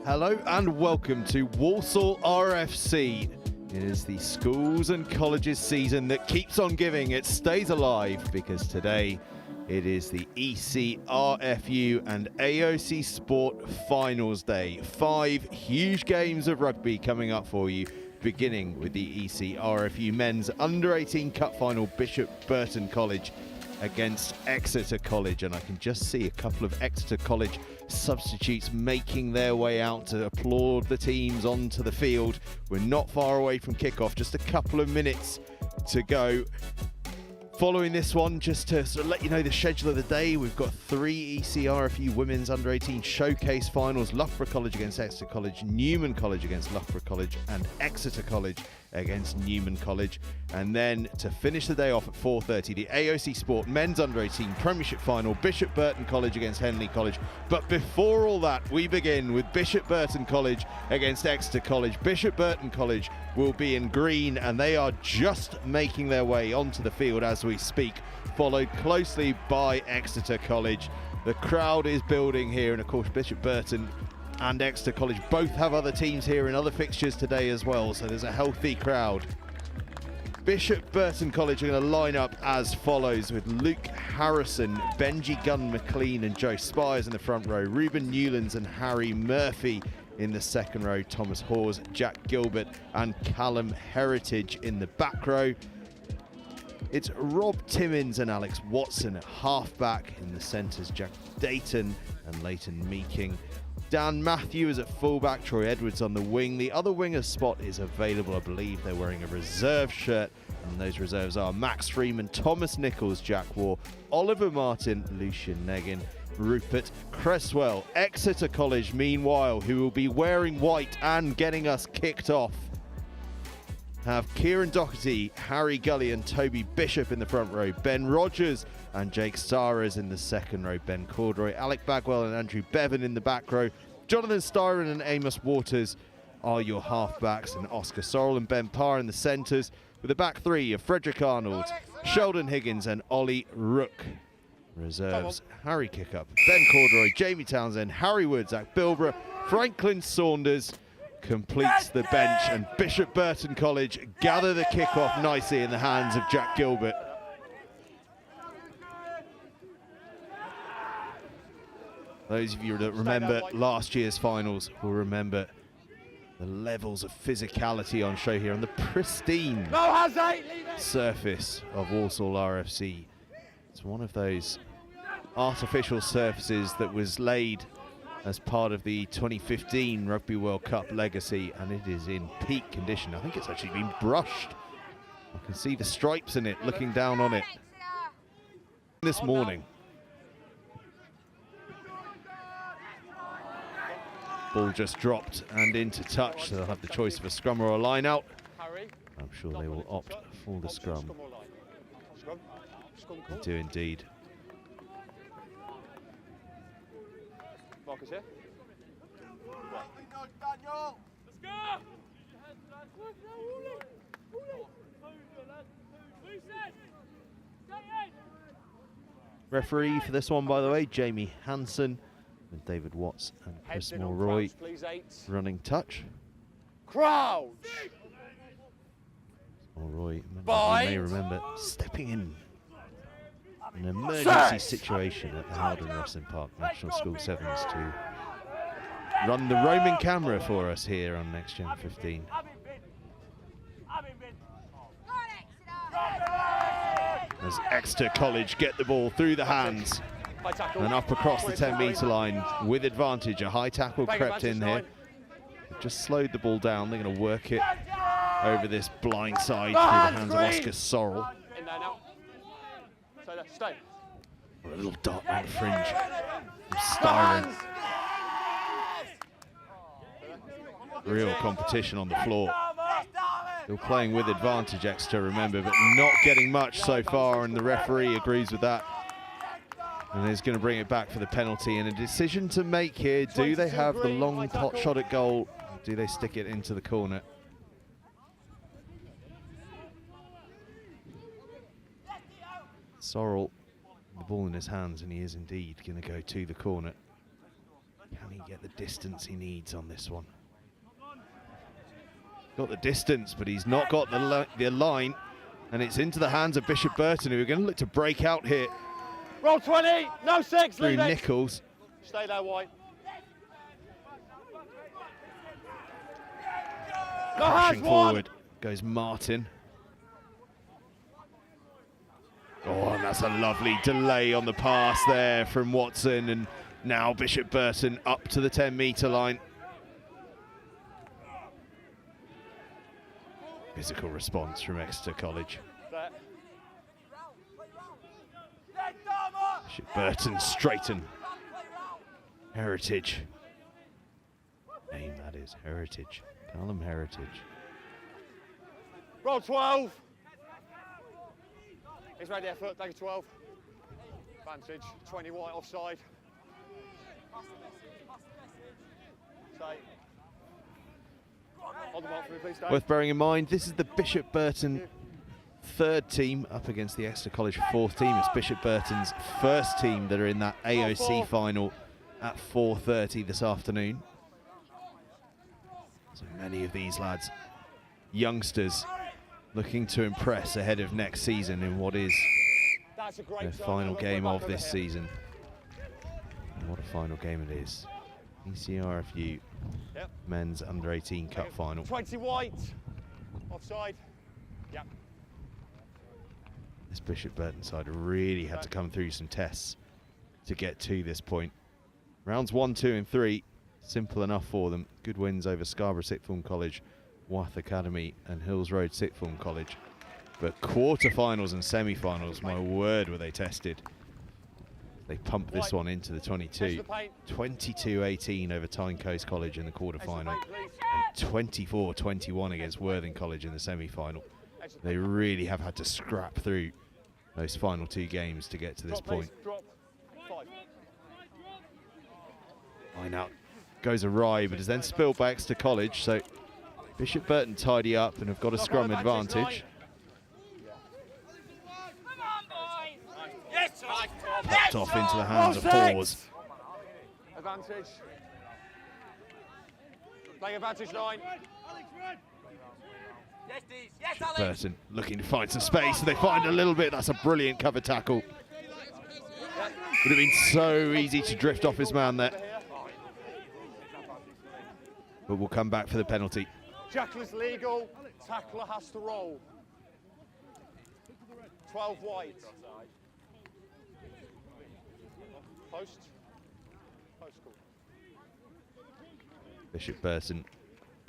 Hello and welcome to Walsall RFC. It is the schools and colleges season that keeps on giving. It stays alive because today it is the Ecrfu and Aoc Sport Finals Day. 5 huge games of rugby coming up for you, beginning with the Ecrfu Men's Under-18 Cup Final, Bishop Burton College against Exeter College, and I can just see a couple of Exeter College substitutes making their way out to applaud the teams onto the field. We're not far away from kickoff, just a couple of minutes to go. Following this one, just to sort of let you know the schedule of the day, we've got 3 Ecrfu Women's Under-18 Showcase Finals, Loughborough College against Exeter College, Newman College against Loughborough College, and Exeter College against Newman College. And then to finish the day off at 4:30, the Aoc Sport Men's Under-18 Premiership Final, Bishop Burton College against Henley College. But before all that, we begin with Bishop Burton College against Exeter College. Bishop Burton College will be in green, and they are just making their way onto the field as we speak, followed closely by Exeter College. The crowd is building here, and of course Bishop Burton and Exeter College both have other teams here in other fixtures today as well, so there's a healthy crowd. Bishop Burton College are going to line up as follows, with Luke Harrison, Benji Gunn McLean and Joe Spires in the front row, Ruben Newlands and Harry Murphy in the second row, Thomas Hawes, Jack Gilbert and Callum Heritage in the back row. It's Rob Timmins and Alex Watson at half-back. In the centres, Jack Dayton and Leighton Meeking. Dan Matthew is at fullback, Troy Edwards on the wing. The other winger spot is available. I believe they're wearing a reserve shirt, and those reserves are Max Freeman, Thomas Nichols, Jack Waugh, Oliver Martin, Lucian Neggin, Rupert Cresswell. Exeter College, meanwhile, who will be wearing white and getting us kicked off, have Kieran Doherty, Harry Gully and Toby Bishop in the front row, Ben Rogers and Jake Saras in the second row, Ben Corduroy, Alec Bagwell and Andrew Bevan in the back row, Jonathan Styron and Amos Waters are your half-backs, and Oscar Sorrell and Ben Parr in the centres, with the back three of Frederick Arnold, Sheldon Higgins and Ollie Rook. Reserves, Harry Kickup, Ben Corduroy, Jamie Townsend, Harry Wood, Zach Bilborough, Franklin Saunders completes the bench, and Bishop Burton College gather the kickoff nicely in the hands of Jack Gilbert. Those of you that remember last year's finals will remember the levels of physicality on show here on the pristine surface of Walsall RFC. It's one of those artificial surfaces that was laid as part of the 2015 Rugby World Cup legacy, and it is in peak condition. I think it's actually been brushed. I can see the stripes in it, looking down on it this morning. Ball just dropped and into touch, so they'll have the choice of a scrum or a line out. I'm sure they will opt for the scrum. They do indeed. Marcus here. Referee for this one, by the way, Jamie Hansen, with David Watts and Chris Mulroy running touch. Crouch! Mulroy, you may remember, stepping in an emergency situation at the Howden Russin Park National School Sevens to run the roaming camera for us here on Next Gen 15. As Exeter College get the ball through the hands and up across the 10-metre line with advantage. A high tackle crept in here. They've just slowed the ball down. They're going to work it over this blind side through the hands of Oscar Sorrell. A little dark round fringe from Styron. Real competition on the floor. Still playing with advantage, Exeter, remember, but not getting much so far, and the referee agrees with that. And he's going to bring it back for the penalty, and a decision to make here. Do they have the long pot shot at goal? Or do they stick it into the corner? Sorrell, the ball in his hands, and he is indeed going to go to the corner. Can he get the distance he needs on this one? Got the distance, but he's not got the line, and it's into the hands of Bishop Burton, who are going to look to break out here. Roll 20, no 6, through Nichols. Stay there, White. Crashing forward goes Martin. Oh, and that's a lovely delay on the pass there from Watson, and now Bishop Burton up to the 10-metre line. Physical response from Exeter College. Bishop Burton, Straighten. Heritage. Name that is, Heritage. Tell them Heritage. Roll 12. He's ready, effort, take a 12. Advantage, 20 White offside. Stay. Hold them on for me, please, Dave. Worth bearing in mind, this is the Bishop Burton third team up against the Exeter College fourth team. It's Bishop Burton's first team that are in that AOC final at 4:30 this afternoon. So many of these lads, youngsters, looking to impress ahead of next season in what is their final game of this season. And what a final game it is. ECRFU men's under-18 cup final. 20 White, offside. Yep. This Bishop Burton side really had to come through some tests to get to this point. Rounds 1, 2 and 3, simple enough for them. Good wins over Scarborough Sixth Form College, Wath Academy and Hills Road Sixth Form College. But quarter-finals and semi-finals, my word, were they tested. They pumped this one into the 22. 22-18 over Tyne Coast College in the quarter-final, and 24-21 against Worthing College in the semi-final. They really have had to scrap through those final two games to get to this point. Line out goes awry, but is then spilled by Exeter College, so Bishop Burton tidy up and have got a scrum advantage. Popped off into the hands of Hawes. Advantage. Playing advantage 9. Bishop Burton looking to find some space, and they find a little bit. That's a brilliant cover tackle. Would have been so easy to drift off his man there. But we'll come back for the penalty. Jackal legal. Tackler has to roll. 12 White. Post. Post call. Bishop Burton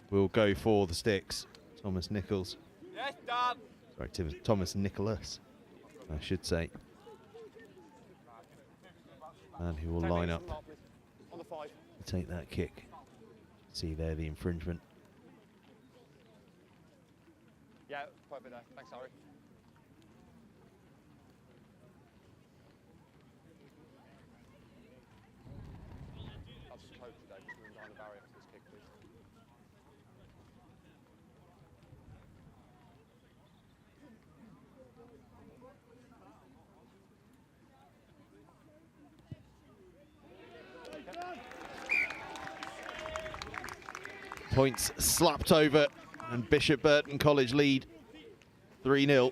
will go for the sticks. Thomas Nichols. Yes, done. Sorry, Thomas Nicholas, I should say. And he will line up On the 5. to take that kick. See there the infringement. Yeah, quite a bit there. Thanks, Harry. I'll just hope today, just move behind the barrier for this kick, please. Points slapped over, and Bishop Burton College lead 3-0.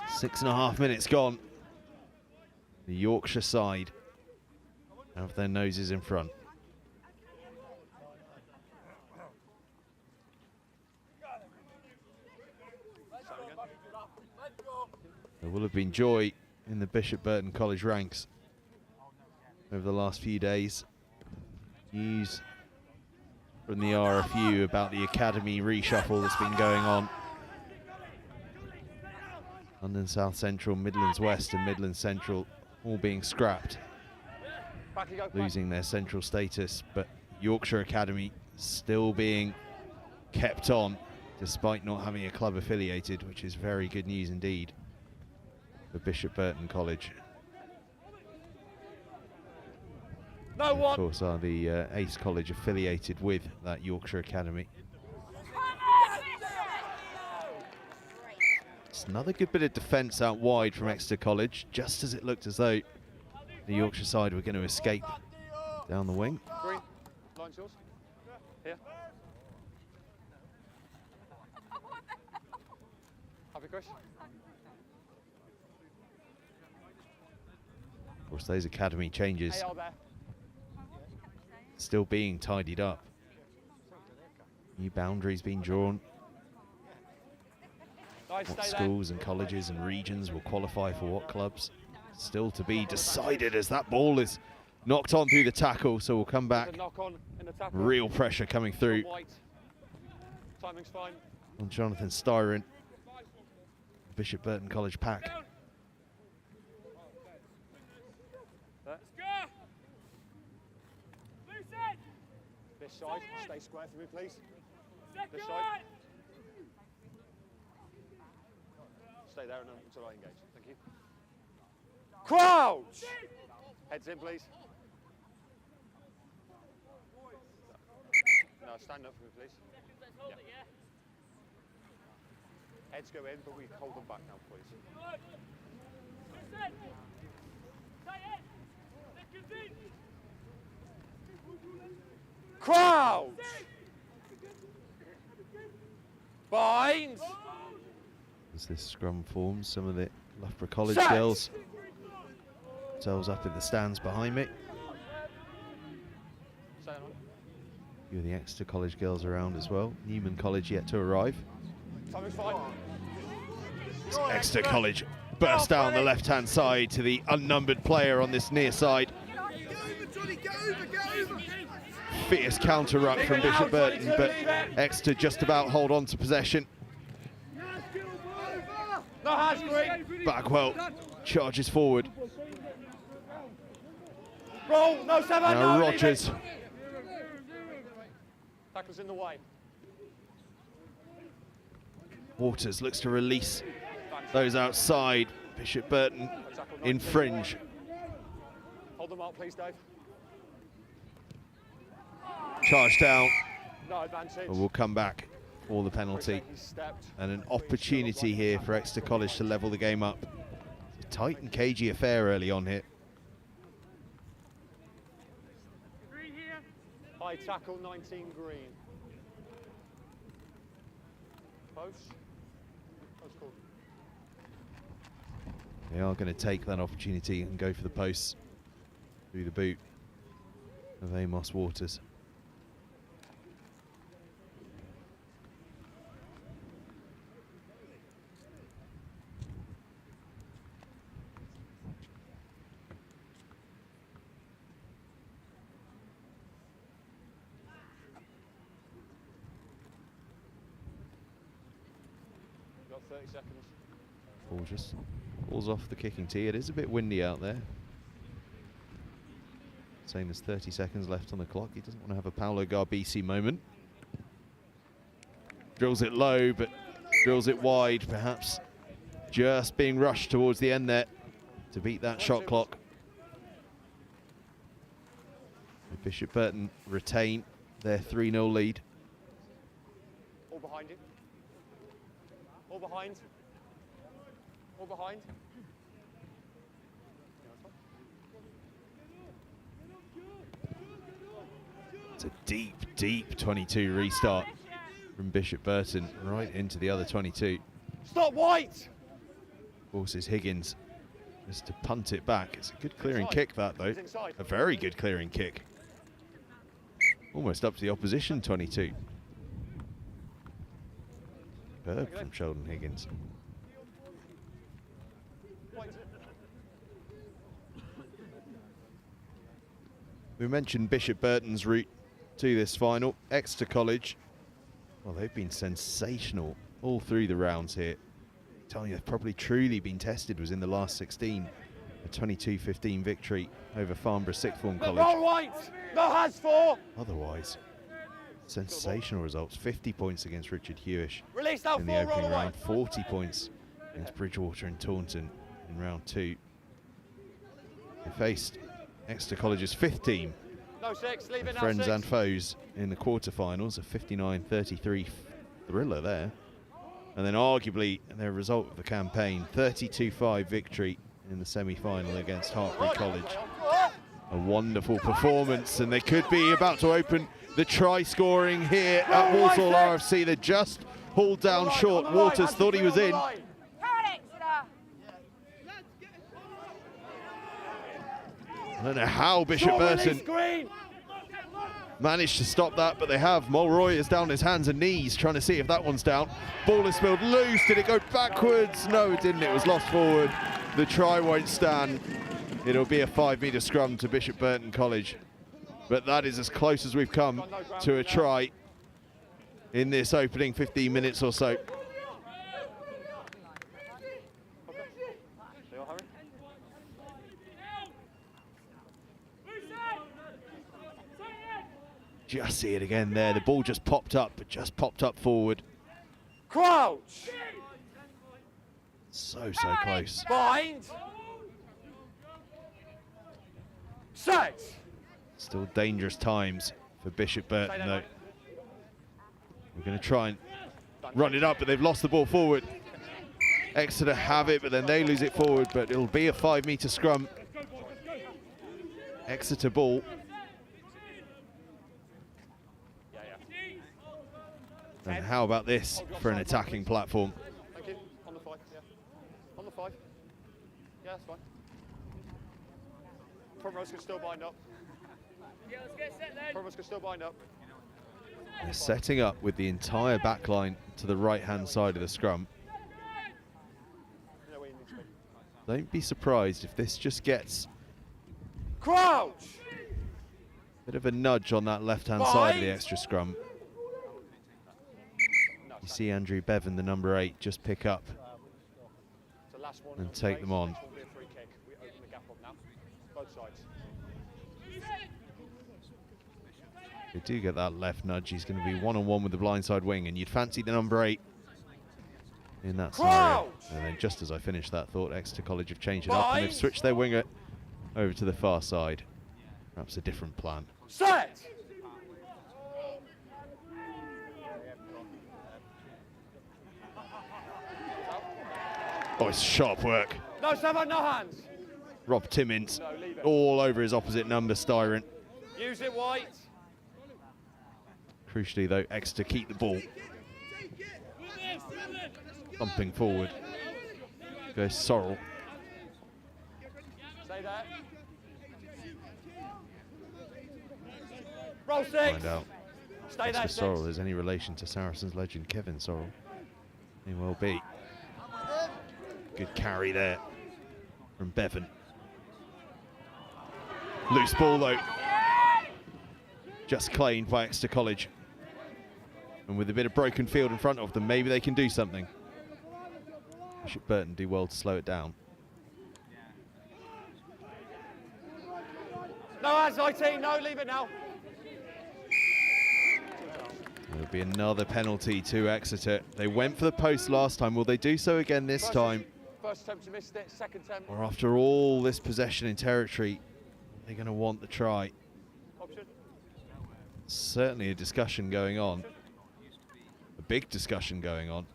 6.5 minutes gone. The Yorkshire side have their noses in front. There will have been joy in the Bishop Burton College ranks over the last few days. News from the RFU about the academy reshuffle that's been going on. London South Central, Midlands West and Midlands Central all being scrapped, losing their central status, but Yorkshire Academy still being kept on despite not having a club affiliated, which is very good news indeed for Bishop Burton College. No Of one. course, are the Ace College affiliated with that Yorkshire Academy. It's another good bit of defence out wide from Exeter College, just as it looked as though the Yorkshire side were going to escape down the wing. Green, line's yours. Here. Happy, Chris? Of course, those academy changes AR there. still being tidied up. New boundaries being drawn. Nice, What stay schools and colleges and regions will qualify for what clubs? Still to be decided as that ball is knocked on through the tackle, so we'll come back. there. Knock on in the tackle. Real pressure coming through White. Timing's fine. on Jonathan Styron. Bishop Burton College pack. There. This side, stay square for me, please. This side. Stay there until I engage. Thank you. Crouch. Heads in, please. No, stand up for me, please. Yeah. Heads go in, but we hold them back now, please. Crouch. Bind. As this scrum forms, some of the Loughborough College Set. girls themselves up in the stands behind me. Stay on. A few of the Exeter College girls around as well. Newman College yet to arrive. Timing's fine. As Exeter College burst down the left-hand side to the unnumbered player on this near side. Fierce counter ruck from Bishop Burton, but Exeter just about hold on to possession. No hands, Green. Bagwell charges forward. Roll. No 7. Now no, Rogers. Tackle's in the way. Waters looks to release those outside. Bishop Burton in fringe. Hold them up, please, Dave. Charge down, No advantage. and we'll come back for the penalty. He's stepped. And an opportunity here for Exeter College to level the game up. It's a tight and cagey affair early on here. High tackle, 19 green. Post. Post called. They are going to take that opportunity and go for the posts through the boot of Amos Waters. Got 30 seconds. Ball just falls off the kicking tee. It is a bit windy out there. Saying there's 30 seconds left on the clock. He doesn't want to have a Paolo Garbisi moment. Drills it low, but drills it wide, perhaps just being rushed towards the end there to beat that shot clock. Bishop Burton retain their 3-0 lead. All behind you. All behind. All behind. It's a deep, deep 22 restart from Bishop Burton right into the other 22. Stop White! Forces Higgins just to punt it back. It's a good clearing kick, that though. A very good clearing kick. Almost up to the opposition 22. Superb from Sheldon Higgins. We mentioned Bishop Burton's route to this final. Exeter College, well, they've been sensational all through the rounds here. Telling you, they've probably truly been tested was in the last 16. A 22-15 victory over Farnborough Sixth Form College. Roll White! No hands for! Otherwise, sensational results. 50 points against Richard Hewish Release that in the four, opening roll round. White. 40 points against Bridgewater and Taunton in round 2. They faced Exeter College's 5th team, No 6, leave it now. friends 6. and foes, in the quarterfinals. A 59-33 thriller there. And then arguably their result of the campaign, 32-5 victory in the semi-final against Hartbury College. A wonderful performance, and they could be about to open the try scoring here at Walsall RFC. They just hauled down short. Waters thought he was in. Come on, Exeter! I don't know how Bishop Burton managed to stop that, but they have. Mulroy is down his hands and knees trying to see if that one's down. Ball is spilled loose. Did it go backwards? No, it didn't. It was lost forward. The try won't stand. It'll be a 5-metre scrum to Bishop Burton College. But that is as close as we've come to a try in this opening 15 minutes or so. Just see it again there. The ball just popped up, but just popped up forward. Crouch! So close. Bind! Set! Still dangerous times for Bishop Burton, though. We're going to try and run it up, but they've lost the ball forward. Exeter have it, but then they lose it forward, but it'll be a 5-metre scrum. Exeter ball. And how about this for an attacking platform? Thank you. On the 5, yeah. On the 5. Yeah, that's fine. Front rows can still bind up. Yeah, let's get set then. Front rows can still bind up. They're setting up with the entire back line to the right-hand side of the scrum. You know where you need to be. Don't be surprised if this just gets Crouch! a bit of a nudge on that left-hand side of the extra scrum. You see Andrew Bevan, the number 8, just pick up So last one and take them on. will be a free kick. We open the gap up now. Both sides. They do get that left nudge. He's going to be one-on-one with the blindside wing, and you'd fancy the number 8 in that scenario. And then just as I finished that thought, Exeter College have changed it up and they've switched their winger over to the far side. Perhaps a different plan. Set! Oh, it's sharp work. No 7, no hands. Rob Timmins all over his opposite number, Styron. Use it, White. Crucially, though, Exeter keep the ball. Thumping forward. Goes Sorrell. Stay there. Roll 6. Find out Stay there, Exeter 6. Sorrell is any relation to Saracens legend Kevin Sorrell. May well be. Good carry there from Bevan. Loose ball, though. Just claimed by Exeter College. And with a bit of broken field in front of them, maybe they can do something. Bishop Burton do well to slow it down. No hands, 19. No, leave it now. There'll be another penalty to Exeter. They went for the post last time. Will they do so again this time? First attempt you missed it, second attempt. Or after all this possession in territory, they're going to want the try. Option. Certainly a discussion going on. A big discussion going on.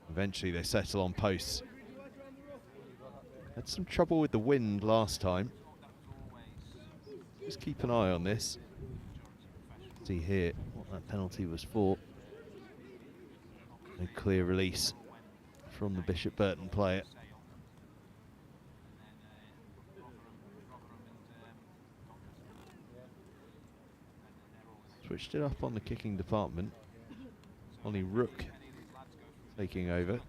Eventually they settle on posts. Had some trouble with the wind last time. Just keep an eye on this. See here what that penalty was for. A clear release from the Bishop Burton player. Switched it up on the kicking department. Only Rook taking over.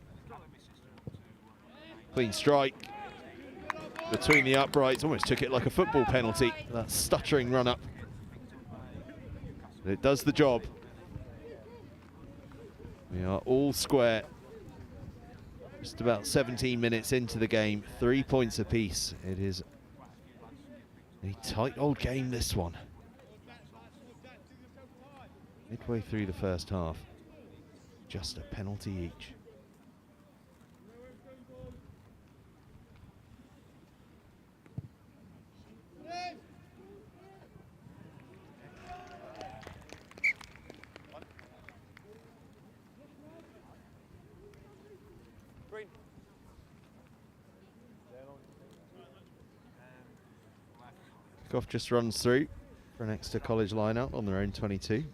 Clean strike between the uprights. Almost took it like a football penalty. That stuttering run up. But it does the job. We are all square. Just about 17 minutes into the game. 3 points apiece. It is a tight old game, this one. Midway through the first half. Just a penalty each. Green. Kickoff just runs through for an Exeter College line-out on their own 22.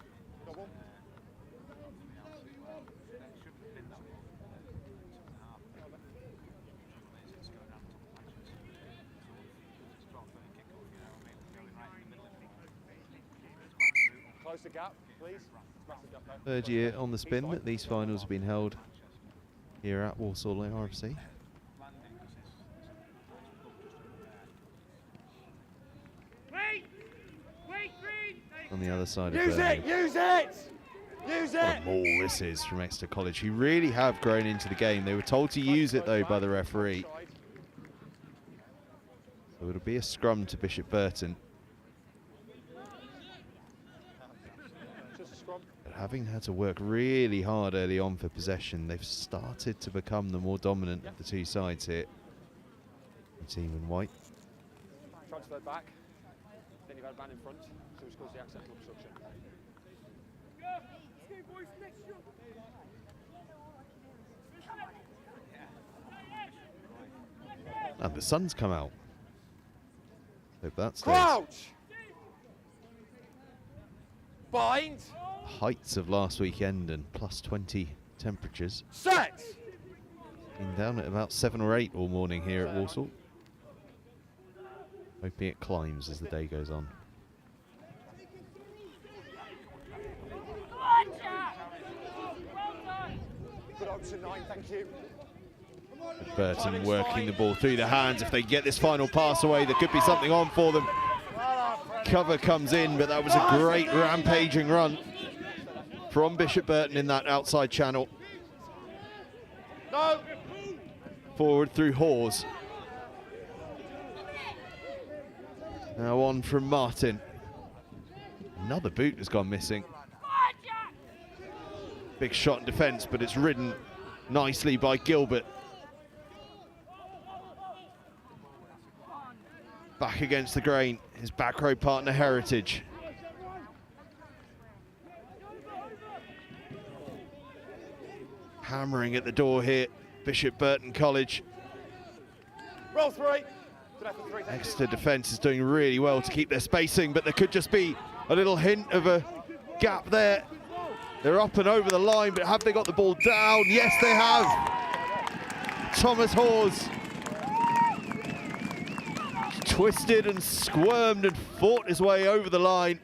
Close the gap, please. Massive gap there. Third year on the spin that these finals have been held here at Walsall RFC. On the other side of Use it! Use it! Use what it! a maul this is from Exeter College, who really have grown into the game. They were told to use it though by the referee. So it'll be a scrum to Bishop Burton. Just a scrum. But having had to work really hard early on for possession, they've started to become the more dominant of the two sides here. The team in white. Transfer back. Then you've had a man in front, so it's caused the accidental obstruction. And the sun's come out. Hope that stays. Crouch! Bind! Heights of last weekend and plus 20 temperatures. Set! Been down at about 7 or 8 all morning here at Walsall. Hoping it climbs as the day goes on. Good option 9, thank you. Burton working the ball through the hands. If they get this final pass away, there could be something on for them. Cover comes in, but that was a great rampaging run from Bishop Burton in that outside channel. No! Forward through Hawes. Now on from Martin. Another boot has gone missing. Big shot in defence, but it's ridden nicely by Gilbert. Back against the grain, his back row partner Heritage. Hammering at the door here, Bishop Burton College. Roll 3! Exeter defence is doing really well to keep their spacing, but there could just be a little hint of a gap there. They're up and over the line, but have they got the ball down? Yes, they have. Thomas Hawes twisted and squirmed and fought his way over the line.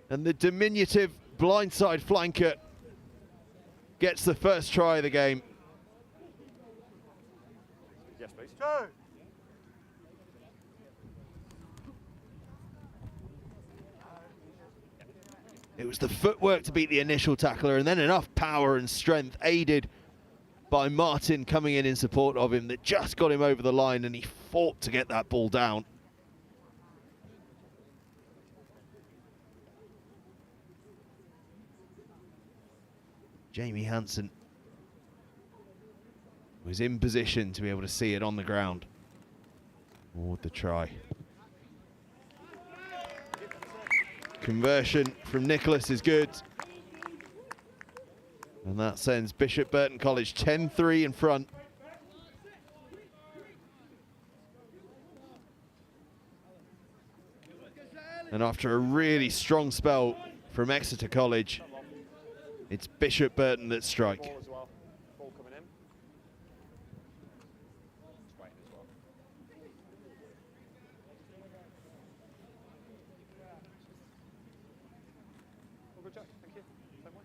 And the diminutive blindside flanker gets the first try of the game. Yes, please. 2! It was the footwork to beat the initial tackler, and then enough power and strength aided by Martin coming in support of him that just got him over the line, and he fought to get that ball down. Jamie Hansen was in position to be able to see it on the ground. Toward the try. Conversion from Nicholas is good. And that sends Bishop Burton College 10-3 in front. And after a really strong spell from Exeter College, it's Bishop Burton that strike. Ball as well. Ball coming in. Straight as well. All good, Jack. Thank you. Same way.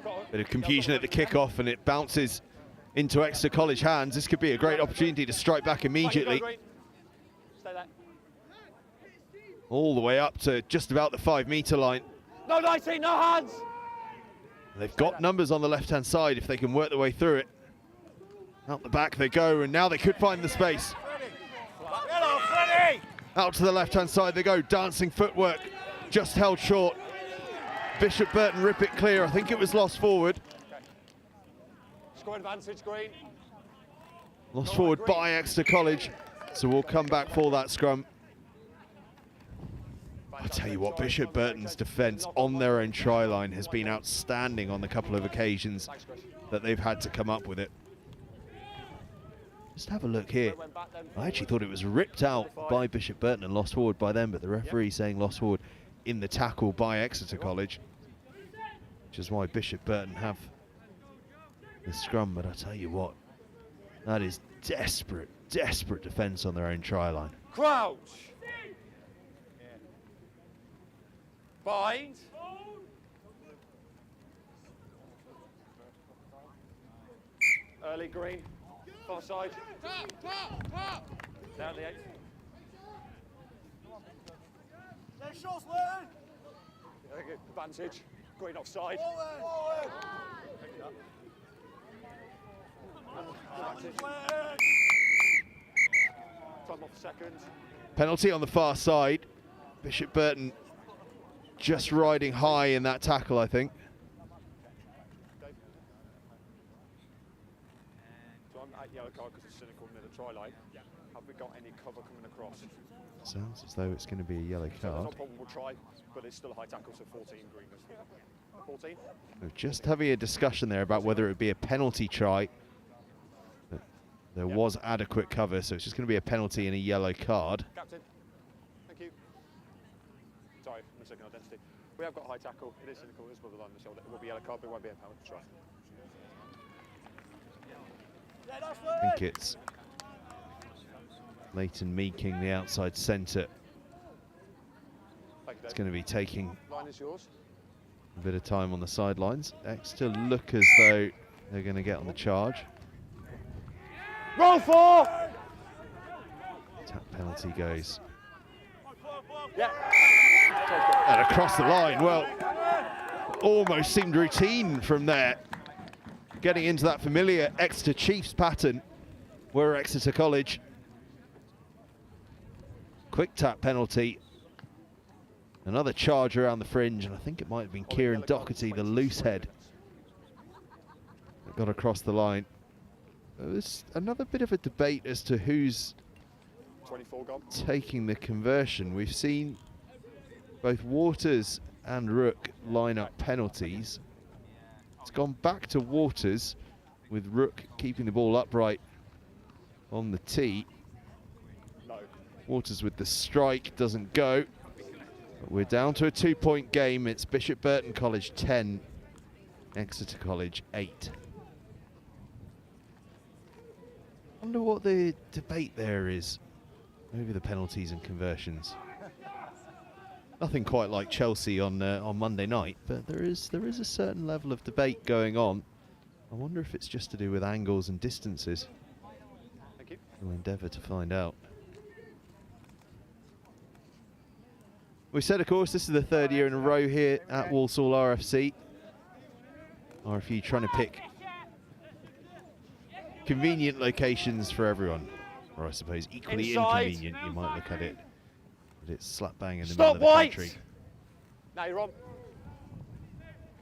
Come on. Bit of confusion at the kickoff, and it bounces into Exeter College hands. This could be a great opportunity to strike back immediately. Stay there. All the way up to just about the 5-metre line. No 19, no hands. They've got numbers on the left-hand side if they can work their way through it. Out the back they go, and now they could find the space. Out to the left-hand side they go, dancing footwork, just held short. Bishop Burton rip it clear. I think it was lost forward. Score advantage, green. Lost forward by Exeter College, so we'll come back for that scrum. I'll tell you what, Bishop Burton's defence on their own try line has been outstanding on the couple of occasions that they've had to come up with it. Just have a look here. I actually thought it was ripped out by Bishop Burton and lost forward by them, but the referee saying lost forward in the tackle by Exeter College, which is why Bishop Burton have the scrum. But I tell you what, that is desperate, desperate defence on their own try line. Crouch. Bind. Early green. Far side. Down the 8. Very good. Advantage. Green offside. Advantage. Time off second. Penalty on the far side. Bishop Burton just riding high in that tackle, I think. So I'm at yellow card because it's cynical near the try line. Have we got any cover coming across? Sounds as though it's going to be a yellow So there's no card. problem, we'll try, but it's still a high tackle, so 14 green. 14? We're just having a discussion there about whether it would be a penalty try. But there was adequate cover, so it's just going to be a penalty and a yellow card. Captain, thank you. Sorry, mistaken identity. We have got high tackle, it is cynical, it is above the line of the shoulder. It will be yellow card, but it won't be a penalty try. I think it's Leighton Meeking, the outside centre. Thank you, It's Dave. going to be taking Line is yours. a bit of time on the sidelines. Exeter look as though they're going to get on the charge. Roll 4. Tap penalty goes. Yeah. And across the line, well, almost seemed routine from there. Getting into that familiar Exeter Chiefs pattern, were Exeter College. Quick tap penalty. Another charge around the fringe, and I think it might have been Kieran Doherty, the loose head, that got across the line. There's another bit of a debate as to who's 24 gone. taking the conversion. We've seen both Waters and Rook line up penalties. It's gone back to Waters, with Rook keeping the ball upright on the tee. No. Waters with the strike, doesn't go. But we're down to a 2-point game. It's Bishop Burton College 10, Exeter College 8. Wonder what the debate there is over the penalties and conversions. Nothing quite like Chelsea on Monday night, but there is a certain level of debate going on I wonder if it's just to do with angles and distances. Thank you. We'll endeavour to find out. We said, of course, this is the third year in a row here at Walsall RFC. RFU trying to pick convenient locations for everyone, or I suppose equally Inside. inconvenient, you might look at it. But it's slap bang in the Stop, middle of the White. country. Now you're on.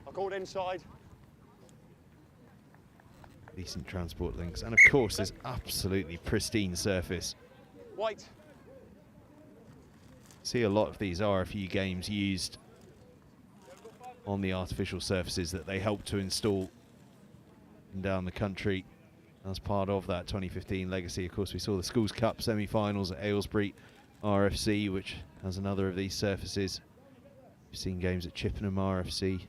I called inside. Decent transport links, and of course this absolutely pristine surface. White. See a lot of these RFU games used on the artificial surfaces that they help to install down the country as part of that 2015 legacy. Of course, we saw the Schools Cup semi-finals at Aylesbury RFC, which has another of these surfaces. We've seen games at Chippenham RFC.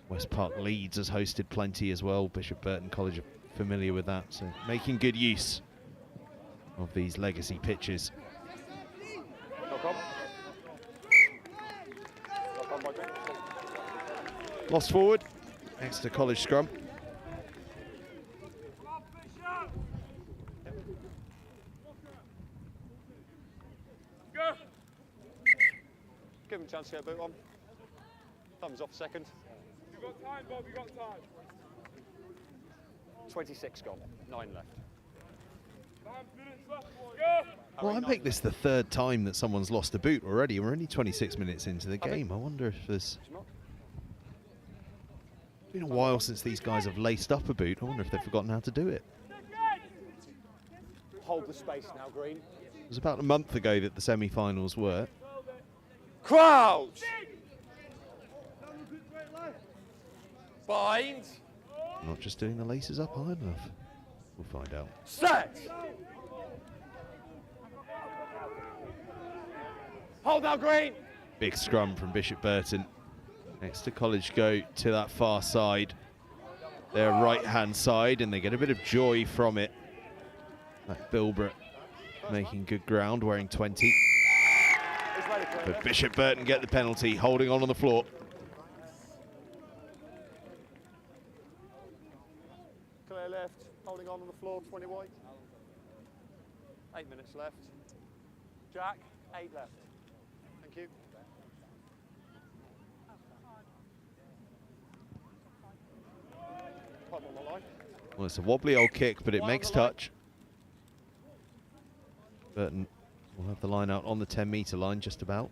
West Park Leeds has hosted plenty as well. Bishop Burton College are familiar with that, so making good use of these legacy pitches. No problem. No problem, Roger. Lost forward, Exeter College scrum. Give him a chance to get a boot on. Thumbs off second. You've got time, Bob, you've got time. 26 gone, 9 left. 5 minutes left, boys. Go! Well, I make this the third time that someone's lost a boot already. We're only 26 minutes into the game. I wonder if there's been a while since these guys have laced up a boot. I wonder if they've forgotten how to do it. Hold the space now, Green. It was about a month ago that the semi-finals were. Crouch! Bind. Not just doing the laces up high enough. We'll find out. Set! Hold now, Green. Big scrum from Bishop Burton. Exeter College go to that far side, their right-hand side, and they get a bit of joy from it. That Bilbrough making good ground, wearing 20. But Bishop Burton get the penalty, holding on the floor. Clear left, holding on the floor, 20 white. 8 minutes left. Jack, 8 left. Thank you. Pop on the line. Well, it's a wobbly old kick, but it makes touch. Burton will have the line out on the 10-metre line, just about.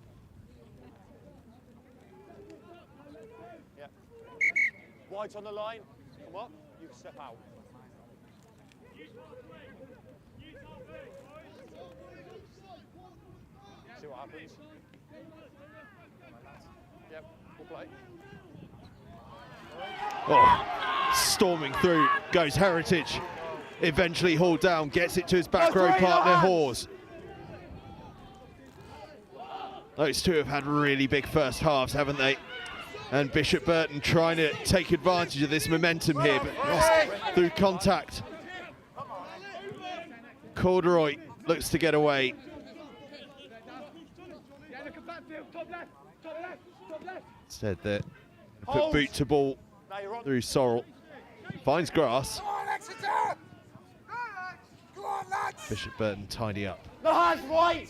Yeah. White on the line. Come up. You can step out. See what happens. Yep, we'll play. Oh, storming through goes Heritage. Eventually hauled down, gets it to his back row partner, Hawes. Those two have had really big first halves, haven't they? And Bishop Burton trying to take advantage of this momentum here, but lost through contact. Corduroy looks to get away. Instead, they put boot to ball through Sorrel. Finds grass. Come on, Exeter! Come on, lads! Bishop Burton tidy up. No hands, White.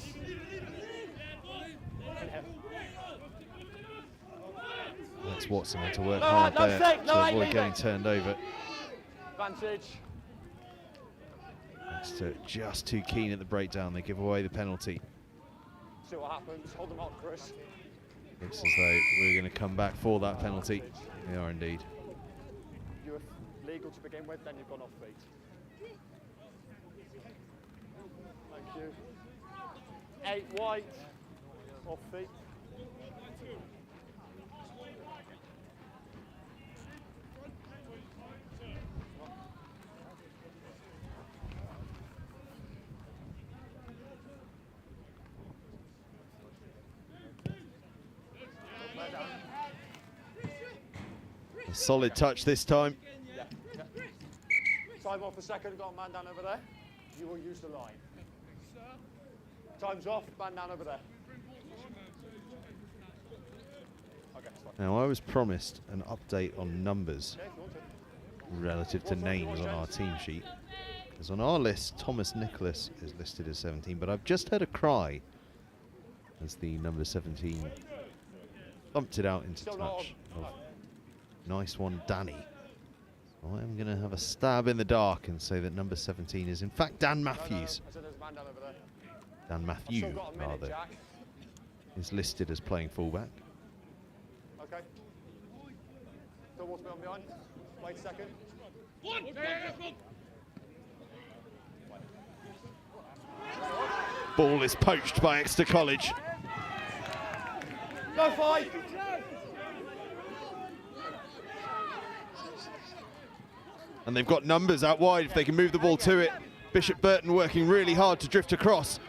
That's Watson had to work No, hard no there stake, no to aim, avoid leave getting it. turned over. Advantage. Exeter just too keen at the breakdown. They give away the penalty. See what happens. Hold them up, Chris. Looks as though we're going to come back for that penalty. They are indeed. You were legal to begin with, then you've gone off feet. Thank you. 8 white. Off feet. A solid touch this time. Yeah. Time off a second. Got a man down over there. You will use the line. Time's off. Man down over there. Okay, it's fine. Now, I was promised an update on numbers. Okay, if you want relative to names on our team sheet. Because on our list, Thomas Nicholas is listed as 17, but I've just heard a cry as the number 17 bumped it out into touch. Nice one, Danny. So I'm going to have a stab in the dark and say that number 17 is in fact Dan Matthews. Dan Matthew, rather, is listed as playing fullback. Okay. Don't watch me on behind. Wait a second. Ball is poached by Exeter College. Go fight! And they've got numbers out wide if they can move the ball to it. Bishop Burton working really hard to drift across.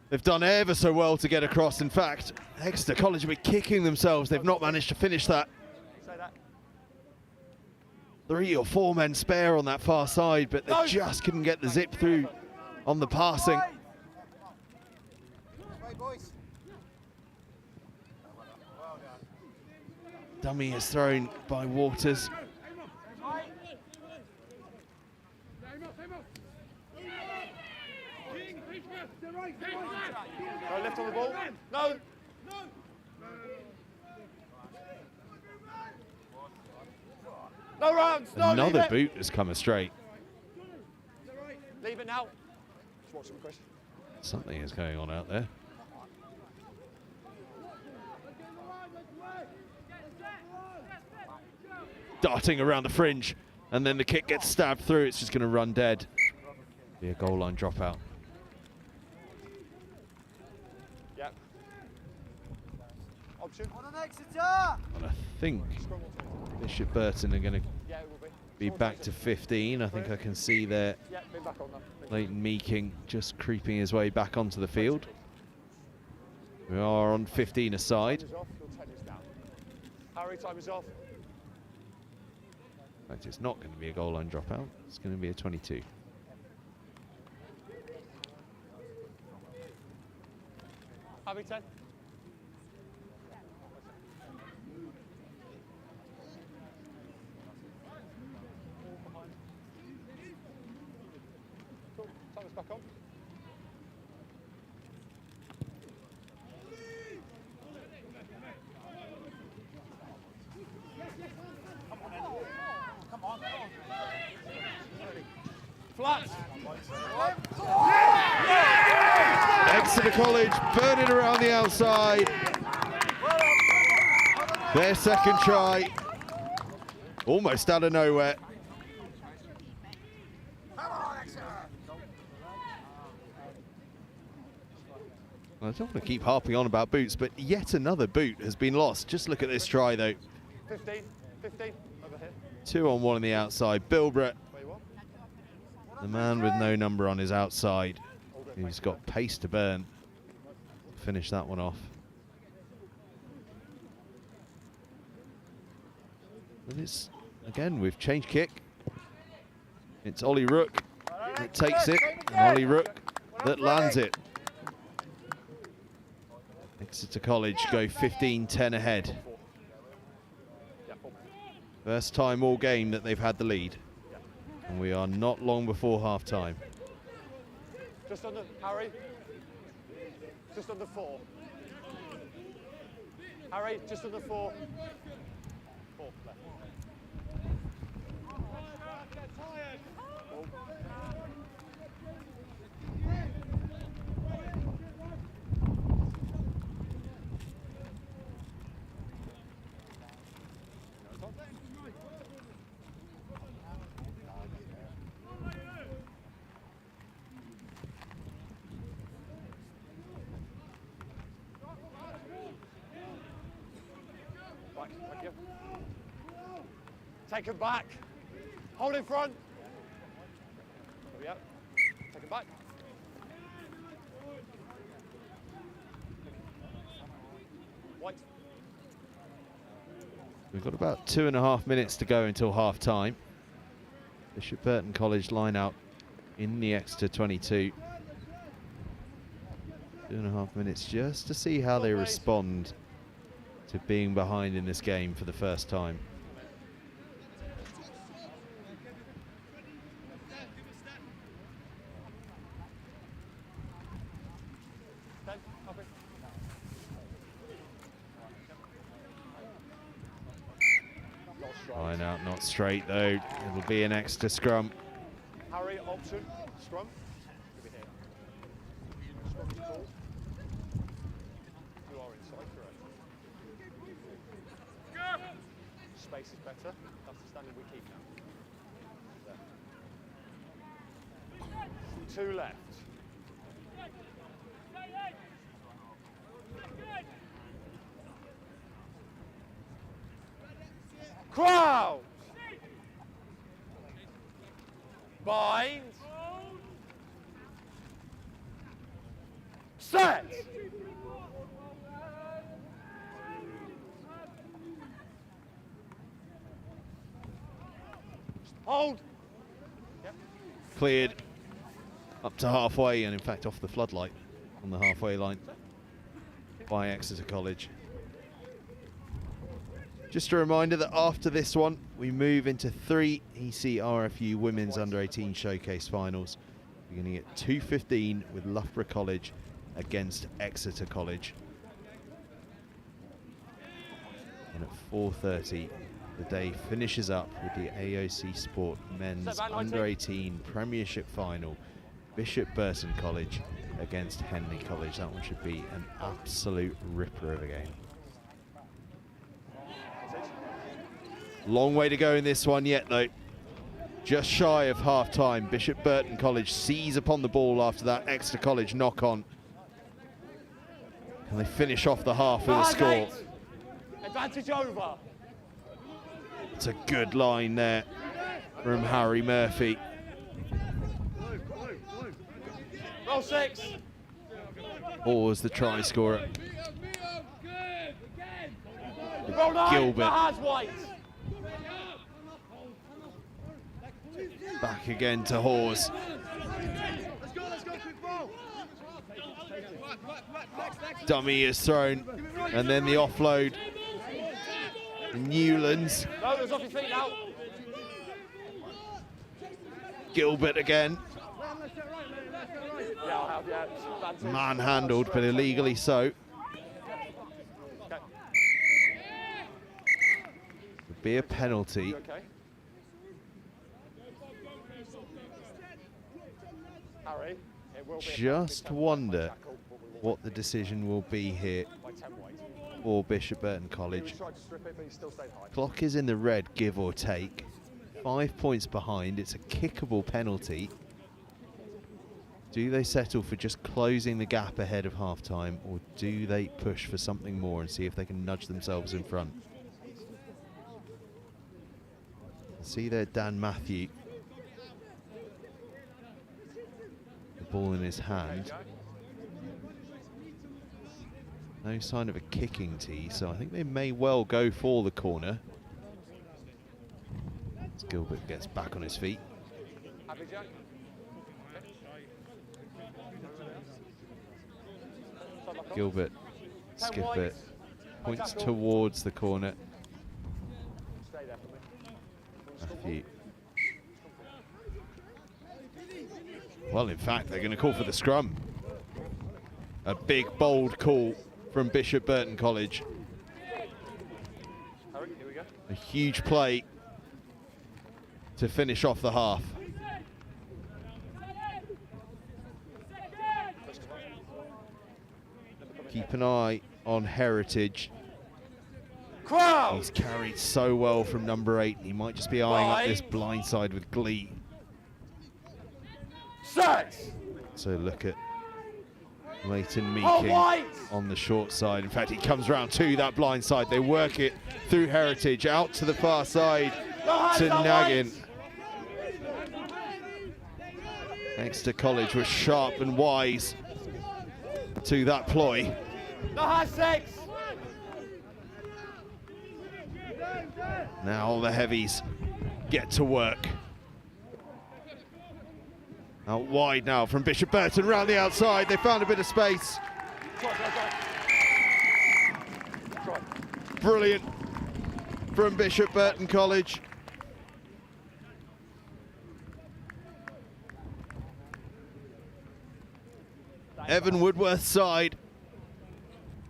They've done ever so well to get across. In fact, Exeter College have been kicking themselves. They've not managed to finish that. 3 or 4 men spare on that far side, but they just couldn't get the zip through on the passing. Dummy is thrown by Waters. Go left on the ball. No. No rounds. No. Another boot has come astray. Leave it now. Just watch him, Chris. Something is going on out there. Darting around the fringe, and then the kick gets stabbed through. It's just going to run dead. Be a goal line dropout. Yep. Option. On an Exeter! And I think Bishop Burton are going to be back to 15. I think I can see there Leighton Meeking just creeping his way back onto the field. We are on 15 aside. Harry, time is off. In fact, it's not going to be a goal line dropout. It's going to be a 22. Harry, 10. Cool. Time is back on. Flat. Exeter College burn it around the outside. Their second try. Almost out of nowhere. I don't want to keep harping on about boots, but yet another boot has been lost. Just look at this try, though. 15. Over here. 2 on 1 on the outside. Bilbrough, the man with no number on his outside, who's got pace to burn. Finish that one off. And it's, again, we've changed kick. It's Ollie Rook that takes it, and Ollie Rook that lands it. Exeter College go 15-10 ahead. First time all game that they've had the lead. And we are not long before half-time. Just under, Harry. Just under 4. Harry, just under 4. 4 left. Take him back. Hold in front. There we go. Take him back. White. We've got about 2.5 minutes to go until half time. Bishop Burton College line out in the Exeter 22. 2.5 minutes just to see how they respond to being behind in this game for the first time. Line out, not straight though. It'll be an extra scrum. Harry, option, scrum. Give it here. Scrum is called. You are inside, correct. Space is better. That's the standard we keep now. There. 2 left. Crowd! Bind! Set! Hold! Yep. Cleared up to halfway, and in fact off the floodlight on the halfway line by Exeter College. Just a reminder that after this one, we move into 3 Ecrfu Women's Under-18 Showcase Finals, beginning at 2:15 with Loughborough College against Exeter College. And at 4:30, the day finishes up with the AOC Sport Men's Under-18 Premiership Final, Bishop Burton College against Henley College. That one should be an absolute ripper of a game. Long way to go in this one yet though. Just shy of half time. Bishop Burton College seize upon the ball after that Exeter College knock on. And they finish off the half with a score. Advantage over. It's a good line there from Harry Murphy. Roll 6. Always the try scorer. Roll 9. Gilbert. Hands white. Back again to Hawes. Dummy is thrown, and then the offload. Newlands. No, it's off your feet now. Gilbert again. Yeah, I'll have, yeah. Advantage. Manhandled, but illegally so. Okay. Would be a penalty. You okay? Harry, it will be Just wonder what the decision will be here by 10 weight. for Bishop Burton College. He tried to strip it, but he still stayed high. Clock is in the red, give or take. 5 points behind. It's a kickable penalty. Do they settle for just closing the gap ahead of half-time, or do they push for something more and see if they can nudge themselves in front? See there, Dan Matthew. The ball in his hand. No sign of a kicking tee, so I think they may well go for the corner. As Gilbert gets back on his feet. Happy, Jack? Gilbert, 10 skip white. it, points towards the corner. Stay there for me. Matthew. Well, in fact, they're going to call for the scrum. A big, bold call from Bishop Burton College. Harry, here we go. A huge play to finish off the half. Keep an eye on Heritage. Crowd! He's carried so well from number 8. He might just be eyeing up this blind side with glee. Set! So look at Leighton Hold Meeking white! on the short side. In fact, he comes round to that blind side. They work it through Heritage, out to the far side to Naggin. Exeter College was sharp and wise to that ploy. No high 6! Now the heavies get to work. Out wide now from Bishop Burton, round the outside. They found a bit of space. Try. Brilliant from Bishop Burton College. Evan Woodworth's side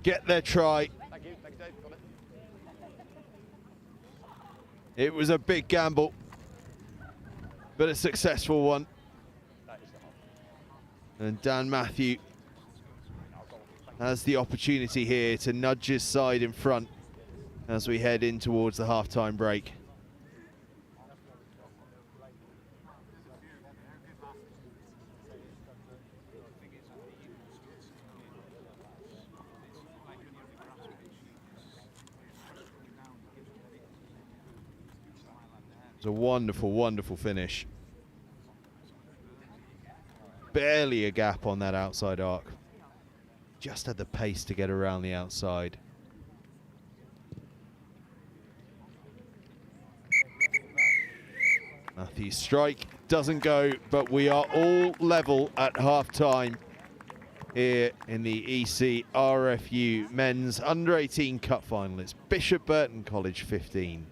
get their try. Thank you, Dave. Got it. It was a big gamble, but a successful one. And Dan Matthew has the opportunity here to nudge his side in front as we head in towards the half-time break. It's a wonderful, wonderful finish. Barely a gap on that outside arc. Just had the pace to get around the outside. Matthew's strike doesn't go, but we are all level at half-time here in the Ecrfu Men's Under-18 Cup Final. It's Bishop Burton College 15,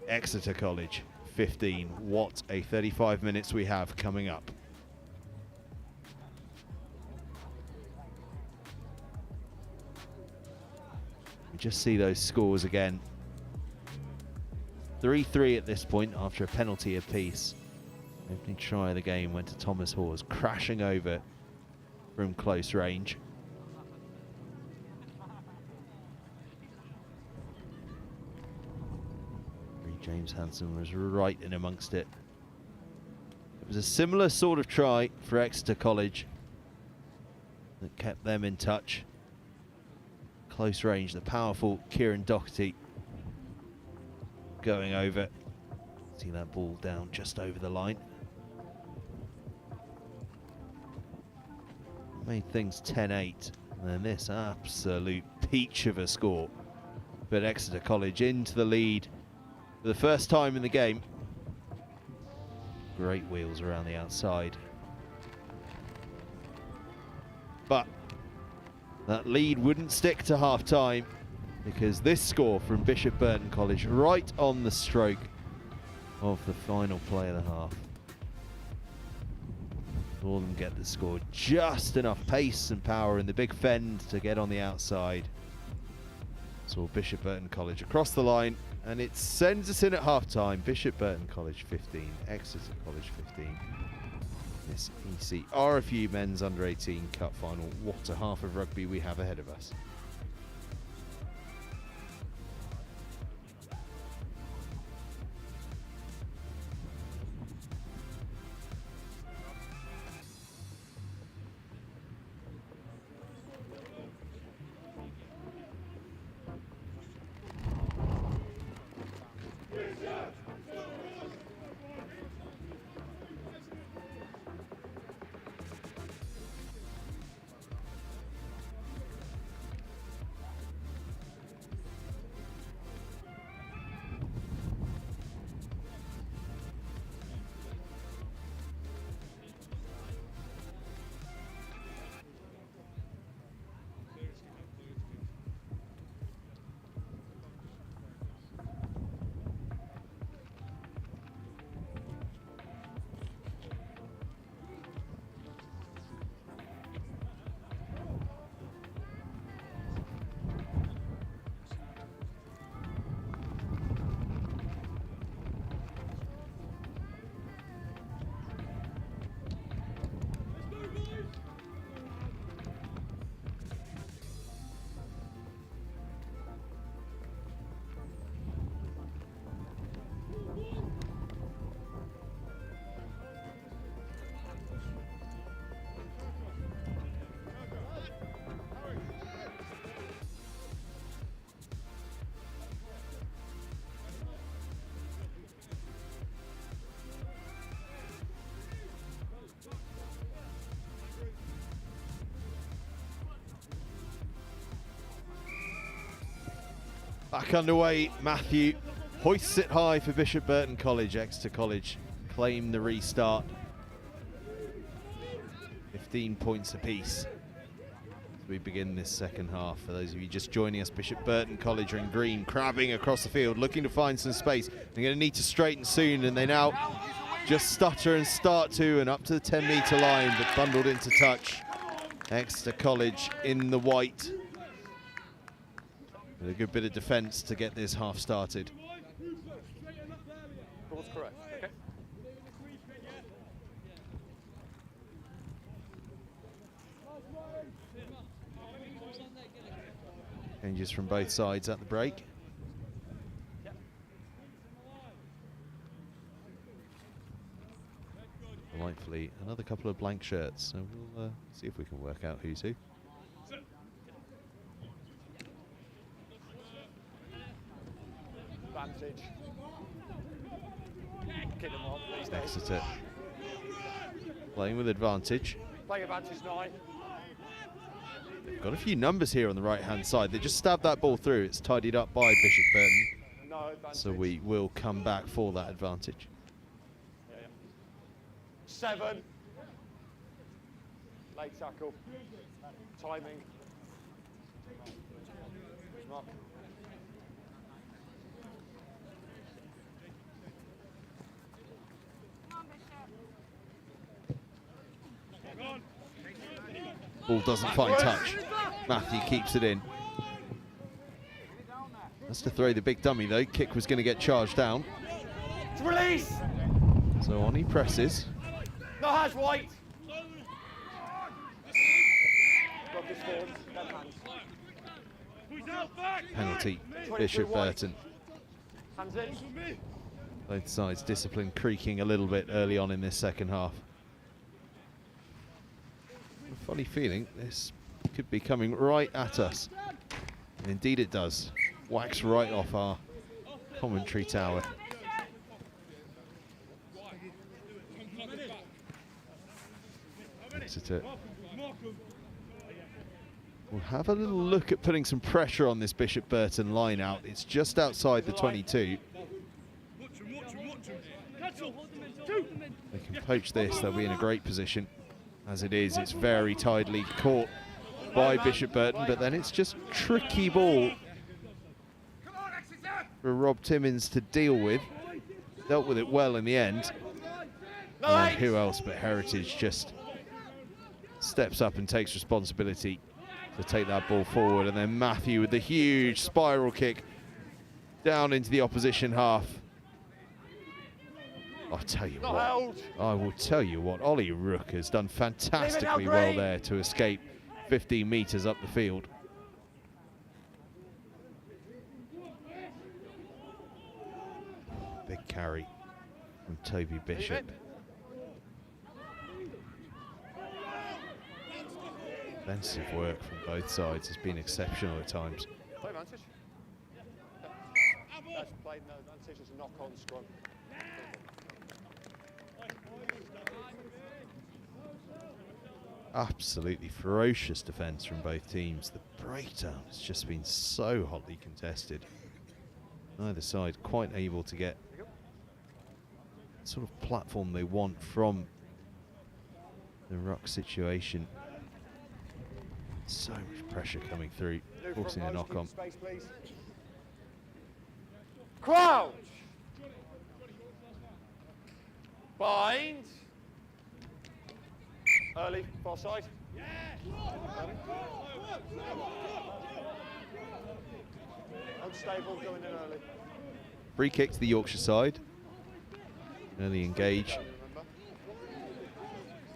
Exeter College 15. What a 35 minutes we have coming up. We just see those scores again. 3-3 at this point after a penalty apiece. Opening try of the game went to Thomas Hawes, crashing over from close range. James Hansen was right in amongst it. It was a similar sort of try for Exeter College that kept them in touch. Close range, the powerful Kieran Doherty going over. See that ball down just over the line. Made things 10-8. And then this absolute peach of a score. But Exeter College into the lead for the first time in the game. Great wheels around the outside. But that lead wouldn't stick to half-time, because this score from Bishop Burton College right on the stroke of the final play of the half. All of them get the score. Just enough pace and power in the big fend to get on the outside. So Bishop Burton College across the line, and it sends us in at half-time. Bishop Burton College 15, Exeter College 15. This Ecrfu Men's Under-18 Cup Final. What a half of rugby we have ahead of us. Back underway, Matthew hoists it high for Bishop Burton College. Exeter College claim the restart. 15 points apiece as we begin this second half. For those of you just joining us, Bishop Burton College are in green, crabbing across the field, looking to find some space. They're going to need to straighten soon, and they now just stutter and start to, and up to the 10-metre line, but bundled into touch. Exeter College in the white. With a good bit of defence to get this half started. That's correct. Okay. Changes from both sides at the break. Delightfully, another couple of blank shirts, so we'll see if we can work out who's who. Advantage. Kick them on these days. Exeter playing with advantage. Playing advantage 9. They've got a few numbers here on the right-hand side. They just stabbed that ball through. It's tidied up by Bishop Burton. No advantage. So we will come back for that advantage. 7. Late tackle. Timing. Mark. Ball doesn't find touch. Matthew keeps it in. That's to throw the big dummy though. Kick was going to get charged down. Release! So on he presses. No hands, White! Got this forward. Them hands. Penalty, Bishop Burton. Hands in. Both sides discipline creaking a little bit early on in this second half. A funny feeling this could be coming right at us. And indeed it does. Whacks right off our commentary tower. Exeter will have a little look at putting some pressure on this Bishop Burton line out. It's just outside the 22. They can poach this, they'll be in a great position. As it is, it's very tidily caught by Bishop Burton, but then it's just tricky ball for Rob Timmins to deal with. Dealt with it well in the end. And who else but Heritage just steps up and takes responsibility to take that ball forward. And then Matthew with the huge spiral kick down into the opposition half. I'll tell you what, I will tell you what, Ollie Rook has done fantastically well there to escape 15 metres up the field. Big carry from Toby Bishop. Defensive work from both sides has been exceptional at times. Play advantage. That's played no advantage, it's a knock-on scrum. Absolutely ferocious defence from both teams. The breakdown has just been so hotly contested. Neither side quite able to get the sort of platform they want from the ruck situation. So much pressure coming through, forcing a knock on. Space, please. Crouch! Bind! Early, far side. Unstable, going in early. Free kick to the Yorkshire side. Early engage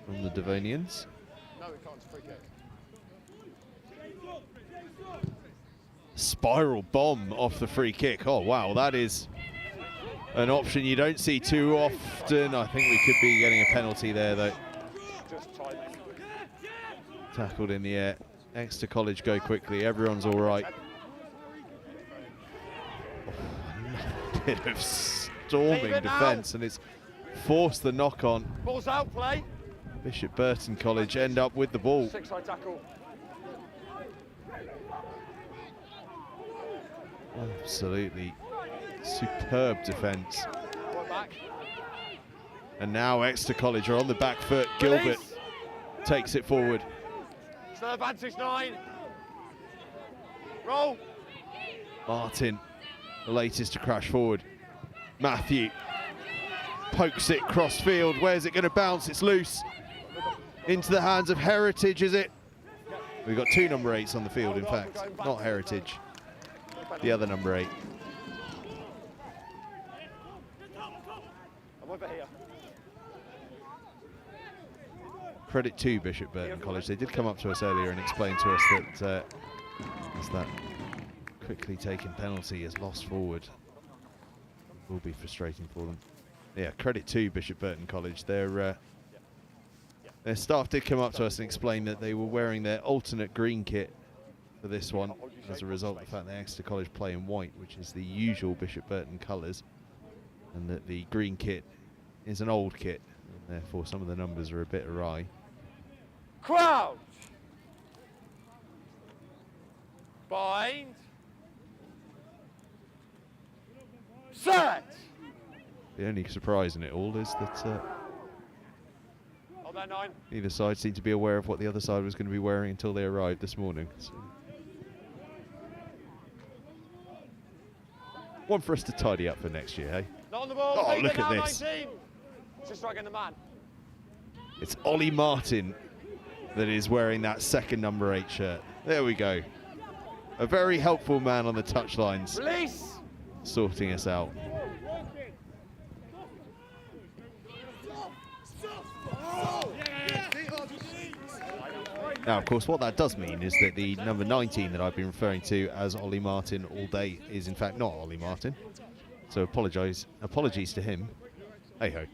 from the Devonians. No, we can't, it's free kick. Spiral bomb off the free kick. Oh wow, that is an option you don't see too often. I think we could be getting a penalty there though. Just timing. Tackled in the air. Exeter College go quickly, everyone's all right. Oh, a bit of storming defence and it's forced the knock on. Ball's out, play. Bishop Burton College end up with the ball. 6-side tackle. Absolutely superb defence. Back. And now Exeter College are on the back foot. Gilbert takes it forward. Still advantage 9. Roll. Martin, the latest to crash forward. Matthew pokes it cross field. Where's it going to bounce? It's loose. Into the hands of Heritage, is it? We've got 2 number 8s on the field, in fact. Not Heritage. The other number 8. Over here. Credit to Bishop Burton College. They did come up to us earlier and explain to us that as that quickly taken penalty is lost forward, it will be frustrating for them. Yeah, credit to Bishop Burton College. Their staff did come up to us and explain that they were wearing their alternate green kit for this one as a result of the fact that Exeter College play in white, which is the usual Bishop Burton colours, and that the green kit is an old kit, and therefore some of the numbers are a bit awry. Crouch. Bind. Set. The only surprise in it all is that Hold that 9. neither side seemed to be aware of what the other side was going to be wearing until they arrived this morning. So one for us to tidy up for next year, hey? Not on the ball. Oh, look at this. 19. Just striking the man. It's Ollie Martin that is wearing that second number 8 shirt. There we go. A very helpful man on the touchlines, Release. sorting us out. Now, of course, what that does mean is that the number 19 that I've been referring to as Ollie Martin all day is in fact not Ollie Martin. So apologies to him. Hey-ho.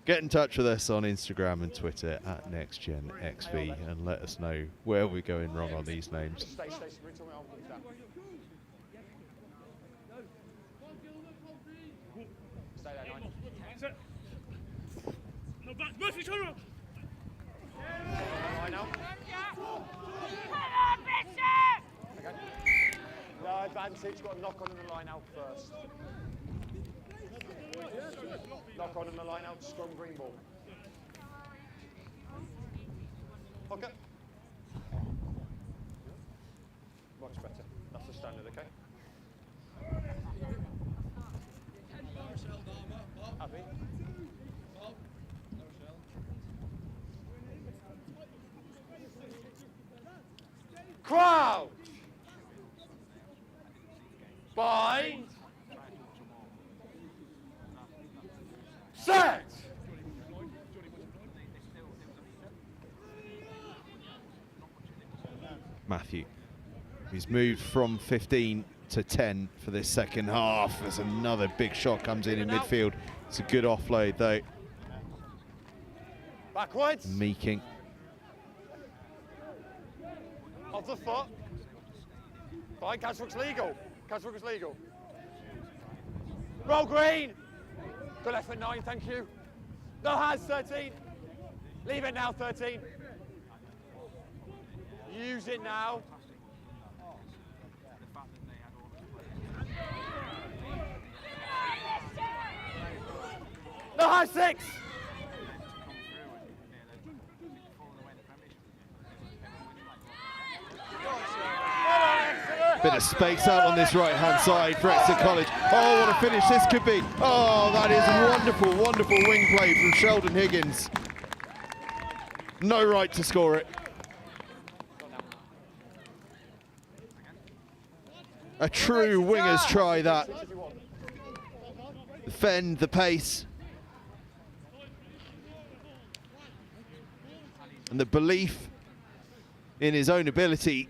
Get in touch with us on Instagram and Twitter at NextGenXV and let us know where we're going wrong on these names. Stay. Bring someone else down. Stay there, 9. No, back. Murphy, turn around. Line out. Okay. No advantage. Got to knock on in the line out first. Knock on in the line out. Strong green ball. Okay. Much better. That's the standard, okay? Happy? Crouch! Bind! Set! Matthew. He's moved from 15 to 10 for this second half as another big shot comes in midfield. It's a good offload though. Backwards. Meeking. Off the foot. Fine, catch-hook's legal. Catch-hook's legal. Roll green. Good effort, 9, thank you. No hands, 13. Leave it now, 13. Use it now. No hands, 6. Bit of space out on this right-hand side for Exeter College. Oh, what a finish this could be. Oh, that is wonderful, wonderful wing play from Sheldon Higgins. No right to score it. A true winger's try, that. Defend the pace. And the belief in his own ability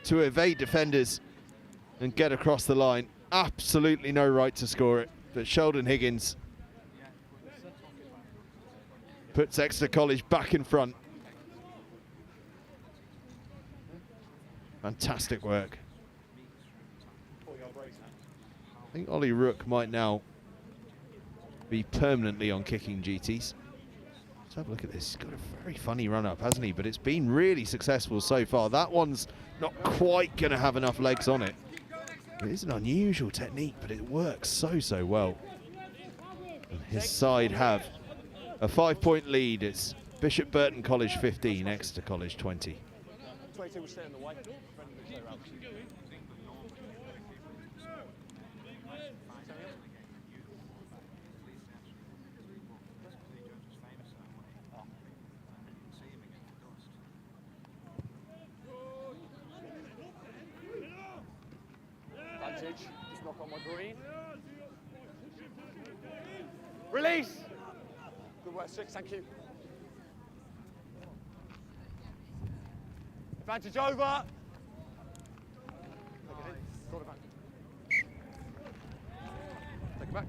to evade defenders and get across the line. Absolutely no right to score it, but Sheldon Higgins puts Exeter College back in front. Fantastic work. I think Ollie Rook might now be permanently on kicking duties. Let's have a look at this. He's got a very funny run up, hasn't he? But it's been really successful so far. That one's not quite going to have enough legs on it. It is an unusual technique, but it works so well. And his side have a 5-point lead. It's Bishop Burton College 15, Exeter College 20. 22 will stay in the way. advantage. Just knock on my green. Release. Good work, 6, thank you. Advantage over. Take it in. Got advantage. Take it back.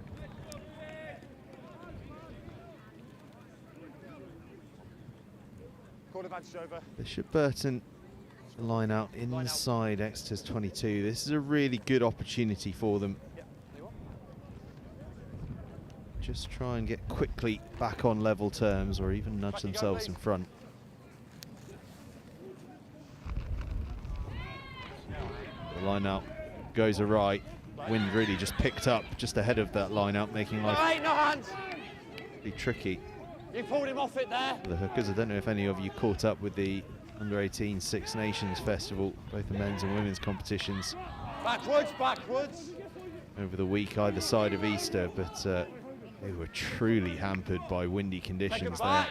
Got advantage over. Bishop Burton line out inside Exeter's 22. This is a really good opportunity for them. Yeah, there you are. Just try and get quickly back on level terms, or even nudge themselves in front. The line out goes awry. Wind really just picked up just ahead of that line out, making life No hands. be tricky. You pulled him off it there. The hookers. I don't know if any of you caught up with the Under-18 Six Nations Festival, both the men's and women's competitions Backwards, backwards. over the week either side of Easter, but they were truly hampered by windy Take conditions it there. back.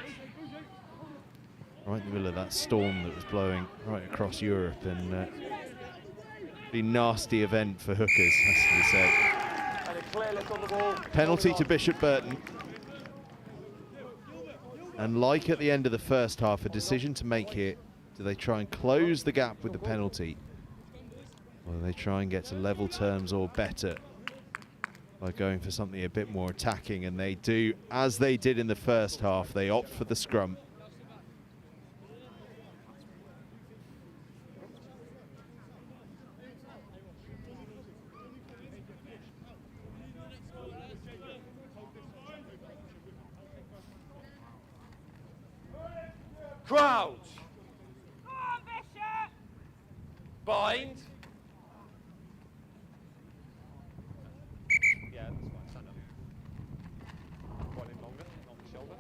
Right in the middle of that storm that was blowing right across Europe, and pretty nasty event for hookers, has to be said. And a clear lift on the ball. Penalty Hold to on. Bishop Burton. And like at the end of the first half, a decision to make here. Do they try and close the gap with the penalty? Or do they try and get to level terms or better by going for something a bit more attacking? And they do, as they did in the first half, they opt for the scrum. Crouch. Bind. Yeah, that's fine. Stand up. Quite in longer, not the shoulder.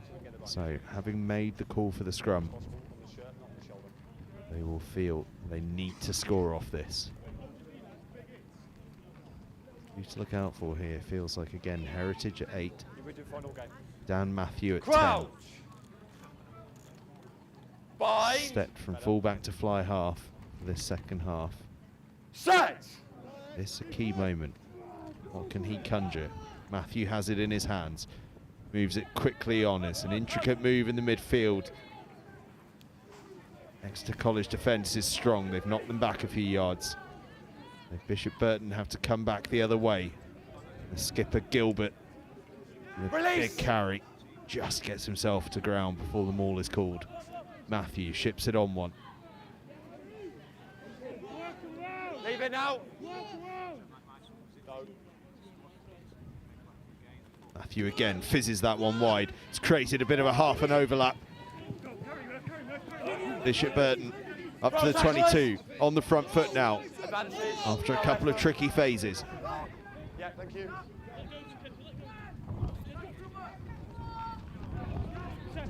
So we get it right. So, having made the call for the scrum, Possible on the shirt, not the shoulder. they will feel they need to score off this. Who to look out for here? Feels like, again, Heritage at 8. You would do final game. Dan Matthew at Crouch. 10. Bind. Stepped from fullback to fly half for this second half. Set. This is a key moment. What can he conjure? Matthew has it in his hands. Moves it quickly on. It's an intricate move in the midfield. Exeter College defence is strong. They've knocked them back a few yards. Bishop Burton have to come back the other way. The skipper Gilbert, with a big carry, just gets himself to ground before the maul is called. Matthew ships it on one. Leave it now. Matthew again fizzes that one wide. It's created a bit of a half an overlap. Bishop Burton up to the 22, on the front foot now, Advantage. after a couple of tricky phases. Yeah, thank you.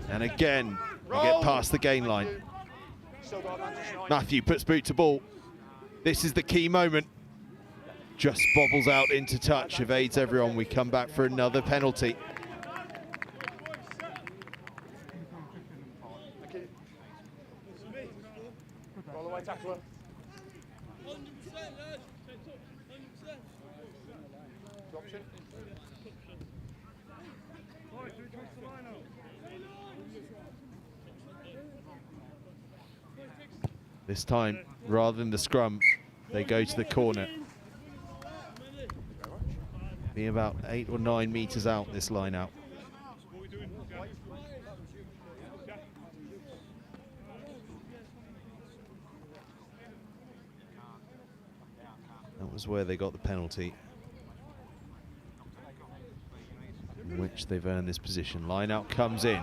And again, they get past the gain line. Still got advantage 9. Matthew puts boot to ball. This is the key moment. Just bobbles out into touch, evades everyone. We come back for another penalty. Thank you. Roll away, tackler. Option. This time, rather than the scrum, they go to the corner. Be about 8 or 9 meters out, this line out. That was where they got the penalty, in which they've earned this position. Line out comes in,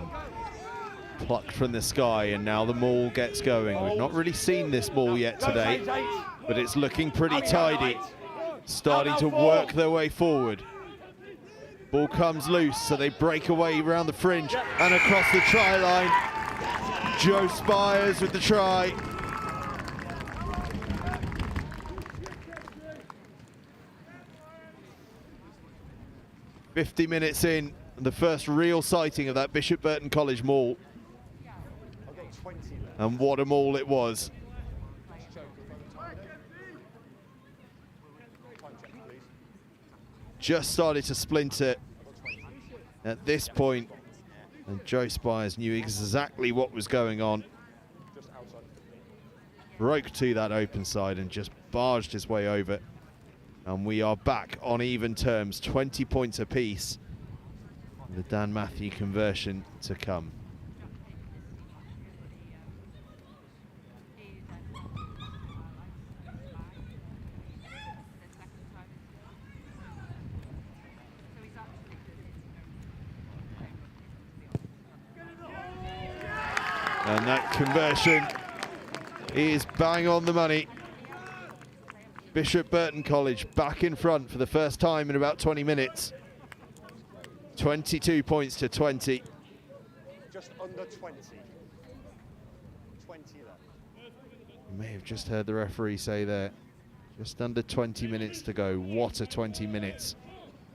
plucked from the sky, and now the maul gets going. We've not really seen this maul yet today, but it's looking pretty tidy. Starting to work their way forward. Ball comes loose, so they break away around the fringe and across the try line. Joe Spires with the try. "50 minutes in, the first real sighting of that Bishop Burton College maul. And what a maul it was. just started to splinter at this point, and Joe Spires knew exactly what was going on. Broke to that open side and just barged his way over. And we are back on even terms, 20 points apiece. The Dan Matthew conversion to come. And that conversion is bang on the money. Bishop Burton College back in front for the first time in about 20 minutes. 22 points to 20. Just under 20. 20 left. You may have just heard the referee say there. Just under 20 minutes to go. What a 20 minutes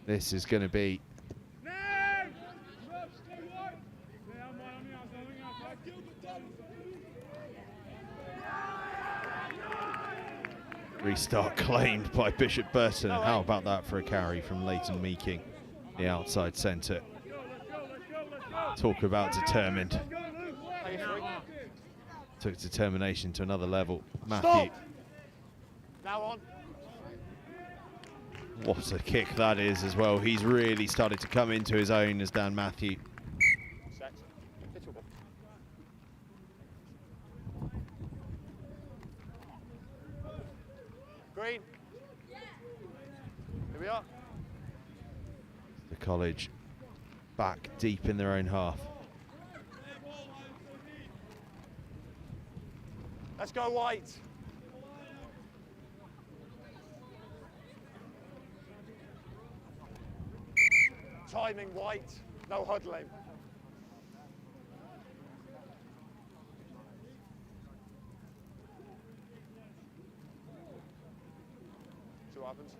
this is going to be. Restart claimed by Bishop Burton. How about that for a carry from Leighton Meeking, the outside centre. Talk about determined. Took determination to another level. Matthew. Stop. Now on. What a kick that is as well. He's really started to come into his own as Dan Matthew. Set. Green. Here we are. The college back deep in their own half. Let's go white. Timing white, no huddling. See what happens.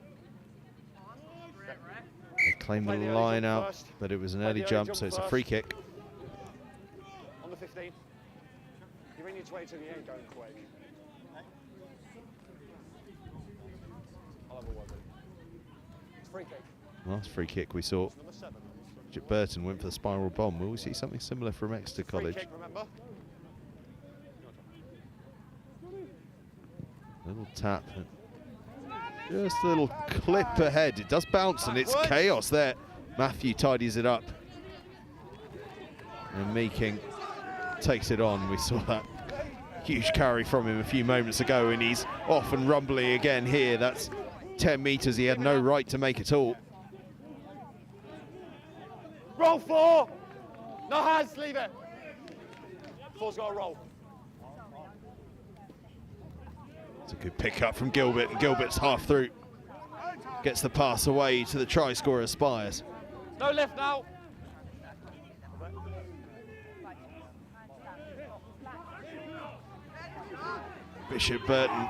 They claimed the line out, but it was an early jump, so it's a free kick. On the 15. You're in your 22, you ain't going quick. I'll have a word with it. It's free kick. Last free kick we saw. Number 7. Bishop Burton went for the spiral bomb. Will we see something similar from Exeter College? Free kick, remember? Little tap. Just a little clip ahead. It does bounce and it's chaos there. Matthew tidies it up. And Meeking takes it on. We saw that huge carry from him a few moments ago and he's off and rumbling again here. That's 10 metres he had no right to make at all. Roll 4! No hands, leave it. 4's got to roll. It's a good pick up from Gilbert, and Gilbert's half through. Gets the pass away to the try scorer, Spires. No lift now. Bishop Burton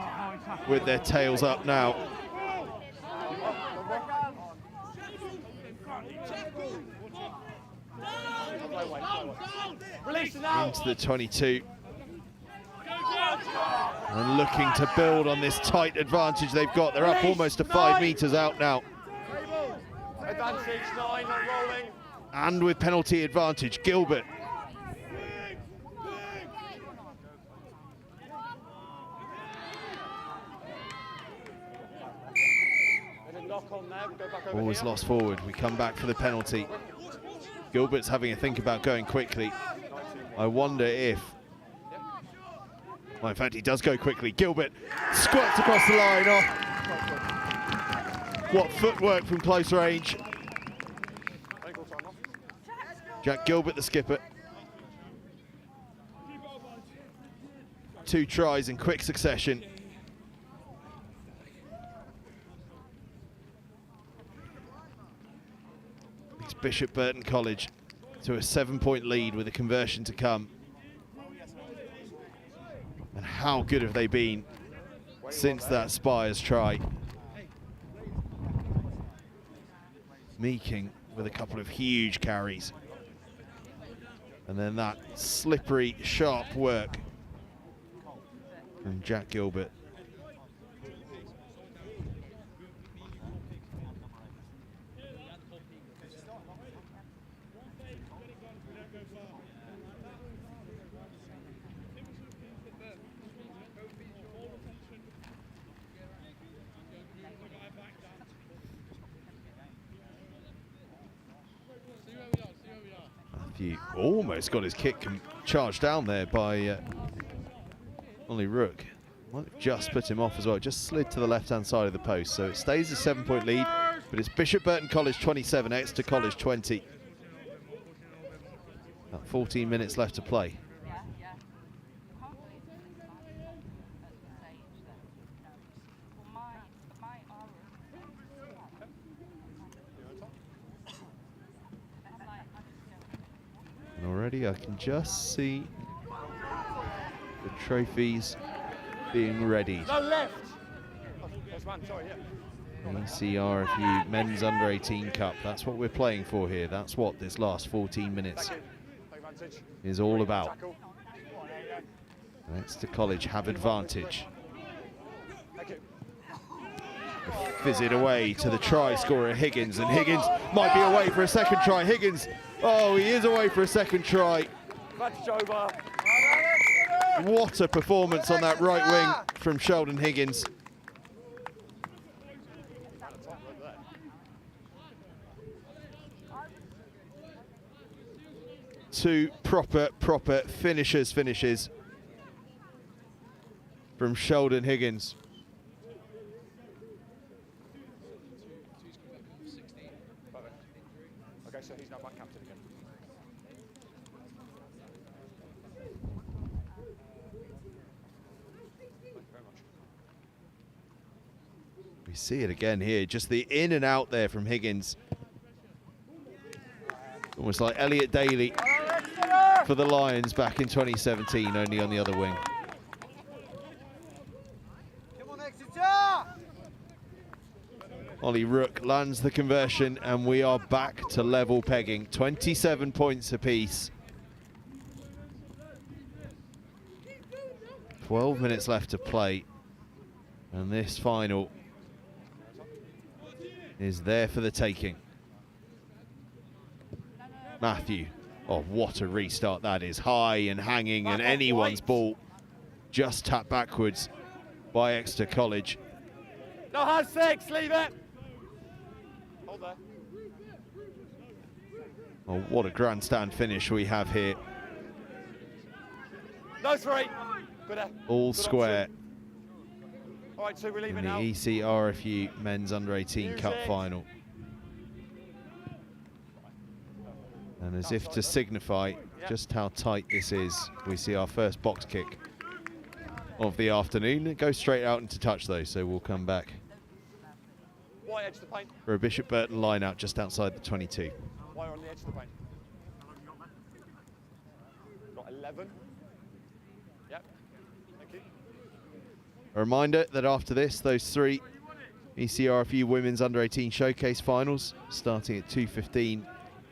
with their tails up now. Release it now. Into the 22. And looking to build on this tight advantage they've got. They're up almost to 5 metres out now. Advantage 9, not rolling. And with penalty advantage, Gilbert. Ball was lost forward. We come back for the penalty. Gilbert's having a think about going quickly. I wonder if... Well, in fact, he does go quickly. Gilbert squats across the line. Oh. What footwork from close range. Jack Gilbert, the skipper. 2 tries in quick succession. It's Bishop Burton College to a 7-point lead with a conversion to come. And how good have they been since that Spires try? Meeking with a couple of huge carries. And then that slippery, sharp work from Jack Gilbert. Matthew almost got his kick charged down there by Ollie Rook. Might have just put him off as well. Just slid to the left-hand side of the post. So it stays a 7-point lead, but it's Bishop Burton College 27, Exeter College 20. About 14 minutes left to play. And already I can just see the trophies being readied. No left. There's one, sorry, yeah. Ecrfu Men's Under 18 Cup. That's what we're playing for here. That's what this last 14 minutes is all about. Exeter College have advantage. Fizz it away to the try scorer Higgins, and Higgins might be away for a second try. Higgins, oh, he is away for a second try. What a performance on that right wing from Sheldon Higgins. Two proper finishes from Sheldon Higgins. Okay, so he's now back captain again. Thank you very much. We see it again here, just the in and out there from Higgins. Almost like Elliot Daly for the Lions back in 2017, only on the other wing. Come on, Exeter! Ollie Rook lands the conversion, and we are back to level pegging. 27 points apiece. 12 minutes left to play, and this final is there for the taking. Matthew, oh, what a restart that is. High and hanging, and anyone's ball just tapped backwards by Exeter College. No hard 6, leave it. Hold there. Oh, what a grandstand finish we have here. No 3. Good, All good square. option. All right, 2, we're leaving In the now. Ecrfu Men's Under 18 Cup final. And as if to signify just how tight this is, we see our first box kick of the afternoon. It goes straight out into touch though, so we'll come back White edge of the paint. for a Bishop Burton line out just outside the 22. White on the edge of the paint. Got 11. Yep. Thank you. A reminder that after this, those 3 Ecrfu Women's Under 18 Showcase finals starting at 2:15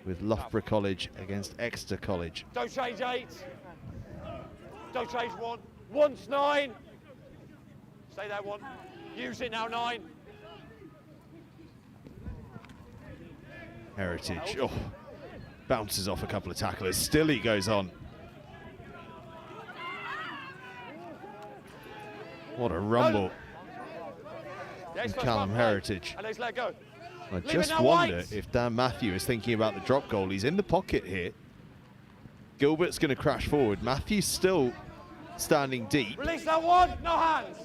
with Loughborough College against Exeter College. Don't change 8. Don't change 1. 1's 9. Stay there 1. Use it now 9. Heritage, oh, bounces off a couple of tacklers. Still he goes on. What a rumble from Callum Heritage. And let's let go. I just wonder if Dan Matthew is thinking about the drop goal. He's in the pocket here. Gilbert's going to crash forward. Matthew's still standing deep. Release that 1. No hands.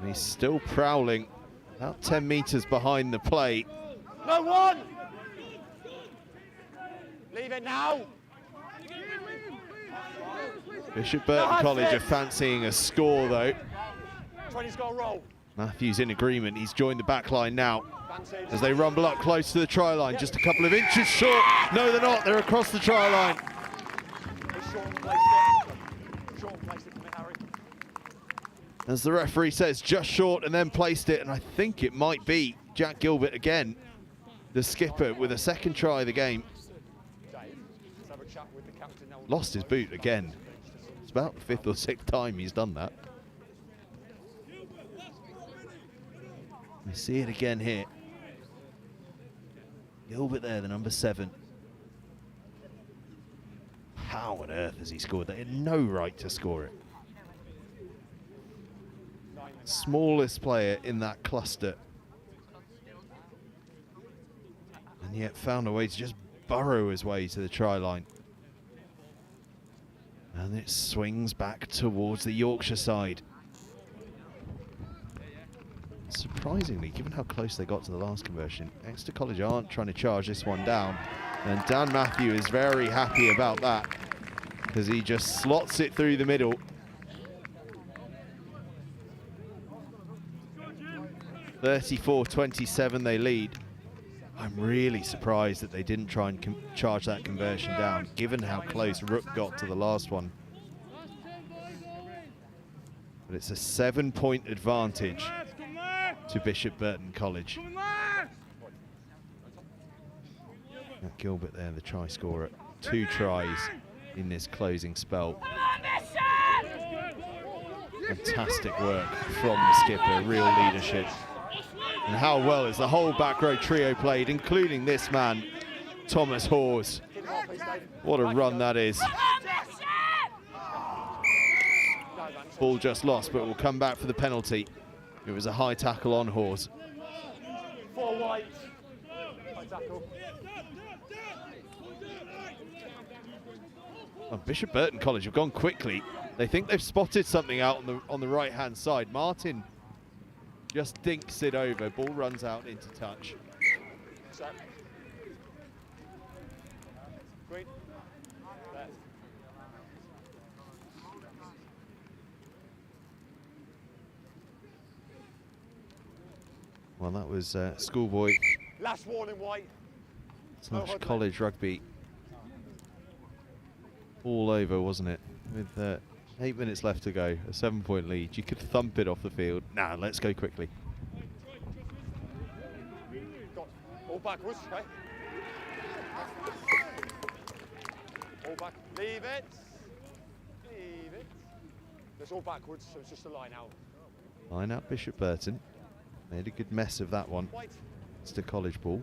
And he's still prowling about 10 meters behind the play. No 1. Leave it now. Bishop Burton College are fancying a score though. 20's got a roll. Matthew's in agreement. He's joined the back line now as they rumble up close to the try line. Just a couple of inches short. No, they're not. They're across the try line. Short placed it. Short placed it from it, Harry. As the referee says, just short and then placed it. And I think it might be Jack Gilbert again, the skipper, with a second try of the game. Dave, let's have a chat with the captain now. Lost his boot again. It's about the 5th or 6th time he's done that. We see it again here. Gilbert there, the number 7. How on earth has he scored that? He had no right to score it. Smallest player in that cluster and yet found a way to just burrow his way to the try line. And it swings back towards the Yorkshire side. Surprisingly, given how close they got to the last conversion, Exeter College aren't trying to charge this one down. And Dan Matthew is very happy about that, because he just slots it through the middle. (34-27) they lead. I'm really surprised that they didn't try and charge that conversion down, given how close Rook got to the last one. But it's a 7-point advantage to Bishop Burton College. Matt Gilbert there, the try scorer. 2 tries in this closing spell. Fantastic work from the skipper, real leadership. And how well is the whole back row trio played, including this man, Thomas Hawes. What a run that is. Ball just lost, but will come back for the penalty. It was a high tackle on Hawes. 4 white. High tackle. Oh, Bishop Burton College have gone quickly. They think they've spotted something out on the right-hand side. Martin just dinks it over. Ball runs out into touch. Set. Green. Left. Well, that was schoolboy Last warning, white. / college rugby all over, wasn't it? With 8 minutes left to go, a 7-point lead. You could thump it off the field. Nah, let's go quickly. Got all backwards, okay? All back. Leave it. Leave it. It's all backwards, so it's just a line out. Line out Bishop Burton. Made a good mess of that one. White. It's the college ball.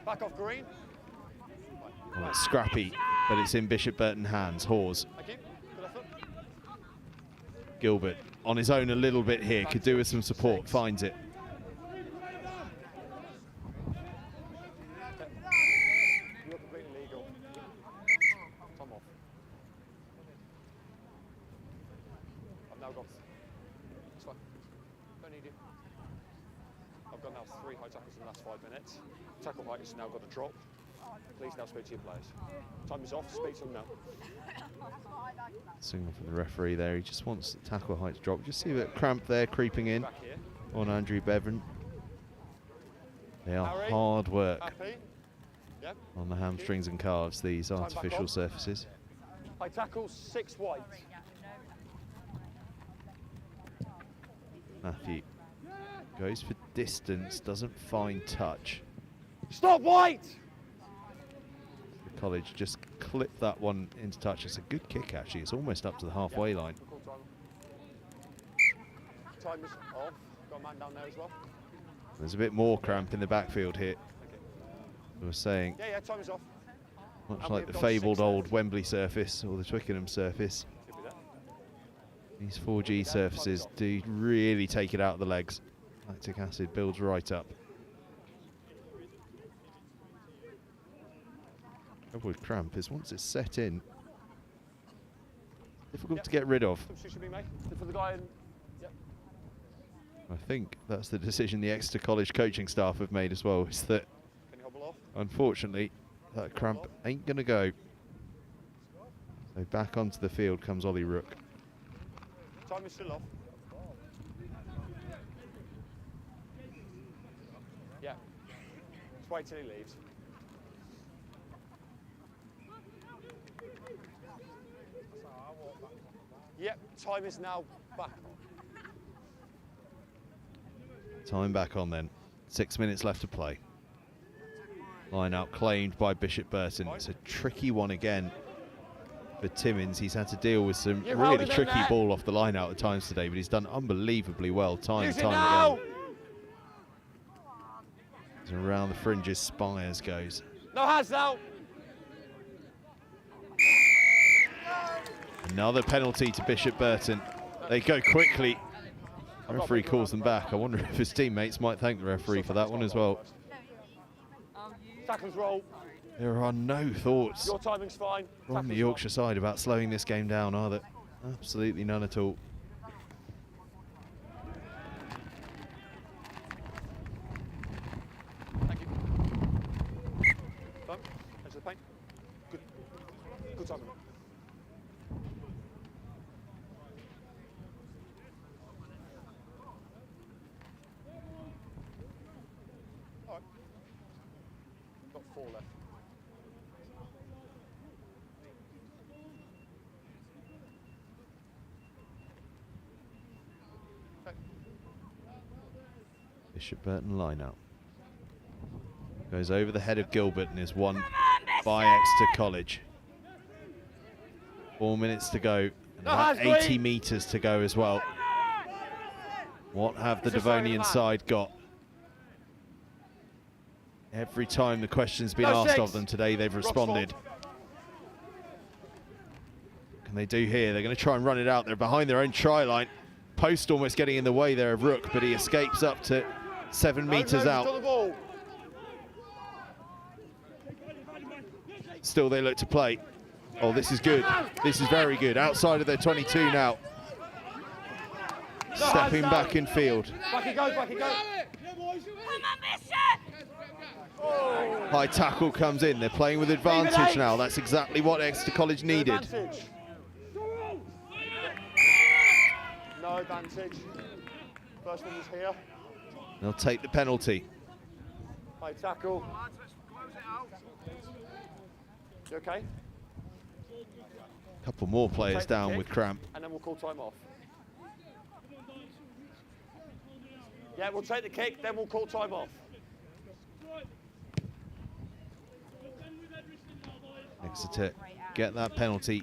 Back off green. Well, it's scrappy, but it's in Bishop Burton hands. Hawes. Thank you. Good effort. Gilbert on his own a little bit here. Could do with some support. Finds it. You're completely legal. Tom off. I've now got. It's fine. Don't need you. I've got now 3 high tackles in the last 5 minutes. Tackle height has now got a drop. Please now speak to your players. Time is off. Speak to them now. Signal from the referee there. He just wants the tackle height to drop. Just see that cramp there creeping in Back here. on Andrew Bevan. They are Harry, hard work happy. Yep. on the hamstrings and calves, these back artificial on. surfaces. High tackles, 6 white. Matthew goes for distance, doesn't find touch. Stop white! The college just clipped that one into touch. It's a good kick, actually. It's almost up to the halfway line. Time is off. Got a man down there as well. There's a bit more cramp in the backfield here. I was saying, Yeah, time is off. much And like we've the got 6 fabled left. old Wembley surface or the Twickenham surface, Should be there. these 4G surfaces do really take it out of the legs. Lactic acid builds right up. Trouble with cramp is once it's set in, difficult to get rid of. Substitution being made for the guy in. Yep. I think that's the decision the Exeter College coaching staff have made as well, is that Can you hobble off? unfortunately that cramp ain't going to go. So back onto the field comes Ollie Rook. Time is still off. Yeah. Just wait till he leaves. Yep, time is now back on. Time back on then. 6 minutes left to play. Line out claimed by Bishop Burton. It's a tricky one again for Timmins. He's had to deal with some You're really holding in tricky there. ball off the line out at times today, but he's done unbelievably well time Use and it time now! again. And around the fringes, Spires goes. No hands now! Another penalty to Bishop Burton. They go quickly. The referee calls them back. I wonder if his teammates might thank the referee for that one as well. Tackles roll. There are no thoughts Your timing's fine. from the Yorkshire side about slowing this game down, are there? Absolutely none at all. Thank you. Done. Edge of the paint. Good. Good timing. All right. Got 4 left. Bishop Burton line out. Goes over the head of Gilbert and is won by Exeter College. 4 minutes to go, and about 80 metres to go as well. What have the Devonian side got? Every time the question's been asked of them today, they've responded. What can they do here? They're going to try and run it out. They're behind their own try line. Post almost getting in the way there of Rook, but he escapes up to 7 metres out. Still they look to play. Oh, this is good. This is very good. Outside of their 22 now. Stepping back in field. Back he goes, back he goes. High tackle comes in. They're playing with advantage now. That's exactly what Exeter College needed. No advantage. First one was here. They'll take the penalty. High tackle. You okay? Couple more players down with cramp. And then we'll call time off. Yeah, we'll take the kick, then we'll call time off. Exeter get that penalty.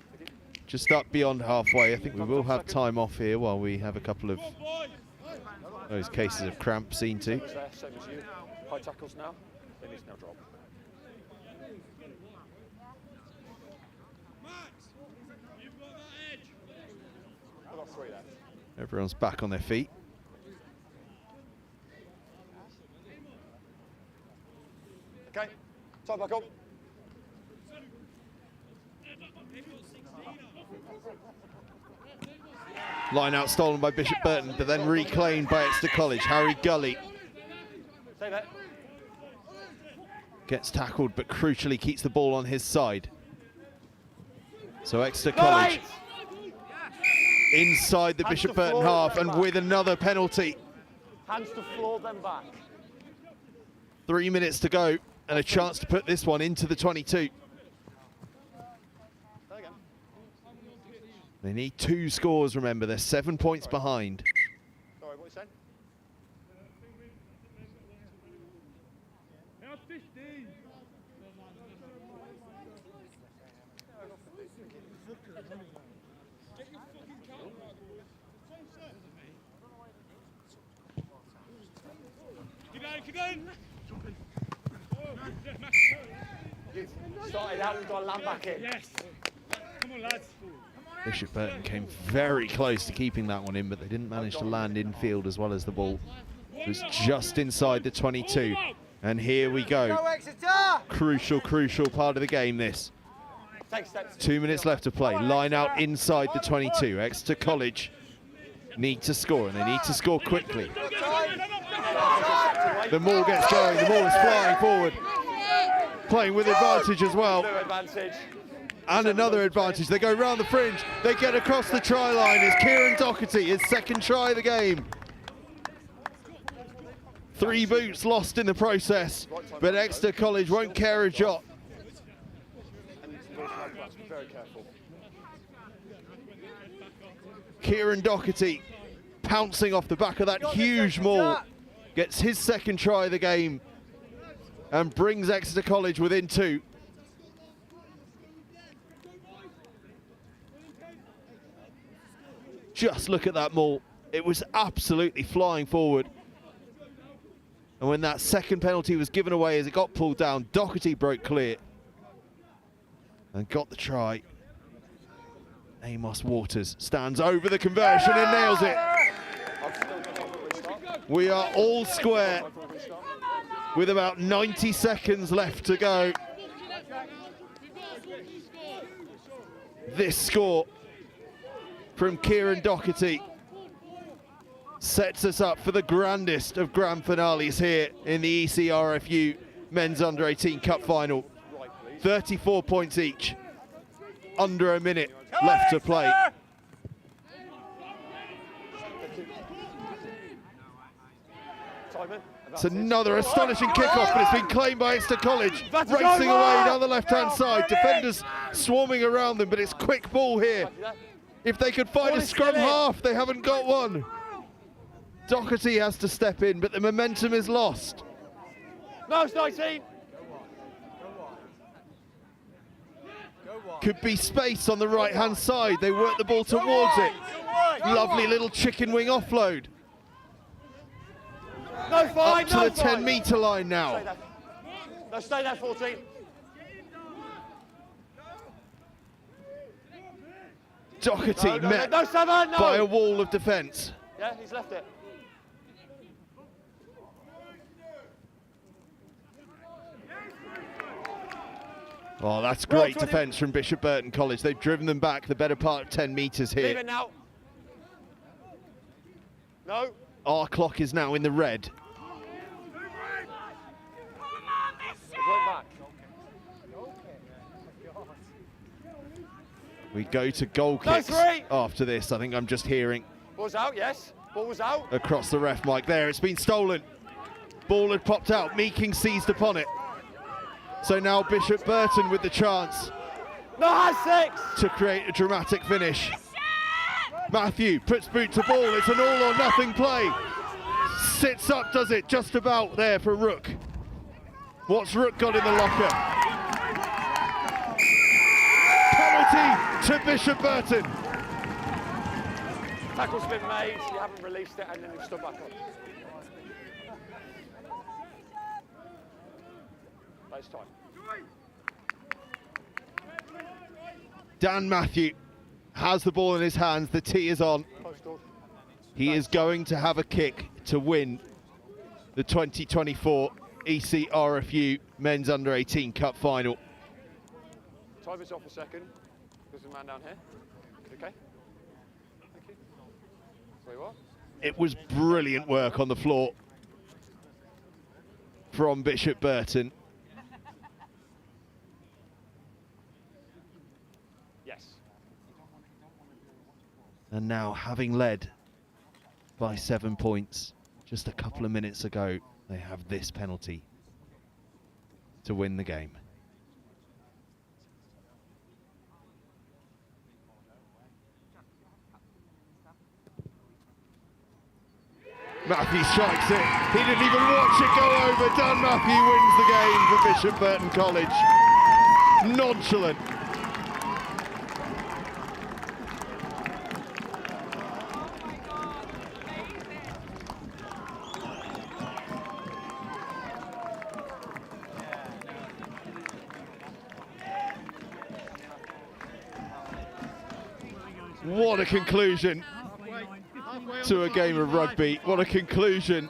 Just up beyond halfway. I think we will have time off here while we have a couple of those cases of cramp seen to. Same as you. High tackles now. They need to now drop. I've got 3 left. Everyone's back on their feet. Okay, time back on. Line out stolen by Bishop Burton, but then reclaimed by Exeter College. Harry Gully Stay there. gets tackled, but crucially keeps the ball on his side. So Exeter College inside the Hands Bishop to Burton floor, half, and back. with another penalty. Hands to floor, then back. 3 minutes to go, and a chance to put this one into the 22. There again. They need 2 scores, remember. They're 7 points behind. Sorry, what are you saying? How's 15? Keep going. You started out, we've got to land back in. Yes. Come on, lads. Bishop Burton came very close to keeping that one in, but they didn't manage to land in field as well as the ball. It was just inside the 22. And here we go. Crucial part of the game, this. Take steps. 2 minutes left to play. Line out inside the 22. Exeter College need to score, and they need to score quickly. The maul gets going. The maul is flying forward. Playing with advantage as well. No advantage. And another advantage. They go round the fringe. They get across the try line. It's Kieran Doherty, his second try of the game. 3 boots lost in the process, but Exeter College won't care a jot. Very careful. Kieran Doherty pouncing off the back of that huge maul. Gets his second try of the game and brings Exeter College within 2. Just look at that maul. It was absolutely flying forward. And when that second penalty was given away as it got pulled down, Doherty broke clear and got the try. Amos Waters stands over the conversion and nails it. I'm still going for a restart. We are all square Go for a restart. with about 90 seconds left to go. This score from Kieran Doherty sets us up for the grandest of grand finales here in the Ecrfu Men's Under-18 Cup Final. 34 points each, under a minute left to play. Simon, It's another astonishing kickoff, but it's been claimed by Exeter College. Racing away down the left-hand side, defenders swarming around them, but it's quick ball here. If they could find a scrum half, they haven't got one. Doherty has to step in, but the momentum is lost. No, it's 19. Could be space on the right-hand side. They work the ball towards it. Lovely little chicken wing offload. No fine, Up to the 10-metre line now. No, stay there, 14. Doherty met No, 7, no. by a wall of defence. Yeah, he's left it. Oh, that's great defence from Bishop Burton College. They've driven them back the better part of 10 metres Leave here. it now. No. Our clock is now in the red. It went back. We go to goal No, kicks 3. after this. I think I'm just hearing Ball's out, yes. Ball was out. across the ref mic there. It's been stolen. Ball had popped out. Meeking seized upon it. So now Bishop Burton with the chance No, has 6. to create a dramatic finish. Matthew puts boot to ball. It's an all or nothing play. Sits up, does it? Just about there for Rook. What's Rook got in the locker? Penalty to Bishop Burton. Tackle's been made, you haven't released it, and then you've stood back on. That's time. Dan Matthew has the ball in his hands. The tee is on. Postal. He is going to have a kick to win the 2024 Ecrfu Men's Under-18 Cup Final. Time is off a second. There's a man down here. Okay? Thank you. There you are. It was brilliant work on the floor from Bishop Burton. Yes. And now, having led by 7 points just a couple of minutes ago, they have this penalty to win the game. Matthew strikes it. He didn't even watch it go over. Dan Matthew wins the game for Bishop Burton College. Nonchalant. What a conclusion to a game of rugby. What a conclusion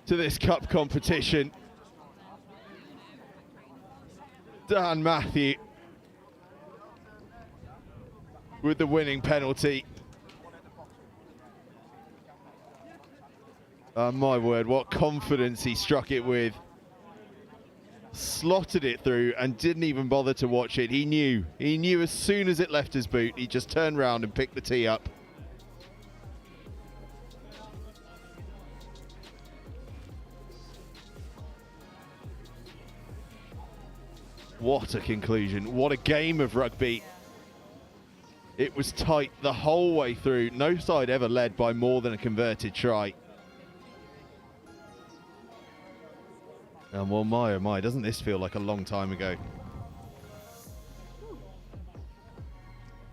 to this cup competition. Dan Matthew with the winning penalty. My word, what confidence he struck it with. Slotted it through and didn't even bother to watch it. He knew as soon as it left his boot, he just turned round and picked the tee up. What a conclusion. What a game of rugby. It was tight the whole way through. No side ever led by more than a converted try. And well, my oh my, doesn't this feel like a long time ago?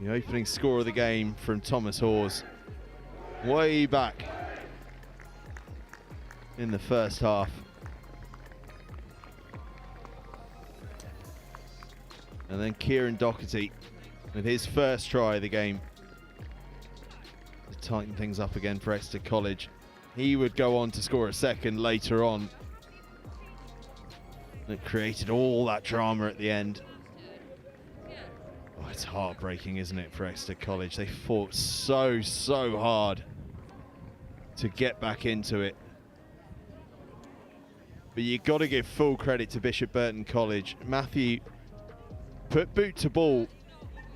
The opening score of the game from Thomas Hawes, way back in the first half. And And then Kieran Doherty with his first try of the game to tighten things up again for Exeter College. He would go on to score a second later on. It created all that drama at the end. Oh, it's heartbreaking, isn't it, for Exeter College? They fought so hard to get back into it. But you've got to give full credit to Bishop Burton College. Matthew put boot to ball.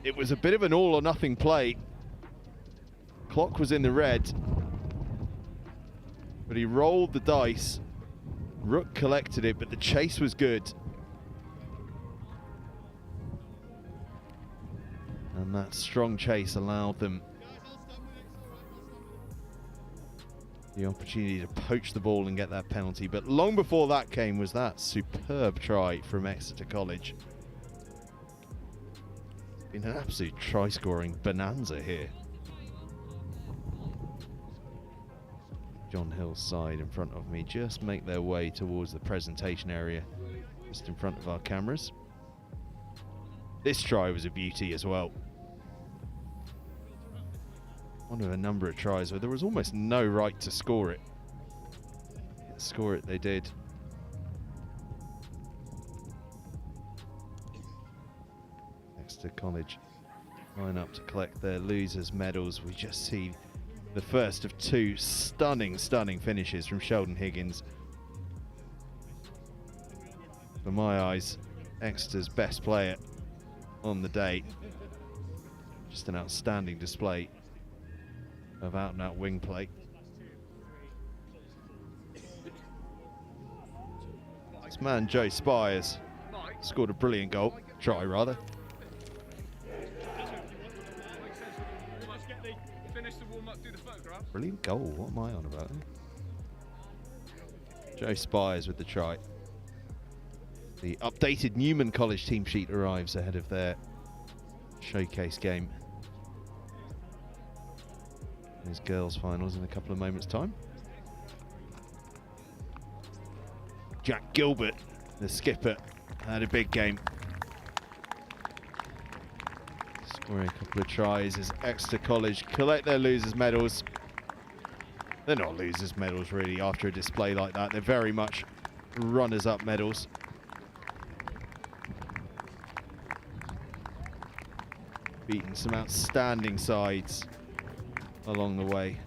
It was a bit of an all or nothing play. Clock was in the red. But he rolled the dice. Rook collected it, but the chase was good. And that strong chase allowed them the opportunity to poach the ball and get that penalty. But long before that came was that superb try from Exeter College. It's been an absolute try-scoring bonanza here. John Hill's side in front of me just make their way towards the presentation area, just in front of our cameras. This try was a beauty as well. One of a number of tries where there was almost no right to score it. Yet score it they did. Exeter College line up to collect their losers' medals. We just see the first of two stunning finishes from Sheldon Higgins. For my eyes, Exeter's best player on the day. Just an outstanding display of out-and-out wing play. This man, Joe Spires, scored a brilliant goal. Try, rather. Brilliant goal, what am I on about? Joe Spires with the try. The updated Newman College team sheet arrives ahead of their showcase game. There's girls' finals in a couple of moments' time. Jack Gilbert, the skipper, had a big game. Scoring a couple of tries as Exeter College collect their losers' medals. They're not losers' medals really after a display like that. They're very much runners-up medals. Beating some outstanding sides along the way.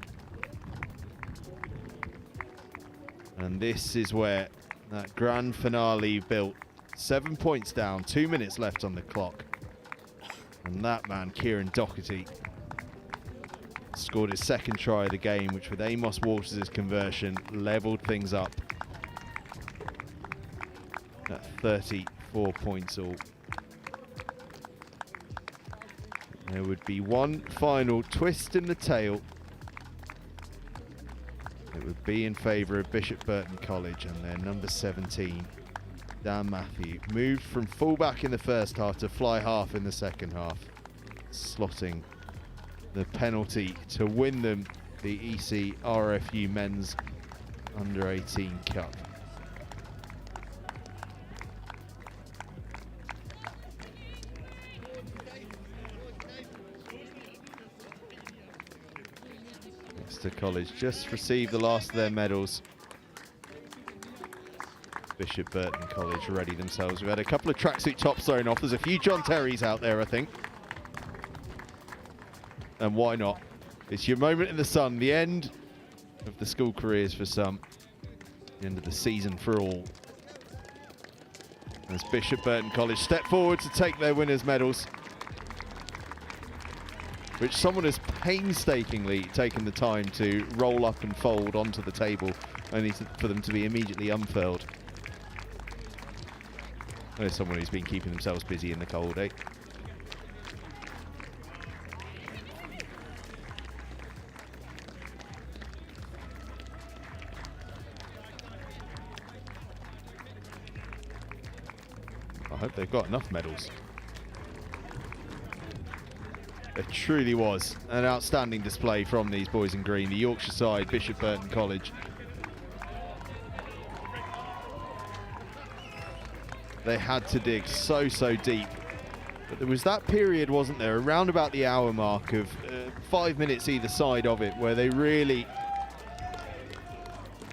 And this is where that grand finale built. 7 points down, 2 minutes left on the clock. And that man, Kieran Doherty, scored his second try of the game, which with Amos Waters' conversion levelled things up at 34 points all. There would be one final twist in the tail. It would be in favour of Bishop Burton College, and their number 17, Dan Matthew, moved from fullback in the first half to fly half in the second half, slotting the penalty to win them the Ecrfu Men's Under-18 Cup. Exeter College just received the last of their medals. Bishop Burton College ready themselves. We had a couple of tracksuit tops thrown off. There's a few John Terrys out there, I think. And why not? It's your moment in the sun, the end of the school careers for some, the end of the season for all. As Bishop Burton College step forward to take their winners' medals, which someone has painstakingly taken the time to roll up and fold onto the table, only for them to be immediately unfurled. There's someone who's been keeping themselves busy in the cold, eh? I hope they've got enough medals. It truly was an outstanding display from these boys in green, the Yorkshire side, Bishop Burton College. They had to dig so deep But there was that period, wasn't there, around about the hour mark of 5 minutes either side of it, where they really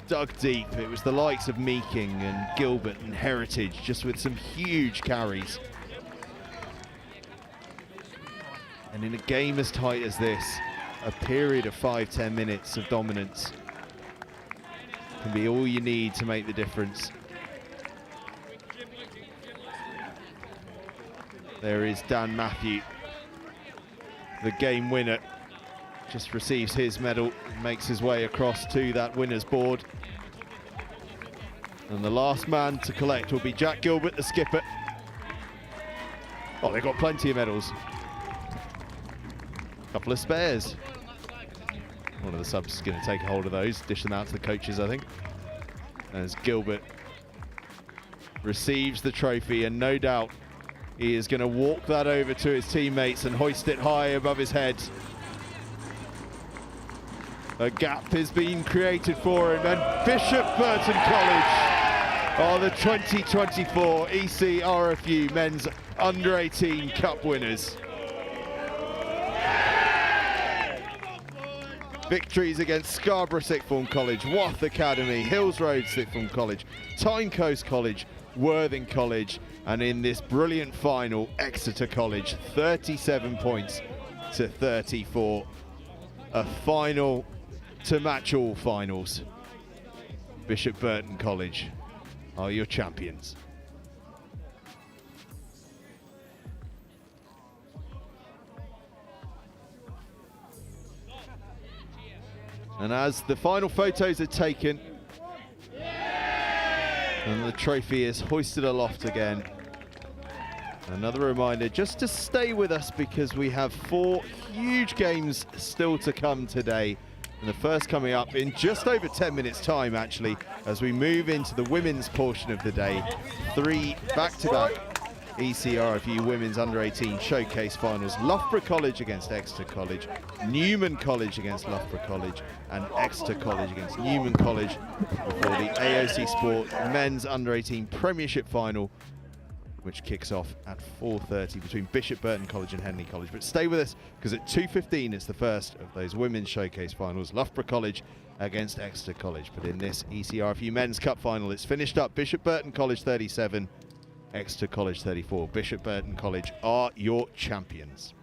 dug deep. It was the likes of Meeking and Gilbert and Heritage, just with some huge carries. And in a game as tight as this, a period of 5-10 minutes of dominance can be all you need to make the difference. There is Dan Matthew, the game winner. Just receives his medal, makes his way across to that winner's board. And the last man to collect will be Jack Gilbert, the skipper. Oh, they've got plenty of medals. Couple of spares. One of the subs is going to take a hold of those, dish them out to the coaches, I think. As Gilbert receives the trophy, and no doubt he is going to walk that over to his teammates and hoist it high above his head. A gap has been created for him, and Bishop Burton College are the 2024 Ecrfu Men's Under-18 Cup winners. Victories against Scarborough Sixth Form College, Wath Academy, Hills Road Sixth Form College, Tyne Coast College, Worthing College, and in this brilliant final, Exeter College, 37 points to 34. A final to match all finals. Bishop Burton College are your champions. And as the final photos are taken and the trophy is hoisted aloft again, another reminder just to stay with us, because we have 4 huge games still to come today. And the first coming up in just over 10 minutes time, actually, as we move into the women's portion of the day. 3 back-to-back Ecrfu Women's Under-18 Showcase Finals. Loughborough College against Exeter College, Newman College against Loughborough College, and Exeter College against Newman College before the AOC Sport Men's Under-18 Premiership Final, which kicks off at 4:30 between Bishop Burton College and Henley College. But stay with us, because at 2:15 it's the first of those Women's Showcase Finals, Loughborough College against Exeter College. But in this Ecrfu Men's Cup Final, it's finished up. Bishop Burton College 37, Exeter College 34. Bishop Burton College are your champions.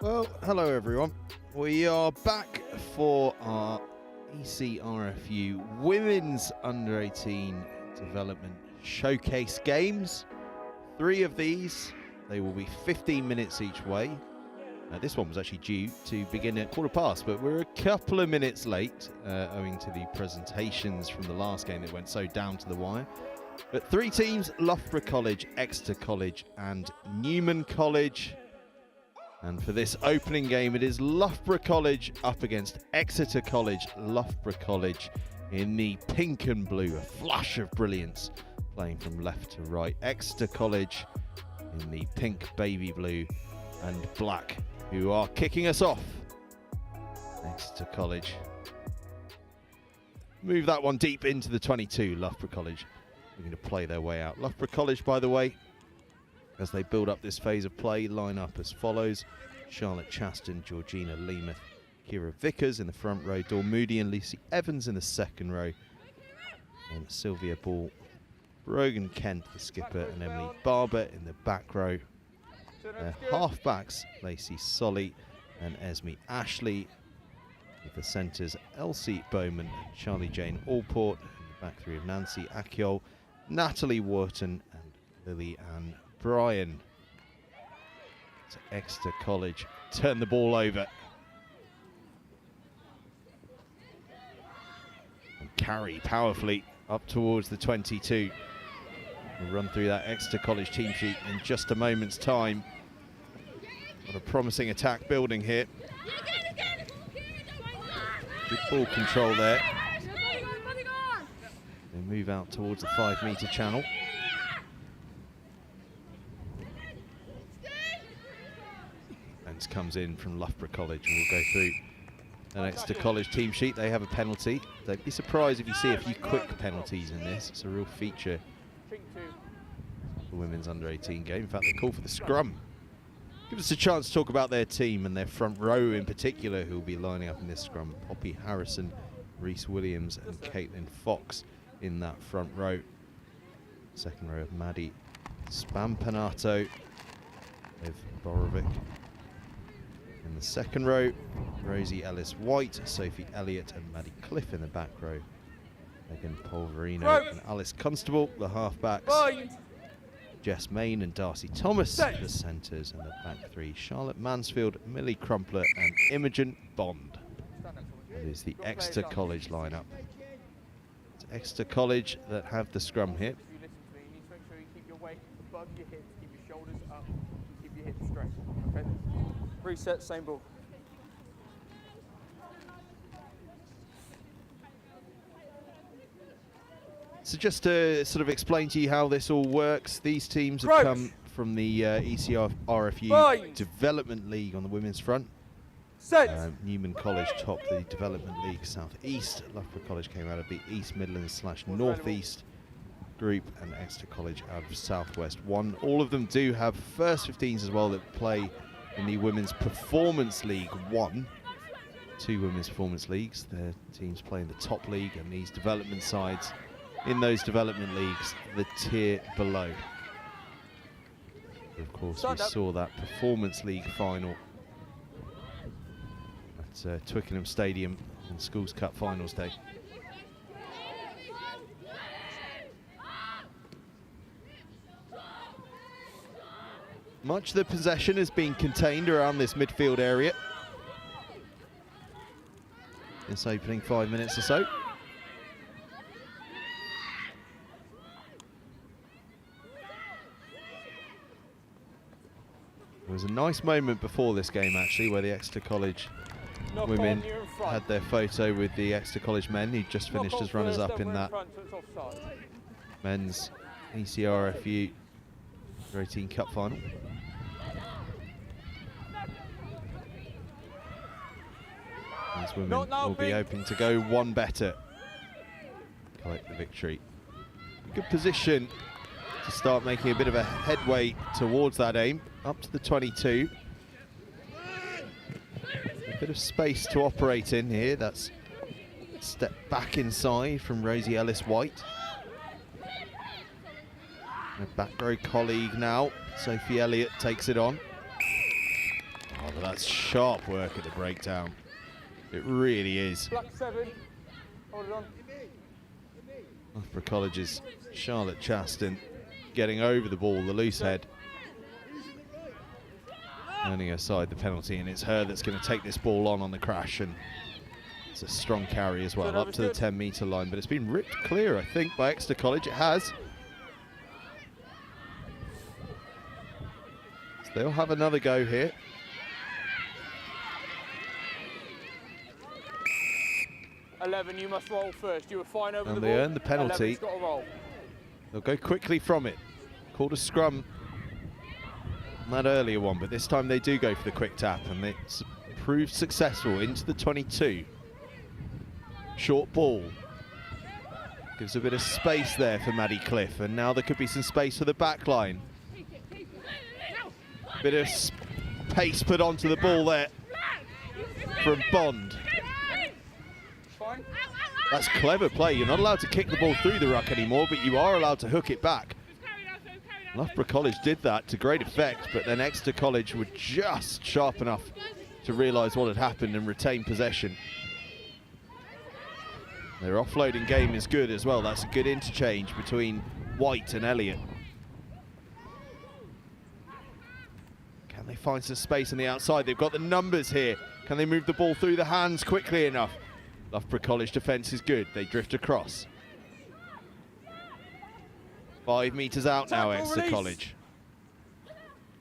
Well, hello everyone. We are back for our Ecrfu Women's Under 18 Development Showcase Games. 3 of these, they will be 15 minutes each way. This one was actually due to begin at 15:15, but we're a couple of minutes late owing to the presentations from the last game that went so down to the wire. But 3 teams, Loughborough College, Exeter College and Newman College. And for this opening game, it is Loughborough College up against Exeter College. Loughborough College in the pink and blue, a flush of brilliance playing from left to right. Exeter College in the pink, baby blue and black, who are kicking us off. Exeter College move that one deep into the 22. Loughborough College are going to play their way out. Loughborough College, by the way, as they build up this phase of play, line up as follows: Charlotte Chaston, Georgina Leamuth, Kira Vickers in the front row, Dawn Moody and Lucy Evans in the second row, and Sylvia Ball, Brogan Kent, the skipper, and Emily Barber in the back row. Their half-backs, Lacey Solly and Esme Ashley, with the centres Elsie Bowman and Charlie Jane Allport, in the back three of Nancy Akiol, Natalie Wharton and Lily Ann Bryan. To Exeter College turn the ball over and carry powerfully up towards the 22. We'll run through that Exeter College team sheet in just a moment's time. What a promising attack building here. Good ball control there. They move out towards the 5-metre channel. Comes in from Loughborough College, and we'll go through an Exeter College team sheet. They have a penalty. Don't be surprised if you see a few quick penalties in this. It's a real feature of the women's under 18 game. In fact, they call for the scrum. Give us a chance to talk about their team and their front row in particular, who will be lining up in this scrum. Poppy Harrison, Reese Williams and Caitlin Fox in that front row. Second row of Maddie Spampanato, with Borovic. In the second row, Rosie Ellis-White, Sophie Elliott and Maddie Cliff in the back row. Megan Polverino and Alice Constable, the halfbacks. Jess Main and Darcy Thomas, the centres, and the back three, Charlotte Mansfield, Millie Crumpler and Imogen Bond. That is the Exeter College lineup. It's Exeter College that have the scrum here. If you listen to me, you need to make sure you keep your weight above your hips, keep your shoulders up, keep your hips straight. Okay? Reset, same ball. So just to sort of explain to you how this all works, these teams have come from the RFU Development League on the women's front. Newman College topped the Development League South East. Loughborough College came out of the East Midlands / North East group, and Exeter College out of South West 1. All of them do have first 15s as well that play in the Women's Performance League 1. 2 women's performance leagues. Their teams play in the top league, and these development sides in those development leagues, the tier below. Of course, we saw that Performance League final at Twickenham Stadium on Schools Cup Finals Day. Much of the possession has been contained around this midfield area. This opening 5 minutes or so. There was a nice moment before this game, actually, where the Exeter College women had their photo with the Exeter College men, who just finished as runners-up in that men's ECRFU Under-18 Cup final. These women will be hoping to go one better, collect the victory. Good position to start making a bit of a headway towards that aim, up to the 22. A bit of space to operate in here. That's a step back inside from Rosie Ellis-White. A back row colleague now, Sophie Elliott, takes it on. Oh, but that's sharp work at the breakdown. It really is. Black 7, hold it on. Loughborough College's Charlotte Chaston getting over the ball, the loose head. Earning aside the penalty, and it's her that's going to take this ball on the crash, and it's a strong carry as well, up to the 10-metre line, but it's been ripped clear, I think, by Exeter College. It has. So they'll have another go here. You must roll first. You were fine over and the they ball. earn the penalty. Got to roll. They'll go quickly from it. Called a scrum on that earlier one, but this time they do go for the quick tap, and it's proved successful into the 22. Short ball. Gives a bit of space there for Maddie Cliff, and now there could be some space for the back line. Bit of pace put onto the ball there from Bond. That's clever play. You're not allowed to kick the ball through the ruck anymore, but you are allowed to hook it back. Loughborough College did that to great effect, but then Exeter College were just sharp enough to realise what had happened and retain possession. Their offloading game is good as well. That's a good interchange between White and Elliott. Can they find some space on the outside? They've got the numbers here. Can they move the ball through the hands quickly enough? Loughborough College defence is good. They drift across. 5 metres out now, Exeter release. College.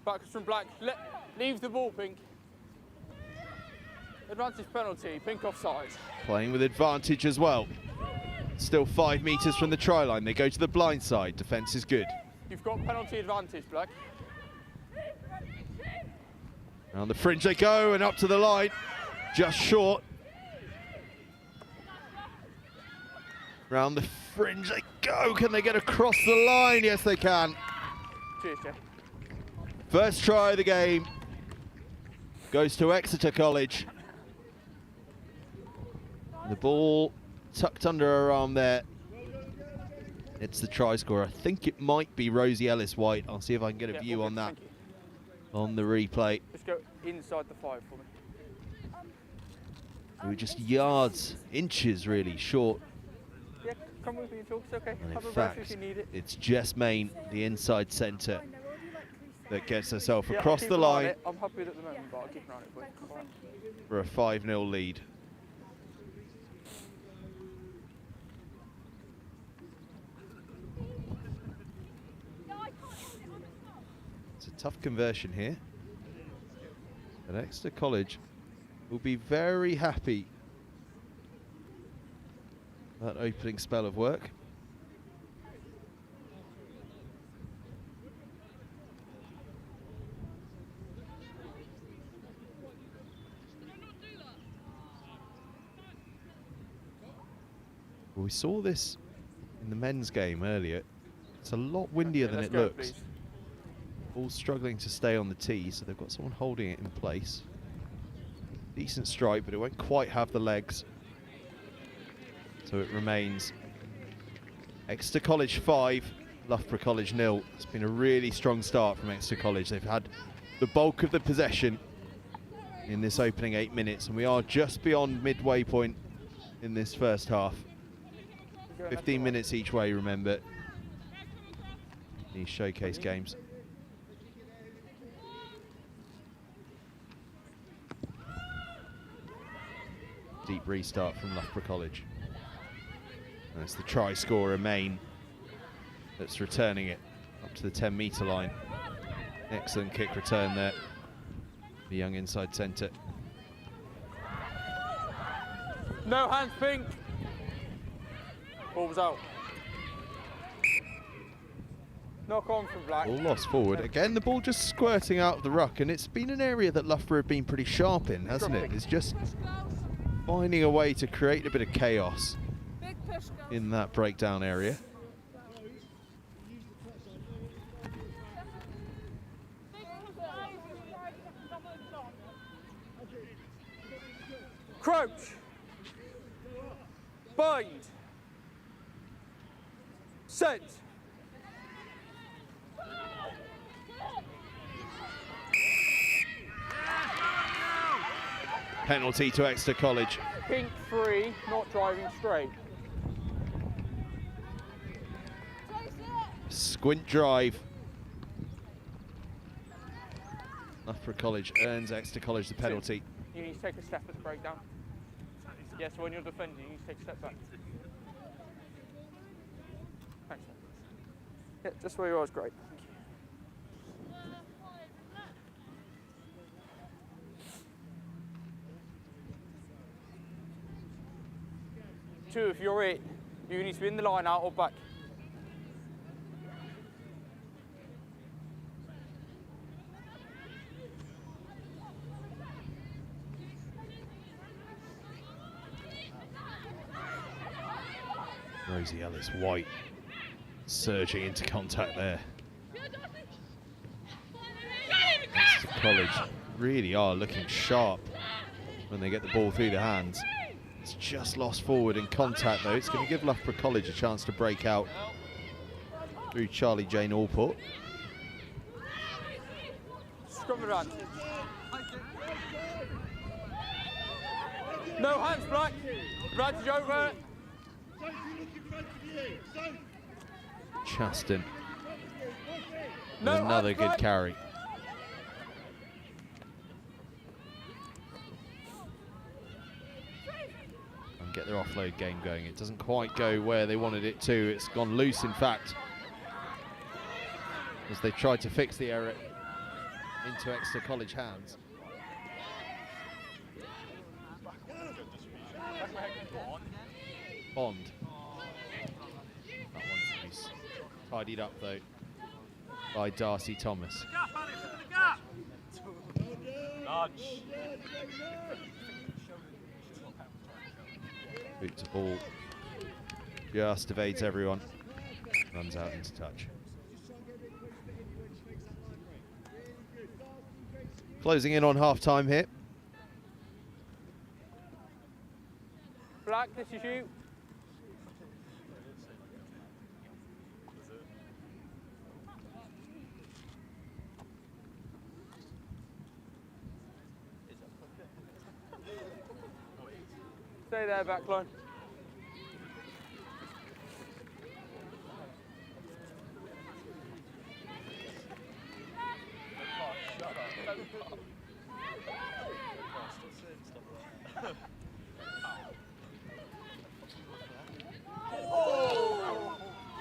Backwards from Black. Leave the ball, Pink. Advantage penalty. Pink offside. Playing with advantage as well. Still 5 metres from the try line. They go to the blind side. Defence is good. You've got penalty advantage, Black. On the fringe they go, and up to the line. Just short. Round the fringe they go. Can they get across the line? Yes, they can. Cheers, Jeff. First try of the game goes to Exeter College. The ball tucked under her arm there. It's the try scorer. I think it might be Rosie Ellis-White. I'll see if I can get a view on that on the replay. Just go inside the 5 for me. We were just yards, inches really short. Yeah, come with me and talk. It's okay. And in Have a rest fact, if you need it. it's Jess Main, the inside centre, that gets herself Yeah, I'll across keep the an eye on line it. I'm happy at the moment, but I'll keep an eye on it for you. All right. for a 5-0 lead. It's a tough conversion here. But Exeter College will be very happy that opening spell of work. Well, we saw this in the men's game earlier. It's a lot windier than Let's it go, looks. please. All struggling to stay on the tee, so they've got someone holding it in place. Decent strike, but it won't quite have the legs. So it remains Exeter College 5, Loughborough College 0. It's been a really strong start from Exeter College. They've had the bulk of the possession in this opening 8 minutes, and we are just beyond midway point in this first half. 15 minutes each way, remember, these showcase games. Deep restart from Loughborough College. That's the try scorer, Main, that's returning it up to the 10-metre line. Excellent kick return there. The young inside centre. No hands, pink. Ball was out. Knock on from Black. Ball lost forward. Again, the ball just squirting out of the ruck, and it's been an area that Loughborough have been pretty sharp in, hasn't it? It's just finding a way to create a bit of chaos in that breakdown area. Crouch. Bind. Set. Penalty to Exeter College. Pink 3, not driving straight. Squint drive. Loughborough College earns Exeter College the penalty. You need to take a step at the breakdown. Yeah, so when you're defending, you need to take a step back. Thanks. Yeah, just where you are is great. Thank you. 2, if you're it, you need to be in the line out or back. Rosie Ellis-White surging into contact there. Exeter College really are looking sharp when they get the ball through the hands. It's just lost forward in contact though. It's going to give Loughborough College a chance to break out through Charlie Jane Allport. Scrum around. No hands, Black. Advantage over. Chaston. No Another hands, good Black. carry. And get their offload game going. It doesn't quite go where they wanted it to. It's gone loose, in fact, as they tried to fix the error into Exeter College hands. Bond. That one's loose. Tidied up though by Darcy Thomas. Boot to ball. Just evades everyone. Runs out into touch. Closing in on half time here. Black, this is you. Stay there, back line.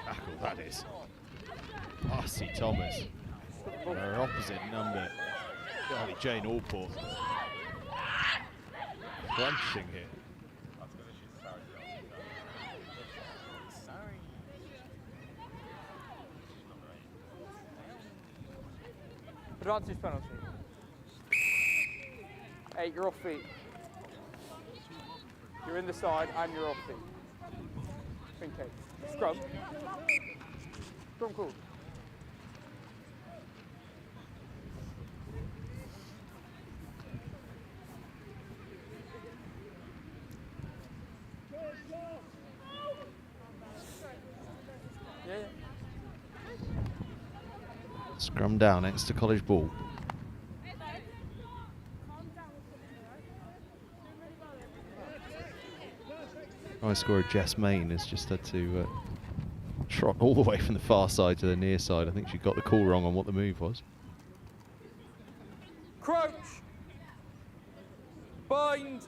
Tackle that is. Marcy Thomas. Her opposite number. Charlie Jane Allport. Crunching here. Advantage penalty. 8, you're off feet. You're in the side and you're off feet. Think eight. Scrum. Scrum called. Yeah. Scrum down, Exeter College ball. High scorer Jess Main has just had to trot all the way from the far side to the near side. I think she got the call wrong on what the move was. Crouch. Bind.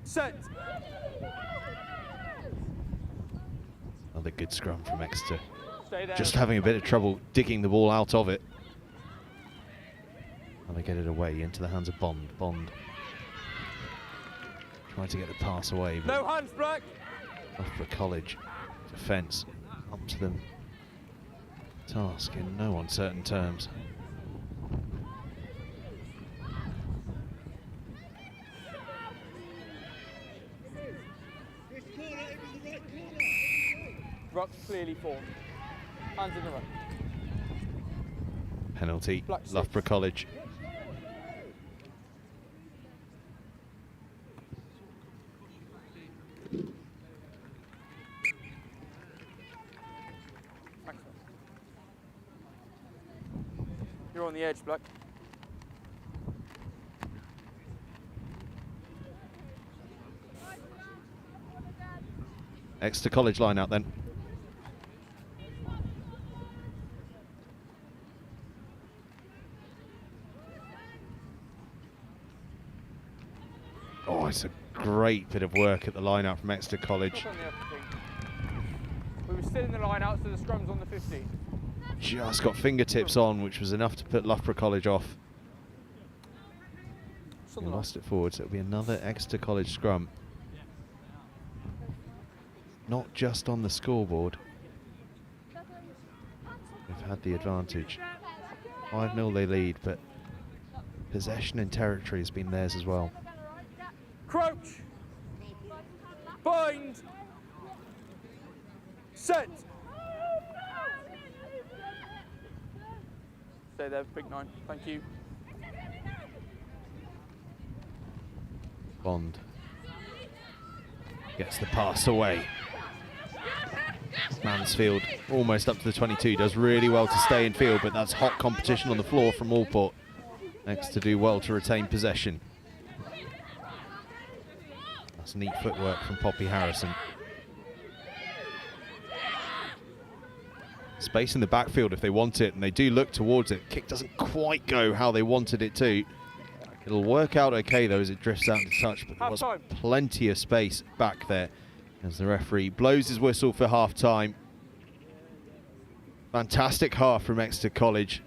Set. Another good scrum from Exeter. Stay there. Just having a bit of trouble digging the ball out of it. And they get it away into the hands of Bond. Bond trying to get the pass away. But No hands, Black. Loughborough College defence up to the task in no uncertain terms. Ruck clearly formed. Hands in the ruck. Penalty, Black six. Loughborough College. You're on the edge, Black. Exeter College line out then. Oh, it's a great bit of work at the line out from Exeter College. On the upper thing. We were still in the line out, so the scrum's on the 15. Just got fingertips on, which was enough to put Loughborough College off. They lost it forward, so it'll be another Exeter College scrum. Not just on the scoreboard. They've had the advantage. 5-0 they lead, but possession and territory has been theirs as well. Crouch. Bind. Set. Stay there, big 9. Thank you. Bond gets the pass away. Mansfield almost up to the 22, does really well to stay in field, but that's hot competition on the floor from Allport. Next to do well to retain possession. That's neat footwork from Poppy Harrison. Space in the backfield if they want it, and they do look towards it. Kick doesn't quite go how they wanted it to. It'll work out okay though as it drifts out into touch, but there was plenty of space back there as the referee blows his whistle for half time. Fantastic half from Exeter College.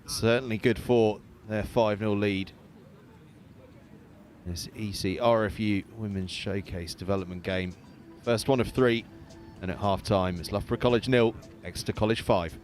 Certainly good for their 5-0 lead. This EC RFU Women's Showcase development game. First one of 3, and at half time it's Loughborough College 0, Exeter College 5.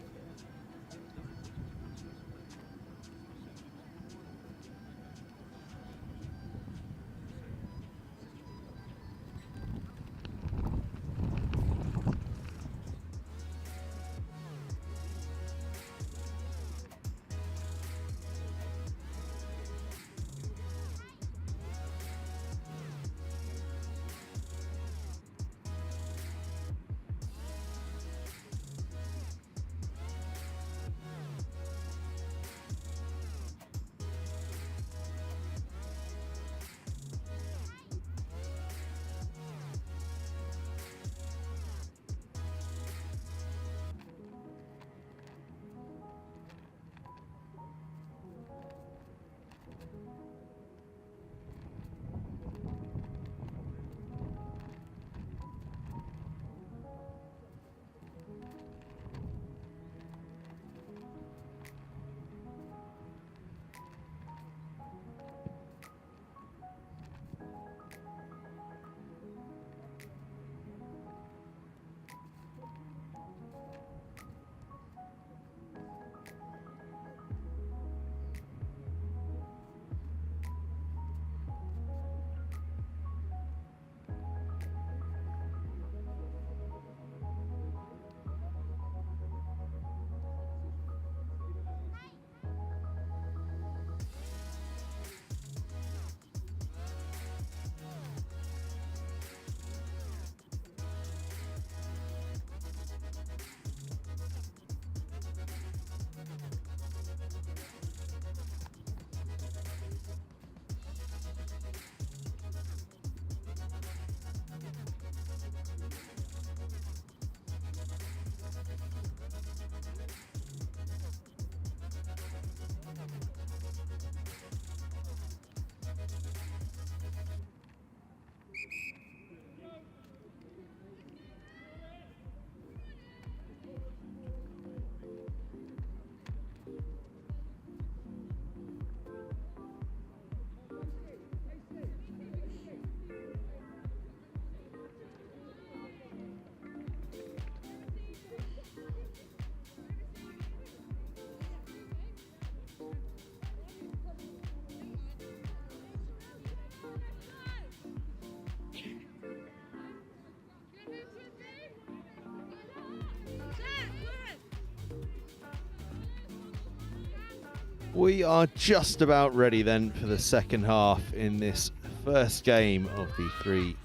We are just about ready then for the second half in this first game of the 3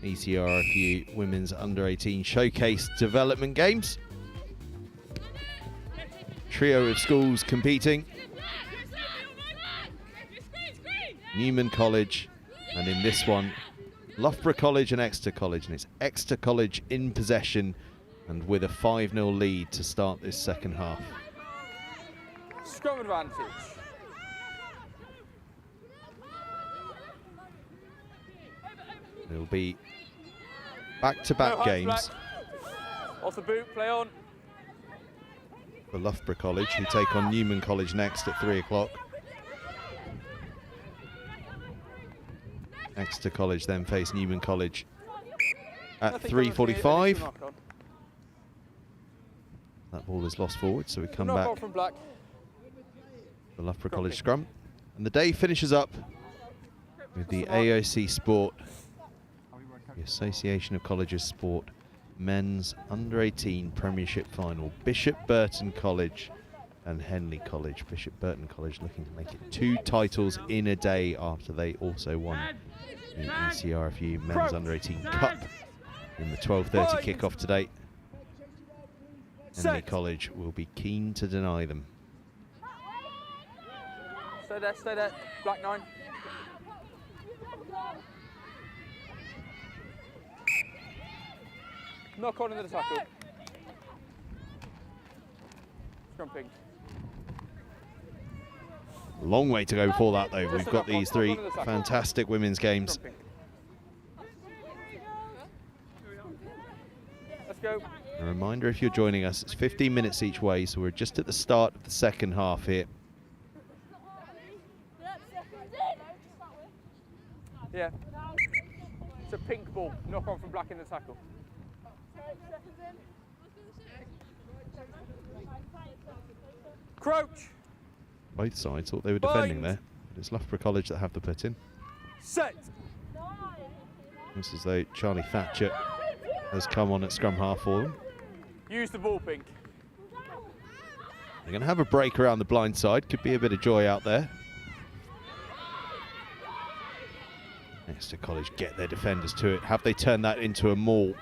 Ecrfu Women's Under-18 Showcase Development Games. Trio of schools competing. Newman College, and in this one, Loughborough College and Exeter College, and it's Exeter College in possession and with a 5-0 lead to start this second half. Scrum advantage. It'll be back-to-back No, games black. Off the boot, play on. for Loughborough College, who take on Newman College next at 3 o'clock. Exeter College then face Newman College at 3:45. That ball is lost forward, so we come Knock back on from black. the Loughborough College scrum. And the day finishes up with the AOC Sport, the Association of Colleges Sport Men's Under-18 Premiership Final. Bishop Burton College and Henley College. Bishop Burton College looking to make it 2 titles in a day after they also won the Ecrfu Men's Under-18 Cup in the 12:30 kickoff today. Henley College will be keen to deny them. Stay there. Black 9. Knock on into the tackle. Scrum pink. Long way to go before that though. We've got these 3 fantastic women's games. Scrum pink. Let's go. A reminder, if you're joining us, it's 15 minutes each way, so we're just at the start of the second half here. Yeah. It's a pink ball. Knock on from black in the tackle. Crouch. Both sides thought they were defending there, but it's Loughborough College that have the put in. Set. Looks as though Charlie Thatcher has come on at scrum half for them. Use the ball, pink. They're going to have a break around the blind side. Could be a bit of joy out there. Exeter College get their defenders to it. Have they turned that into a maul?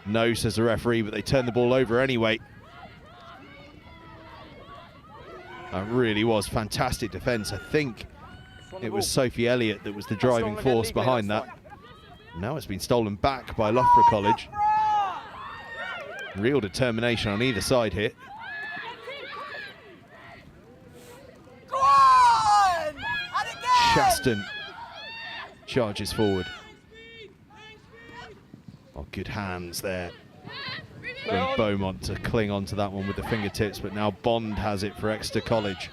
No, says the referee, but they turn the ball over anyway. That really was fantastic defence. I think it was Sophie Elliott that was the driving force behind that. Now it's been stolen back by Loughborough College. Real determination on either side here. Go on! And again! Shaston charges forward. Oh, good hands there from Beaumont to cling on to that one with the fingertips, but now Bond has it for Exeter College.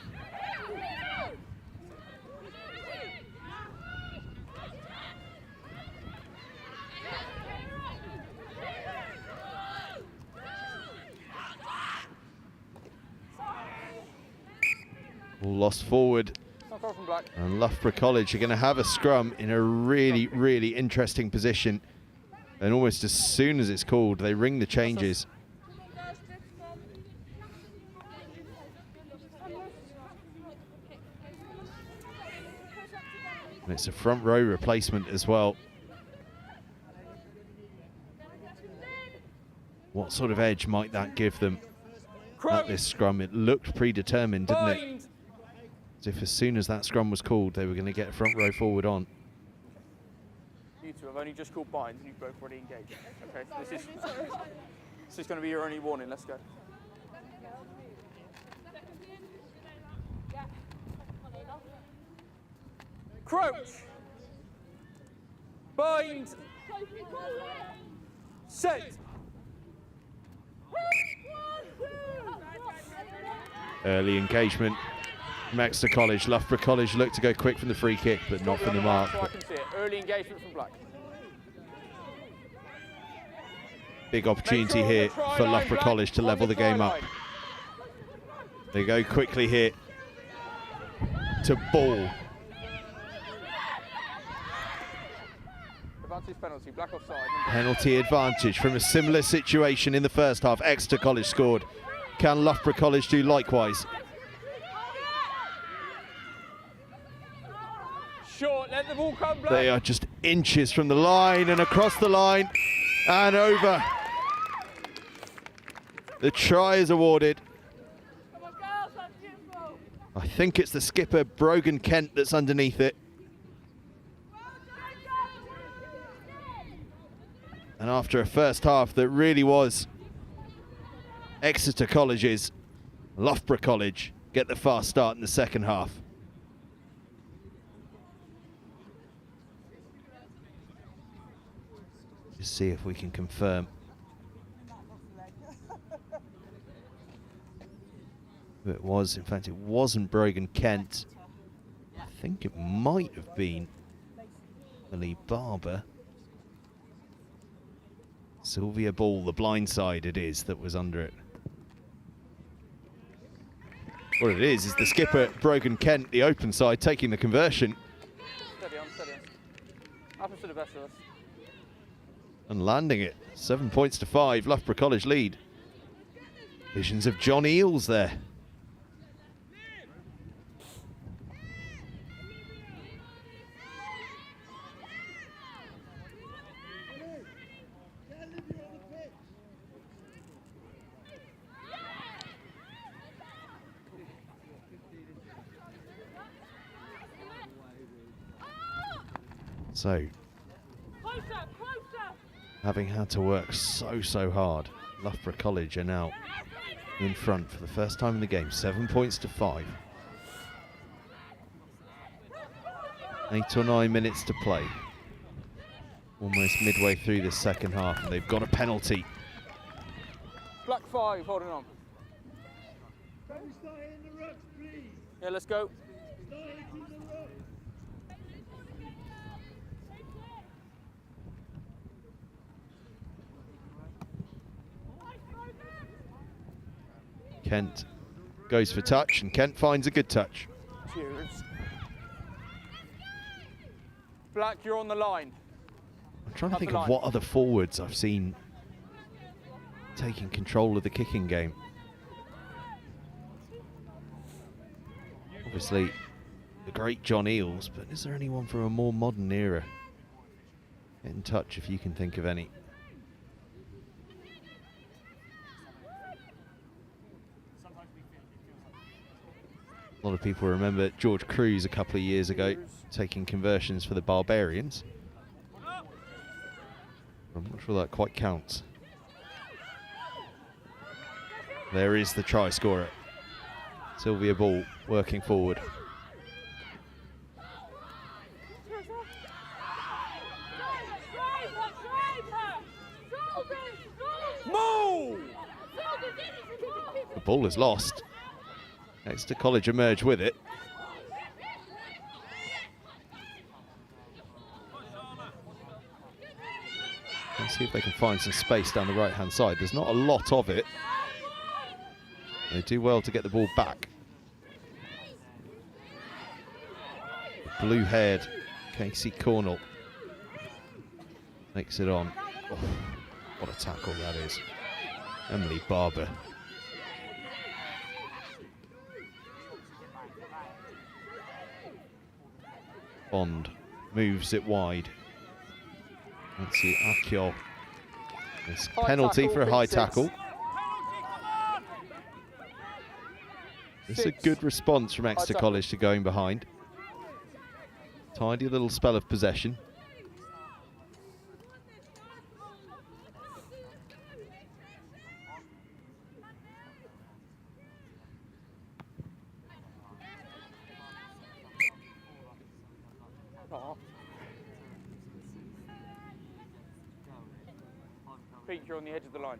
All lost forward. And Loughborough College are going to have a scrum in a really, really interesting position. And almost as soon as it's called, they ring the changes. And it's a front row replacement as well. What sort of edge might that give them at this scrum? It looked predetermined, didn't it? As if as soon as that scrum was called, they were going to get front row forward on. You two have only just called binds and you've both already engaged. Okay, so this is going to be your only warning. Let's go. Crouch. Bind. Set. Early engagement from Exeter College. Loughborough College looked to go quick from the free kick, but not from the mark. So I can see it. Early engagement from black. Big opportunity here for Loughborough College to level the game up. They go quickly here to ball. Penalty, black offside. Penalty advantage from a similar situation in the first half. Exeter College scored. Can Loughborough College do likewise? let the ball come, Black. They are just inches from the line and across the line and over. The try is awarded. Come on, girls, that's beautiful. I think it's the skipper, Brogan Kent, that's underneath it. And after a first half that really was Exeter College's, Loughborough College get the fast start in the second half. Just see if we can confirm. It was, in fact, it wasn't Brogan Kent. I think it might have been Emily Barber. Sylvia Ball, the blind side it is that was under it. What it is the skipper, Brogan Kent, the open side, taking the conversion. Steady on, steady on. Happens to the best of us. And landing it. 7 points to 5, Loughborough College lead. Visions of John Eales there. So, having had to work so hard, Loughborough College are now in front for the first time in the game, 7 points to 5. 8 or 9 minutes to play. Almost midway through the second half, and they've got a penalty. Black 5, holding on. Can we start hitting the rucks, please? Yeah, let's go. Start hitting the rucks. Kent goes for touch, and Kent finds a good touch. Cheers. Black, you're on the line. I'm trying to Up think the of line. what other forwards I've seen taking control of the kicking game. Obviously, the great John Eales, but is there anyone from a more modern era? Get in touch if you can think of any. A lot of people remember George Cruz a couple of years ago taking conversions for the Barbarians. I'm not sure that quite counts. There is the try scorer. Sylvia Ball working forward. Move! The ball is lost. Exeter College emerge with it. Let's see if they can find some space down the right-hand side. There's not a lot of it. They do well to get the ball back. Blue-haired Casey Cornell makes it on. Oh, what a tackle that is. Emily Barber. Bond moves it wide. Let's see, Aoc. This penalty for a high tackle. This is a good response from Exeter College to going behind. Tidy little spell of possession. Pete, you're on the edge of the line.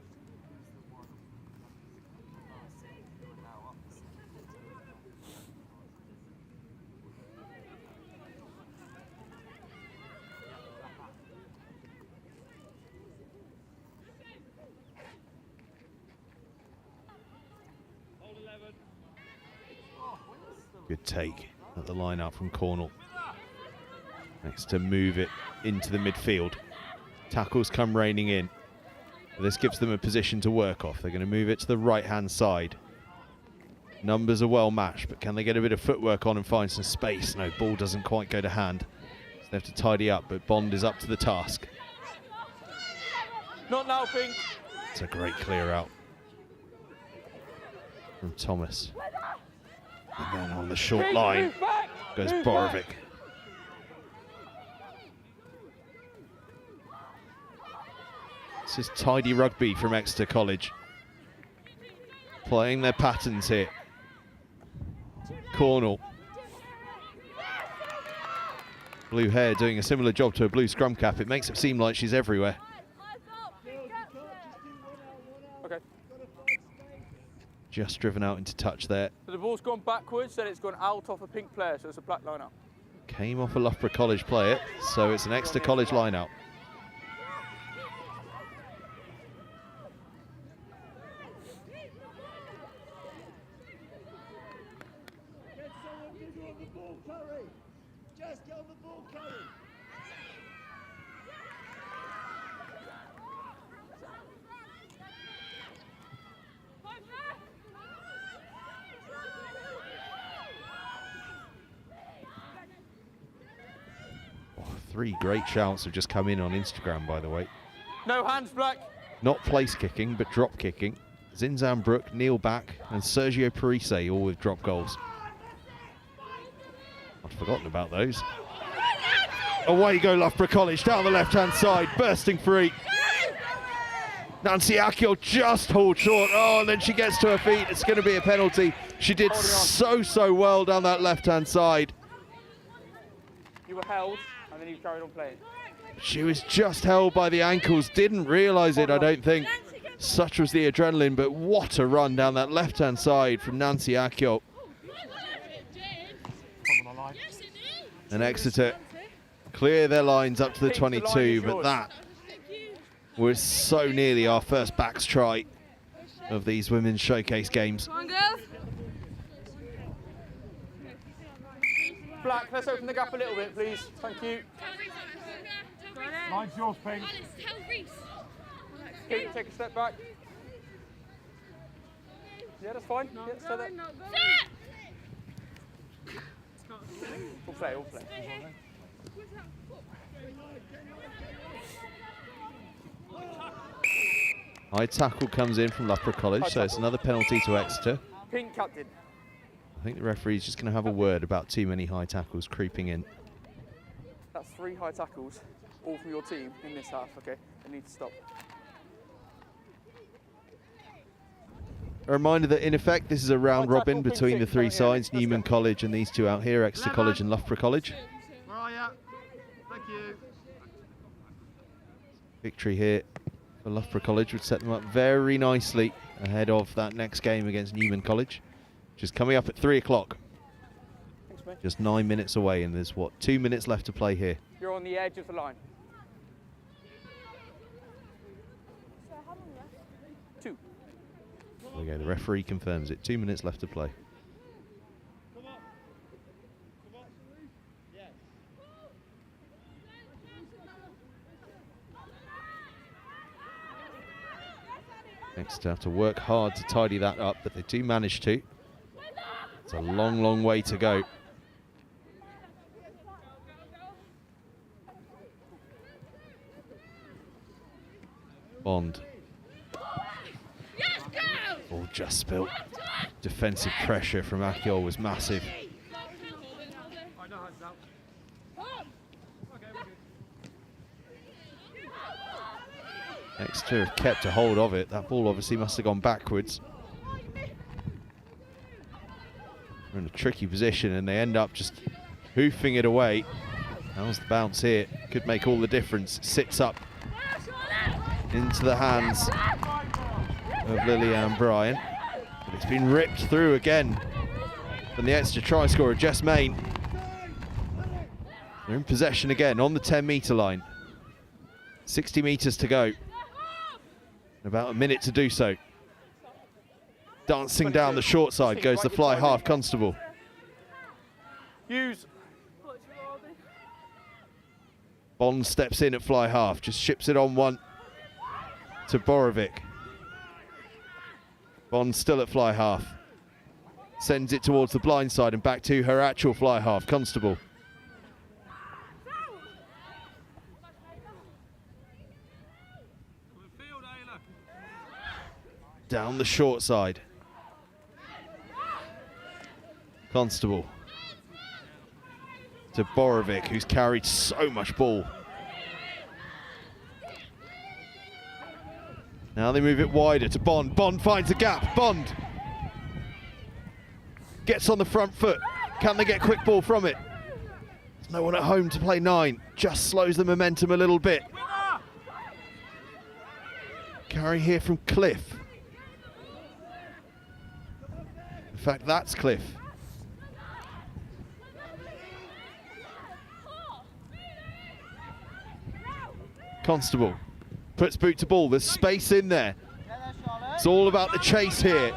Good take at the line out from Cornell. Next to move it into the midfield. Tackles come raining in. This gives them a position to work off. They're going to move it to the right-hand side. Numbers are well matched, but can they get a bit of footwork on and find some space? No, ball doesn't quite go to hand. They have to tidy up, but Bond is up to the task. Not now, Pink. It's a great clear out from Thomas. And then on the short Pink, line move back, goes move Borovic. back. This is tidy rugby from Exeter College. Playing their patterns here. Cornell. Blue hair doing a similar job to a blue scrum cap. It makes it seem like she's everywhere. Okay. Just driven out into touch there. So the ball's gone backwards, then it's gone out off a Pink player, so it's a black line out. Came off a Loughborough College player, so it's an Exeter College line out. Get someone bigger on the ball carry. Just get on the ball carry. Oh, 3 great shouts have just come in on Instagram, by the way. No hands, black. Not place kicking, but drop kicking. Zinzan Brook, Neil Back, and Sergio Parise all with drop goals. I'd forgotten about those. Away go Loughborough College, down the left-hand side, bursting free. Nancy Aoc just hauled short. Oh, and then she gets to her feet. It's going to be a penalty. She did so well down that left-hand side. You were held, and then you carried on playing. She was just held by the ankles, didn't realise it, I don't think. Such was the adrenaline, but what a run down that left-hand side from Nancy Aoc. And Exeter clear their lines up to the 22, but that was so nearly our first backs try of these women's showcase games. Come on, girls. Black, let's open the gap a little bit, please. Thank you. Line's yours, Pink. Pink, take a step back. Yeah, that's fine. Yeah, stay there. We'll play, we'll play. High tackle comes in from Loughborough College, so it's another penalty to Exeter. Pink captain. I think the referee's just going to have a word about too many high tackles creeping in. That's 3 high tackles, all from your team in this half, okay? They need to stop. A reminder that in effect this is a round robin between the 3 sides, Newman College and these 2 out here, Exeter College and Loughborough College. Where are you? Thank you. Victory here for Loughborough College would set them up very nicely ahead of that next game against Newman College, which is coming up at 3 o'clock. Thanks, mate. Just 9 minutes away, and there's, what, 2 minutes left to play here. You're on the edge of the line. 2. There we go, the referee confirms it. 2 minutes left to play. Next, have to work hard to tidy that up, but they do manage to. It's a long, long way to go. Bond. Ball just spilt. Defensive pressure from Aoc was massive. Exeter have kept a hold of it. That ball obviously must have gone backwards. They're in a tricky position and they end up just hoofing it away. How's the bounce here? Could make all the difference. Sits up into the hands of Lillian Bryan. But it's been ripped through again from the Exeter try scorer, Jess Main. They're in possession again on the 10-metre line. 60 metres to go. About a minute to do so. Dancing down the short side goes the fly half Constable. Use. Bond steps in at fly half, just ships it on one to Borovic. Bond still at fly half. Sends it towards the blind side and back to her actual fly half, Constable. down the short side. Constable to Borovic, who's carried so much ball. Now they move it wider to Bond. Bond finds a gap. Bond gets on the front foot. Can they get quick ball from it? There's no one at home to play 9. Just slows the momentum a little bit. Carry here from Cliff. In fact, that's Cliff. Constable puts boot to ball. There's space in there. It's all about the chase here.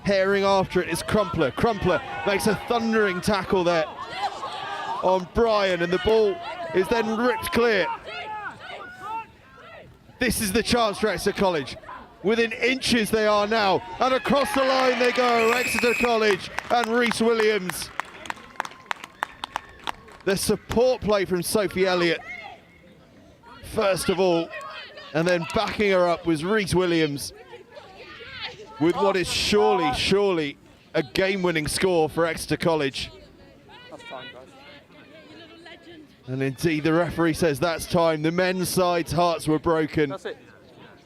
Herring after it is Crumpler. Crumpler makes a thundering tackle there on Brian, and the ball is then ripped clear. This is the chance for Exeter College. Within inches they are now, and across the line they go. Exeter College and Rhys Williams. The support play from Sophie Elliott, first of all, and then backing her up was Rhys Williams with what is surely a game-winning score for Exeter College. That's time, guys. And indeed, the referee says that's time. The men's side's hearts were broken, That's it.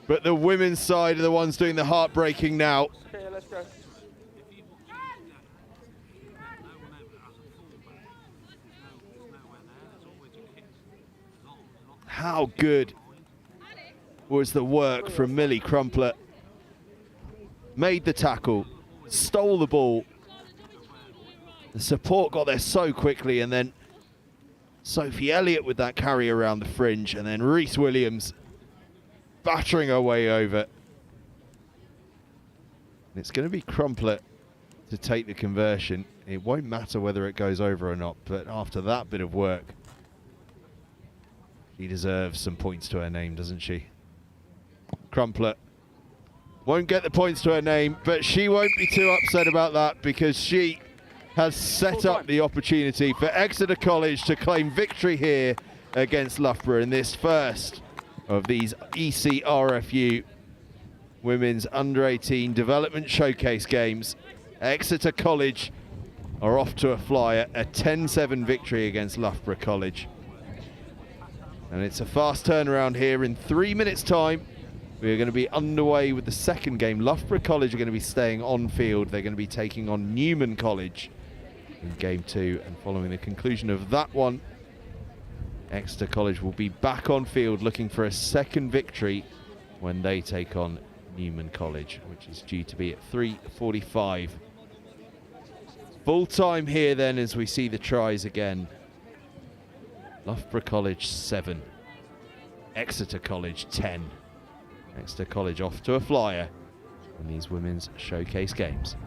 but the women's side are the ones doing the heartbreaking now. Okay, let's go. How good was the work from Millie Crumpler? Made the tackle, stole the ball. The support got there so quickly, and then Sophie Elliott with that carry around the fringe, and then Rhys Williams battering her way over. And it's going to be Crumpler to take the conversion. It won't matter whether it goes over or not, but after that bit of work, she deserves some points to her name, doesn't she? Crumpler won't get the points to her name, but she won't be too upset about that, because she has set up the opportunity for Exeter College to claim victory here against Loughborough in this first of these ECRFU Women's Under-18 Development Showcase games. Exeter College are off to a flyer, a 10-7 victory against Loughborough College. And it's a fast turnaround here. In 3 minutes' time, we're going to be underway with the second game. Loughborough College are going to be staying on field. They're going to be taking on Newman College in game 2. And following the conclusion of that one, Exeter College will be back on field looking for a second victory when they take on Newman College, which is due to be at 3:45. Full time here then as we see the tries again. Loughborough College 7, Exeter College 10. Exeter College off to a flyer in these women's showcase games.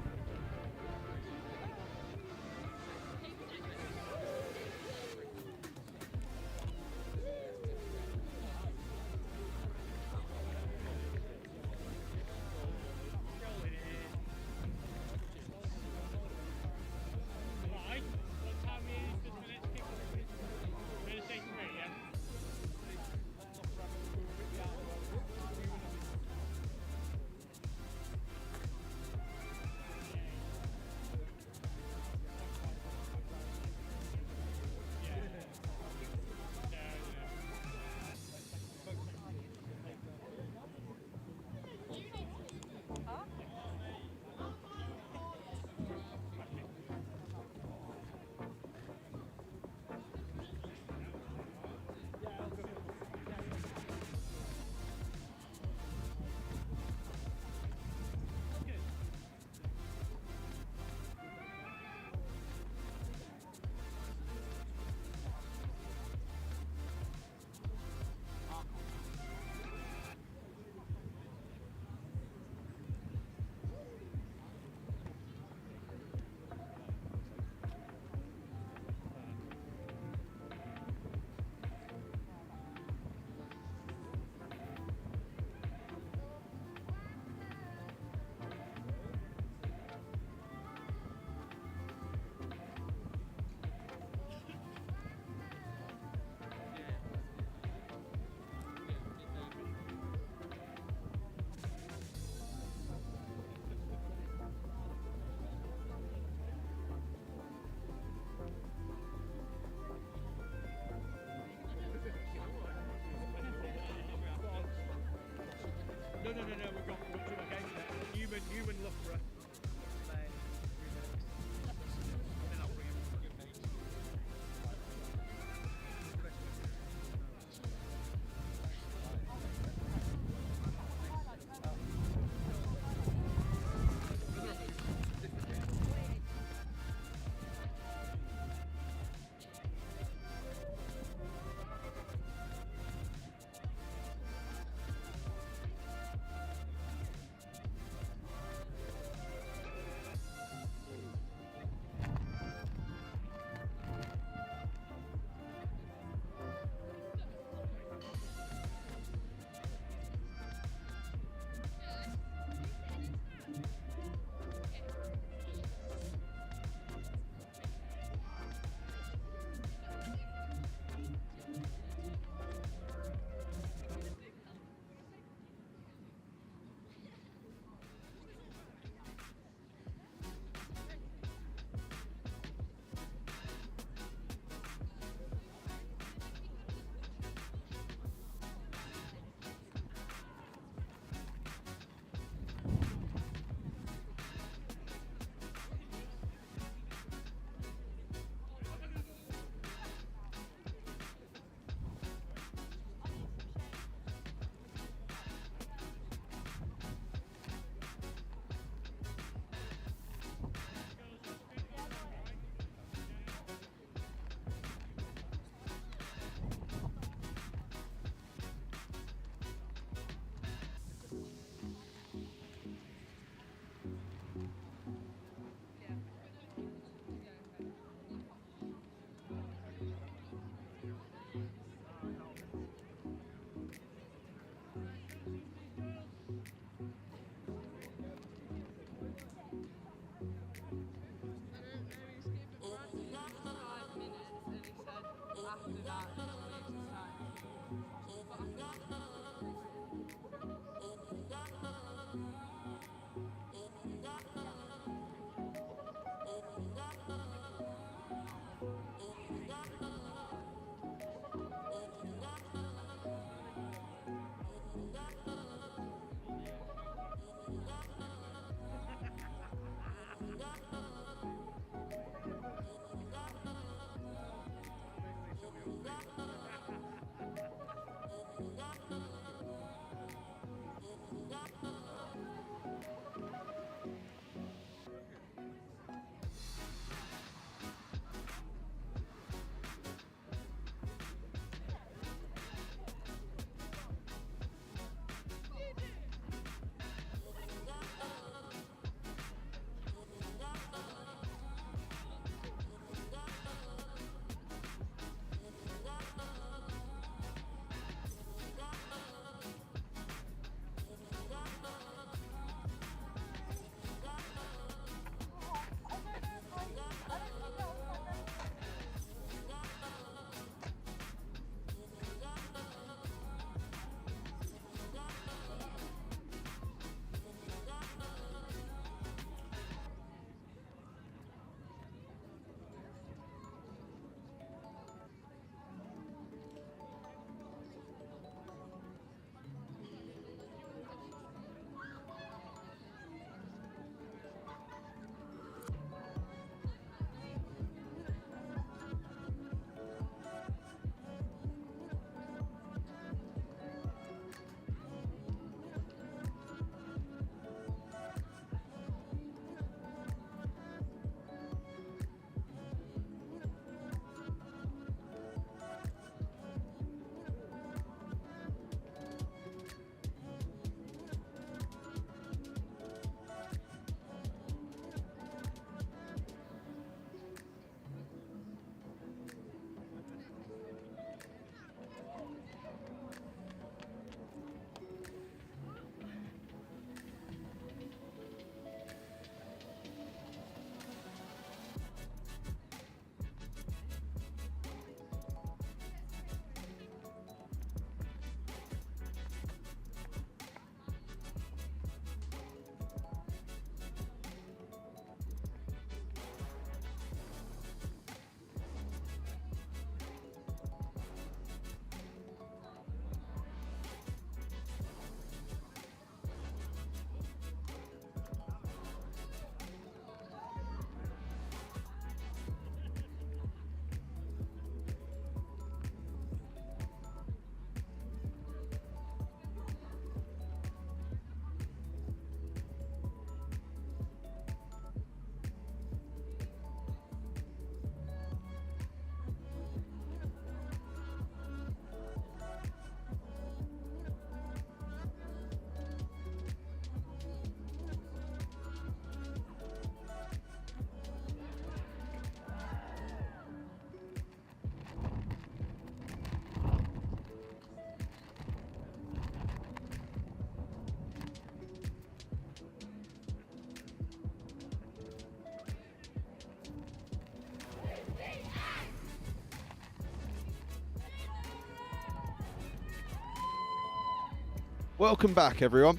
Welcome back, everyone.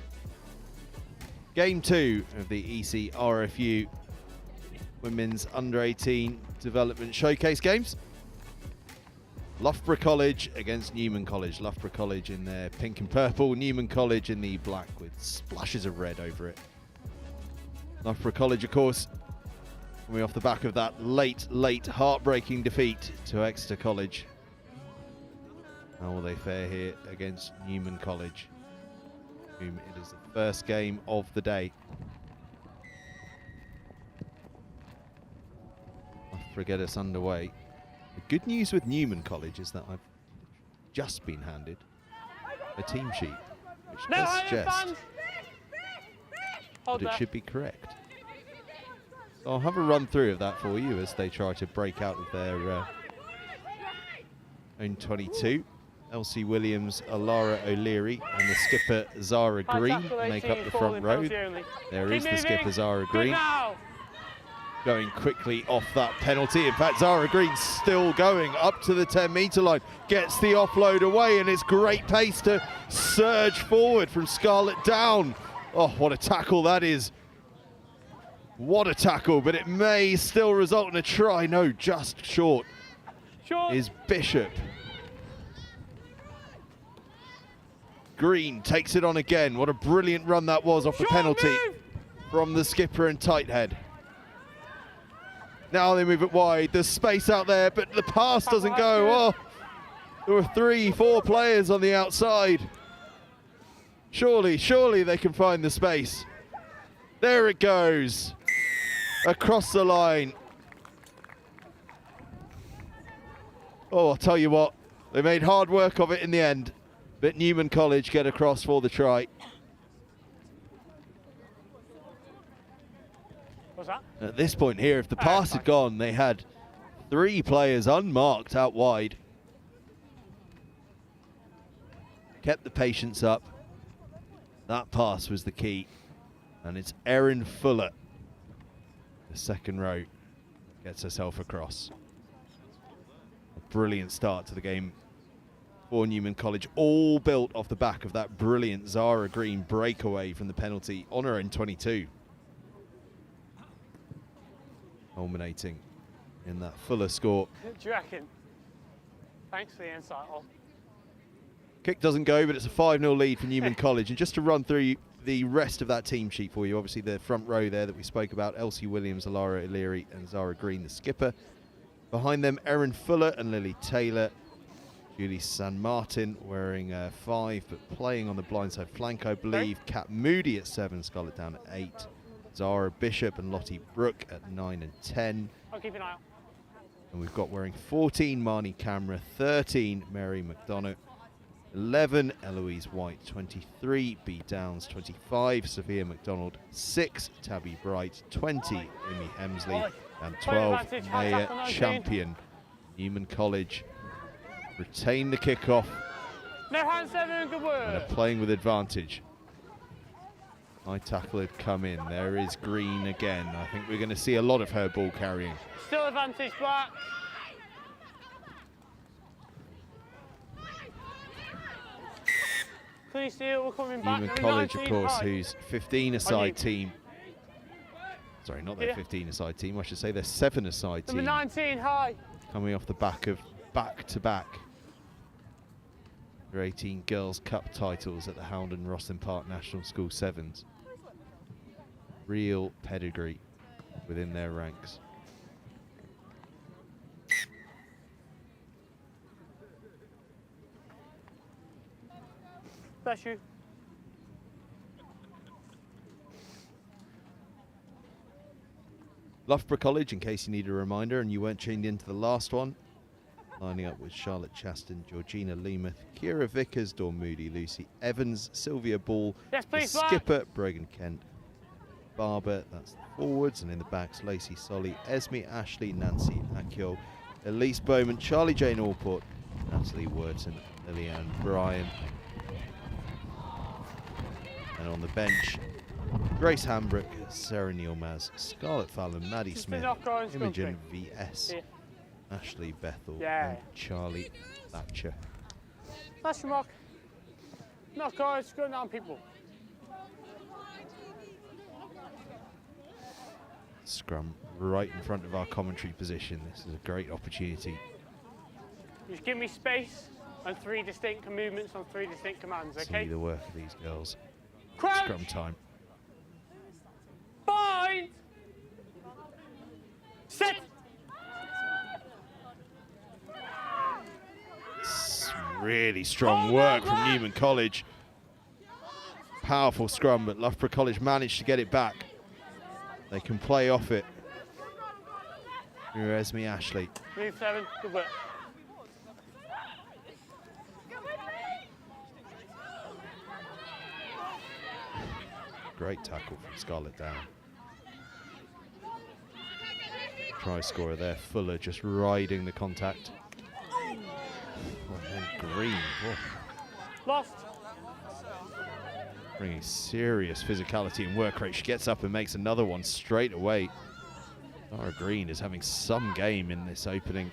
Game 2 of the Ecrfu Women's Under-18 Development Showcase Games. Loughborough College against Newman College. Loughborough College in their pink and purple, Newman College in the black with splashes of red over it. Loughborough College, of course, coming off the back of that late heartbreaking defeat to Exeter College. How will they fare here against Newman College, whom it is the first game of the day? Loughborough get us underway. The good news with Newman College is that I've just been handed a team sheet, which does suggest that it should be correct. So I'll have a run through of that for you as they try to break out of their own 22. Elsie Williams, Alara O'Leary and the skipper Zara Green make up the front row. There is the skipper Zara Green. Going quickly off that penalty. In fact, Zara Green's still going up to the 10-metre line. Gets the offload away, and it's great pace to surge forward from Scarlett Down. Oh, what a tackle that is. What a tackle, but it may still result in a try. No, just short is Bishop. Green takes it on again. What a brilliant run that was off the penalty from the skipper and Tighthead. Now they move it wide. There's space out there, but the pass doesn't go. Oh, there were 3-4 players on the outside. Surely they can find the space. There it goes. Across the line. Oh, I'll tell you what. They made hard work of it in the end. But Newman College get across for the try. What's that? At this point here, if the pass had gone, they had 3 players unmarked out wide. Kept the patience up. That pass was the key. And it's Erin Fuller, the second row, gets herself across. A brilliant start to the game for Newman College, all built off the back of that brilliant Zara Green breakaway from the penalty on her own 22. Culminating in that Fuller score. Do you reckon? Thanks for the insight. Kick doesn't go, but it's a 5-0 lead for Newman College. And just to run through the rest of that team sheet for you, obviously the front row there that we spoke about, Elsie Williams, Alara O'Leary and Zara Green, the skipper. Behind them, Erin Fuller and Lily Taylor. Julie San Martin wearing 5, but playing on the blindside flank, I believe. Kat Moody at 7, Scarlett Down at 8. Zara Bishop and Lottie Brooke at 9 and 10. I'll keep an eye out. And we've got wearing 14, Marnie Camera, 13, Mary McDonough, 11, Eloise White, 23, B Downs, 25, Sophia McDonald, 6, Tabby Bright, 20, Amy Hemsley, and 12, Maya Champion. Newman College retain the kickoff. No hands, Evan, good work. And are playing with advantage. High tackle had come in. There is Green again. I think we're going to see a lot of her ball carrying. Still advantage back. Clean steal, we're coming back. Newman College, of course, whose 15-a-side team. Sorry, not their 15-a-side team. I should say their 7-a-side team. Number 19, high. Coming off the back of back-to-back. Their 18 Girls Cup titles at the Hound and Rosslyn Park National School Sevens. Real pedigree within their ranks. Bless you. Loughborough College, in case you need a reminder and you weren't tuned into the last one, lining up with Charlotte Chaston, Georgina Leamuth, Kira Vickers, Dawn Moody, Lucy Evans, Sylvia Ball, Yes, please, the skipper, Brogan Kent, Barber, that's the forwards, and in the backs, Lacey Solly, Esme Ashley, Nancy Akio, Elise Bowman, Charlie Jane Allport, Natalie Wharton, Lillian Bryan. And on the bench, Grace Hambrook, Sarah Neilmaz, Scarlett Fallon, Maddie Smith, Imogen V.S., Ashley Bethel, and Charlie Thatcher. That's your mark. No, guys, go down, people. Scrum right in front of our commentary position. This is a great opportunity. Just give me space and 3 distinct movements on 3 distinct commands, okay? See the work of these girls. Crouch. Scrum time. Bind. Sit. Really strong work from Newman College. Powerful scrum, but Loughborough College managed to get it back. They can play off it. Esme Ashley. Move 7, good work. Great tackle from Scarlett Down. Try scorer there, Fuller just riding the contact. Oh, and Green. Oh. Lost. Bringing serious physicality and work rate. She gets up and makes another one straight away. Zara Green is having some game in this opening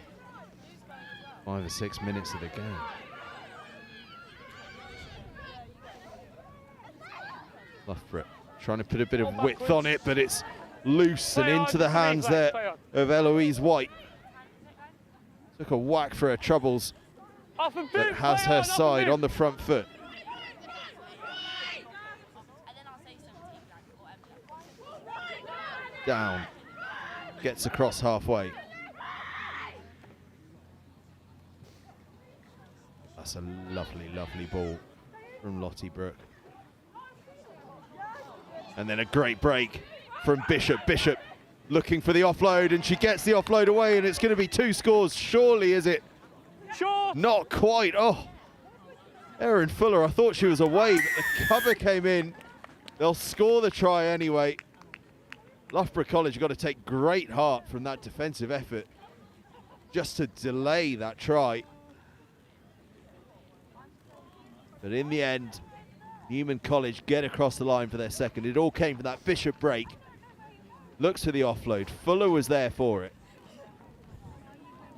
5 or 6 minutes of the game. Loughborough trying to put a bit of width on it, but it's loose and into the hands there of Eloise White. Took a whack for her troubles, but has her side on the front foot. Down, gets across halfway. That's a lovely, lovely ball from Lottie Brooke. And then a great break from Bishop. Bishop looking for the offload, and she gets the offload away, and it's going to be 2 scores. Surely, is it? Sure. Not quite. Oh, Erin Fuller, I thought she was away, but the cover came in. They'll score the try anyway. Loughborough College got to take great heart from that defensive effort just to delay that try. But in the end, Newman College get across the line for their second. It all came from that Bishop break. Looks for the offload. Fuller was there for it.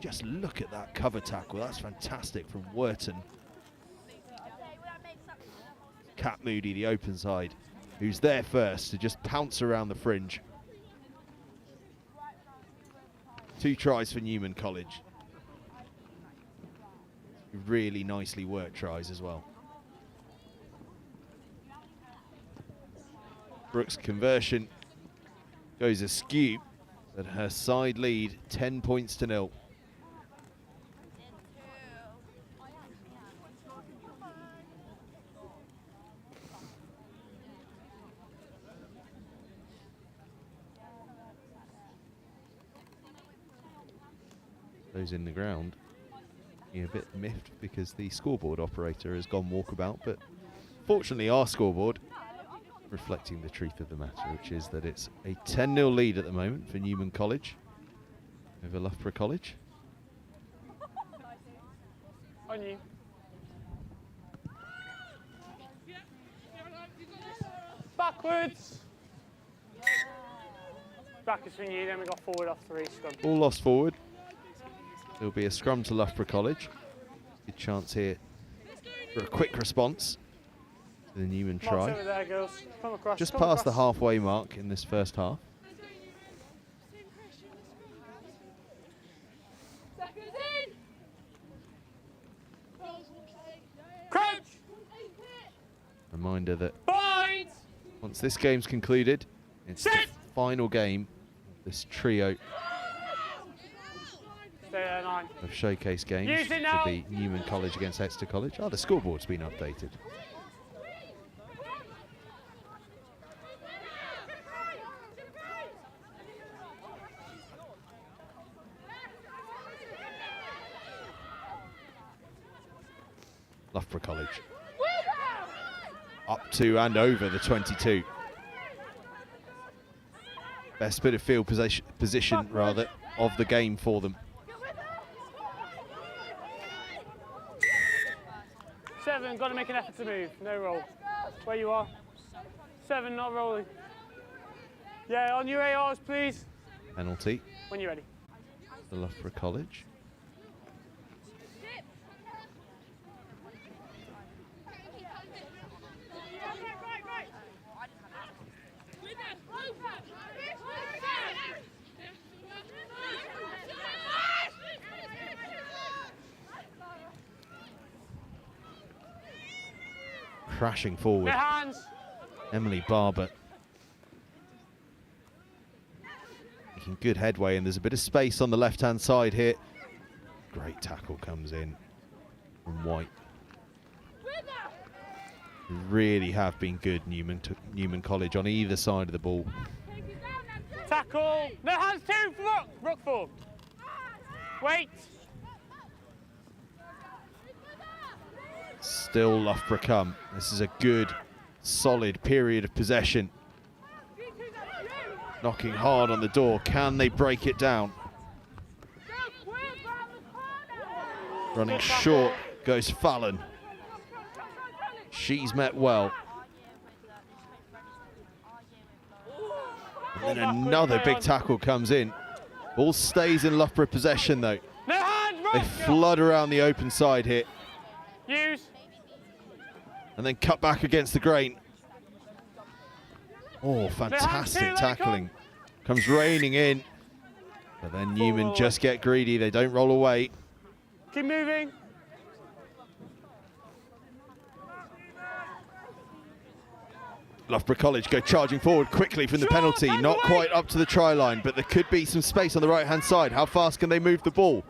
Just look at that cover tackle. That's fantastic from Burton. Kat Moody, the open side, who's there first to just pounce around the fringe. 2 tries for Newman College. Really nicely worked tries as well. Brooks' conversion goes askew, but her side lead 10 points to 0. Those in the ground, a bit miffed because the scoreboard operator has gone walkabout, but fortunately our scoreboard reflecting the truth of the matter, which is that it's a 10-0 lead at the moment for Newman College over Loughborough College. On you. Backwards. Back is for you, then we got forward off 3 scrum. All lost forward. There'll be a scrum to Loughborough College. Good chance here for a quick response to the Newman try. Over there, girls. Come across, Just come past across. the halfway mark in this first half. Crouch. Reminder that Bind. once this game's concluded, it's the Sit. final game of this trio Stay there, 9. of showcase games Use it for now. the Newman College against Exeter College. Oh, the scoreboard's been updated. Loughborough College up to and over the 22. Best bit of field position rather of the game for them. 7, got to make an effort to move. No roll. Where you are. 7, not rolling. Yeah, on your ARs, please. Penalty When you're ready. for Loughborough College. crashing forward. No hands. Emily Barber making good headway, and there's a bit of space on the left-hand side here. Great tackle comes in from White. Really have been good, Newman College, on either side of the ball. Tackle. No hands too. Rookford. Wait. Still Loughborough come. This is a good, solid period of possession. Knocking hard on the door. Can they break it down? Running short goes Fallon. She's met well. And then another big tackle comes in. Ball stays in Loughborough possession though. No hands. They flood around the open side here. Use. And then cut back against the grain. Oh, fantastic tackling. Comes raining in. But then Newman just get greedy. They don't roll away. Keep moving. Loughborough College go charging forward quickly from the penalty. Not quite up to the try line, but there could be some space on the right-hand side. How fast can they move the ball?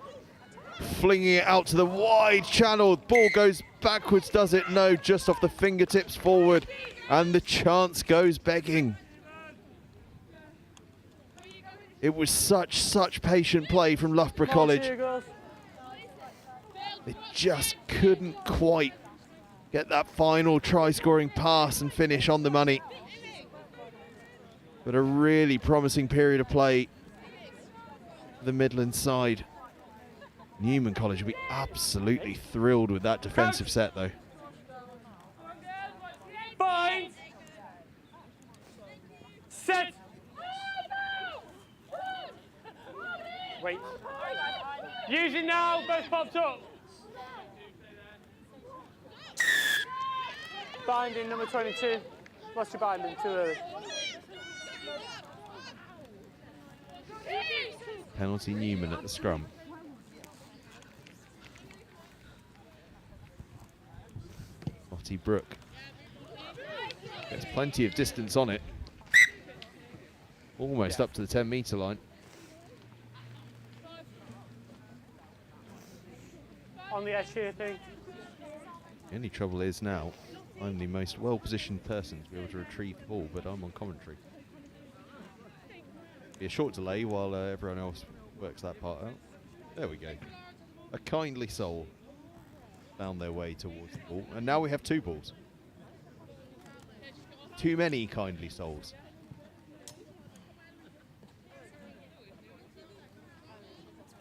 Flinging it out to the wide channel. Ball goes backwards, does it? No, just off the fingertips forward. And the chance goes begging. It was such patient play from Loughborough College. They just couldn't quite get that final try-scoring pass and finish on the money. But a really promising period of play for the Midland side. Newman College will be absolutely thrilled with that defensive set though. Fine. Set. Wait. Use it now, both popped up. Binding number 22. Lost your binding too early. Penalty Newman at the scrum. Lottie Brooke gets plenty of distance on it. Almost up to the 10-metre line. On the edge here, thing. The only trouble is now, I'm the most well-positioned person to be able to retrieve the ball, but I'm on commentary. Be a short delay while everyone else works that part out. There we go. A kindly soul found their way towards the ball, and now we have two balls. Too many kindly souls.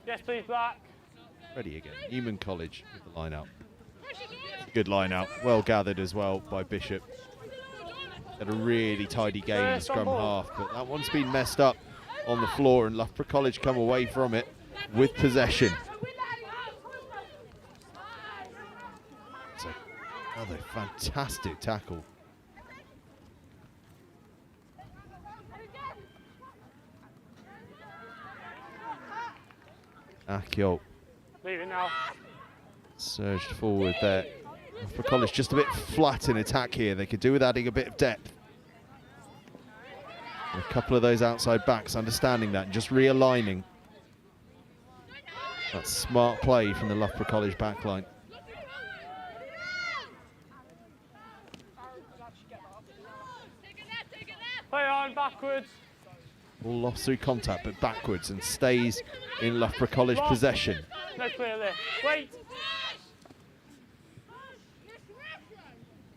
Yes, please, Black. Ready again. Newman College with the line out. Good line out. Well gathered as well by Bishop. Had a really tidy game in the scrum half, but that one's been messed up on the floor, and Loughborough College come away from it with possession. It's another fantastic tackle. Aoc Leave it now. surged forward there. Loughborough College just a bit flat in attack here. They could do with adding a bit of depth. And a couple of those outside backs understanding that and just realigning. That's smart play from the Loughborough College backline. Play on, backwards. Ball lost through contact, but backwards and stays in Loughborough College possession. No clear there. Wait.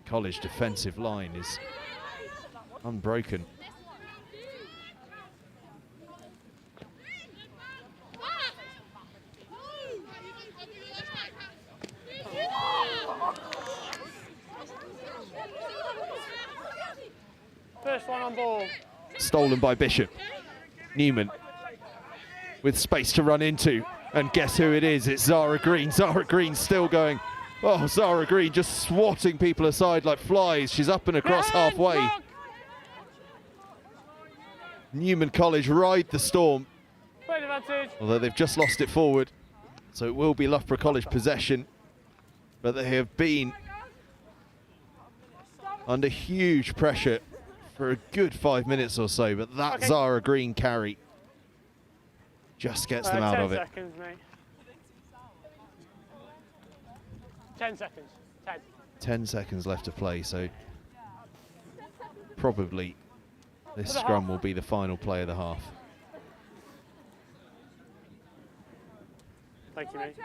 College defensive line is unbroken. First one on ball. Stolen by Bishop. Newman with space to run into. And guess who it is? It's Zara Green. Zara Green still going. Oh, Zara Green just swatting people aside like flies. She's up and across halfway. Newman College ride the storm. Great advantage. Although they've just lost it forward. So it will be Loughborough College possession. But they have been under huge pressure for a good 5 minutes or so, but that Okay. Zara Green carry just gets them out 10 of it. seconds, mate. 10 seconds. 10. 10 seconds left to play, so probably this For the scrum half. will be the final play of the half. Thank you, mate.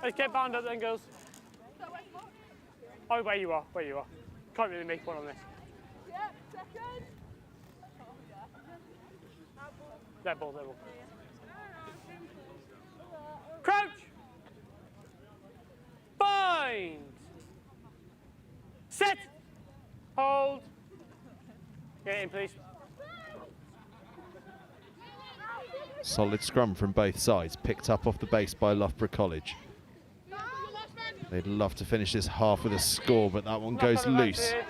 Let's get bound up then, girls. Oh, where you are, where you are. Can't really make one on this. Yep, second. That ball, that ball. Crouch! Bind! Set! Hold! Get in, please. Solid scrum from both sides, picked up off the base by Loughborough College. They'd love to finish this half with a score, but that one Knock goes on the back loose. pitch.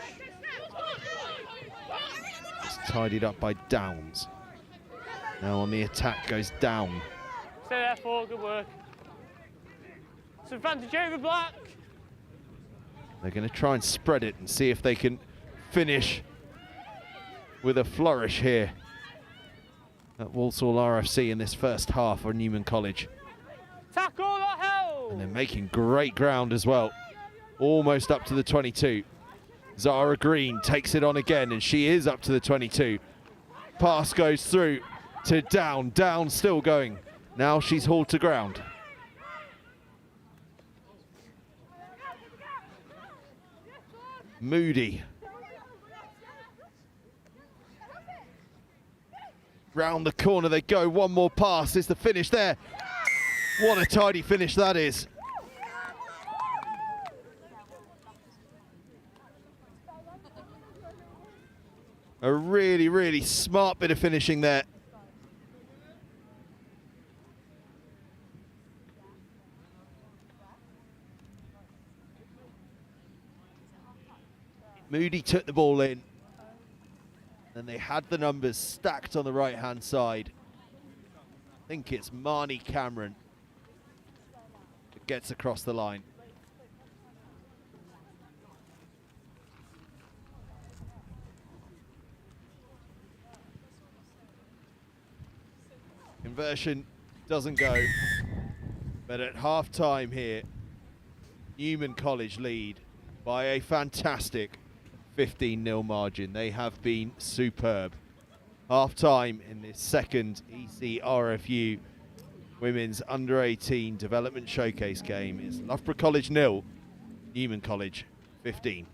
It's tidied up by Downs. Now on the attack goes Down. Stay there, four, good work. It's advantage over black. They're going to try and spread it and see if they can finish with a flourish here at Walsall RFC in this first half for Newman College. Tackle or held. And they're making great ground as well. Almost up to the 22. Zara Green takes it on again, and she is up to the 22. Pass goes through to Down. Down still going. Now she's hauled to ground. Moody. Round the corner they go. One more pass is the finish there. What a tidy finish that is. A really, really smart bit of finishing there. Moody took the ball in. And they had the numbers stacked on the right-hand side. I think it's Marnie Cameron that gets across the line. Conversion doesn't go. But at half-time here, Newman College lead by a fantastic 15-0 margin. They have been superb. Half-time in this second ECRFU Women's Under-18 Development Showcase game is Loughborough College 0, Newman College 15.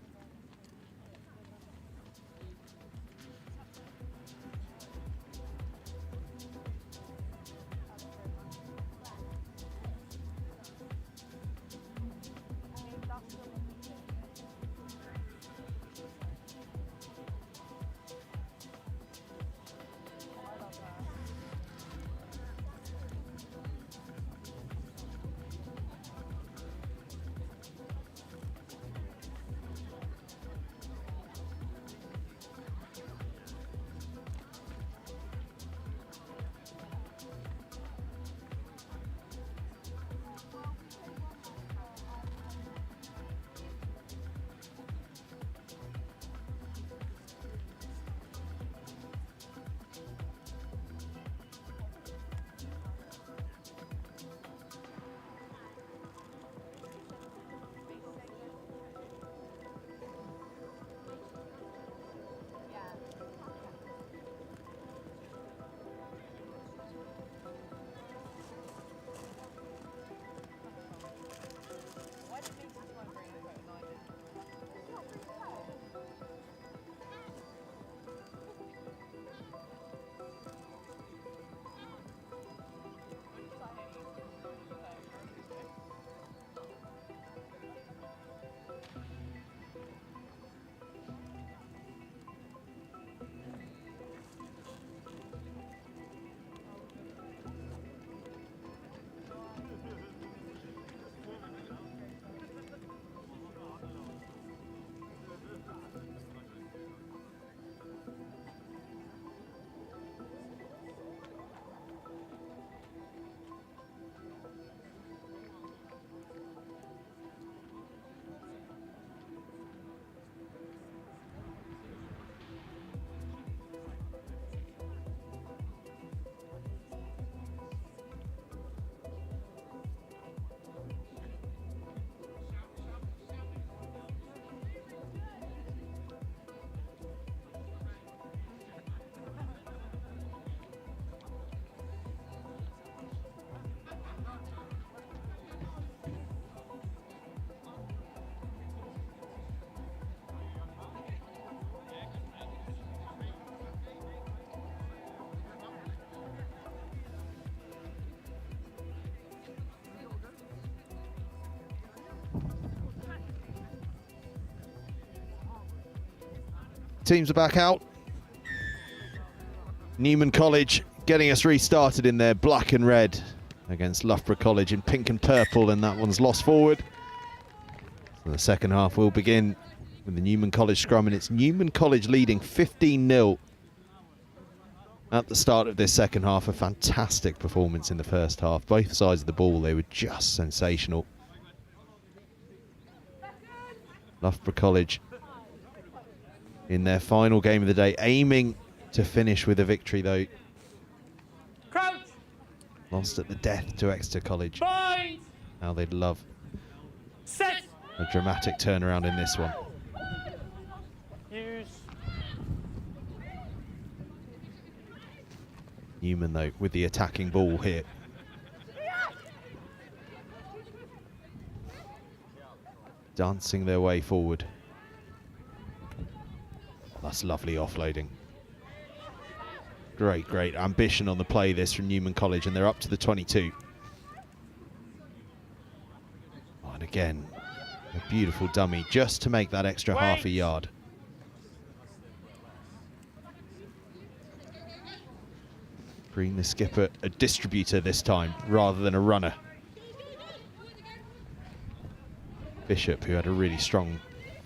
teams are back out. Newman College getting us restarted in their black and red against Loughborough College in pink and purple, and that one's lost forward. So the second half will begin with the Newman College scrum, and it's Newman College leading 15-0 at the start of this second half. A fantastic performance in the first half. Both sides of the ball, they were just sensational. Loughborough College in their final game of the day, aiming to finish with a victory though. Crouch. Lost at the death to Exeter College. Bind. Now they'd love Set. a dramatic turnaround in this one. Use. Newman though with the attacking ball here. Dancing their way forward. That's lovely offloading. Great ambition on the play this from Newman College, and they're up to the 22. Oh, and again, a beautiful dummy just to make that extra half a yard. Green, the skipper, a distributor this time rather than a runner. Bishop, who had a really strong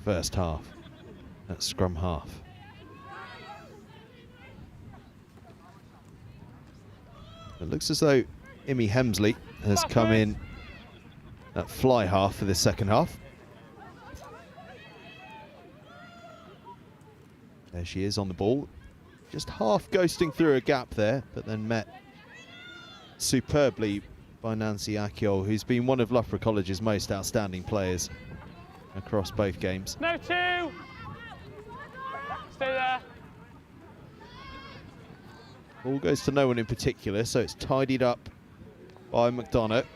first half at scrum half. It looks as though Imi Hemsley has come in at fly half for this second half. There she is on the ball. Just half ghosting through a gap there, but then met superbly by Nancy Aoc, who's been one of Loughborough College's most outstanding players across both games. No two. Stay there. Ball goes to no one in particular, so it's tidied up by McDonough.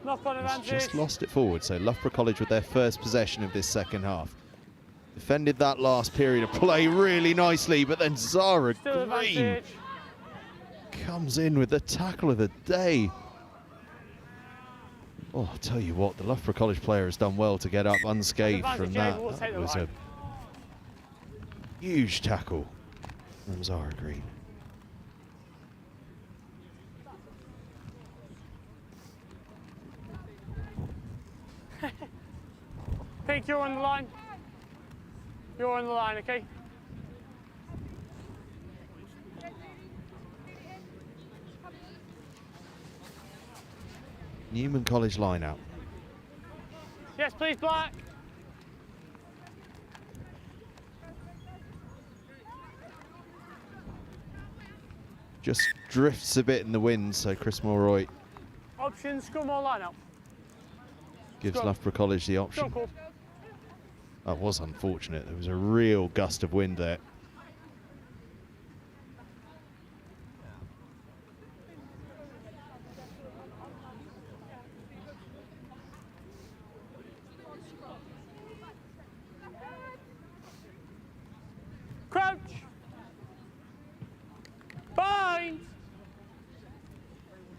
Knock on He's advantage. just lost it forward, so Loughborough College with their first possession of this second half. Defended that last period of play really nicely, but then Zara Still Green advantage. comes in with the tackle of the day. Oh, I'll tell you what, the Loughborough College player has done well to get up unscathed from that. That was a huge tackle from Zara Green. Pink, you're on the line. You're on the line, okay? Newman College line out. Yes, please, Black. Just drifts a bit in the wind, so Chris Mulroy Option, scrum or line out. gives Scrum. Loughborough College the Scrum option. call. That was unfortunate. There was a real gust of wind there. Crouch. Bind.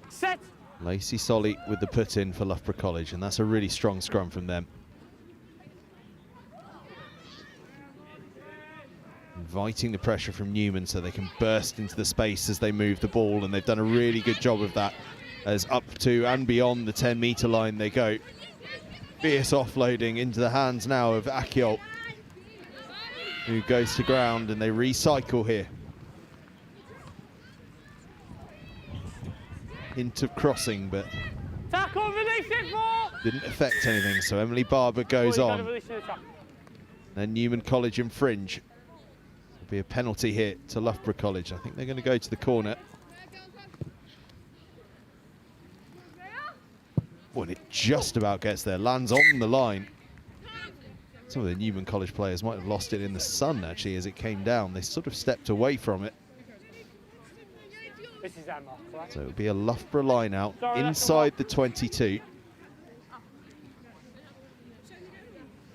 Set. Lacey Solly with the put in for Loughborough College, and that's a really strong scrum from them. Inviting the pressure from Newman so they can burst into the space as they move the ball, and they've done a really good job of that as up to and beyond the 10-metre line they go. Fierce offloading into the hands now of Aoc, who goes to ground, and they recycle here. Hint of crossing, but Tackle, release it for. didn't affect anything, so Emily Barber goes Oh, you gotta on. release the attack. Then Newman College infringe. There'll be a penalty here to Loughborough College. I think they're going to go to the corner. When it just about gets there, lands on the line. Some of the Newman College players might have lost it in the sun, actually, as it came down. They sort of stepped away from it. This is Emma, right? So it'll be a Loughborough line out Sorry, that's inside the 22.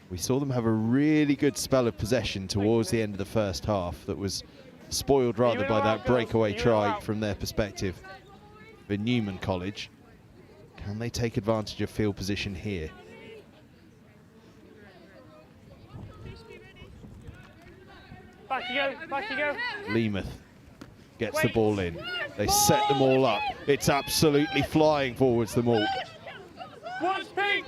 We saw them have a really good spell of possession towards the end of the first half that was spoiled rather by that breakaway try from their perspective for Newman College. Can they take advantage of field position here? Back you go, back you go. Leamouth gets the ball in. They set them all up. It's absolutely flying forwards them all. Watch pink.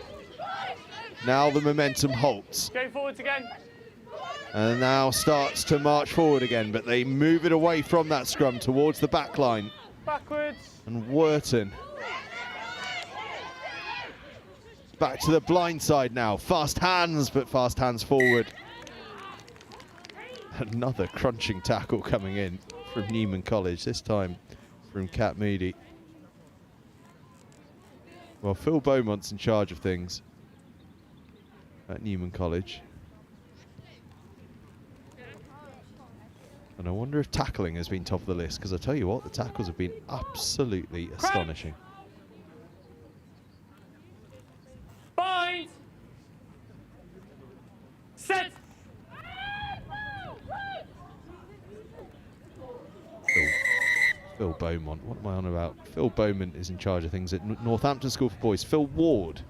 Now the momentum halts. Go forwards again. And now starts to march forward again, but they move it away from that scrum towards the back line. Backwards. And Burton back to the blind side now. Fast hands, but fast hands forward. Another crunching tackle coming in from Newman College, this time from Cat Moody. Well, Phil Beaumont's in charge of things at Newman College. And I wonder if tackling has been top of the list, because I tell you what, the tackles have been absolutely astonishing. Bind. Set. Phil Beaumont, what am I on about? Phil Beaumont is in charge of things at Northampton School for Boys. Phil Ward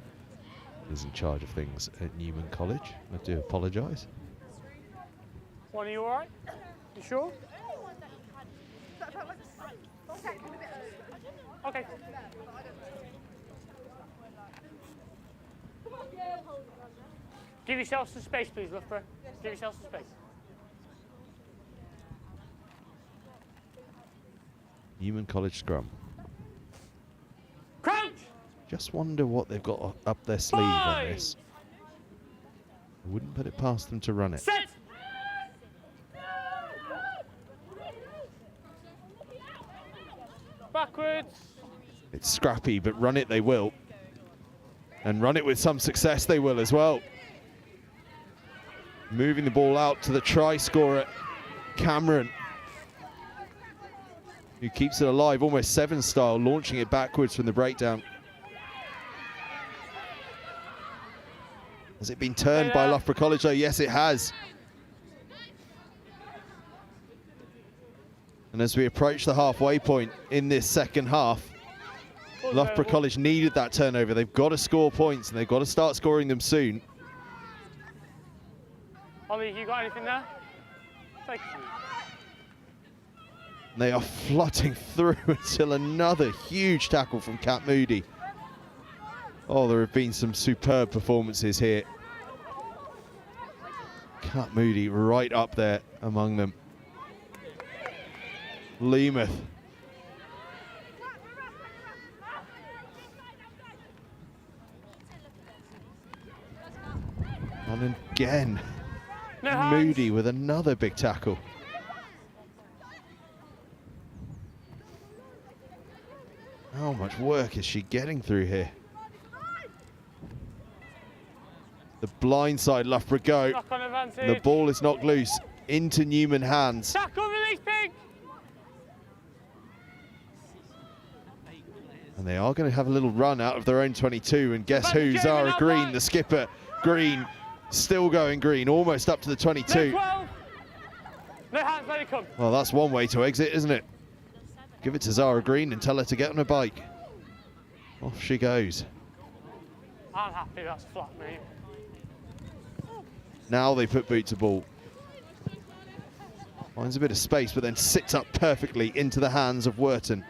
is in charge of things at Newman College. I do apologise. One, are you all right? You sure? Okay. Give yourself some space, please, Loughborough. Give yourself some space. Newman College scrum. Crouch! Just wonder what they've got up their sleeve on this. I wouldn't put it past them to run it. Set! Backwards. It's scrappy, but run it they will. And run it with some success they will as well. Moving the ball out to the try scorer, Cameron, who keeps it alive, almost Seven style, launching it backwards from the breakdown. Has it been turned by Loughborough College though? Yes, it has. And as we approach the halfway point in this second half, Loughborough College needed that turnover. They've got to score points and they've got to start scoring them soon. Ollie, you got anything there? Thank you. They are flooding through until another huge tackle from Cat Moody. Oh, there have been some superb performances here. Cat Moody right up there among them. Leamouth. And again, Moody with another big tackle. How much work is she getting through here? The blind side Loughborough go. Knock on advantage. The ball is knocked loose into Newman hands. Tackle, release, pink. And they are going to have a little run out of their own 22. And guess who? Zara Green, the skipper. Green, still going Green, almost up to the 22. No 12. No hands, let it come. Well, that's one way to exit, isn't it? Give it to Zara Green and tell her to get on a bike. Off she goes. I'm happy that's flat, mate. Now they put boot to ball. Finds a bit of space, but then sits up perfectly into the hands of Burton.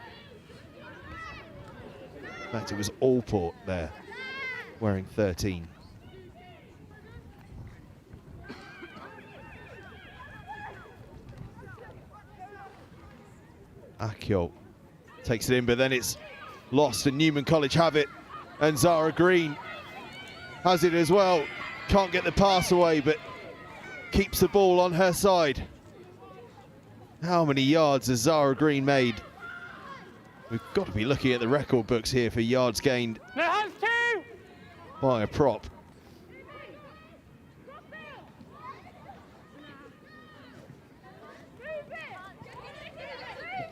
In fact, it was Allport there, wearing 13. Aoc takes it in, but then it's lost and Newman College have it. And Zara Green has it as well. Can't get the pass away, but keeps the ball on her side. How many yards has Zara Green made? We've got to be looking at the record books here for yards gained. No hands, two! By a prop.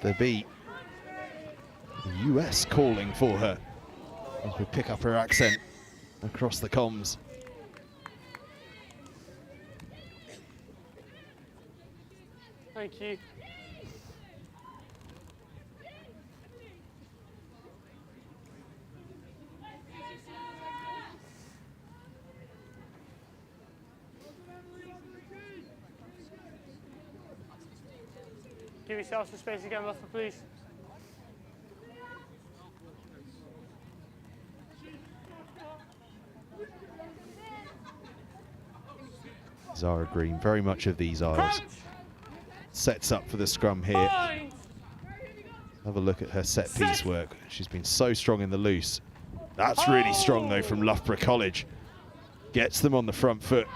There be the US calling for her as we pick up her accent across the comms. Thank you. Give yourself some space again, Loughborough, please. Zara Green, very much of these aisles. Sets up for the scrum here. Have a look at her set piece work. She's been so strong in the loose. That's really strong though from Loughborough College. Gets them on the front foot.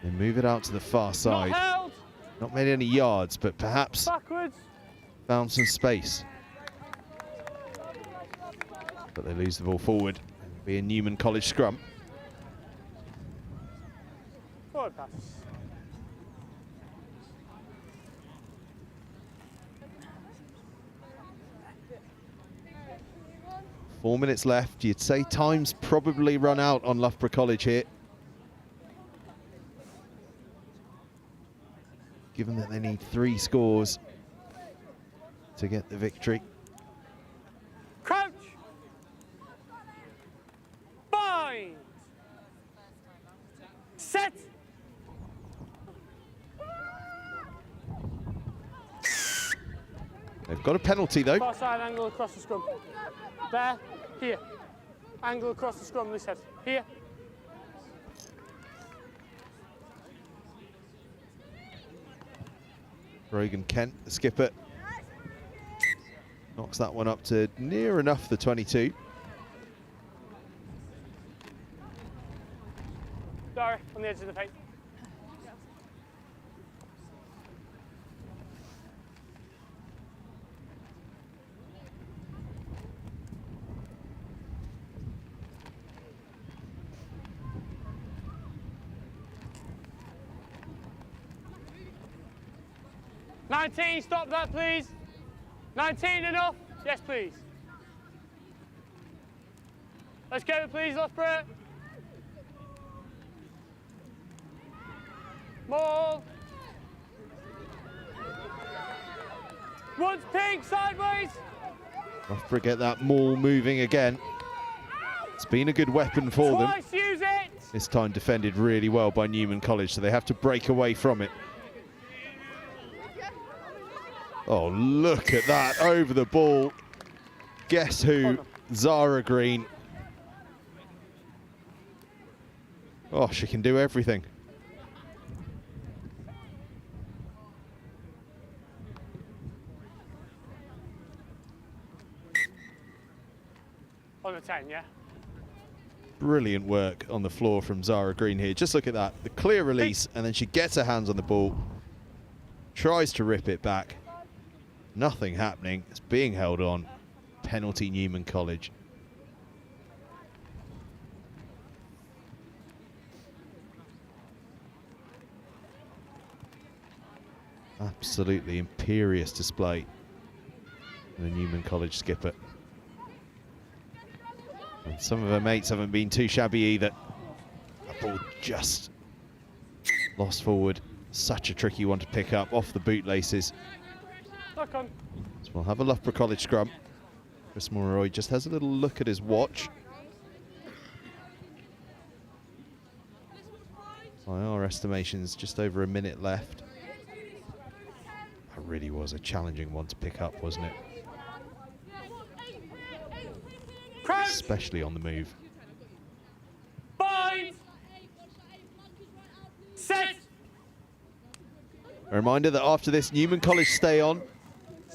They move it out to the far side. Not made any yards, but perhaps found some space. But they lose the ball forward. It'll be a Newman College scrum. Forward pass. Four minutes left. You'd say time's probably run out on Loughborough College here, given that they need 3 scores to get the victory. Crouch. Bind. Set. They've got a penalty though. Far side angle across the scrum. There. Here. Angle across the scrum, this head. Here. Brogan Kent, the skipper, knocks that one up to near enough the 22. Sorry, on the edge of the paint. Stop that, please. 19 enough? Yes, please. Let's go, please, Loughborough. More. One's pink, sideways. Loughborough get that maul moving again. It's been a good weapon for them. Twice, use it. This time defended really well by Newman College, so they have to break away from it. Oh, look at that, over the ball. Guess who? Zara Green. Oh, she can do everything. On the 10, yeah? Brilliant work on the floor from Zara Green here. Just look at that, the clear release, and then she gets her hands on the ball, tries to rip it back. Nothing happening. It's being held on. Penalty Newman College. Absolutely imperious display. The Newman College skipper. And some of her mates haven't been too shabby either. That ball just lost forward. Such a tricky one to pick up off the bootlaces. On. So we'll have a Loughborough College scrum. Chris Mulroy just has a little look at his watch. By our estimations, just over a minute left. That really was a challenging one to pick up, wasn't it? Crouch. Especially on the move. Bind. Set. A reminder that after this, Newman College stay on.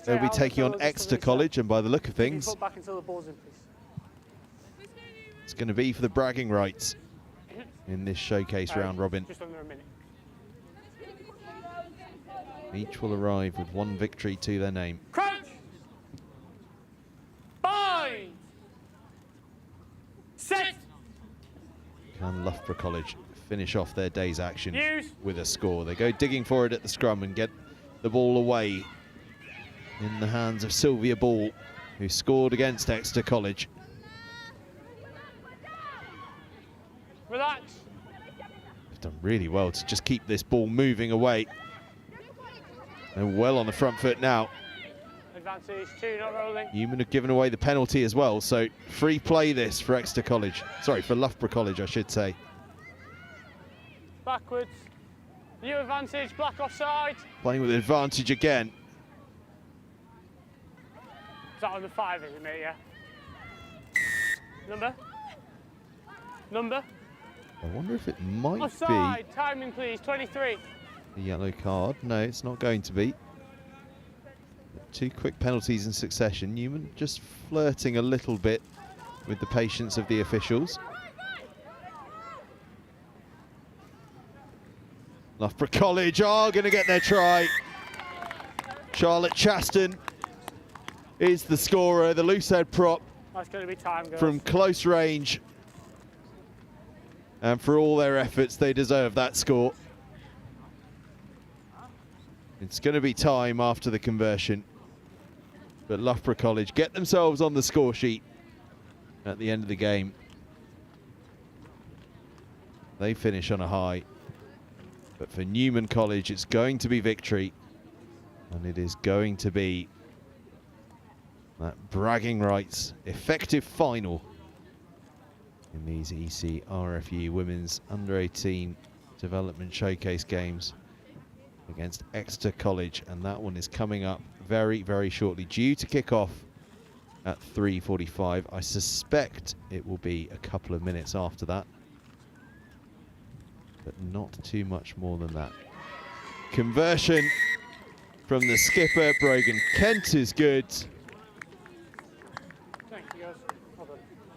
They'll be taking on Exeter College, and by the look of things, Back until the ball's in, please. it's going to be for the bragging rights in this showcase round robin. Just under a minute. Each will arrive with 1 victory to their name. Crouch. Bind. Set. Can Loughborough College finish off their day's action with a score? They go digging for it at the scrum and get the ball away in the hands of Sylvia Ball, who scored against Exeter College. Relax. They've done really well to just keep this ball moving away. They're well on the front foot now. Advantage, 2, not rolling. Newman have given away the penalty as well, so free play this for Exeter College. Sorry, for Loughborough College, I should say. backwards. New advantage, black offside. Playing with advantage again. Is that on the 5, isn't it, yeah? Number? I wonder if it might Offside, timing please, 23. be a yellow card. No, it's not going to be. 2 quick penalties in succession. Newman just flirting a little bit with the patience of the officials. Loughborough College are going to get their try. Charlotte Chaston is the scorer, the loose head prop. That's going to be time, guys. From close range. And for all their efforts, they deserve that score. It's going to be time after the conversion. But Loughborough College get themselves on the score sheet at the end of the game. They finish on a high. But for Newman College, it's going to be victory. And it is going to be that bragging rights effective final in these Ecrfu Women's Under-18 Development Showcase games against Exeter College, and that one is coming up very, very shortly, due to kick off at 3:45. I suspect it will be a couple of minutes after that, but not too much more than that. Conversion from the skipper, Brogan Kent, is good.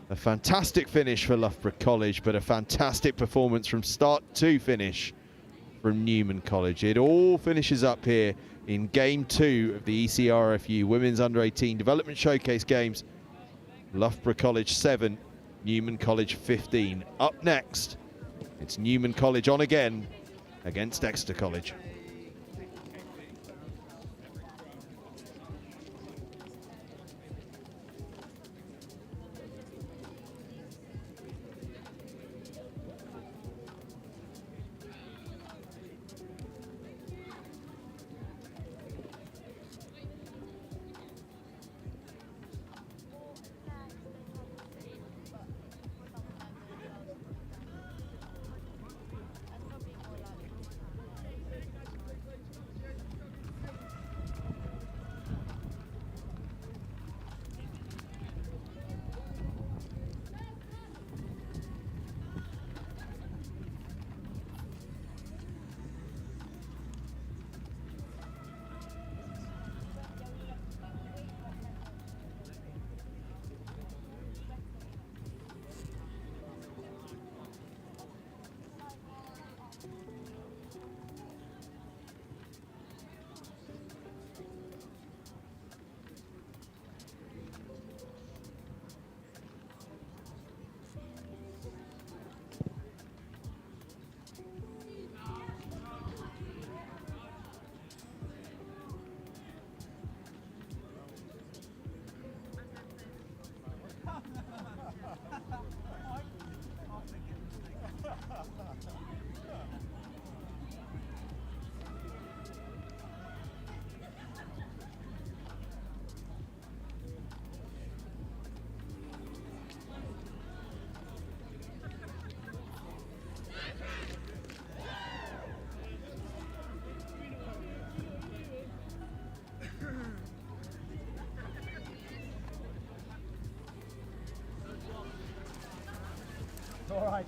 A fantastic finish for Loughborough College, but a fantastic performance from start to finish from Newman College. It all finishes up here in Game 2 of the Ecrfu Women's Under-18 Development Showcase Games. Loughborough College 7, Newman College 15. Up next, it's Newman College on again against Exeter College. All right.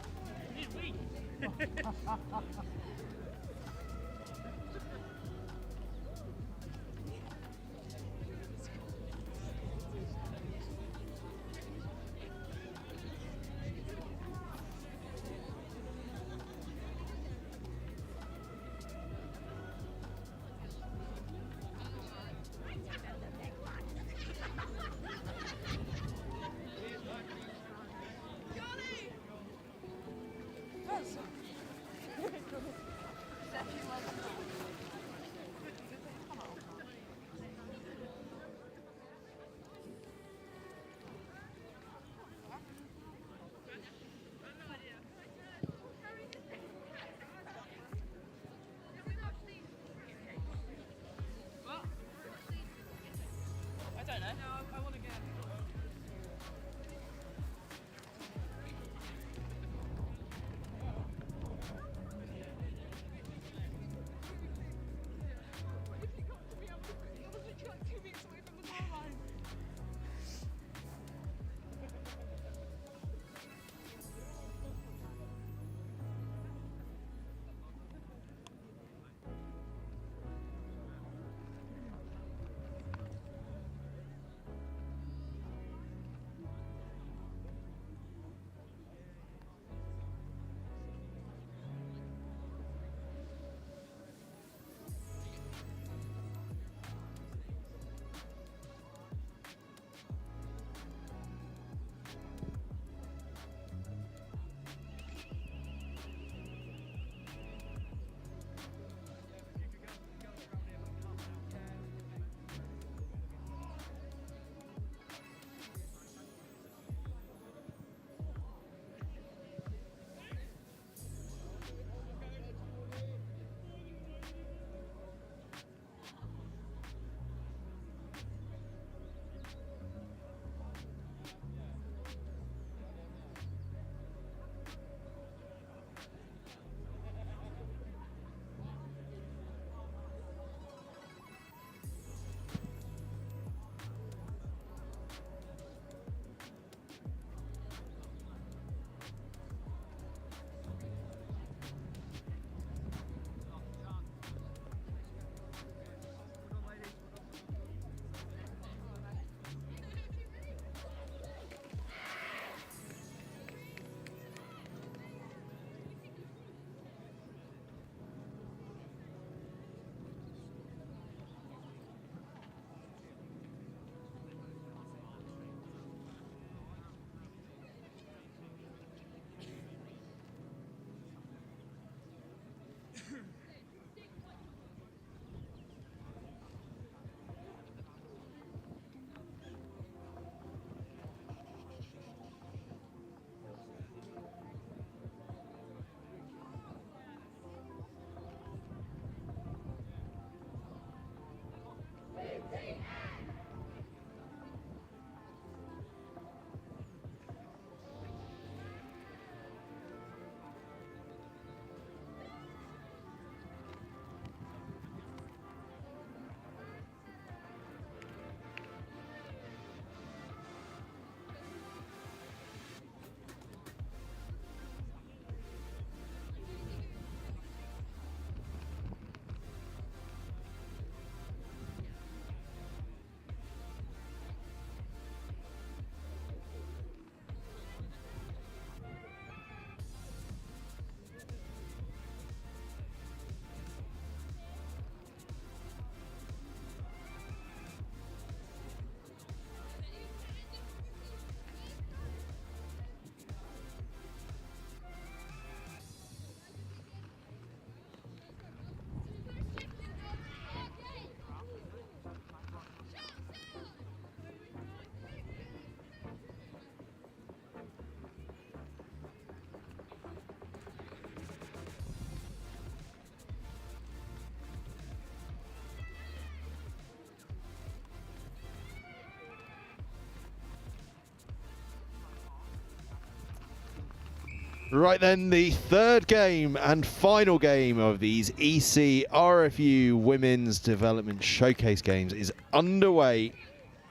Right then, the third game and final game of these Ecrfu Women's Development Showcase Games is underway.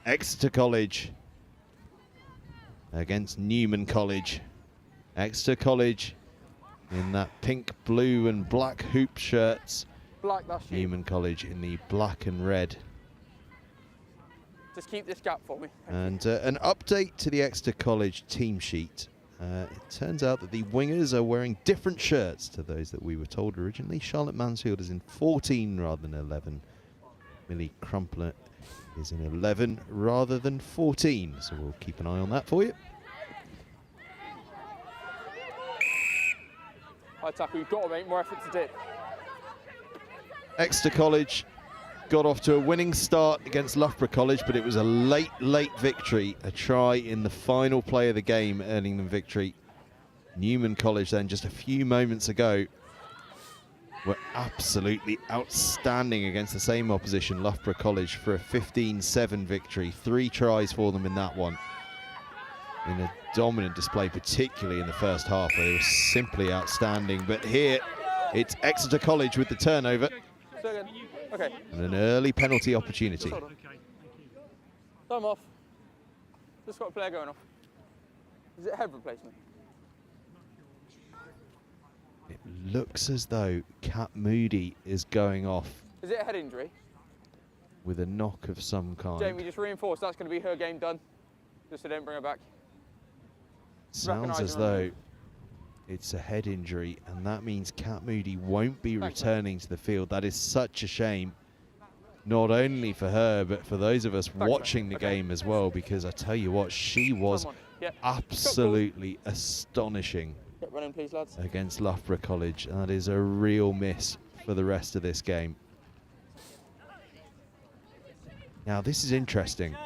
Exeter College against Newman College. Exeter College in that pink, blue and black hoop shirts. Black, that's you. Newman College in the black and red. Just keep this gap for me. And an update to the Exeter College team sheet. It turns out that the wingers are wearing different shirts to those that we were told originally. Charlotte Mansfield is in 14 rather than 11. Millie Crumpler is in 11 rather than 14. So we'll keep an eye on that for you. High tackle, you've got to make more effort to dip. Exeter College got off to a winning start against Loughborough College, but it was a late victory. A try in the final play of the game earning them victory. Newman College then just a few moments ago were absolutely outstanding against the same opposition, Loughborough College, for a 15-7 victory. 3 tries for them in that one. In a dominant display, particularly in the first half, where they were simply outstanding. But here, it's Exeter College with the turnover. Okay. And an early penalty opportunity. Time off. Just got a player going off. Is it head replacement? It looks as though Kat Moody is going off Is it a head injury? with a knock of some kind. Jamie, just reinforce that's going to be her game done. Just so they don't bring her back. Sounds recognise as her though it's a head injury, and that means Kat Moody won't be returning to the field. That is such a shame, not only for her, but for those of us watching the game as well, because I tell you what, she was absolutely astonishing Get running, please, lads. against Loughborough College. That is a real miss for the rest of this game. Now, this is interesting.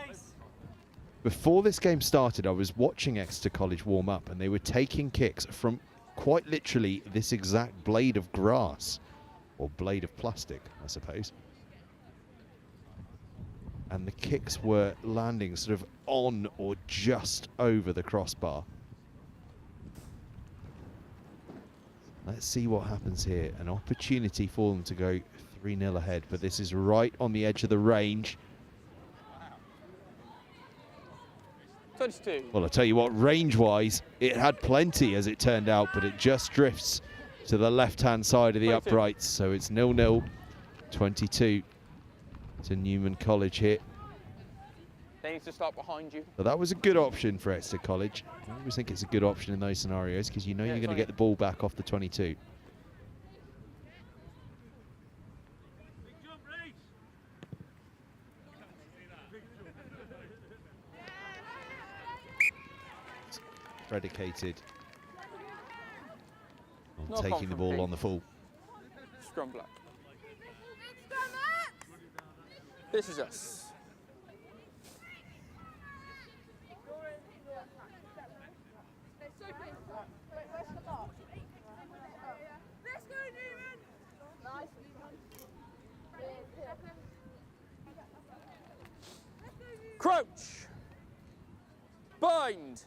Before this game started, I was watching Exeter College warm up, and they were taking kicks from quite literally this exact blade of grass, or blade of plastic, I suppose. And the kicks were landing sort of on or just over the crossbar. Let's see what happens here. An opportunity for them to go 3-0 ahead, but this is right on the edge of the range. 22. Well, I'll tell you what, range-wise, it had plenty as it turned out, but it just drifts to the left-hand side of the 22. uprights. So it's 0-0, 22 to Newman College here. They need to start behind you. But that was a good option for Exeter College. I always think it's a good option in those scenarios because you know you're going to get the ball back off the 22. Predicated on Not taking the ball confident. on the full. Scrum black. This is us. Crouch. Bind.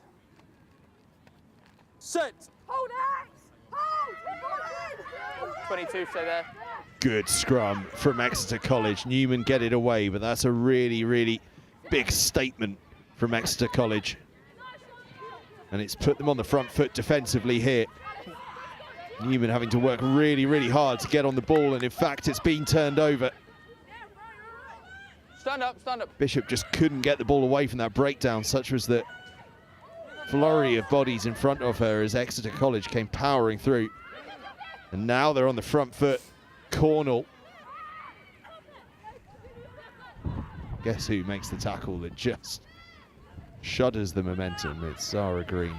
Set. Hold it! Hold! 22, stay there. Good scrum from Exeter College. Newman get it away, but that's a really big statement from Exeter College. And it's put them on the front foot defensively here. Newman having to work really hard to get on the ball, and in fact it's been turned over. Stand up, stand up. Bishop just couldn't get the ball away from that breakdown. Such was the flurry of bodies in front of her as Exeter College came powering through. And now they're on the front foot. Cornell. Guess who makes the tackle that just shudders the momentum? It's Zara Green.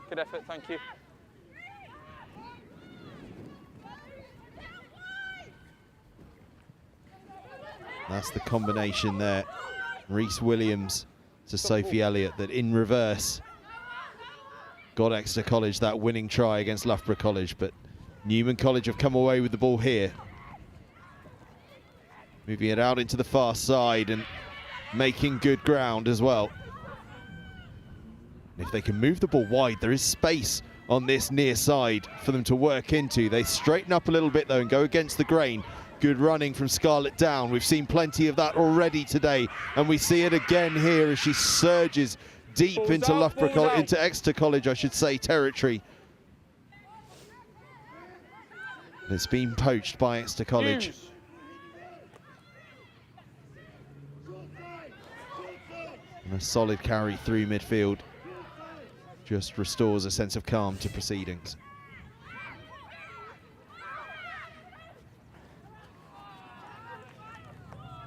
Good effort, thank you. That's the combination there. Reese Williams to Sophie Elliott that in reverse got Exeter College that winning try against Loughborough College, but Newman College have come away with the ball here. Moving it out into the far side and making good ground as well. And if they can move the ball wide, there is space on this near side for them to work into. They straighten up a little bit though and go against the grain. Good running from Scarlett Down. We've seen plenty of that already today, and we see it again here as she surges deep into Loughborough, into Exeter College, I should say, territory. It's been poached by Exeter College. And a solid carry through midfield just restores a sense of calm to proceedings.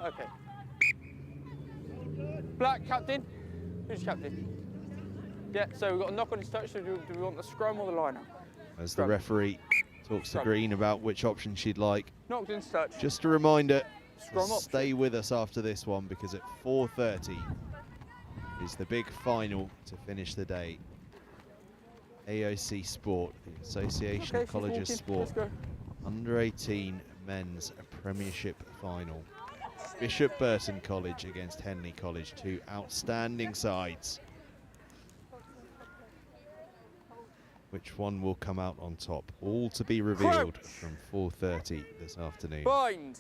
Okay. Black captain. Who's captain? Yeah, so we've got a knock on his touch. So do we want the scrum or the line out? As the referee talks to Green about which option she'd like. Knocked in touch. Just a reminder, Scrum stay with us after this one, because at 4:30 is the big final to finish the day. AOC Sport, the Association of Colleges Sport, under 18 men's Premiership final. Bishop Burton College against Henley College, two outstanding sides. Which one will come out on top? All to be revealed from 4:30 this afternoon. Bind.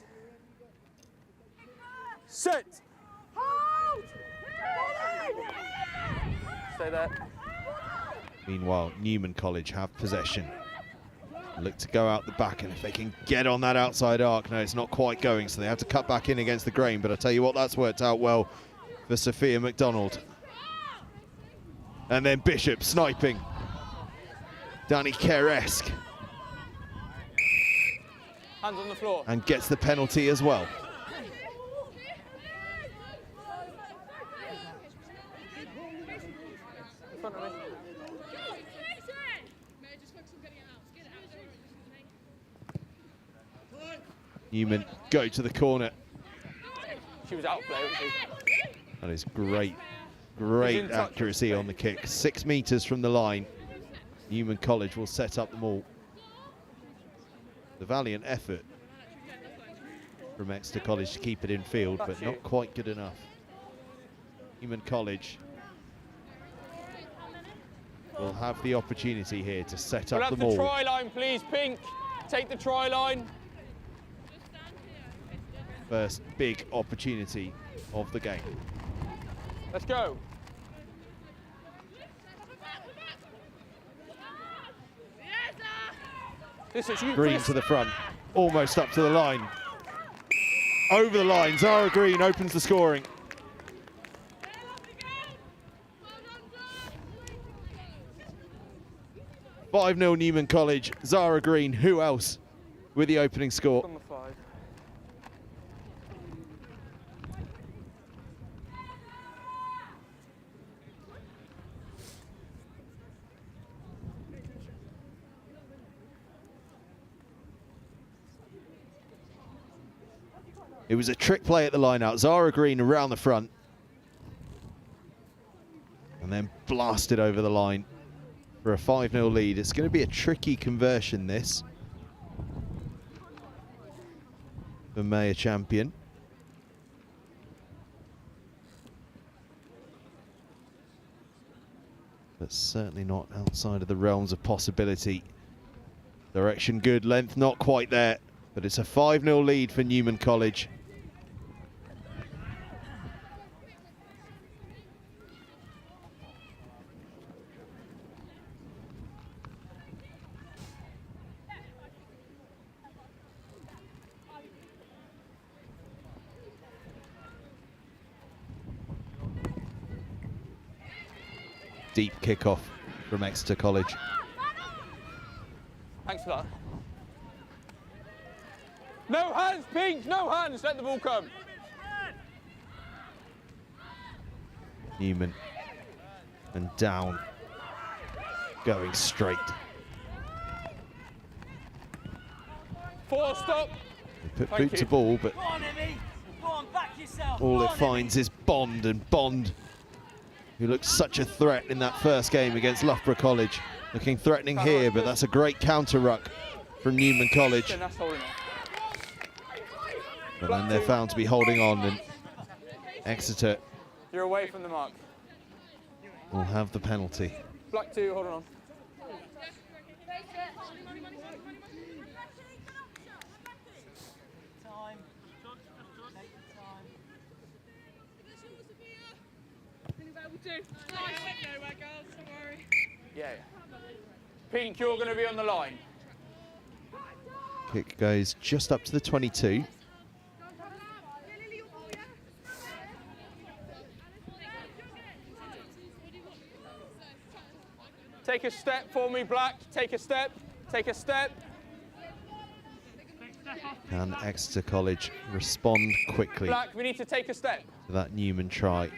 Set. Hold. Stay there. Meanwhile, Newman College have possession. Look to go out the back, and if they can get on that outside arc, no, it's not quite going, so they have to cut back in against the grain, but I tell you what, that's worked out well for Sophia McDonald. And then Bishop sniping. Danny Kerr-esque. Hands on the floor. And gets the penalty as well. In front of me. Newman go to the corner. She was out of play, wasn't she? That is great, great accuracy on the kick. 6 meters from the line. Newman College will set up the maul. The valiant effort from Exeter College to keep it in field, but not quite good enough. Newman College will have the opportunity here to set up the maul. We'll have the try line, please, Pink. Take the try line. First big opportunity of the game. Let's go. This is you, Green Chris. to the front, almost up to the line. Over the line, Zara Green opens the scoring. (5-0) Newman College. Zara Green, who else, with the opening score. On the 5. It was a trick play at the line out. Zara Green around the front. And then blasted over the line for a 5-0 lead. It's going to be a tricky conversion, this, for Mayor Champion. But certainly not outside of the realms of possibility. Direction good, length not quite there. But it's a 5-0 lead for Newman College. Deep kickoff from Exeter College. Thanks for that. No hands, Pink, no hands, let the ball come. Newman and Down going straight. 4 stop. They put boot to ball, but all it finds is Bond, and Bond, who looked such a threat in that first game against Loughborough College, looking threatening here, but that's a great counter ruck from Newman College. But then they're found to be holding on, and Exeter. You're away from the mark. will have the penalty. Black 2, hold on. Yeah. Pink, you're going to be on the line. Kick goes just up to the 22. Take a step for me, Black. Take a step. Take a step. Can Exeter College respond quickly Black, we need to take a step. to that Newman try?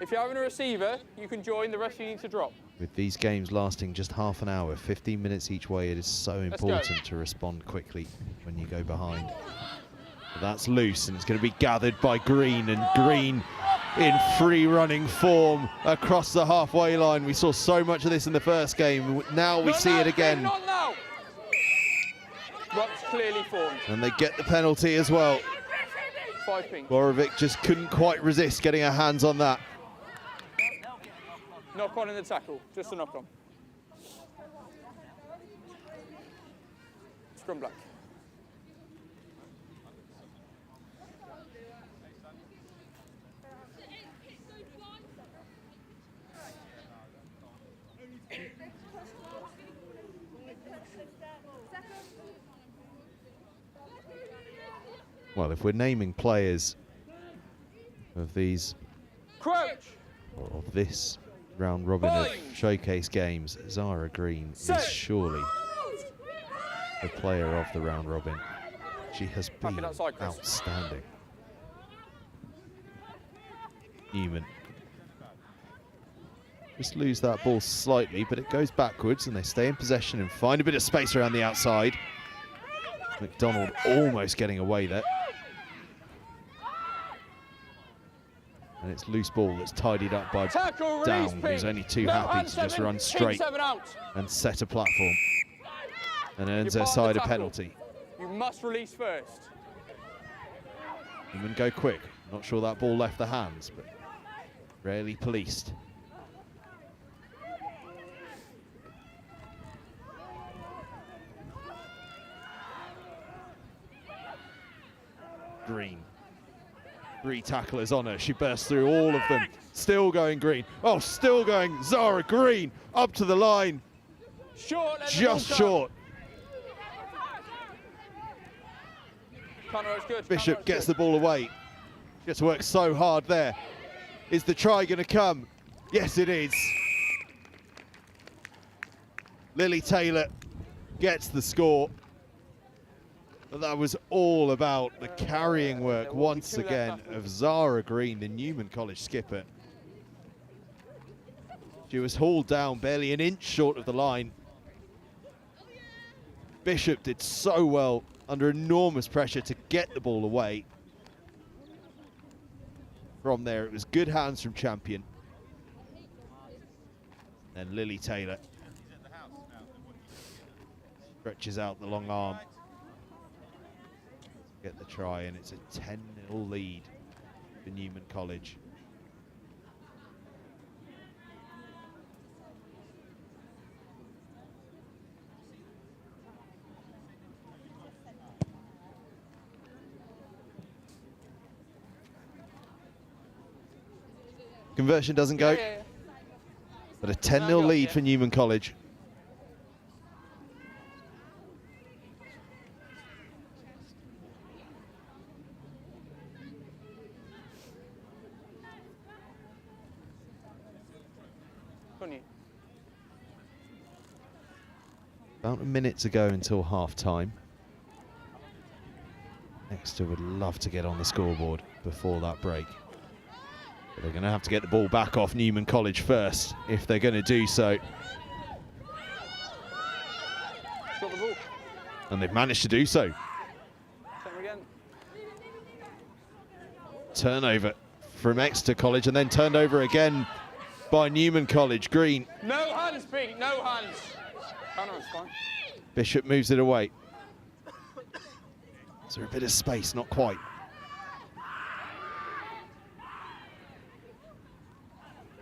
If you're having a receiver, you can join. The rest you need to drop. With these games lasting just half an hour, 15 minutes each way, it is so important to respond quickly when you go behind. But that's loose, and it's going to be gathered by Green, and Green in free running form across the halfway line. We saw so much of this in the first game. Now we see it again. Not now. Rock's clearly formed. And they get the penalty as well. 5 pink. Borovic just couldn't quite resist getting her hands on that. Knock on in the tackle. Just a knock on. Scrum Black. Well, if we're naming players of these, Crouch. or of this round robin of showcase games, Zara Green is surely the player of the round robin. She has been outstanding. Newman just lose that ball slightly, but it goes backwards and they stay in possession and find a bit of space around the outside. McDonald almost getting away there. And it's loose ball that's tidied up by Down, who's only too happy to just run straight and set a platform. And earns her side a penalty. You must release first. Newman go quick. Not sure that ball left the hands, but rarely policed. Green. 3 tacklers on her. She bursts through all of them. Still going Green. Oh, still going Zara Green up to the line. Short. Just short. Good. Bishop gets the ball away. Gets to work so hard there. Is the try going to come? Yes, it is. Lily Taylor gets the score. But that was all about the carrying work once again of Zara Green, the Newman College skipper. She was hauled down barely an inch short of the line. Bishop did so well under enormous pressure to get the ball away. From there, it was good hands from Champion. And Lily Taylor stretches out the long arm. Get the try, and it's a 10-0 lead for Newman College. Conversion doesn't go, but a 10-0 lead for Newman College. About a minute to go until half-time. Exeter would love to get on the scoreboard before that break. But they're going to have to get the ball back off Newman College first, if they're going to do so. Got the ball. And they've managed to do so. Turnover from Exeter College, and then turned over again by Newman College. Green. No hands, Pete, no hands. Fine. Bishop moves it away. Is there a bit of space? Not quite.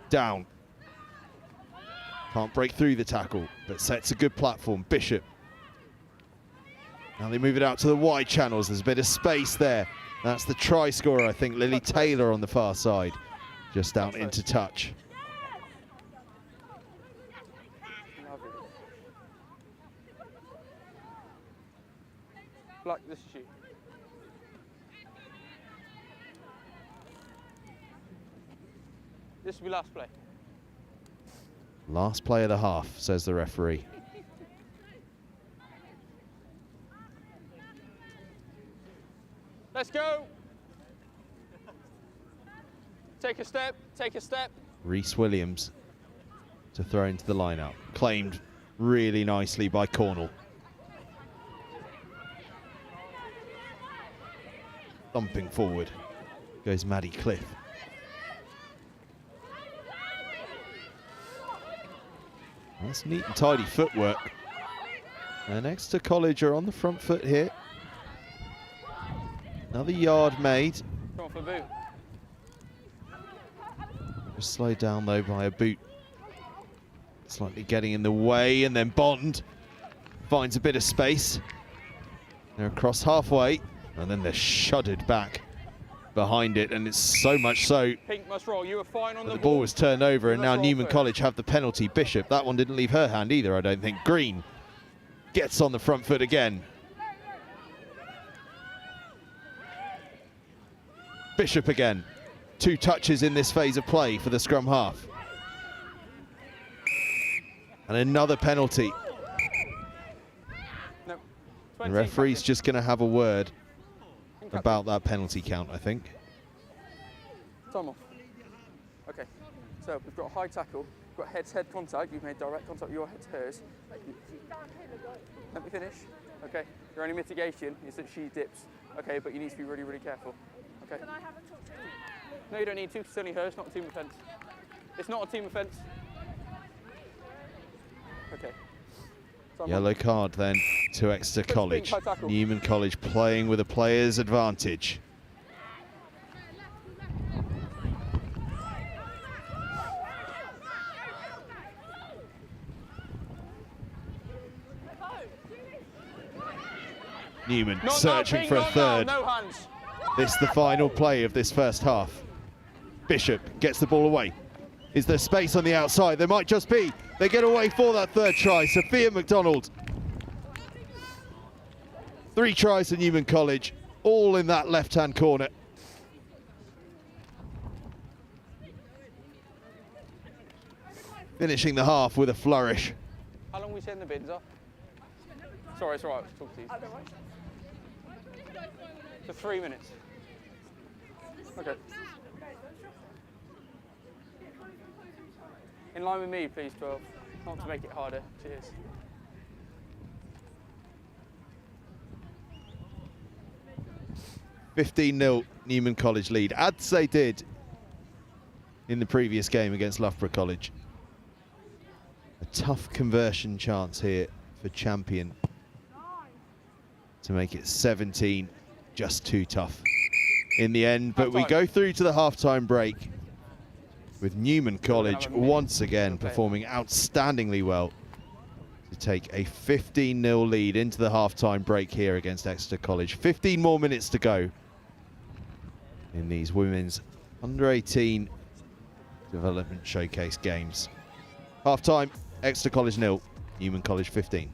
Down. Can't break through the tackle, but sets a good platform. Bishop. Now they move it out to the wide channels. There's a bit of space there. That's the try scorer, I think, Lily Taylor on the far side. Just out into touch. Like this shoe. This will be last play. Last play of the half, says the referee. Let's go. Take a step, take a step. Reese Williams to throw into the lineup. Claimed really nicely by Cornell. Thumping forward goes Maddie Cliff. That's neat and tidy footwork. And Exeter College are on the front foot here. Another yard made. Come on for boot. Just slowed down though by a boot. Slightly getting in the way, and then Bond finds a bit of space. They're across halfway, and then they're shuddered back behind it, and it's so much so Pink must roll. You were fine on the ball was turned over, and now Newman College have the penalty. Bishop, that one didn't leave her hand either, I don't think. Green gets on the front foot again. Bishop again. 2 touches in this phase of play for the scrum half. And another penalty. No. The referee's just going to have a word about that penalty count, I think. Time off. Okay, so we've got a high tackle, we've got head-to-head contact, you've made direct contact with your head to hers. Let me finish. Okay, your only mitigation is that she dips. Okay, but you need to be really, really careful. Okay. Can I have a talk to you? No, you don't need to, it's only her, it's not a team offence. It's not a team offence. Okay. Yellow card then to Exeter College. Newman College playing with a player's advantage. Newman searching for a third. No hands. This is the final play of this first half. Bishop gets the ball away. Is there space on the outside? There might just be. They get away for that third try. Sophia McDonald. 3 tries to Newman College, all in that left-hand corner. Finishing the half with a flourish. How long are we saying the bins are? Sorry, it's all right. Talk to you. For 3 minutes. Okay. In line with me, please, 12. Not to make it harder. Cheers. $15-0 Newman College lead, as they did in the previous game against Loughborough College. A tough conversion chance here for Champion to make it 17, just too tough in the end. But we go through to the halftime break with Newman College once again performing outstandingly well to take a 15-0 lead into the halftime break here against Exeter College. 15 more minutes to go in these women's under-18 development showcase games. Half-time, Exeter College 0, Newman College 15.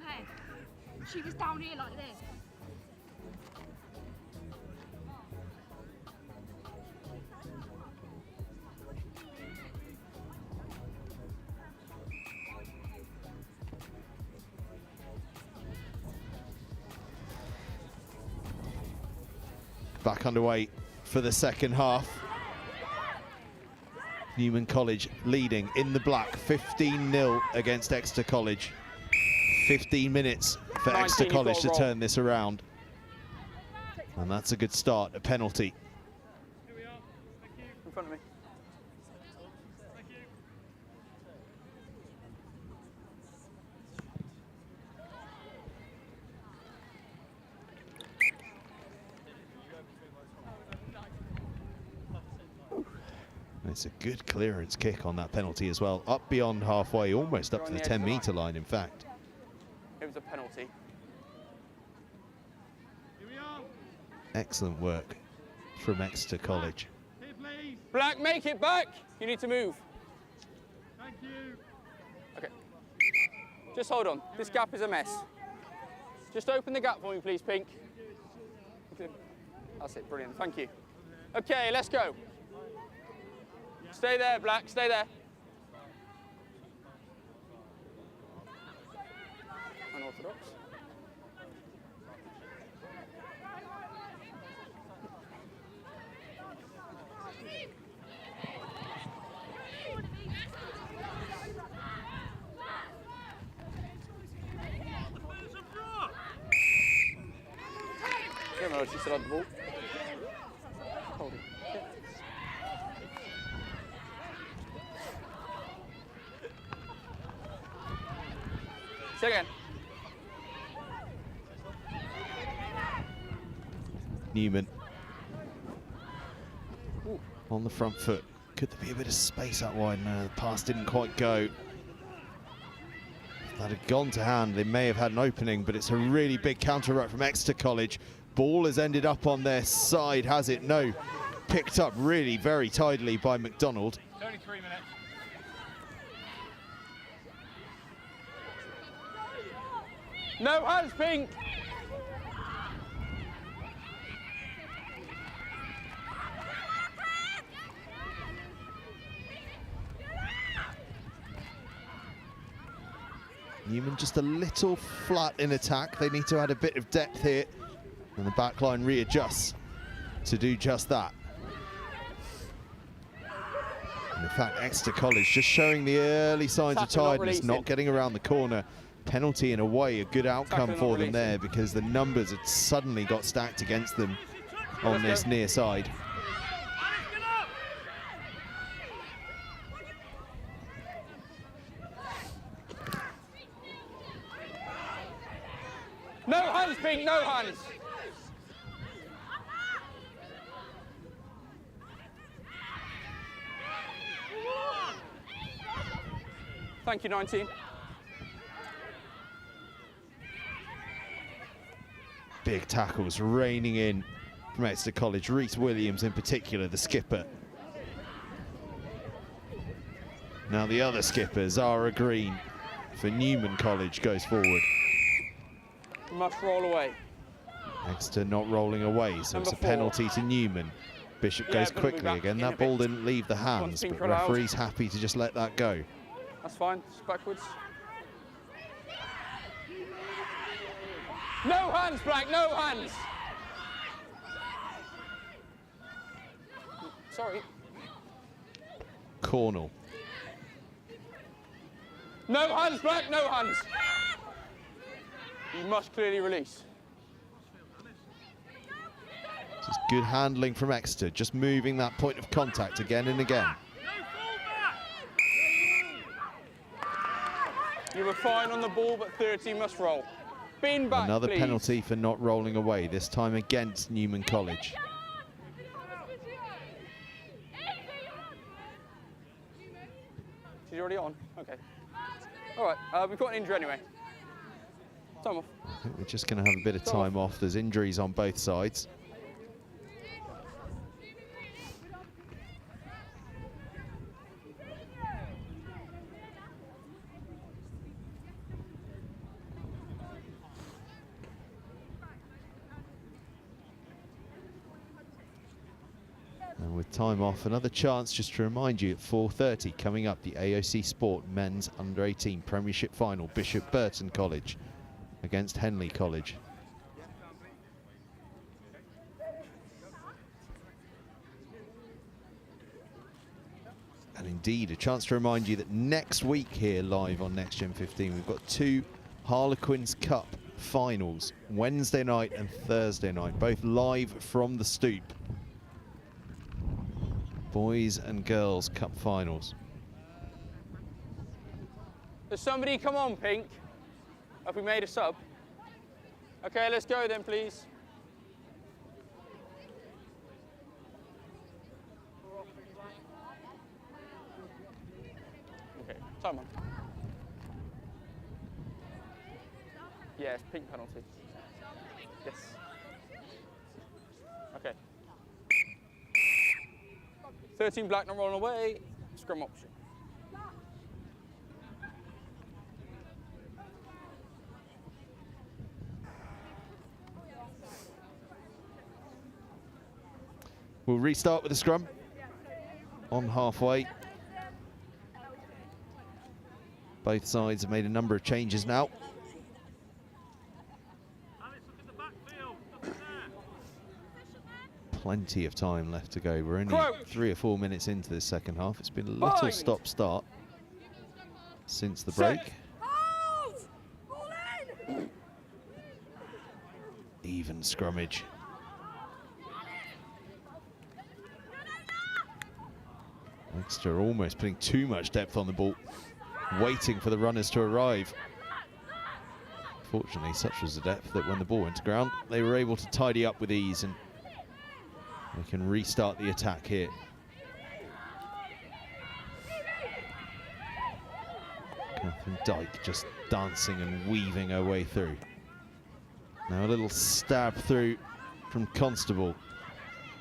head. She was down here like this. Back underway for the second half. Newman College leading in the black, 15-0 against Exeter College. 15 minutes for 19, Exeter College to roll. turn this around. And that's a good start, a penalty. In front of me. It's a good clearance kick on that penalty as well. Up beyond halfway, almost up You're to on the the edge of the 10-metre line, in fact. It was a penalty. Excellent work from Exeter College. Black, make it back. You need to move. Thank you. Okay. Just hold on. This gap is a mess. Just open the gap for me, please, Pink. Okay. That's it. Brilliant. Thank you. Okay, let's go. Stay there, Black. Stay there. Unorthodox. No, she still had the ball. Hold it. Yeah. Say again. Newman on the front foot. Could there be a bit of space out wide? No, the pass didn't quite go. If that had gone to hand, they may have had an opening, but it's a really big counter ruck from Exeter College. Ball has ended up on their side, has it? No. Picked up really very tidily by McDonald. It's only 3 minutes. No hands, Pink. Newman just a little flat in attack. They need to add a bit of depth here. And the back line readjusts to do just that. And in fact, Exeter College just showing the early signs of Tackle, not tiredness, not releasing. getting around the corner. Penalty in a way, a good outcome Tackle, not for them releasing. there because the numbers had suddenly got stacked against them on Let's this go. near side. No hands, Pink, no hands. Thank you, 19. Big tackles raining in from Exeter College. Reese Williams in particular, the skipper. Now the other skipper, Zara Green, for Newman College, goes forward. Must roll away. Exeter not rolling away, so Number it's a 4. penalty to Newman. Bishop Yeah, goes gonna be quickly back again. in a That ball bit. didn't leave the hands, Pink but allowed. referee's happy to just let that go. That's fine, just backwards. No hands, Black, no hands. Sorry. Cornell. No hands, Black, no hands. You must clearly release. Just good handling from Exeter, just moving that point of contact again and again. You were fine on the ball, but 30 must roll. Bin back, Another please. penalty for not rolling away, this time against Newman College. She's already on? Okay. All right, we've got an injury anyway. Time off. I think we're just going to have a bit of time off. There's injuries on both sides. with time off, another chance just to remind you at 4:30 coming up, the AOC Sport Men's Under-18 Premiership Final, Bishop Burton College against Henley College. And indeed, a chance to remind you that next week here live on Next Gen 15, we've got 2 Harlequins Cup finals, Wednesday night and Thursday night, both live from the Stoop. Boys and Girls Cup finals. Does somebody come on, Pink? Have we made a sub? Okay, let's go then, please. Okay, time on. Yes, pink penalty. Yes. Okay. 13 black, not rolling away. Scrum option. We'll restart with the scrum on halfway. Both sides have made a number of changes now. Plenty of time left to go. We're only 3 or 4 minutes into this second half. It's been a little stop-start since the break. Even scrummage. Exeter almost putting too much depth on the ball, waiting for the runners to arrive. Fortunately, such was the depth that when the ball went to ground, they were able to tidy up with ease, and they can restart the attack here. Catherine Dyke just dancing and weaving her way through. Now a little stab through from Constable.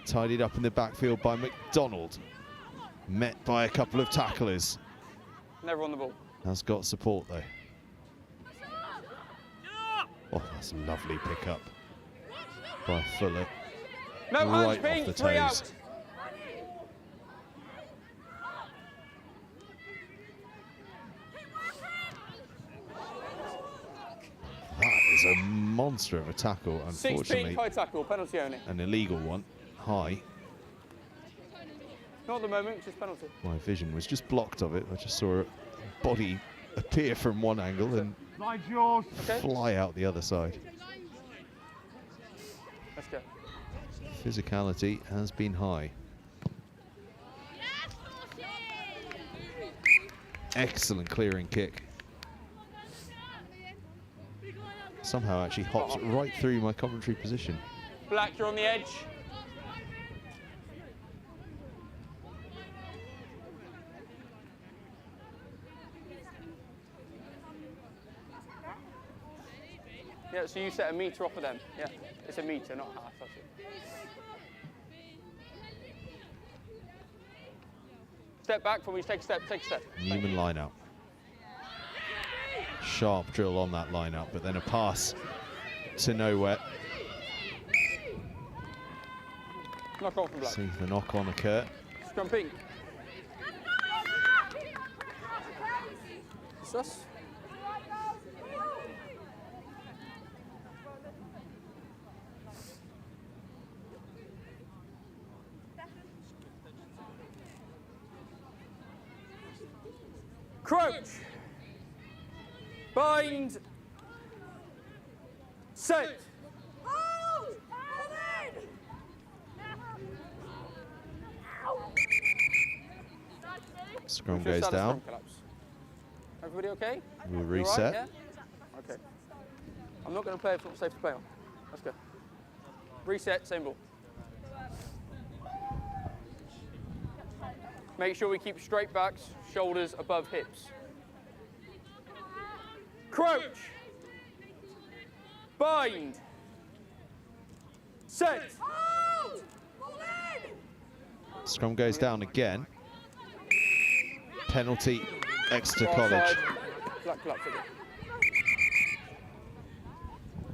Tidied up in the backfield by McDonald. Met by a couple of tacklers. Never on the ball. Has got support though. Oh, that's a lovely pickup by Fuller. No right punch, Pink, off the 3 toes. out. That is a monster of a tackle, 6 Pink, unfortunately. high tackle, penalty only. An illegal one, high. Not at the moment, just penalty. My vision was just blocked of it. I just saw a body appear from one angle and fly out the other side. Let's go. Physicality has been high. Excellent clearing kick. Somehow actually hops right through my commentary position. Black, you're on the edge. Yeah, so you set a metre off of them. Yeah, it's a metre, not half. That's it. Step back for me, take a step, take a step. Newman line out. Sharp drill on that line out, but then a pass to nowhere. Knock on from Black. See the knock on occur. Scrum Pink. Sus. Crouch. Bind. Set. Scrum goes down. Everybody okay? We'll You reset. all right, yeah? Okay. I'm not going to play if it's not safe to play on. Let's go. Reset, same ball. Make sure we keep straight backs, shoulders above hips. Crouch. Bind. Set. Scrum goes down again. Penalty, Exeter College. Black, black, black.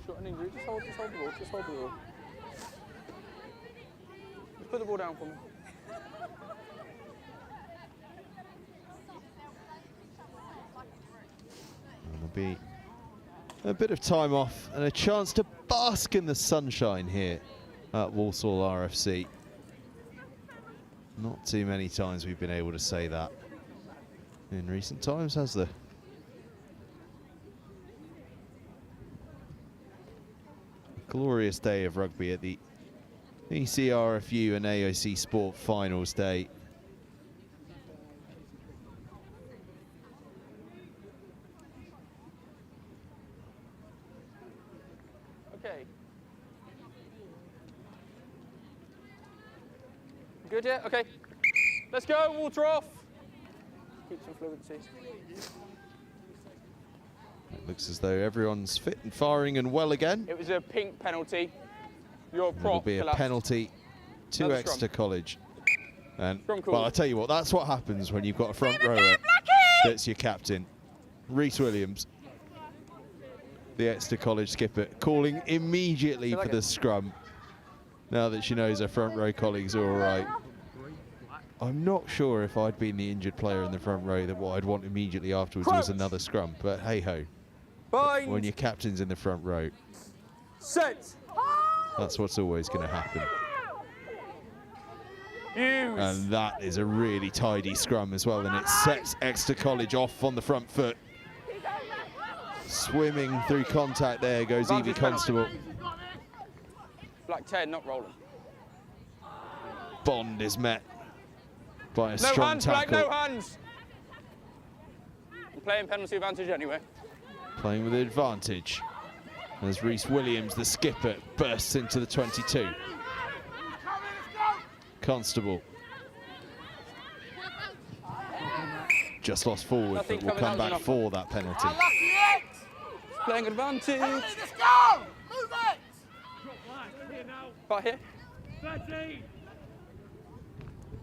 Short and injury, just hold the ball, just hold the ball. Just put the ball down for me. There'll be a bit of time off and a chance to bask in the sunshine here at Walsall RFC. Not too many times we've been able to say that in recent times, has there? A glorious day of rugby at the ECRFU and AOC Sport Finals Day. Okay. Good yet? Okay. Let's go, water off. Keep some fluency. It looks as though everyone's fit and firing and well again. It was a pink penalty. Your There'll prop be a collapsed. penalty to Another Exeter scrum. College. And, Scrum call. well, I tell you what, that's what happens when you've got a front rower that's your captain. Rhys Williams, the Exeter College skipper, calling immediately for the scrum now that she knows her front row colleagues are all right. I'm not sure if I'd been the injured player in the front row that what I'd want immediately afterwards was another scrum, but hey-ho. Bind. When your captain's in the front row, Set. that's what's always going to happen. Use. And that is a really tidy scrum as well, and it sets Exeter College off on the front foot. Swimming through contact there goes Evie Constable. Black 10, not rolling. Bond is met by a No strong hands, tackle. Black, no hands. I'm playing penalty advantage anyway. Playing with advantage as Rhys Williams, the skipper, bursts into the 22. Constable. Just lost forward, Nothing but will coming come down back to for that penalty. Playing advantage. Let's go! Move it! Right here.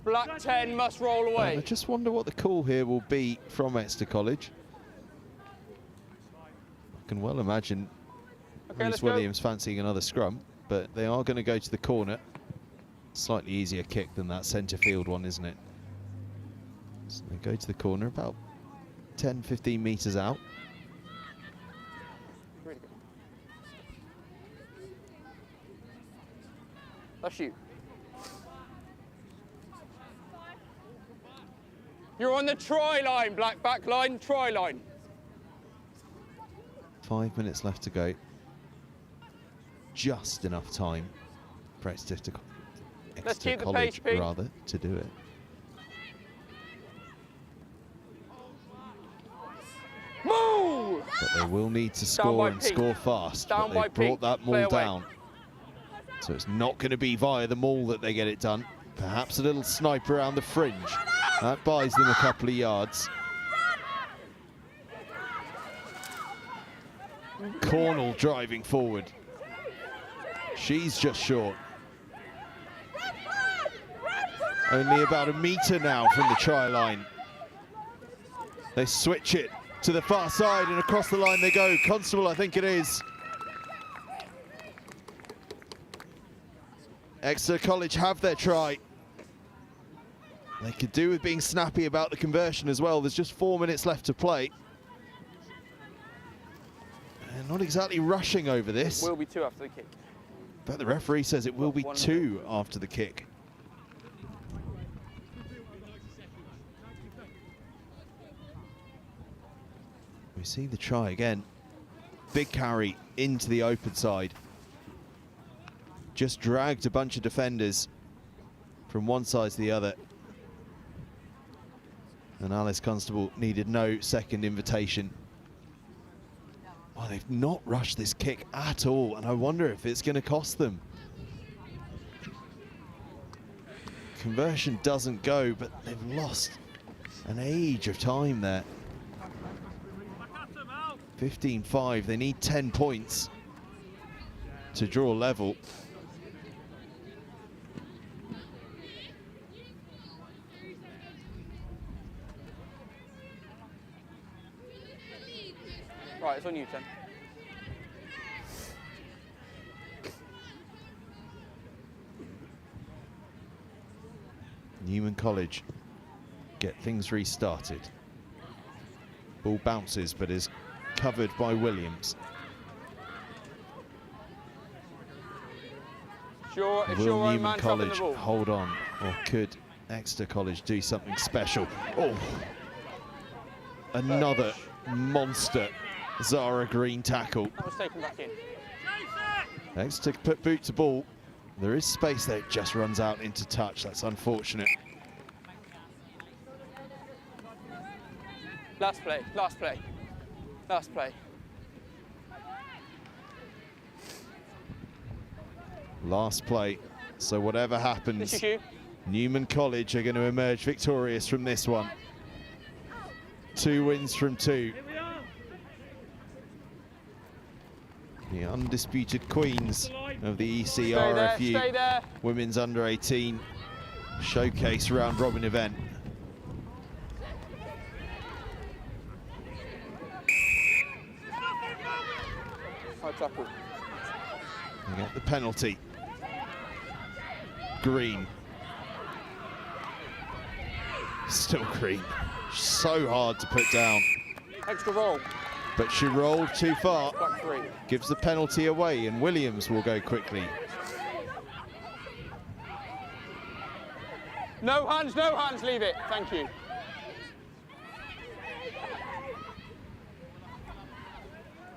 Black 10 must roll I away. just wonder what the call here will be from Exeter College. I can well imagine Okay, Rhys let's go. Williams fancying another scrum, but they are going to go to the corner. Slightly easier kick than that centre field one, isn't it? So they go to the corner about 10, 15 metres out. Really good. That's you. You're on the try line, Black back line, try line. 5 minutes left to go. Just enough time for Exeter Let's keep the College, pace, Pete. rather, to do it. Move! But they will need to Down score by and Pete. score fast. Down But by they've brought Pete. that Play maul away. down. So it's not going to be via the maul that they get it done. Perhaps a little snipe around the fringe. That buys them a couple of yards. Cornell driving forward. She's just short. Only about a metre now from the try line. They switch it to the far side and across the line they go. Constable, I think it is. Exeter College have their try. They could do with being snappy about the conversion as well. There's just 4 minutes left to play. And not exactly rushing over this. Will be 2 after the kick. But the referee says it will be One 2 after the kick. We see the try again. Big carry into the open side. Just dragged a bunch of defenders from one side to the other. And Alice Constable needed no second invitation. Well, they've not rushed this kick at all, and I wonder if it's going to cost them. Conversion doesn't go, but they've lost an age of time there. 15-5, they need 10 points to draw level. Right, it's on you, 10. College get things restarted. Ball bounces but is covered by Williams. Sure, if Will your own Newman man trapping the College ball. hold on, or could Exeter College do something special? Oh, another monster Zara Green tackle. That was taken back in. Exeter put boot to ball. There is space there, it just runs out into touch. That's unfortunate. Last play, last play, last play. Last play. So whatever This happens, is you. Newman College are going to emerge victorious from this one. 2 wins from 2. The undisputed queens of the Stay Ecrfu there. Women's Under 18 Showcase round robin event. High tackle. They get the penalty. Green. Still Green. So hard to put down. Extra roll. But she rolled too far. Back 3. Gives the penalty away, and Williams will go quickly. No hands, leave it. Thank you.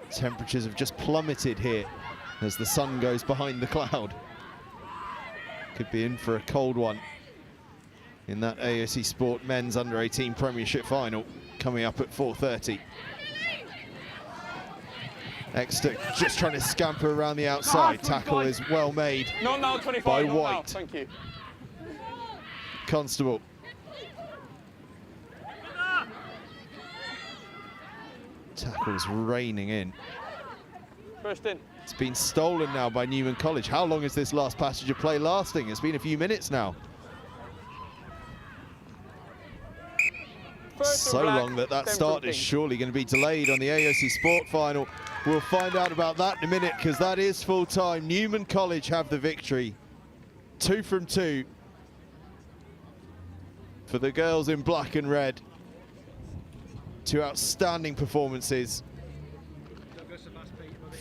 Temperatures have just plummeted here as the sun goes behind the cloud. Could be in for a cold one in that AOC Sport Men's Under 18 Premiership final coming up at 4:30. Exeter just trying to scamper around the outside. Tackle is well made Not now, 25. by not now. White. Thank you. Constable. Tackles raining in. First in. It's been stolen now by Newman College. How long is this last passage of play lasting? It's been a few minutes now. First So and black, long that then start free is kick. surely going to be delayed on the AOC Sport final. We'll find out about that in a minute because that is full time. Newman College have the victory. 2 from 2 for the girls in black and red. 2 outstanding performances.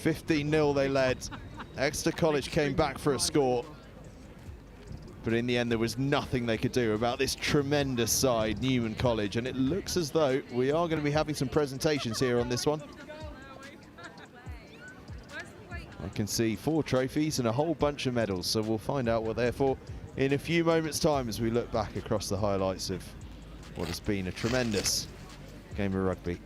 15-0 they led. Exeter College came back for a score. But in the end, there was nothing they could do about this tremendous side, Newman College. And it looks as though we are going to be having some presentations here on this one. I can see 4 trophies and a whole bunch of medals. So we'll find out what they're for in a few moments' time as we look back across the highlights of what has been a tremendous game of rugby.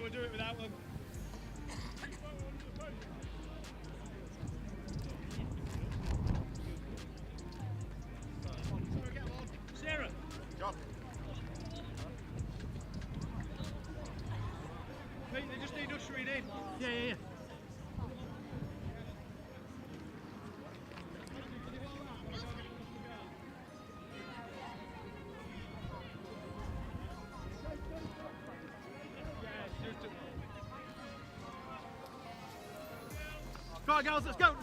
We'll do it without them. Sarah. John. They just need ushering in. Yeah. Come on, girls, let's go.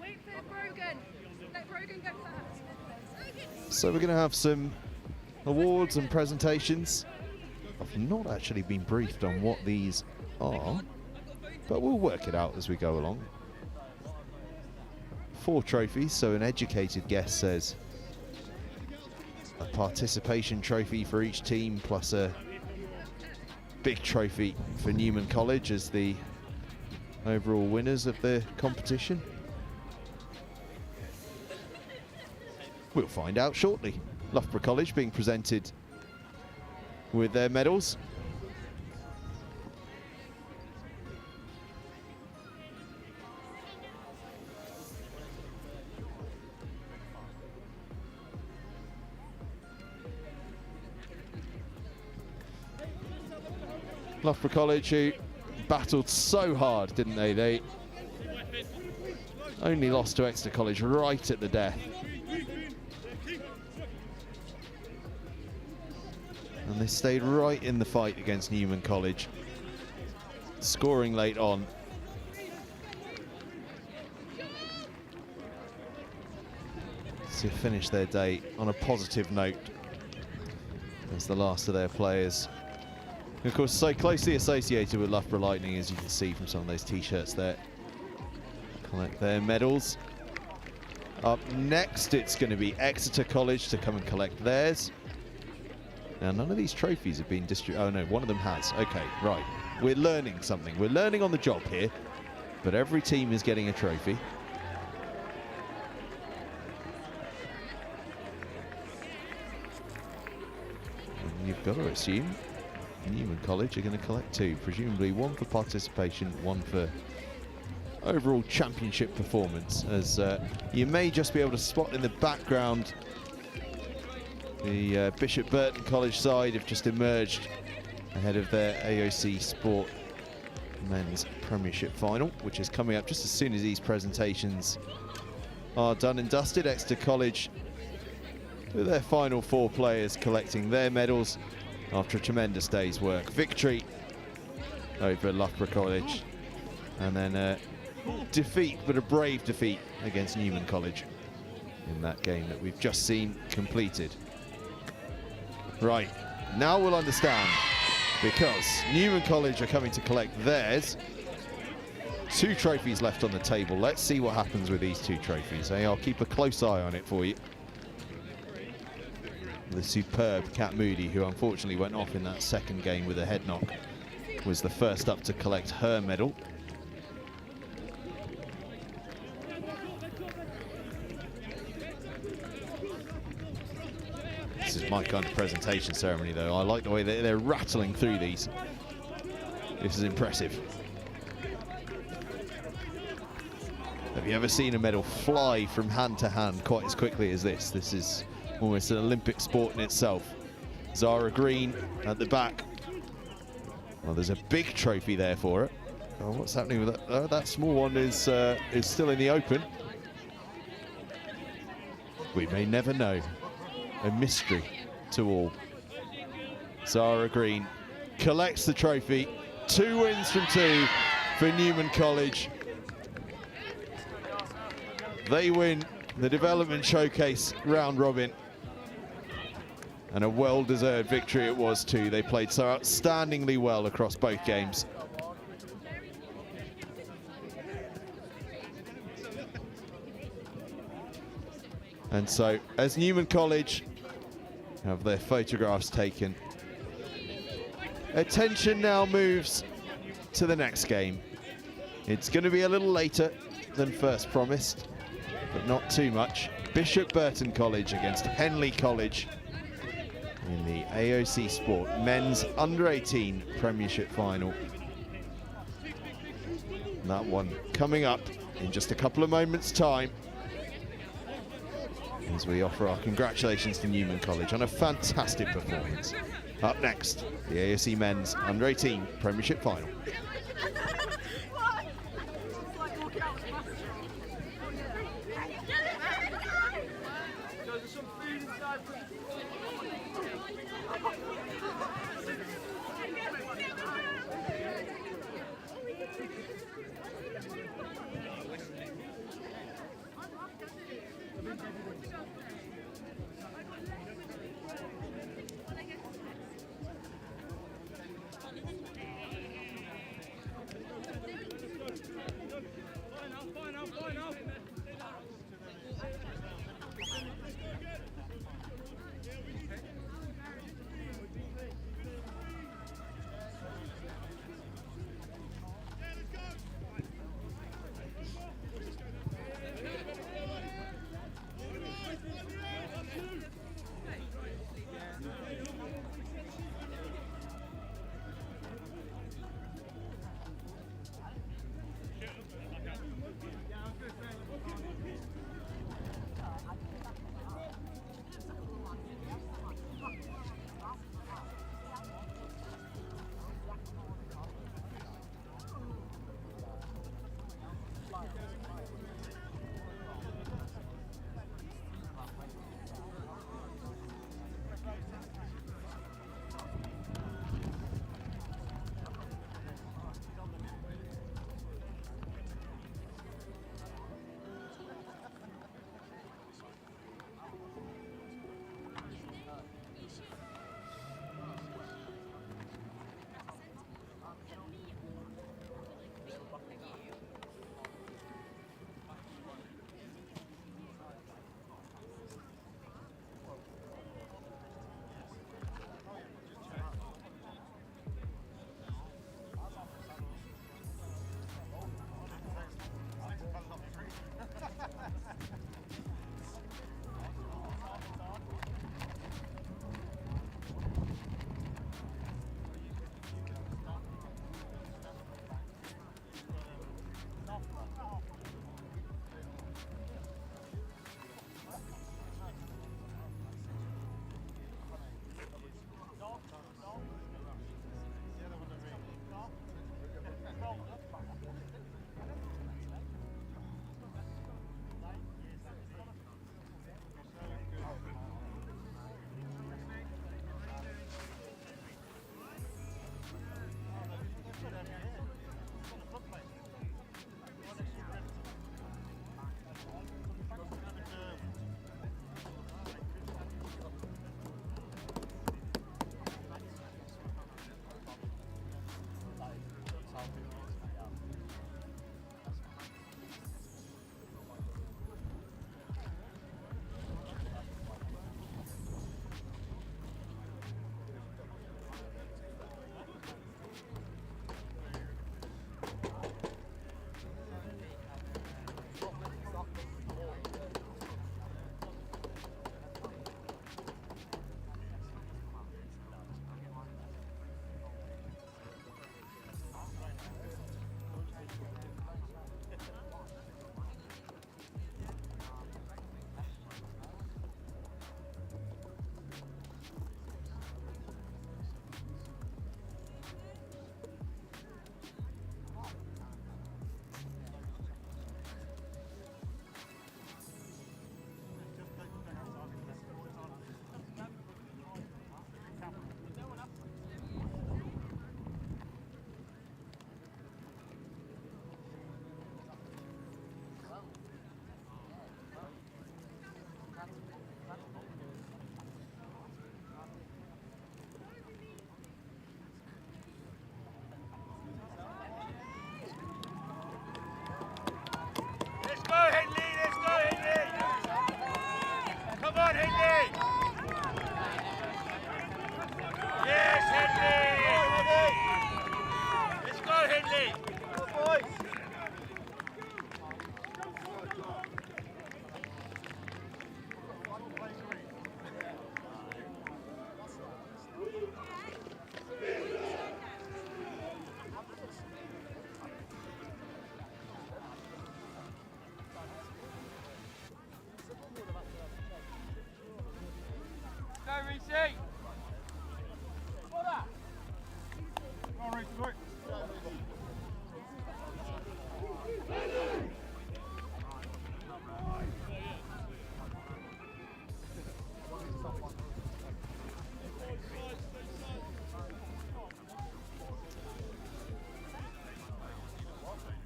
Wait for Brogan. Let Brogan go first. So we're going to have some awards and presentations. I've not actually been briefed on what these are, but we'll work it out as we go along. 4 trophies, so an educated guess says a participation trophy for each team, plus a big trophy for Newman College as the overall winners of the competition. We'll find out shortly. Loughborough College being presented with their medals. Loughborough College, who battled so hard, didn't they? They only lost to Exeter College right at the death. And they stayed right in the fight against Newman College, scoring late on. To finish their day on a positive note as the last of their players. Of course, so closely associated with Loughborough Lightning, as you can see from some of those t-shirts there. Collect their medals. Up next, it's going to be Exeter College to come and collect theirs. Now, none of these trophies have been distributed. Oh no, one of them has. Okay, right. We're learning something. We're learning on the job here, but every team is getting a trophy. And you've got to assume Newman College are going to collect two, presumably one for participation, one for overall championship performance, as you may just be able to spot in the background the Bishop Burton College side have just emerged ahead of their AOC Sport Men's Premiership final, which is coming up just as soon as these presentations are done and dusted. Exeter College with their final 4 players collecting their medals after a tremendous day's work. Victory over Loughborough College, and then a defeat, but a brave defeat against Newman College in that game that we've just seen completed. Right, now we'll understand, because Newman College are coming to collect theirs. 2 trophies left on the table. Let's see what happens with these 2 trophies. I'll keep a close eye on it for you. The superb Kat Moody, who unfortunately went off in that second game with a head knock, was the first up to collect her medal. This is my kind of presentation ceremony, though. I like the way they're rattling through these. This is impressive. Have you ever seen a medal fly from hand to hand quite as quickly as this? This is almost an Olympic sport in itself. Zara Green at the back. Well, there's a big trophy there for her. Oh, what's happening with that? That small one is still in the open. We may never know. A mystery to all. Zara Green collects the trophy. 2 wins from 2 for Newman College. They win the Development Showcase round robin. And a well-deserved victory it was too. They played so outstandingly well across both games. And so, as Newman College have their photographs taken, attention now moves to the next game. It's going to be a little later than first promised, but not too much. Bishop Burton College against Henley College in the AOC Sport Men's Under-18 Premiership Final. And that one coming up in just a couple of moments' time, as we offer our congratulations to Newman College on a fantastic performance. Up next, the AOC Men's Under-18 Premiership Final.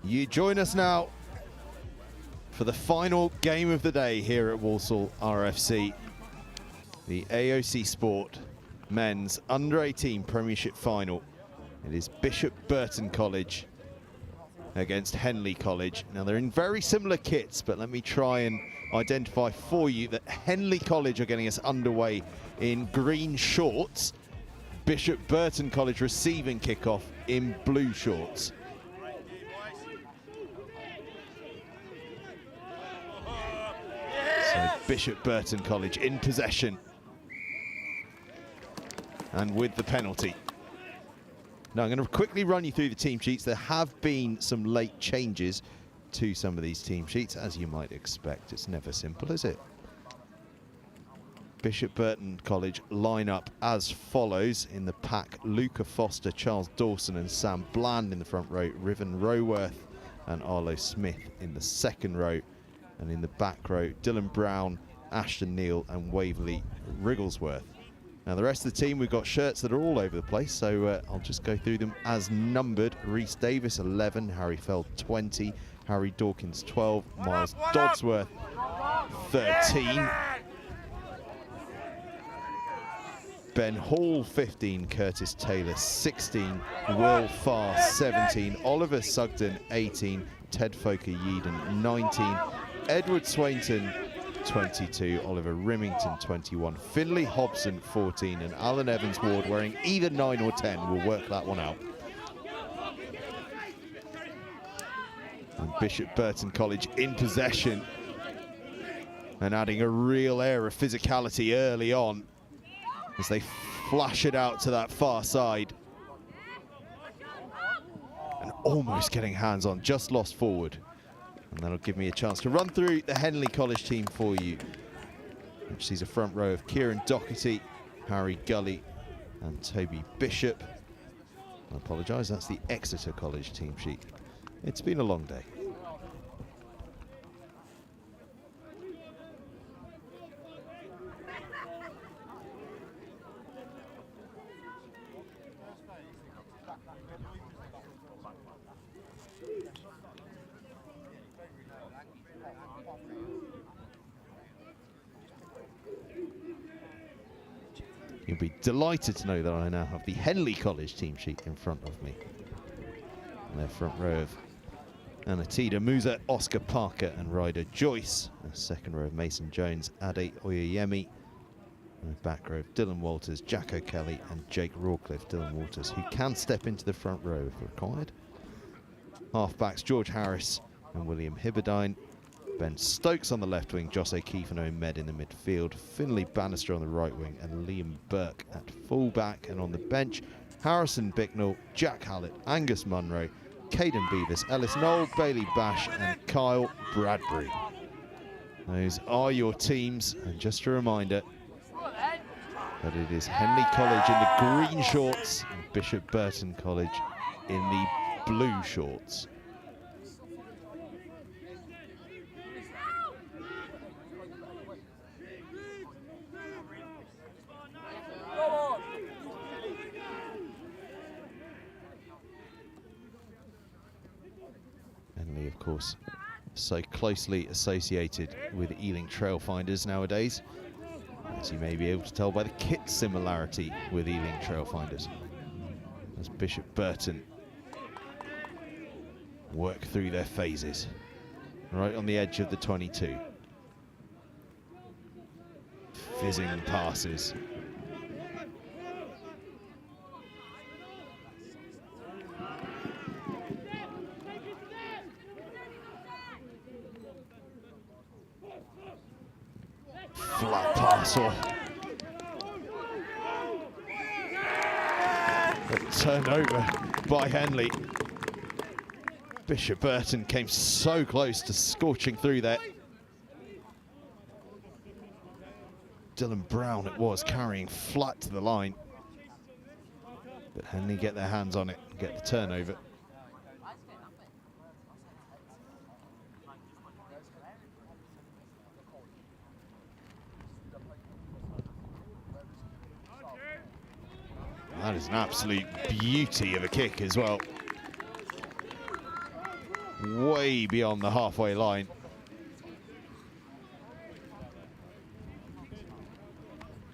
You join us now for the final game of the day here at Walsall RFC. The AOC Sport Men's Under-18 Premiership Final. It is Bishop Burton College against Henley College. Now they're in very similar kits, but let me try and identify for you that Henley College are getting us underway in green shorts. Bishop Burton College receiving kickoff in blue shorts. So Bishop Burton College in possession and with the penalty. Now I'm going to quickly run you through the team sheets. There have been some late changes to some of these team sheets, as you might expect. It's never simple, is it? Bishop Burton College line up as follows. In the pack, Luca Foster, Charles Dawson and Sam Bland in the front row, Riven Roworth and Arlo Smith in the second row. And in the back row, Dylan Brown, Ashton Neal and Waverley Wrigglesworth. Now the rest of the team, we've got shirts that are all over the place, so I'll just go through them as numbered. Rhys Davis 11, Harry Feld 20, Harry Dawkins 12, Miles Dodsworth 13, Ben Hall 15, Curtis Taylor 16, Will Farr 17, Oliver Sugden 18, Ted Foker Yeadon 19, Edward Swainton 22, Oliver Rimington 21, Finley Hobson 14 and Alan Evans Ward wearing either 9 or 10. We'll work that one out. And Bishop Burton College in possession and adding a real air of physicality early on as they flash it out to that far side and almost getting hands on, just lost forward. And that'll give me a chance to run through the Henley College team for you, which sees a front row of Kieran Doherty, Harry Gully and Toby Bishop. I apologise, that's the Exeter College team sheet. It's been a long day. You'll be delighted to know that I now have the Henley College team sheet in front of me. And their front row of Anatida Musa, Oscar Parker and Ryder Joyce. And a second row of Mason Jones, Ade Oyeyemi. And a back row of Dylan Walters, Jack O'Kelly and Jake Rawcliffe. Dylan Walters, who can step into the front row if required. Halfbacks, George Harris and William Hibberdine. Ben Stokes on the left wing, Joss O'Keefe and Owen Med in the midfield, Finley Bannister on the right wing and Liam Burke at fullback. And on the bench, Harrison Bicknell, Jack Hallett, Angus Munro, Caden Beavis, Ellis Knoll, Bailey Bash and Kyle Bradbury. Those are your teams, and just a reminder that it is Henley College in the green shorts and Bishop Burton College in the blue shorts. Henley, of course, so closely associated with Ealing Trailfinders nowadays, as you may be able to tell by the kit similarity with Ealing Trailfinders. As Bishop Burton work through their phases, right on the edge of the 22. Fizzing passes. Flat pass or turned over by Henley. Bishop Burton came so close to scorching through there. Dylan Brown it was, carrying flat to the line. But Henley get their hands on it and get the turnover. That is an absolute beauty of a kick as well. Way beyond the halfway line.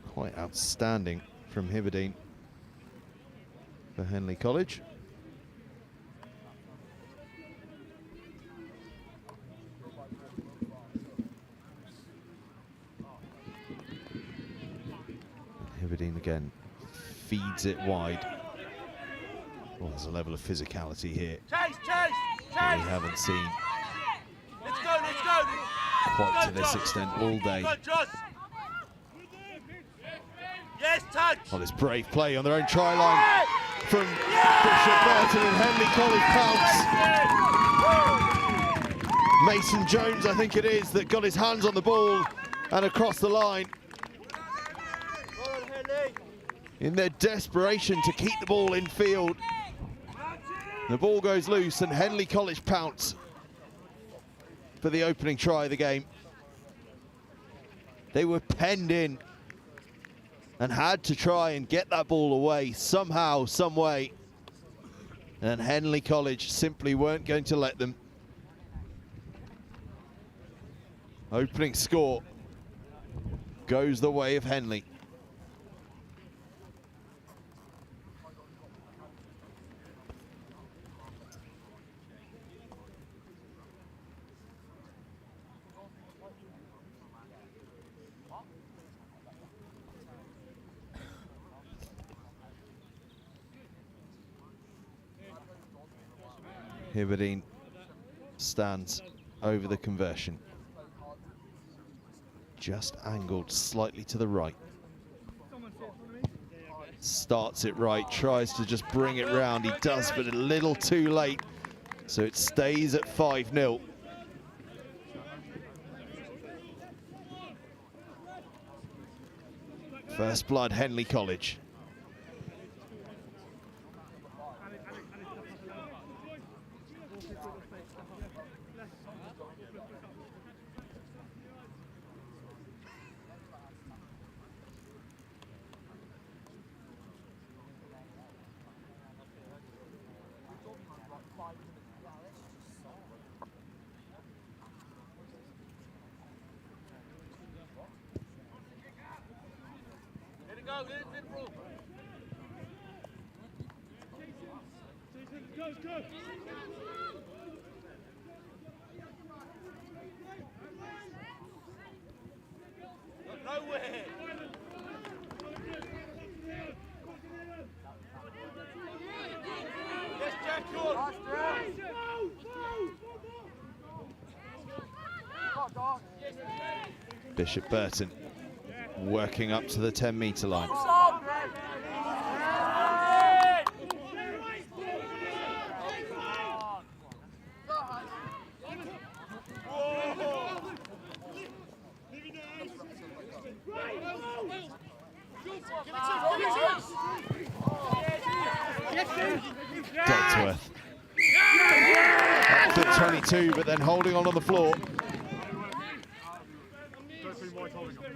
Quite outstanding from Hibberdine for Henley College. Hibberdine again feeds it wide. Well, there's a level of physicality here that we haven't seen quite to this extent all day. Well, it's brave play on their own try line from Bishop Burton and Henley College pounce. Mason Jones, I think it is, that got his hands on the ball and across the line. In their desperation to keep the ball in field, the ball goes loose and Henley College pounce for the opening try of the game. They were penned in and had to try and get that ball away somehow, some way. And Henley College simply weren't going to let them. Opening score goes the way of Henley. Hibberdine stands over the conversion. Just angled slightly to the right. Starts it right, tries to just bring it round. He does, but a little too late. So it stays at 5-0. First blood, Henley College. Bishop Burton working up to the 10-metre line. Deadsworth. Up to 22, but then holding on the floor.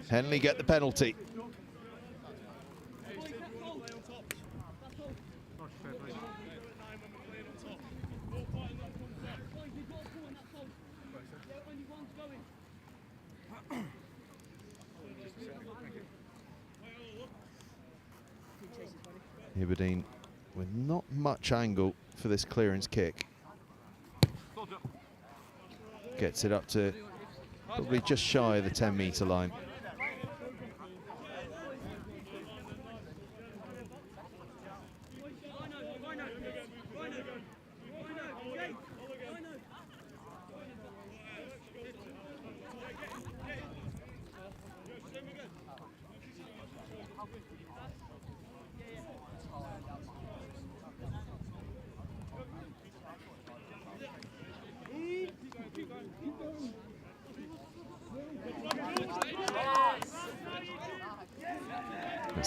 Henley get the penalty. Hibberdine with not much angle for this clearance kick. Gets it up to probably just shy of the 10-metre line.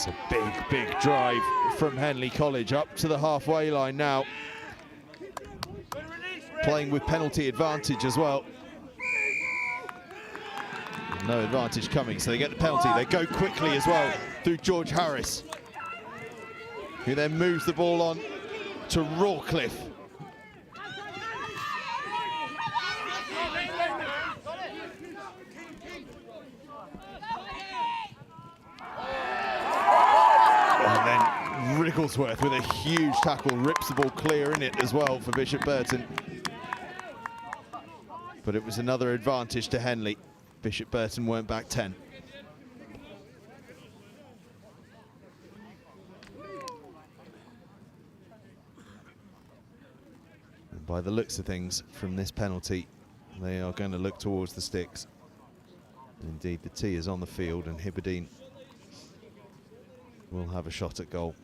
It's a big, big drive from Henley College up to the halfway line now. Playing with penalty advantage as well. No advantage coming, so they get the penalty. They go quickly as well through George Harris, who then moves the ball on to Rawcliffe. And then Wrigglesworth with a huge tackle, rips the ball clear in it as well for Bishop Burton. But it was another advantage to Henley. Bishop Burton weren't back 10. And by the looks of things from this penalty, they are going to look towards the sticks. Indeed, the tee is on the field and Hibberdine will have a shot at goal.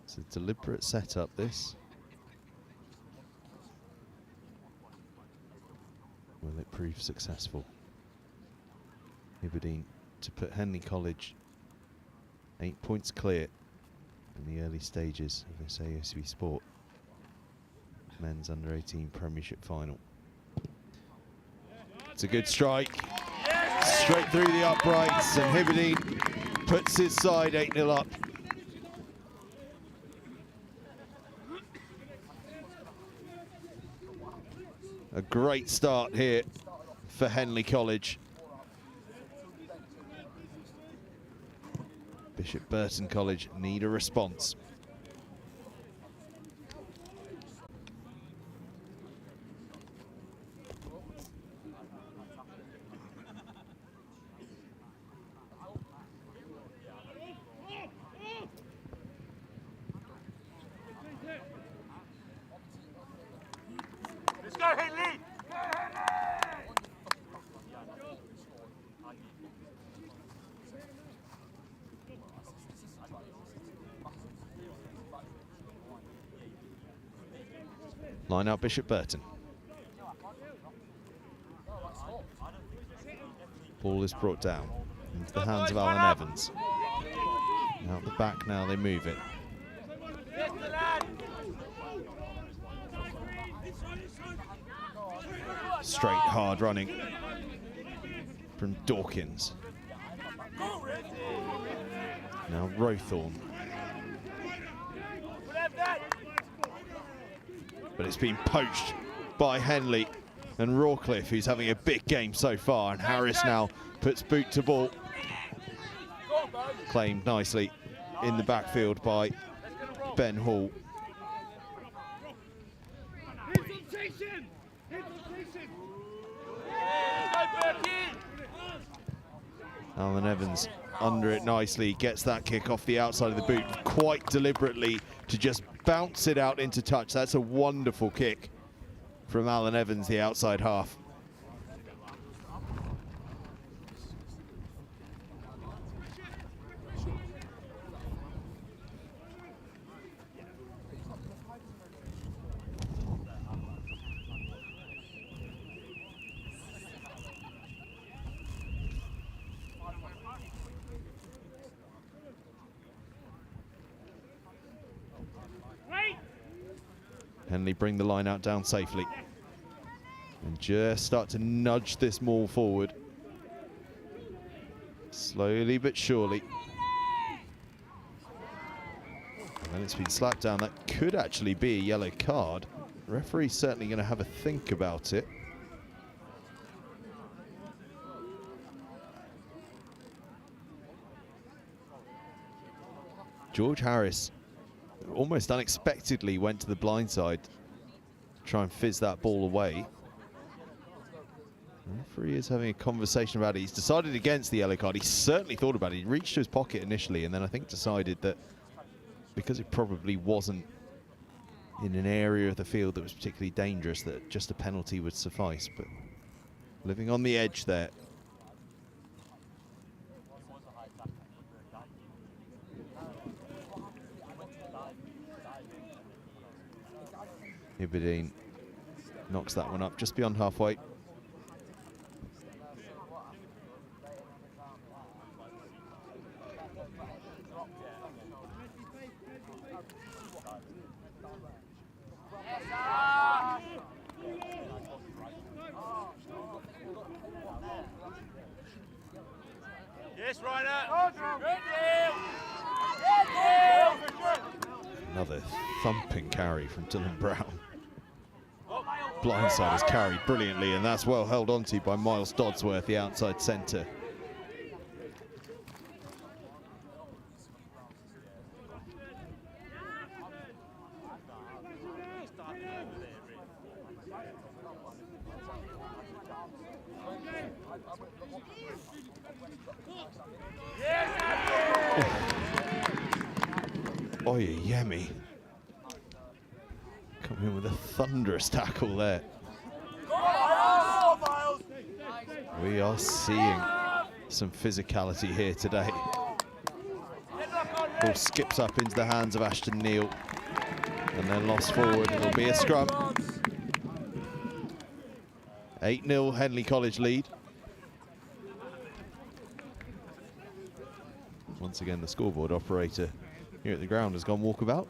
It's a deliberate setup, this. Will it prove successful? Hibberdine to put Henley College 8 points clear in the early stages of this ASB Sport men's under-18 Premiership final. It's a good strike, straight through the uprights, and Hibberdine puts his side 8-0 up. A great start here for Henley College. Bishop Burton College need a response. Line out Bishop Burton. Ball is brought down into the hands of Alan Evans. Out the back now, they move it. Straight hard running from Dawkins. Now Rowthorne. But it's been poached by Henley and Rawcliffe, who's having a big game so far, and Harris now puts boot to ball. Claimed nicely in the backfield by Ben Hall. Alan Evans under it nicely, gets that kick off the outside of the boot quite deliberately to just bounce it out into touch. That's a wonderful kick from Alan Evans, the outside half. Henley bring the line out down safely and just start to nudge this maul forward. Slowly but surely. And then it's been slapped down. That could actually be a yellow card. The referee's certainly going to have a think about it. George Harris almost unexpectedly went to the blind side to try and fizz that ball away. The referee is having a conversation about it. He's decided against the yellow card. He certainly thought about it. He reached to his pocket initially and then I think decided that because it probably wasn't in an area of the field that was particularly dangerous that just a penalty would suffice, but living on the edge there. Ibidine knocks that one up just beyond halfway. Yes, Ryder. Another thumping carry from Dylan Brown. Blindside is carried brilliantly, and that's well held onto by Miles Dodsworth, the outside centre. Oyeyemi coming in with a thunderous tackle there. We are seeing some physicality here today. Ball skips up into the hands of Ashton Neal and then lost forward. It'll be a scrum. 8-0 Henley College lead. Once again, the scoreboard operator here at the ground has gone walkabout.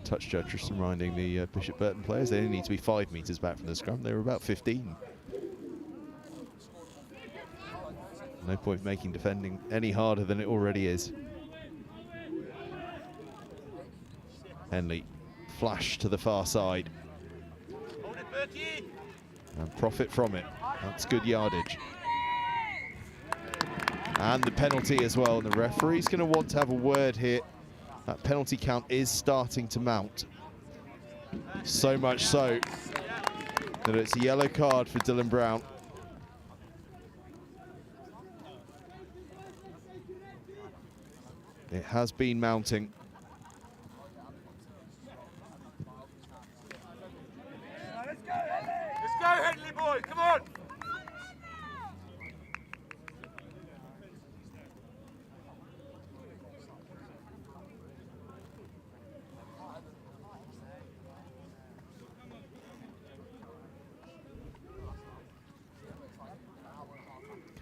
Touch judge just reminding the Bishop Burton players they only need to be 5 metres back from the scrum. They were about 15. No point making defending any harder than it already is. Henley flash to the far side and profit from it. That's good yardage. And the penalty as well. And the referee's going to want to have a word here. That penalty count is starting to mount. So much so that it's a yellow card for Dylan Brown. It has been mounting. Let's go, Henley boys, come on!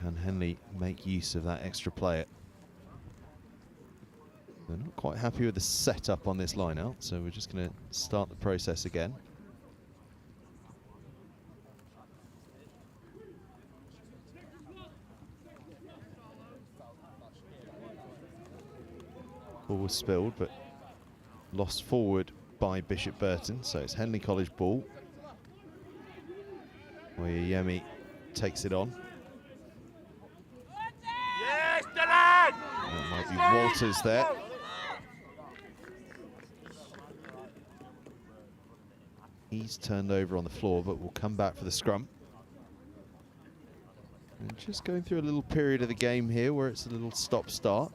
Can Henley make use of that extra player? They're not quite happy with the setup on this line out, so we're just going to start the process again. Ball was spilled, but lost forward by Bishop Burton, so it's Henley College ball. Oyeyemi takes it on. Yes, Dylan! That might be Walters there. He's turned over on the floor, but will come back for the scrum. And just going through a little period of the game here where it's a little stop-start.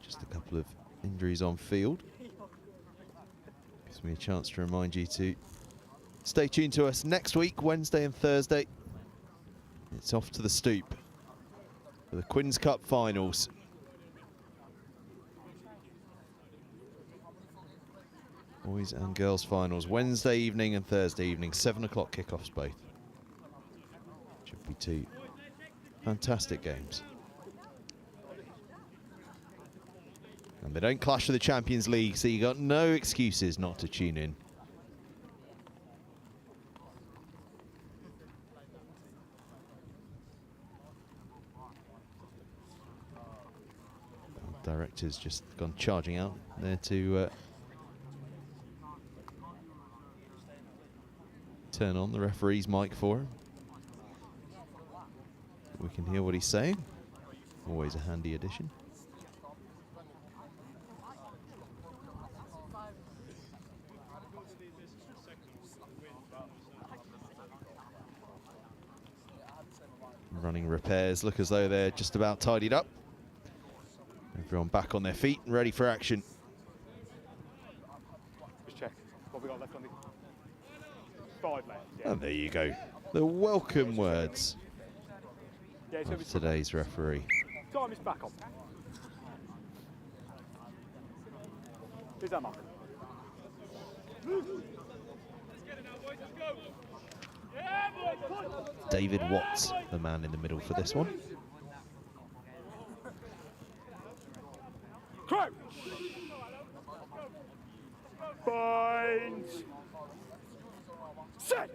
Just a couple of injuries on field. Gives me a chance to remind you to stay tuned to us next week, Wednesday and Thursday. It's off to the Stoop for the Queen's Cup finals. Boys and girls finals, Wednesday evening and Thursday evening, 7 o'clock kickoffs both. Should be 2 fantastic games. And they don't clash with the Champions League, so you got no excuses not to tune in. Director's just gone charging out there to turn on the referee's mic for him. We can hear what he's saying. Always a handy addition. Running repairs look as though they're just about tidied up. Everyone back on their feet and ready for action. Just check what we got left on the 5 left. Yeah. And there you go. The welcome words Yeah, it's gonna of be today's referee. time is back on. Who's that mark? David Watts, the man in the middle for this one. Crouch! Bind! Set!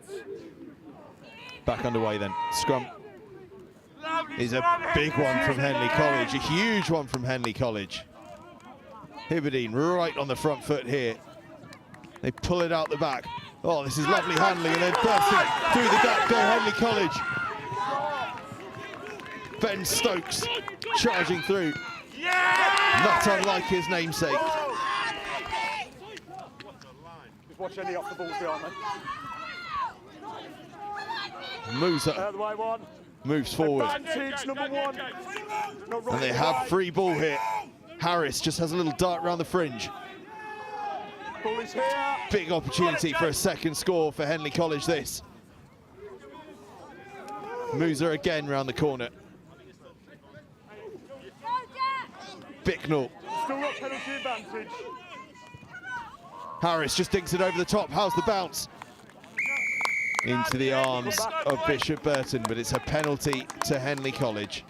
Back underway then. Scrum is a big one from Henley College, a huge one from Henley College. Hibberdine right on the front foot here. They pull it out the back. Oh, this is lovely handling, and then bursting through the gap go Henley College. Ben Stokes charging through. Not unlike his namesake. Just watch any off the balls behind me. Moves up, Out of the way, one. moves forward. Advantage, number 1. Not And they rolling have away. free ball here. Harris just has a little dart around the fringe. Ball is here. Big opportunity for a second score for Henley College this. Musa again round the corner. Bicknell. Still got penalty advantage. Harris just dinks it over the top. How's the bounce? Into the arms of Bishop Burton, but it's a penalty to Henley College.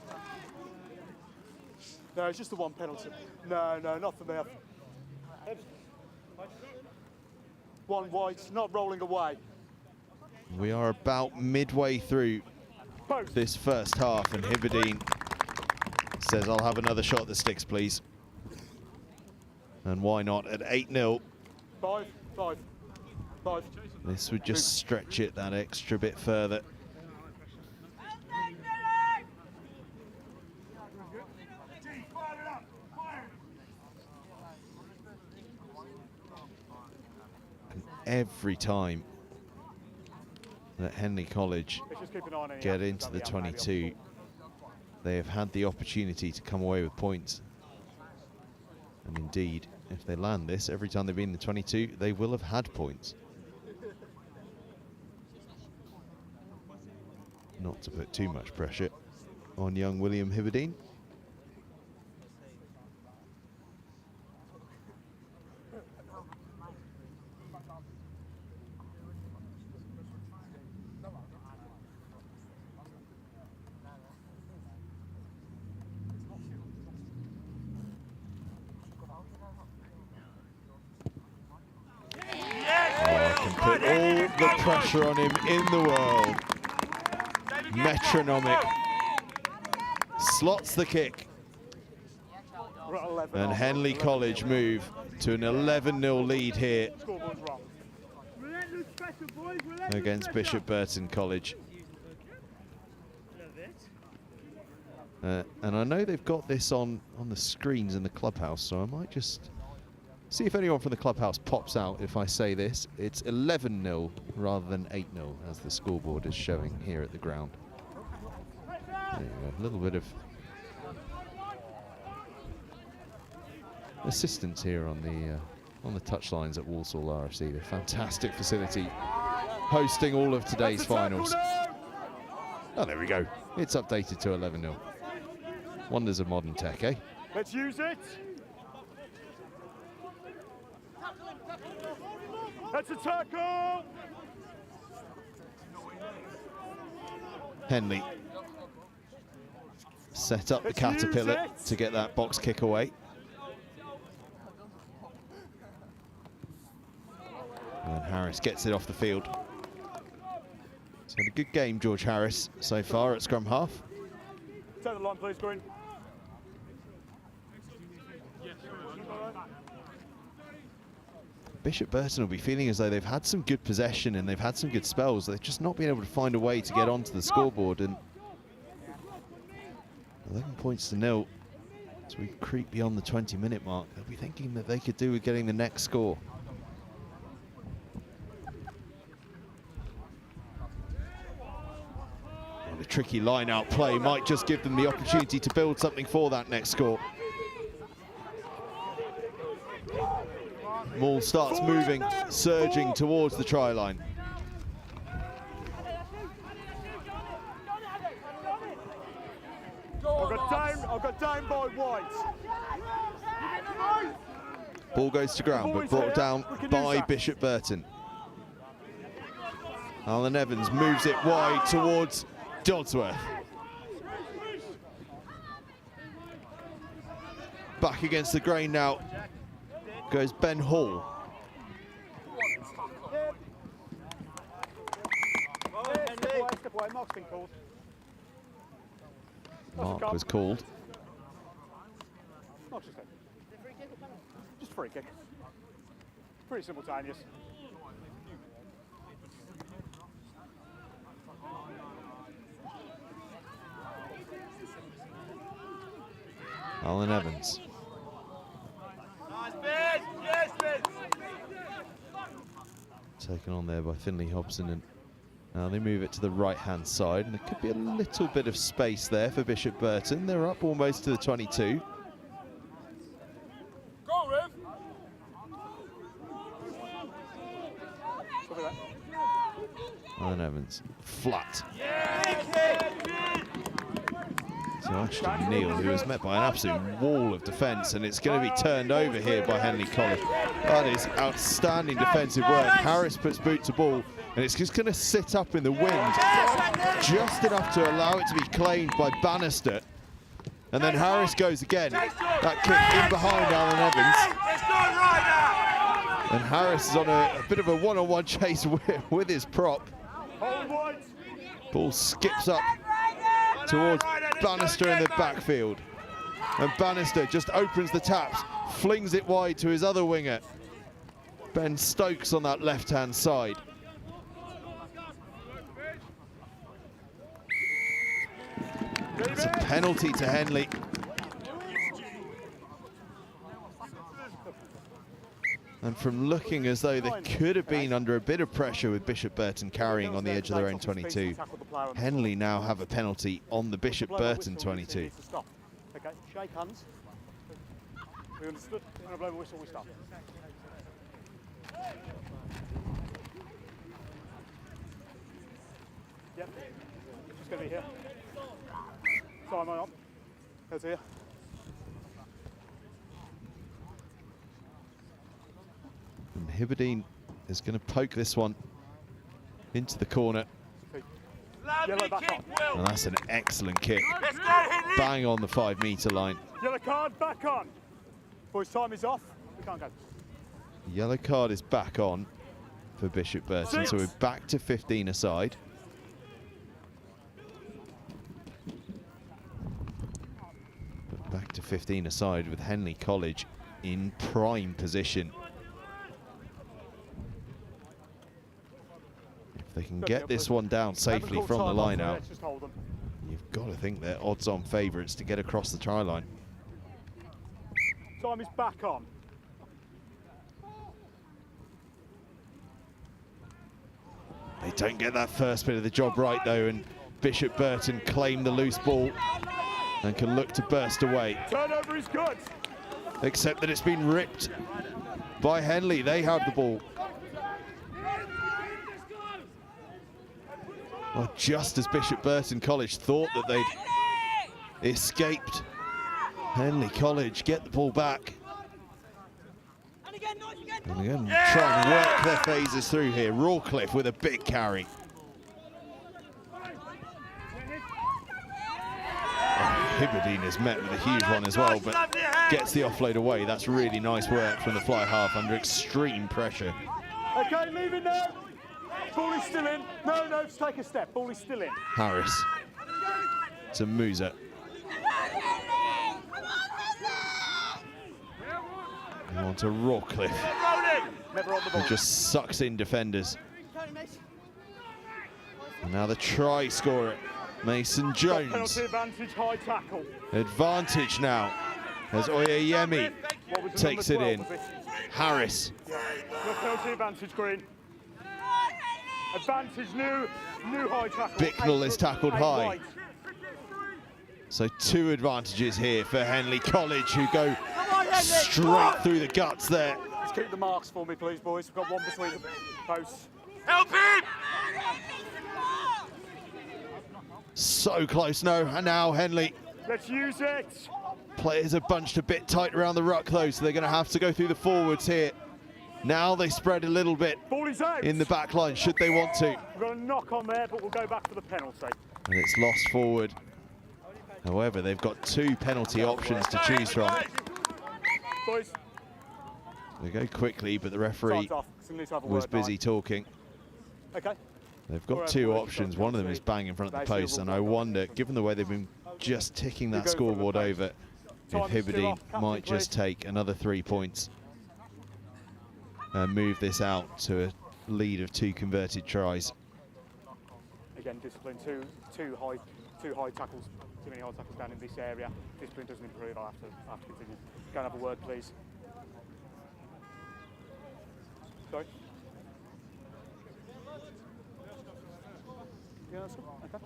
No, it's just the one penalty. No, not for me. One white, not rolling away. We are about midway through Both. this first half, and Hibberdine says, I'll have another shot at the sticks, please. And why not at 8-0? 5, 5, 5. This would just stretch it that extra bit further. And every time that Henley College Let's just keep an eye on any get actions into the that we have, 22, they have had the opportunity to come away with points. And indeed, if they land this, every time they've been in the 22, they will have had points. Not to put too much pressure on young William Hibberdine. Put all the pressure on him in the world. Metronomic. Slots the kick. We're at 11. And Henley College move to an 11-0 lead here Scoreboard's wrong. Relentless pressure, boys. Relentless against pressure. Bishop Burton College. And I know they've got this on the screens in the clubhouse, so I might just see if anyone from the clubhouse pops out if I say this. It's 11-0 rather than 8-0, as the scoreboard is showing here at the ground. There you go, a little bit of assistance here on the touchlines at Walsall RFC. The fantastic facility hosting all of today's finals. Oh, there we go. It's updated to 11-0. Wonders of modern tech, eh? Let's use it. That's a tackle. Henley set up the Let's caterpillar use it. to get that box kick away. And Harris gets it off the field. He's had a good game, George Harris, so far at scrum half. Take the line, please, Green. Bishop Burton will be feeling as though they've had some good possession and they've had some good spells. They've just not been able to find a way to get onto the scoreboard. And 11 points to 0 as we creep beyond the 20-minute mark. They'll be thinking that they could do with getting the next score. And a tricky line-out play might just give them the opportunity to build something for that next score. Maul starts moving, surging towards the try line. I've got down by White. Ball goes to ground, but brought down by Bishop Burton. Alan Evans moves it wide towards Dodsworth. Back against the grain now goes Ben Hall. Mark was called. Just free kick. Pretty simultaneous. Alan Evans. Taken on there by Finley Hobson, and now they move it to the right-hand side, and there could be a little bit of space there for Bishop Burton. They're up almost to the 22. Go, Riv. Alan Evans, flat. So Ashton Neal, who was met by an absolute wall of defence, and it's going to be turned over here by Henley College. That is outstanding defensive work. Harris puts boot to ball, and it's just going to sit up in the wind, just enough to allow it to be claimed by Bannister. And then Harris goes again. That kick in behind Alan Evans. And Harris is on a bit of a one-on-one chase with his prop. Ball skips up towards Bannister in the backfield. And Bannister just opens the taps, flings it wide to his other winger, Ben Stokes, on that left-hand side. It's a penalty to Henley. And from looking as though they could have been under a bit of pressure with Bishop Burton carrying on the edge of their own 22, Henley now have a penalty on the Bishop Burton 22. Okay, shake hands. We understood. When I blow the whistle, we stop. Yep. Just going to be here. Time on. Goes here. And Hibberdine is going to poke this one into the corner. And that's an excellent kick. Bang on the 5-metre line. Yellow card back on. Boys, time is off. We can't go. Yellow card is back on for Bishop Burton, so we're back to 15 aside. But back to 15 aside with Henley College in prime position. If they can get this one down safely from the line out, you've got to think they're odds-on favourites to get across the try line. Time is back on. They don't get that first bit of the job right though, and Bishop Burton claim the loose ball and can look to burst away. Turnover is good. Except that it's been ripped by Henley. They have the ball. Well, just as Bishop Burton College thought that they'd escaped, Henley College get the ball back. And again, try and work their phases through here. Rawcliffe with a big carry. Hibberdine is met with a huge one as well, but gets the offload away. That's really nice work from the fly half under extreme pressure. Okay, leave it now. Ball is still in. No, take a step. Ball is still in. Harris to Musa. On to Rawcliffe, Never on the ball. who just sucks in defenders. And now the try scorer, Mason Jones. Penalty advantage, high tackle. Advantage now as Oyeyemi What was the takes number it 12 in. of it? Harris. No penalty advantage, Green. Advantage, new high tackle. Bicknell is tackled high. Right. So 2 advantages here for Henley College, who go straight through the guts there. Let's keep the marks for me, please, boys. We've got one between the posts. Help him! So close now, and now Henley. Let's use it. Players are bunched a bit tight around the ruck though, so they're going to have to go through the forwards here. Now they spread a little bit Ball is out. in the back line, should they want to. We've got a knock on there, but we'll go back for the penalty. And it's lost forward. However, they've got 2 penalty options to choose from. Boys, They go quickly, but the referee time's off. So we need to have a was word busy now. talking. Okay. They've got 2 options. One of them is bang in front of the post, and I wonder, given the way they've been just ticking that scoreboard over, if Hibberdine might just take another 3 points and move this out to a lead of 2 converted tries. Again, discipline. Too high tackles. Too many high tackles down in this area. Discipline doesn't improve. I'll have to continue. Go and have a word, please. Sorry. Yeah, that's good. Okay.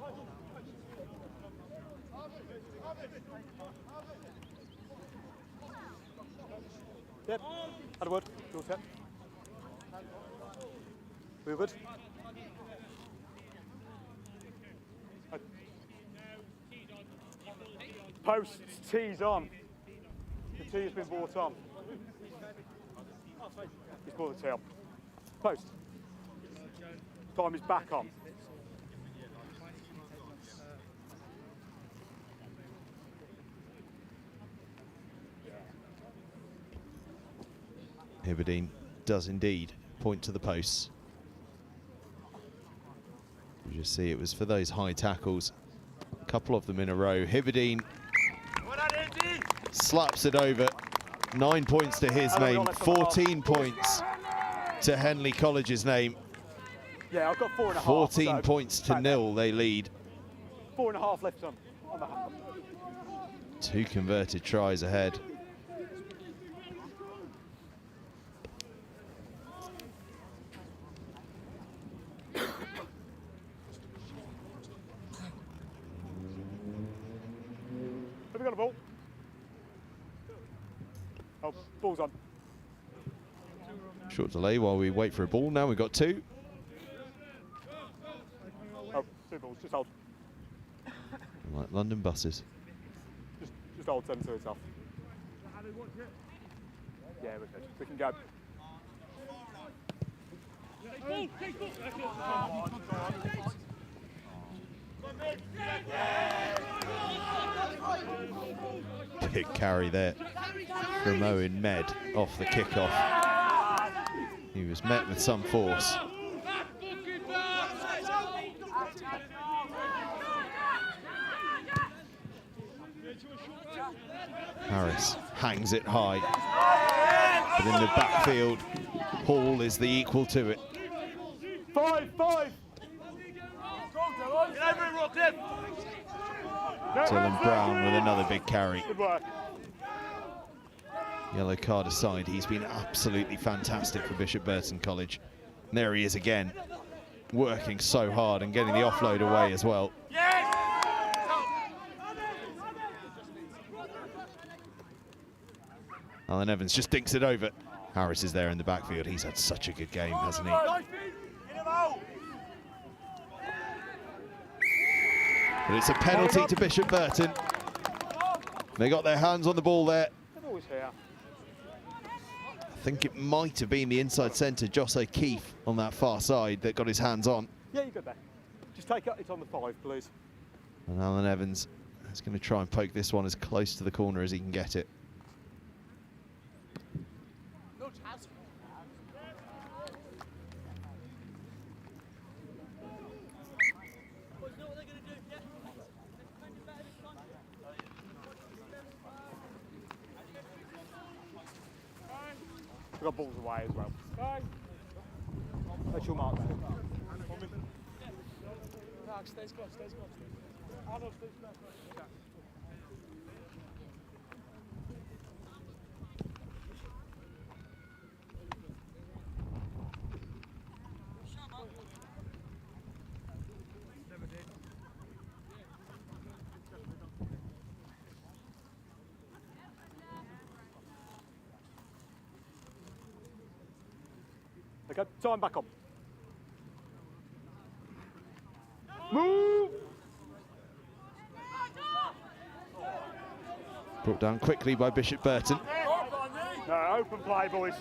Yep. Had a word. Your step. We all good? Posts, tees on. The tee has been brought on. He's brought the tee on. Post. Time is back on. Hibberdine does indeed point to the posts. You just see it was for those high tackles. A couple of them in a row. Hibberdine slaps it over. 9 points to his name, 14 points to Henley College's name. Yeah, I've got 4.5. 14 so points to 0, they lead. 4.5 left on the half. 2 converted tries ahead. Have we got a ball? Oh, ball's on. Short delay while we wait for a ball. Now we've got 2. Oh, 2 balls, just hold. Like London buses. Just hold 10 to itself. Yeah, we're good. We can go. Big carry there from Owen Med off the kickoff. He was met with some force. Harris hangs it high, but in the backfield, Hall is the equal to it. 5. Dylan Brown with another big carry. Good work. Yellow card aside, he's been absolutely fantastic for Bishop Burton College. And there he is again, working so hard and getting the offload away as well. Alan Evans just dinks it over. Harris is there in the backfield. He's had such a good game, hasn't he? But it's a penalty to Bishop Burton. They got their hands on the ball there. They're always here. I think it might have been the inside centre, Joss O'Keefe, on that far side that got his hands on. Yeah, you got there. Just take it on the 5, please. And Alan Evans is going to try and poke this one as close to the corner as he can get it. got balls away as well. That's your mark there. Stays close, stays close. Arnold, stays close. Okay, time back on. Move! Brought down quickly by Bishop Burton. No, open play, boys.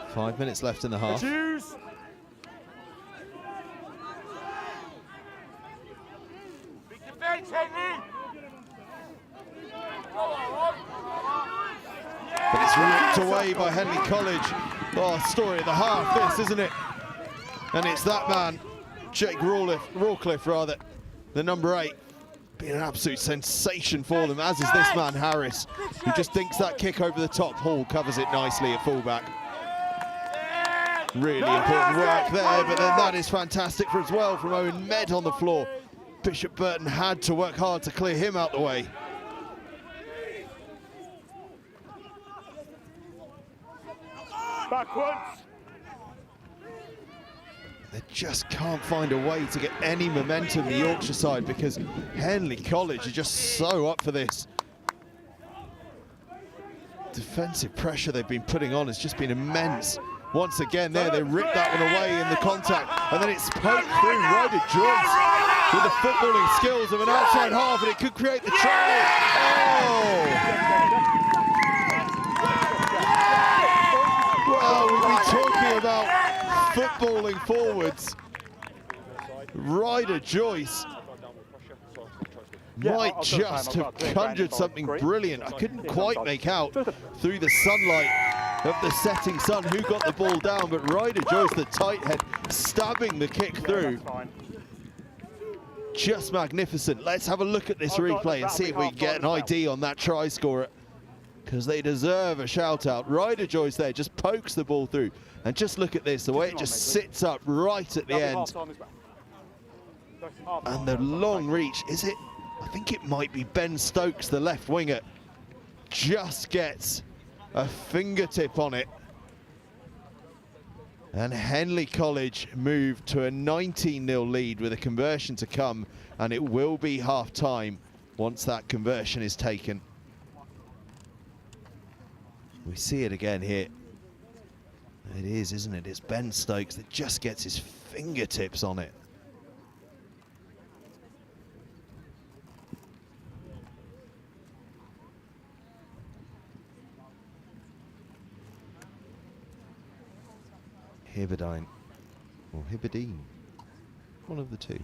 5 minutes left in the half. Choose. Big defence, Henley! But it's ripped away by Henley College. Oh, story of the half, this, isn't it? And it's that man, Jake Rawcliffe, rather, the number 8. Been an absolute sensation for them, as is this man, Harris, who just dinks that kick over the top. Hall covers it nicely at fullback. Really important work there, but then that is fantastic as well from Owen Med on the floor. Bishop Burton had to work hard to clear him out the way. Backwards. They just can't find a way to get any momentum, the Yorkshire side, because Henley College are just so up for this. Defensive pressure they've been putting on has just been immense. Once again there, they ripped that one away in the contact, and then it's poked through Ryder Joyce with the footballing skills of an outside half, and it could create the try. Oh! Well, we'll be talking about footballing forwards. Ryder Joyce might just have conjured something brilliant. I couldn't quite make out through the sunlight of the setting sun who got the ball down, but Ryder Joyce, the tight head, stabbing the kick through. Just magnificent. Let's have a look at this replay and see if we can get an ID on that try scorer, because they deserve a shout out. Ryder Joyce there just pokes the ball through, and just look at this, the way it just sits up right at the end. And the long reach, is it? I think it might be Ben Stokes, the left winger, just gets a fingertip on it. And Henley College moved to a 19-0 lead with a conversion to come, and it will be half-time once that conversion is taken. We see it again here. It is, isn't it? It's Ben Stokes that just gets his fingertips on it. Hibberdine, or Hibberdine, one of the two.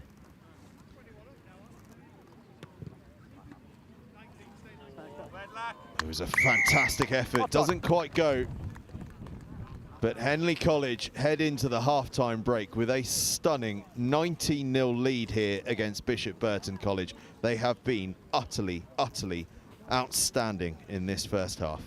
It was a fantastic effort, doesn't quite go. But Henley College head into the half-time break with a stunning 19-0 lead here against Bishop Burton College. They have been utterly, utterly outstanding in this first half.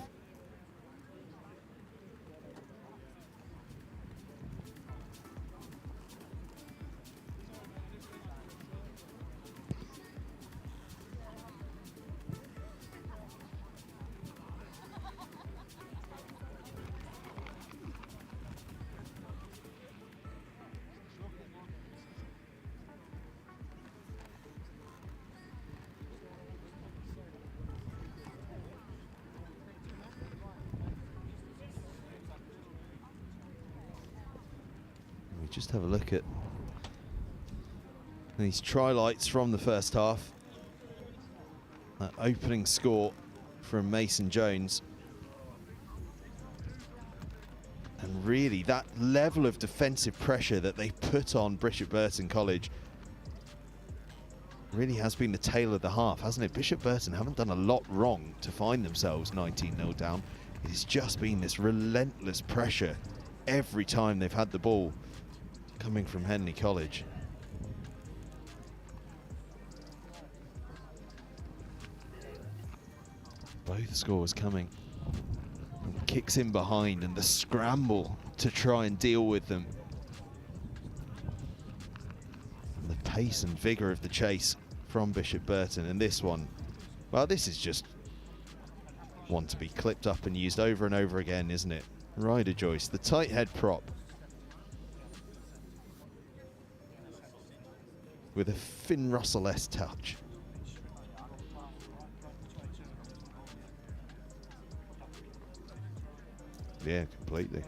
Just have a look at these try lights from the first half. That opening score from Mason Jones. And really that level of defensive pressure that they put on Bishop Burton College really has been the tale of the half, hasn't it? Bishop Burton haven't done a lot wrong to find themselves 19-0 down. It's just been this relentless pressure every time they've had the ball coming from Henley College. Both scores coming from kicks in behind and the scramble to try and deal with them. And the pace and vigour of the chase from Bishop Burton, and this one, well, this is just one to be clipped up and used over and over again, isn't it? Rider joist, the tight head prop with a Finn Russell-esque touch. Yeah, completely.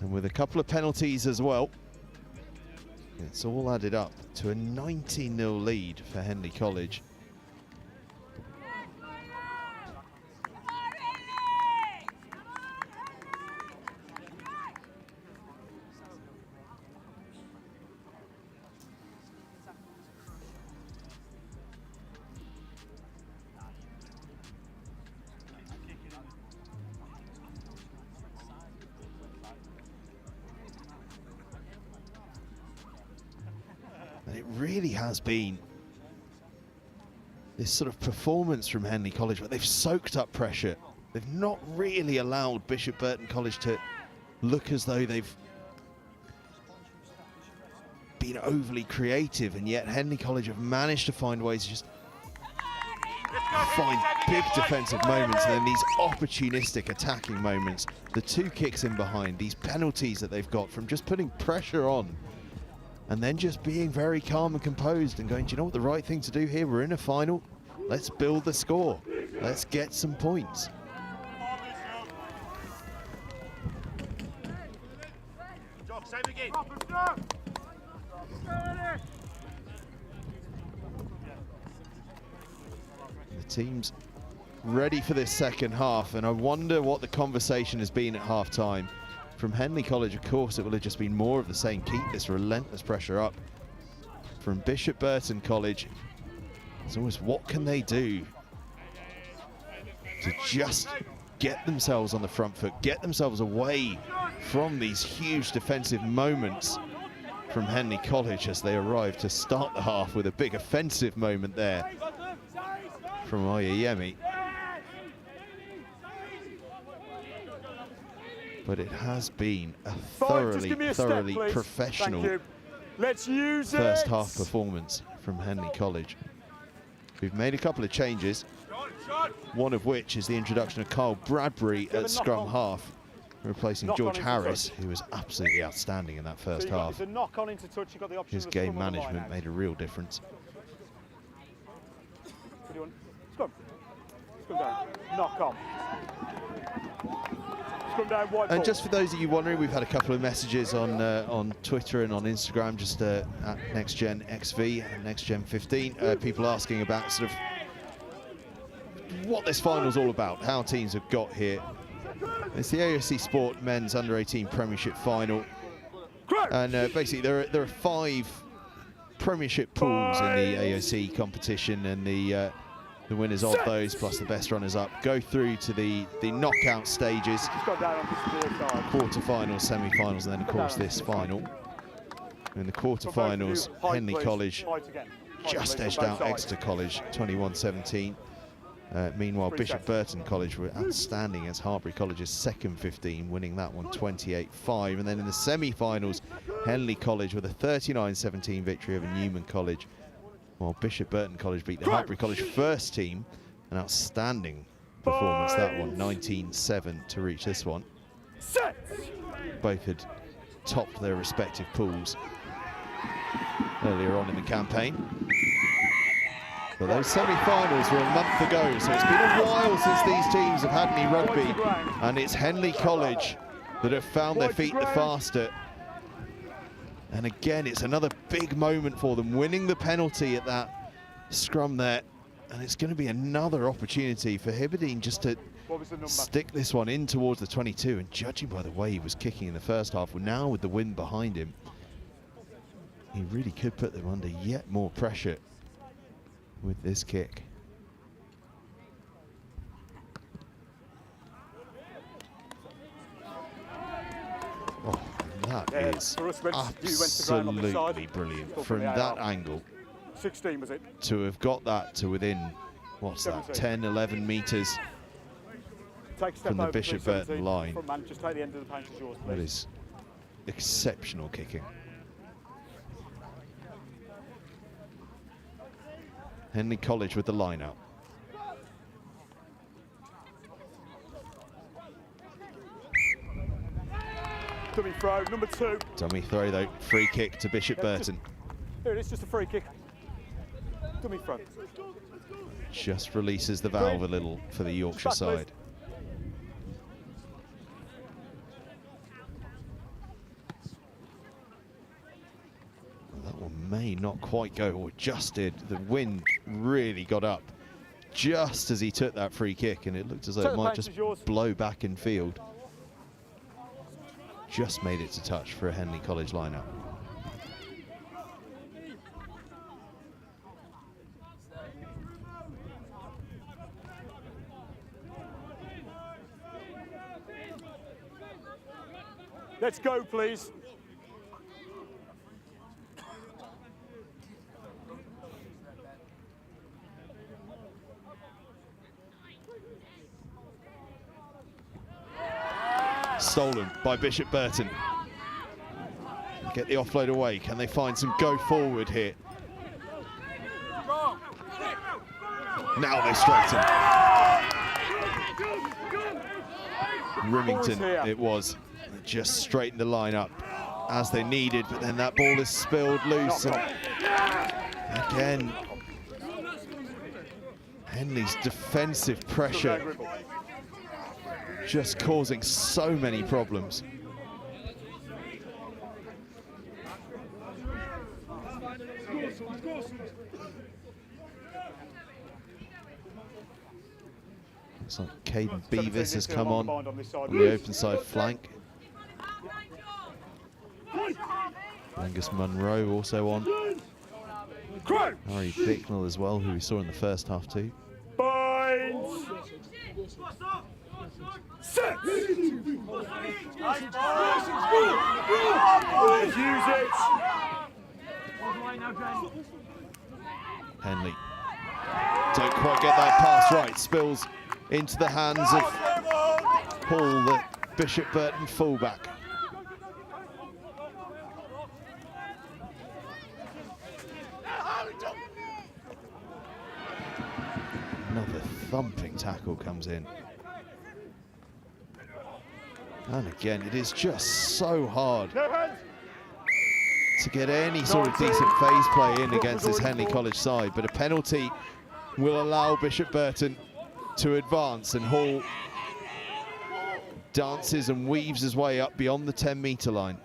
And with a couple of penalties as well, it's all added up to a 19-0 lead for Henley College. And it really has been this sort of performance from Henley College where they've soaked up pressure. They've not really allowed Bishop Burton College to look as though they've been overly creative, and yet Henley College have managed to find ways to just find big defensive moments and then these opportunistic attacking moments. The two kicks in behind, these penalties that they've got from just putting pressure on and then just being very calm and composed and going, do you know what the right thing to do here? We're in a final. Let's build the score. Let's get some points. The team's ready for this second half, and I wonder what the conversation has been at half-time. From Henley College, of course, it will have just been more of the same. Keep this relentless pressure up. From Bishop Burton College, it's almost what can they do to just get themselves on the front foot, get themselves away from these huge defensive moments from Henley College as they arrive to start the half with a big offensive moment there from Oyeyemi. But it has been a thoroughly professional first half performance from Henley College. We've made a couple of changes, one of which is the introduction of Kyle Bradbury at scrum half, replacing George Harris, who was absolutely outstanding in that first half. His game management made a real difference. Scrum down, knock on. And just for those of you wondering, we've had a couple of messages on Twitter and on Instagram, just at NextGenXV and NextGen15, people asking about sort of what this final's all about, how teams have got here. It's the AOC Sport Men's Under-18 Premiership Final, and basically there are 5 Premiership pools in the AOC competition, and the winners of those, plus the best runners up, go through to the knockout stages, quarter-finals, semi-finals, and then of course this final. In the quarter-finals, Henley College just edged out Exeter College 21-17. Meanwhile, Bishop Burton College were outstanding against Harbury College's second 15, winning that one 28-5. And then in the semi-finals, Henley College with a 39-17 victory over Newman College, while Bishop Burton College beat the Harbury College first team. An outstanding performance, that one, 19-7 to reach this one. Both had topped their respective pools earlier on in the campaign. But those semi-finals were a month ago, so it's been a while since these teams have had any rugby, and it's Henley College that have found their feet the faster. And again, it's another big moment for them, winning the penalty at that scrum there. And it's going to be another opportunity for Hibberdine just to stick this one in towards the 22. And judging by the way he was kicking in the first half, now with the wind behind him, he really could put them under yet more pressure with this kick. Oh, that is for us, you went to ground on this side. absolutely brilliant Still from the air that out. angle 16 was it? to have got that to within, what's that, 17. 10, 11 metres Take a step from the over, Bishop please, Burton 17. line. Front man, just take the end of the paint as yours, That please. is exceptional kicking. Henley College with the line out. Dummy throw, number 2. Dummy throw though, free kick to Bishop Burton. Here it is, just a free kick. Dummy throw. Just releases the valve a little for the Yorkshire Back, please. side. That one may not quite go, or just did. The wind really got up just as he took that free kick, and it looked as though Take it the might paint, just it's yours. blow back in field. Just made it to touch for a Henley College lineup. Let's go, please. Stolen by Bishop Burton. Get the offload away. Can they find some go forward here? Now they straighten. Remington it was. Just straightened the line up as they needed, but then that ball is spilled loose. And again, Henley's defensive pressure just causing so many problems. Looks like Caden Beavis has come on the open side flank. Angus Munro also on. Harry Bicknell as well, who we saw in the first half too. Binds. Set. Use it. Henley don't quite get that pass right. Spills into the hands of Paul, the Bishop Burton fullback. Another thumping tackle comes in. And again, it is just so hard to get any sort of decent phase play in against this Henley College side, but a penalty will allow Bishop Burton to advance, and Hall dances and weaves his way up beyond the 10-metre line.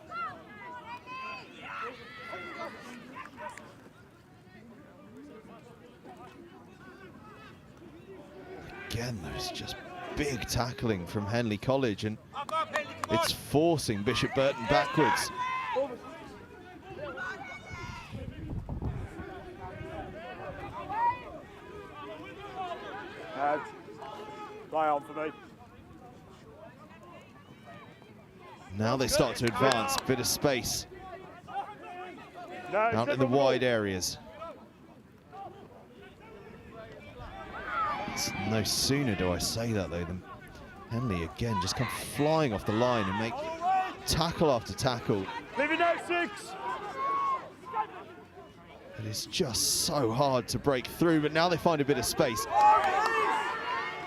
Again, there's just big tackling from Henley College, and it's forcing Bishop Burton backwards. Lie on for me. Now they start to advance, bit of space No, out in the wide areas. No sooner do I say that though than Henley again just come flying off the line and make tackle after tackle. Leave it now, 6. It is just so hard to break through, but now they find a bit of space.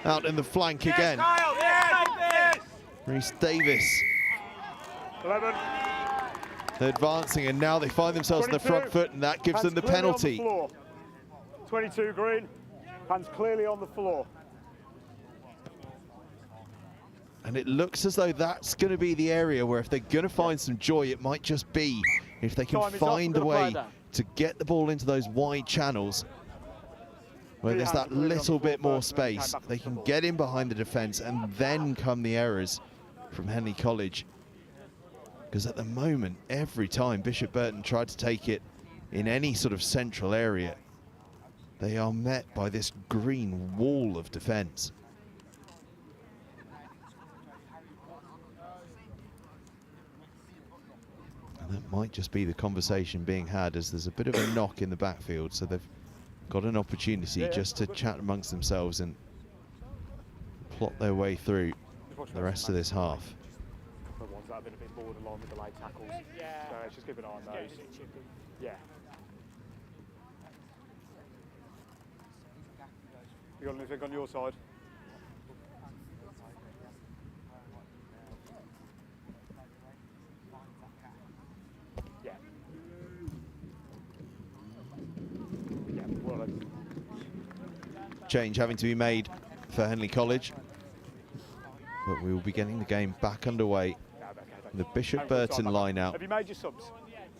Out in the flank again. Reece Davis. 11. They're advancing, and now they find themselves on the front foot, and that gives them the Hands clearly penalty. on the floor. 22 green. Hands clearly on the floor. And it looks as though that's going to be the area where if they're going to find some joy, it might just be if they can Time is up, find we're a gonna play way it down. to get the ball into those wide channels where there's that little bit more space. They can get in behind the defence, and then come the errors from Henley College. Because at the moment, every time Bishop Burton tried to take it in any sort of central area, they are met by this green wall of defence. might just be the conversation being had, as there's a bit of a knock in the backfield, so they've got an opportunity just to chat amongst themselves and plot their way through the rest of this half. A couple of ones that have been a bit borderline with the late tackles. So let's just keep an eye on those. Yeah. You got anything on your side? Yeah. Yeah, well done. Change having to be made for Henley College, but we will be getting the game back underway. The Bishop Burton line out, Have you made your subs?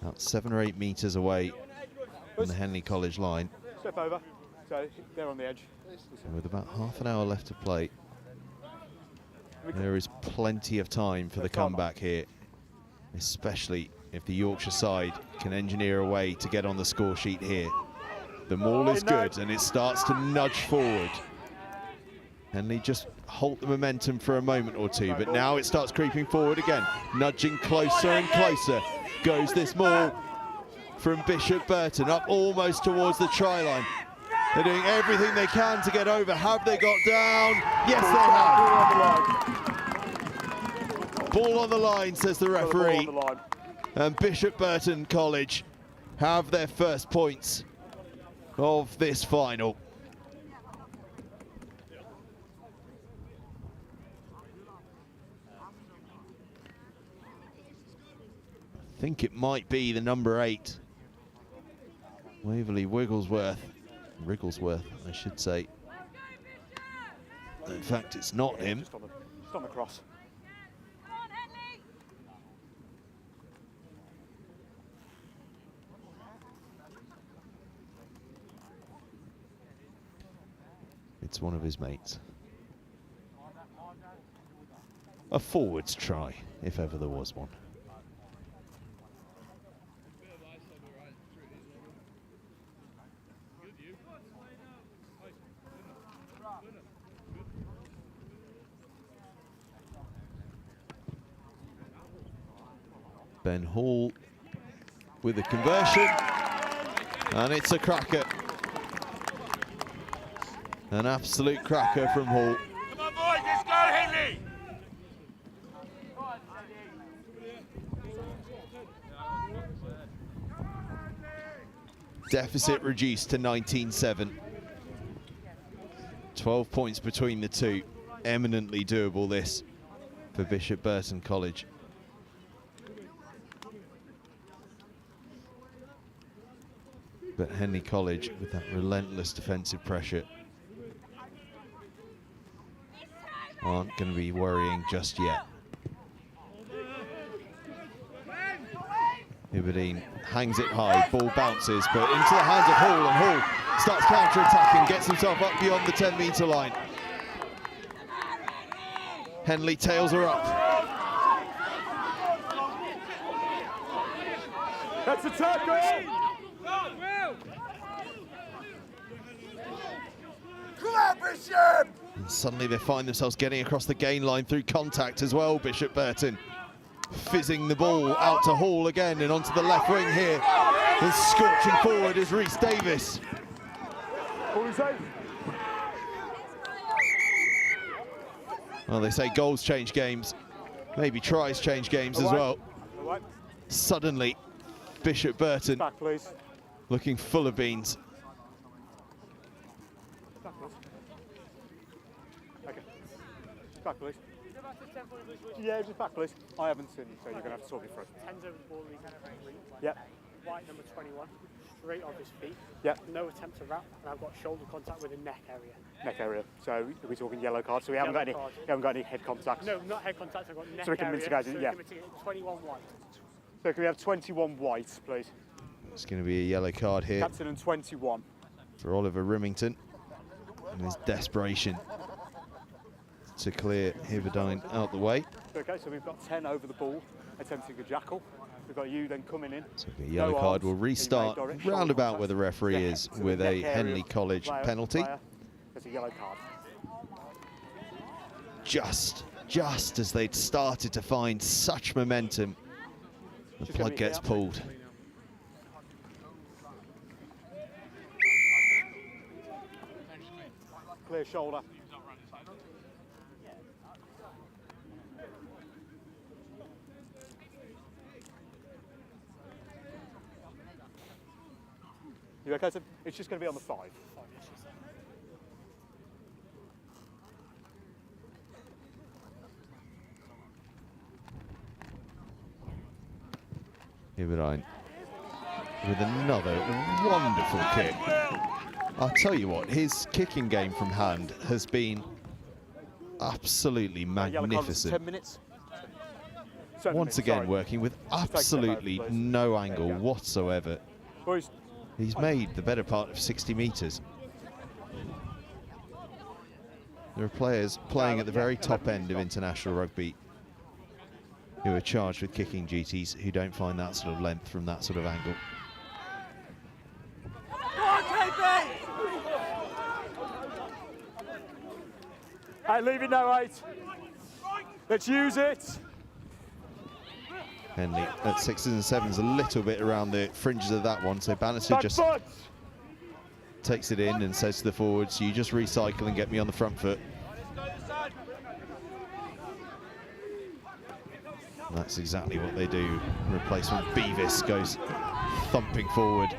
about 7 or 8 metres away from the Henley College line. Step over. So they're on the edge. And with about half an hour left to play, there is plenty of time for the comeback here, especially if the Yorkshire side can engineer a way to get on the score sheet here. The maul is good and it starts to nudge forward. Henley just halt the momentum for a moment or two, but now it starts creeping forward again, nudging closer and closer. Goes this maul from Bishop Burton up almost towards the try line. They're doing everything they can to get over. Have they got down? Yes, they have. Ball on the line, says the referee. And Bishop Burton College have their first points of this final. I think it might be the number 8, Waverley Wigglesworth, I should say. In fact, it's not him. Just on the cross. It's one of his mates. A forwards try, if ever there was one. Ben Hall with the conversion, and it's a cracker. An absolute cracker from Hall. Come on, boys, let's go, Henley! Deficit reduced to 19-7. 12 points between the two. Eminently doable, this, for Bishop Burton College. But Henley College, with that relentless defensive pressure, aren't going to be worrying just yet. Ibadine hangs it high, ball bounces, but into the hands of Hall, and Hall starts counter-attacking, gets himself up beyond the 10-metre line. Henley tails her up. That's a tackle! Come on, Bishop! And suddenly they find themselves getting across the gain line through contact as well, Bishop Burton. Fizzing the ball out to Hall again and onto the left wing here. And scorching forward is Rhys Davis. Well, they say goals change games. Maybe tries change games as well. Suddenly, Bishop Burton Back, please. looking full of beans. Back, please. Okay. Back, please. Yeah, just back, please. I haven't seen you, so you're going to have to talk me through. 10's over the ball, Yep. White number 21, straight off his feet. Yep. No attempt to wrap, and I've got shoulder contact with the neck area. Neck area. So are we talking yellow card? So we haven't got any. Yellow card. We haven't got any head contact. No, not head contact. I've got neck So we can area. mitigate it, So yeah. we can mitigate it. 21 white. So can we have 21 white, please? It's going to be a yellow card here Captain and 21. for Oliver Rimington and his desperation to clear Hibadine out the way. Okay, so we've got 10 over the ball, attempting a jackal. We've got you then coming in. So a yellow No card arms, will so you restart made direct shoulder roundabout contact. where the referee Yeah, is so with the a neck area Henley College player- penalty. player, there's a yellow card. Just as they'd started to find such momentum, The plug gets pulled. Clear shoulder. You okay? So it's just going to be on the 5. Ibrahim with another wonderful kick. I'll tell you what, his kicking game from hand has been absolutely magnificent. 10 minutes. Once again, working with absolutely no angle whatsoever. Boys. He's made the better part of 60 metres. There are players playing at the very top end of international rugby who are charged with kicking duties who don't find that sort of length from that sort of angle. Hey, leave it now, 8. Let's use it. Henley at 6s and 7s, a little bit around the fringes of that one, so Bannister just takes it in and says to the forwards, you just recycle and get me on the front foot. And that's exactly what they do. Replacement Beavis goes thumping forward.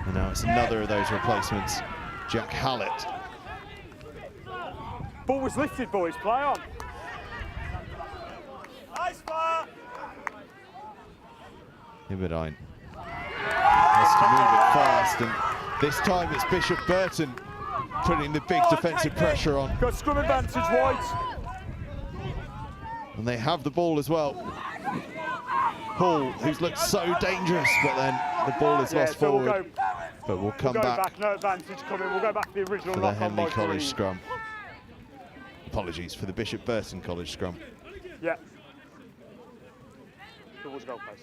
And now it's another of those replacements, Jack Hallett. Ball was lifted, boys, play on. Ibrahim has to move it fast, and this time it's Bishop Burton putting the big defensive pressure on. Got scrum advantage, White. And they have the ball as well. Hall, who's looked so dangerous, but then the ball is lost forward. But we'll come back. No advantage coming. We'll go back to the original for the knock on Henley by College 3. scrum. Apologies for the Bishop Burton College scrum. Yeah. Towards goal post.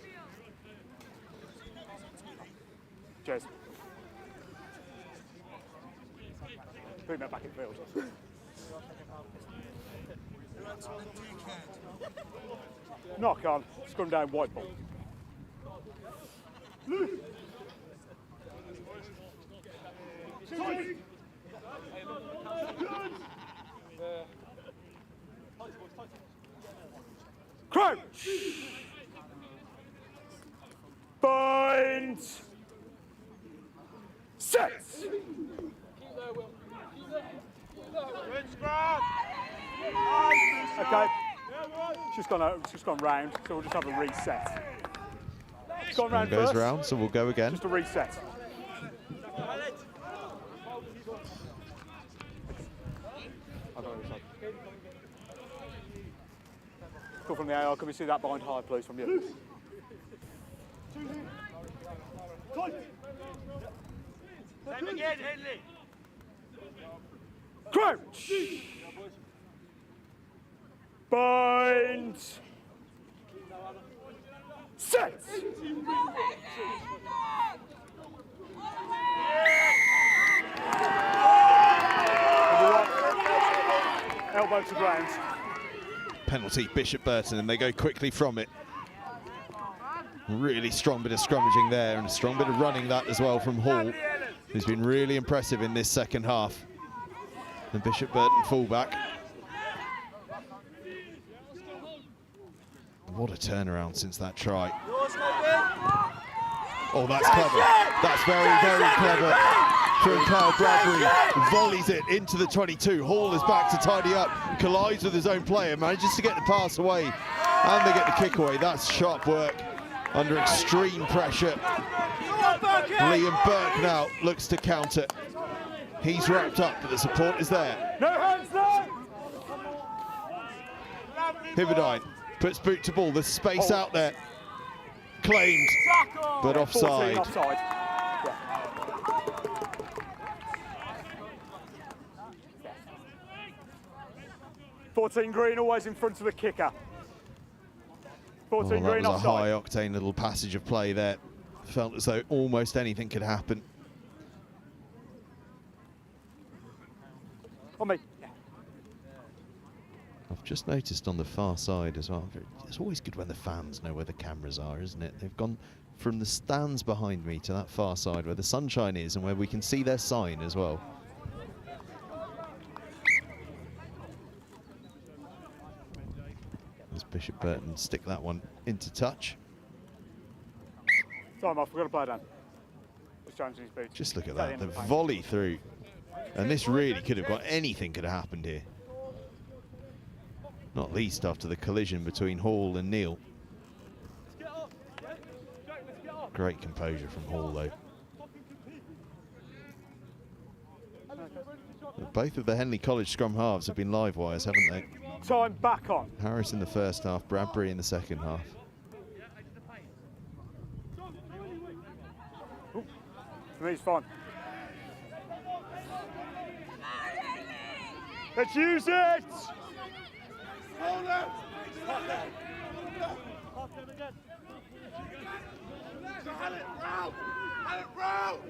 Cheers. Bring that back in field. Knock on, scrum down, white ball. Crouch! Bind! Set! Okay. She's gone round, so we'll just have a reset. It's gone round Goes first. round, so we'll go again. Just a reset. Call from the AR, can we see that bind high, please, from you? Same again, Henley. Crouch! Bind! Set! Elbow to ground. Penalty, Bishop Burton, and they go quickly from it. Really strong bit of scrummaging there, and a strong bit of running that as well from Hall, who's been really impressive in this second half. The Bishop Burton fullback. What a turnaround since that try. Oh, that's clever. That's very, very clever from Kyle Bradbury. Volleys it into the 22. Hall is back to tidy up, collides with his own player, manages to get the pass away, and they get the kick away. That's sharp work under extreme pressure. Liam Burke now looks to counter. He's wrapped up, but the support is there. No hands, no! Hiberdine puts boot to ball. There's space out there. Claimed, but offside. 14 offside. Yeah. Yeah. 14 green, always in front of the kicker. 14 Well, that green was a offside. high-octane little passage of play there. Felt as though almost anything could happen. On me. Off Just noticed on the far side as well, it's always good when the fans know where the cameras are, isn't it? They've gone from the stands behind me to that far side where the sunshine is and where we can see their sign as well. As Bishop Burton stick that one into touch. Time off, we've got to play down. Just changing his boots. Just look at It's that, end the of paint. volley through. And this really could have got, anything could have happened here. Not least after the collision between Hall and Neil. Great composure from Hall though. Both of the Henley College scrum halves have been live wires, haven't they? Time back on. Harris in the first half, Bradbury in the second half. For me, it's fine. Let's use it! Hold it! Had it round! Had it round!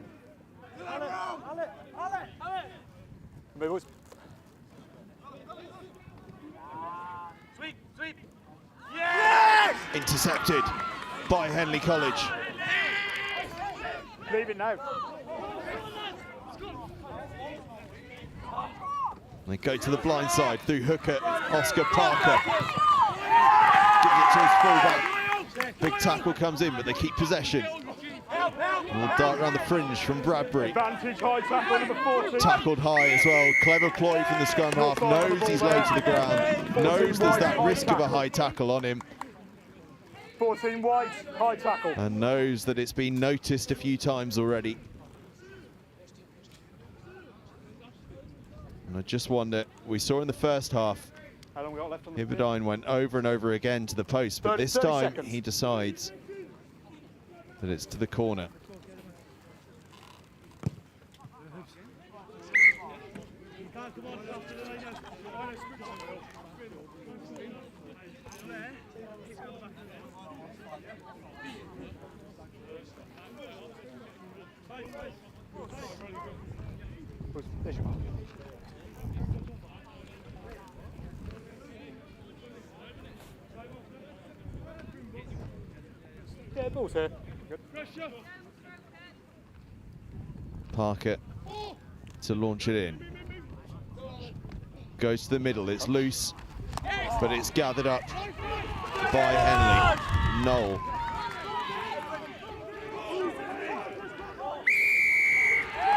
Had it round! Move us. Sweep! Sweep! Yes! Intercepted by Henley College. Leave it now. They go to the blind side through hooker Oscar Parker. Giving it to his fullback. Big tackle comes in, but they keep possession. And a dart around the fringe from Bradbury. Advantage, high tackle, number 14. Tackled high as well. Clever ploy from the scrum half. Knows he's low to the ground. Knows there's that risk of a high tackle on him. 14 wide, high tackle. And knows that it's been noticed a few times already. And I just wonder, we saw in the first half, How long we got left on the Hibberdine went over and over again to the post, but 30 this time seconds. he decides that it's to the corner. There you are. Yeah, ball's here. Good. Parker to launch it in. Goes to the middle, it's loose, but it's gathered up by Henley. Noel.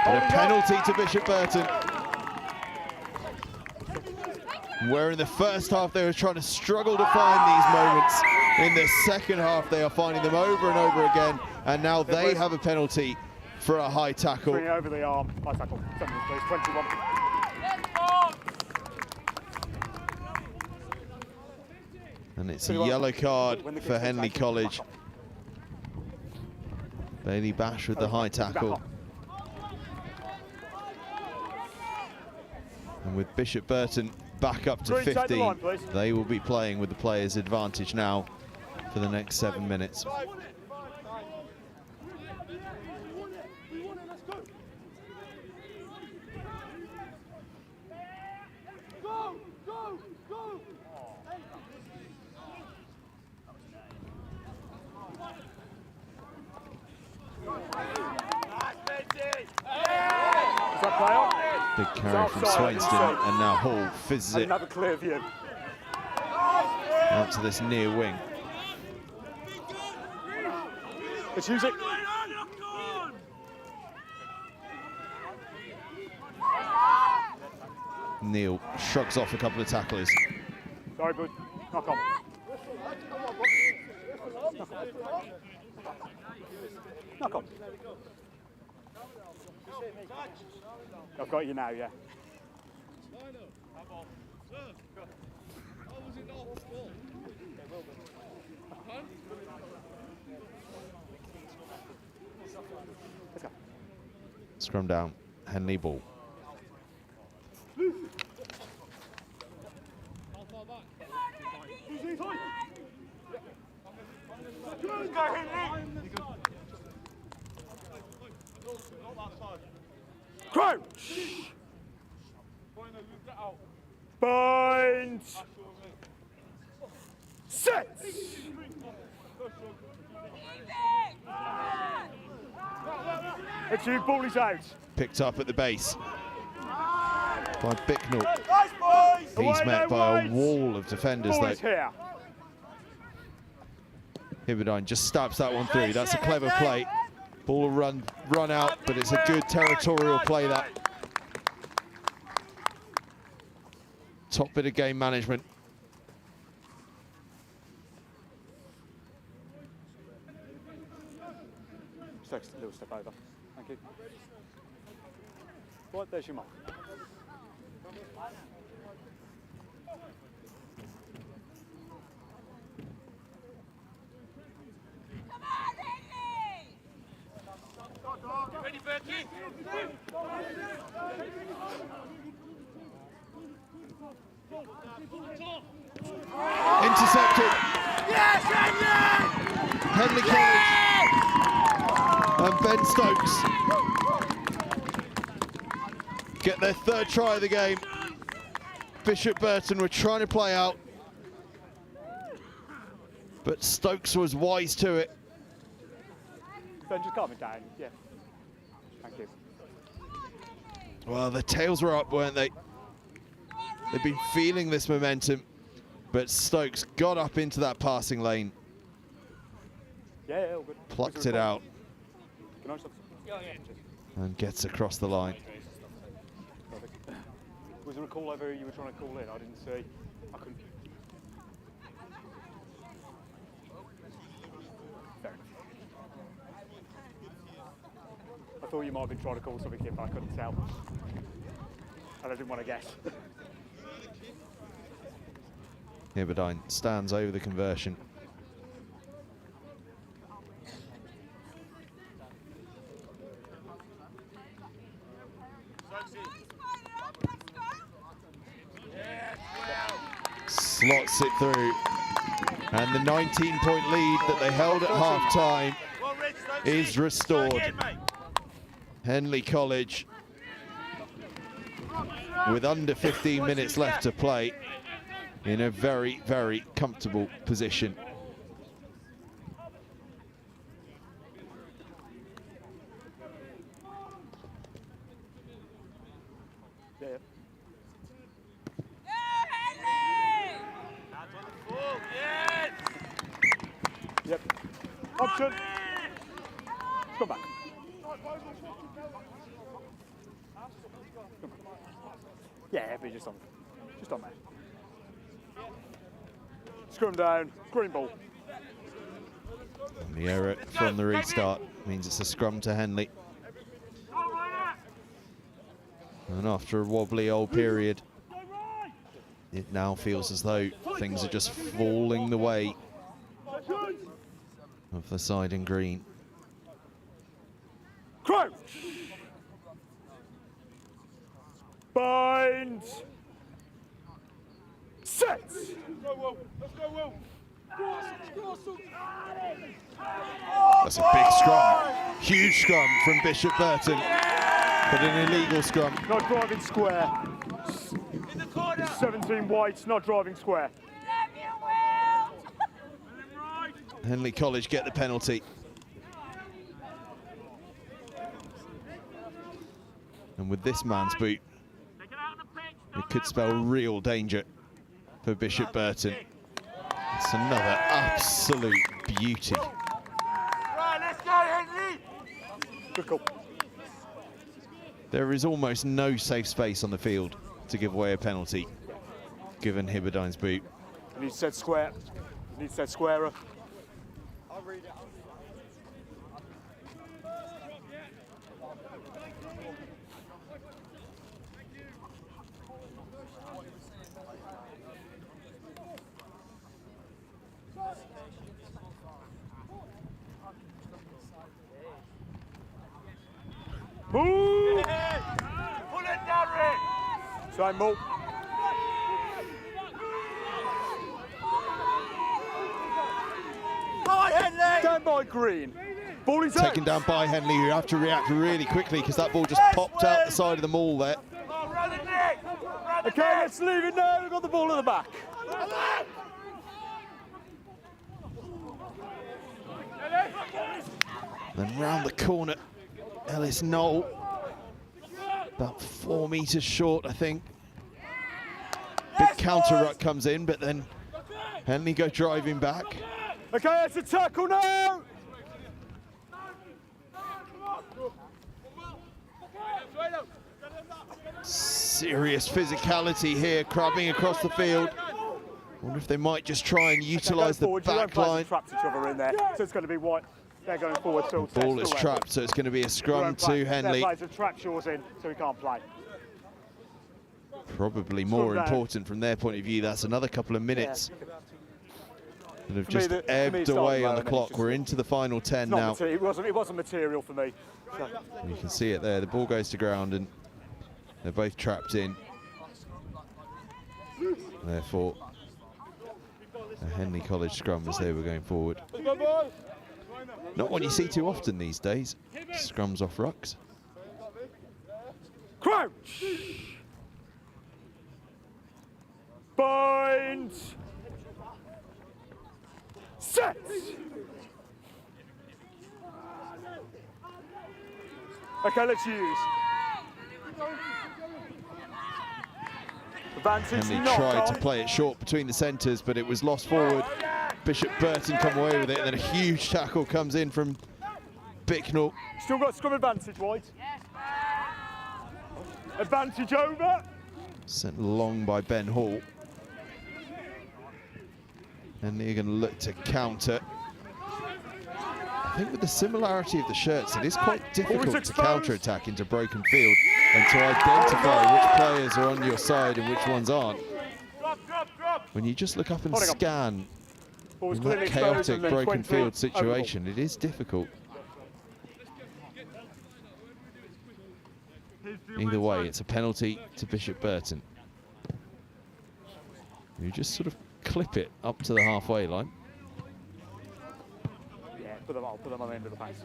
And a penalty to Bishop Burton. Where in the first half they were trying to struggle to find these moments, in the second half they are finding them over and over again, and now they have a penalty for a high tackle. Bring it over the arm. High tackle. 7 please. 21. And it's a yellow card for Henley College. Bailey Bash with the high tackle. And with Bishop Burton back up to 50, they will be playing with the players' advantage now for the next 7 minutes. Big carry from Swainston, and now Hall fizzes it Another clear view. out to this near wing. Let's use it. Neil shrugs off a couple of tacklers. Sorry, bud. Knock on. Knock on. I've got you now, yeah. Let's go. Scrum down, Henley ball. Crouch! Bind! Set! Execute, ball is out. Picked up at the base by Bicknell. Nice, boys! He's Away, met no by a weights. wall of defenders Ball though. is here. Hibberdine just stabs that one through. That's a clever play. Ball will run out, but it's a good territorial play that. Top bit of game management. Just take a little step over. Thank you. Right, there's your mark. Ready, Berkey? Intercepted. Yes, Henley! Henley College and Ben Stokes get their third try of the game. Bishop Burton were trying to play out, but Stokes was wise to it. Ben, just calm it down. Yeah. Thank you. Well, the tails were up, weren't they? They've been feeling this momentum, but Stokes got up into that passing lane, Yeah, all good. plucked it out, Can I stop? and gets across the line. Perfect. Was there a call over you were trying to call in? I didn't see. I couldn't. Fair enough. I thought you might have been trying to call something in, but I couldn't tell. And I didn't want to guess. Hibberdine stands over the conversion. Slots it through. And the 19-point lead that they held at half-time is restored. Henley College, with under 15 minutes left to play, in a very, very comfortable position. Yeah. Yep. Option. Come back. Yeah, but just on there. Scrum down, green ball. And the error from the restart means it's a scrum to Henley. And after a wobbly old period, it now feels as though things are just falling the way of the side in green. Crouch. Bind. Set. Let's go, Will. That's a big scrum. Huge scrum from Bishop Burton, but an illegal scrum. Not driving square. 17 whites, not driving square. Henley College get the penalty. And with this man's boot, it could spell real danger for Bishop Burton. It's another absolute beauty. Right, let's go, Henley! Good call. There is almost no safe space on the field to give away a penalty, given Hibberdine's boot. He needs to set square. He needs to set squarer. I'll read it. Move! Pull it down, Rick! Side ball. Hi, Henley! Stand by green. Ball is out. Taken down by Henley, who have to react really quickly because that ball just popped out the side of the maul there. Oh, run it, Nick! Run it, Okay, let's leave it now. We've got the ball at the back. Then round the corner, Ellis Knoll, about 4 meters short, I think. Big counter ruck comes in, but then Henley go driving back. Okay, it's a tackle now. Serious physicality here, crabbing across the field. Wonder if they might just try and utilise the back line. Trapped each other in there, so it's going to be what they're going forward. The ball is trapped, so it's going to be a scrum to Henley. Their players have trapped yours in, so he can't play. Probably more important from their point of view. That's another couple of minutes that have just ebbed away on the clock. We're into the final 10 now. It wasn't material for me. So. You can see it there. The ball goes to ground and they're both trapped in. Therefore, a Henley College scrum as they were going forward. Not one you see too often these days. Scrums off rucks. Crouch! Bind! Set! Okay, let's use. Advantage Henley tried to play it short between the centres, but it was lost forward. Bishop Burton come away with it, and then a huge tackle comes in from Bicknell. Still got scrum advantage, White. Advantage over. Sent long by Ben Hall. And they're going to look to counter. I think with the similarity of the shirts, it is quite difficult to counter-attack into broken field and to identify which players are on your side and which ones aren't. When you just look up and scan in that chaotic broken field situation, it is difficult. Either way, it's a penalty to Bishop Burton. You just sort of clip it up to the halfway line. Yeah, put them on the end of the paint.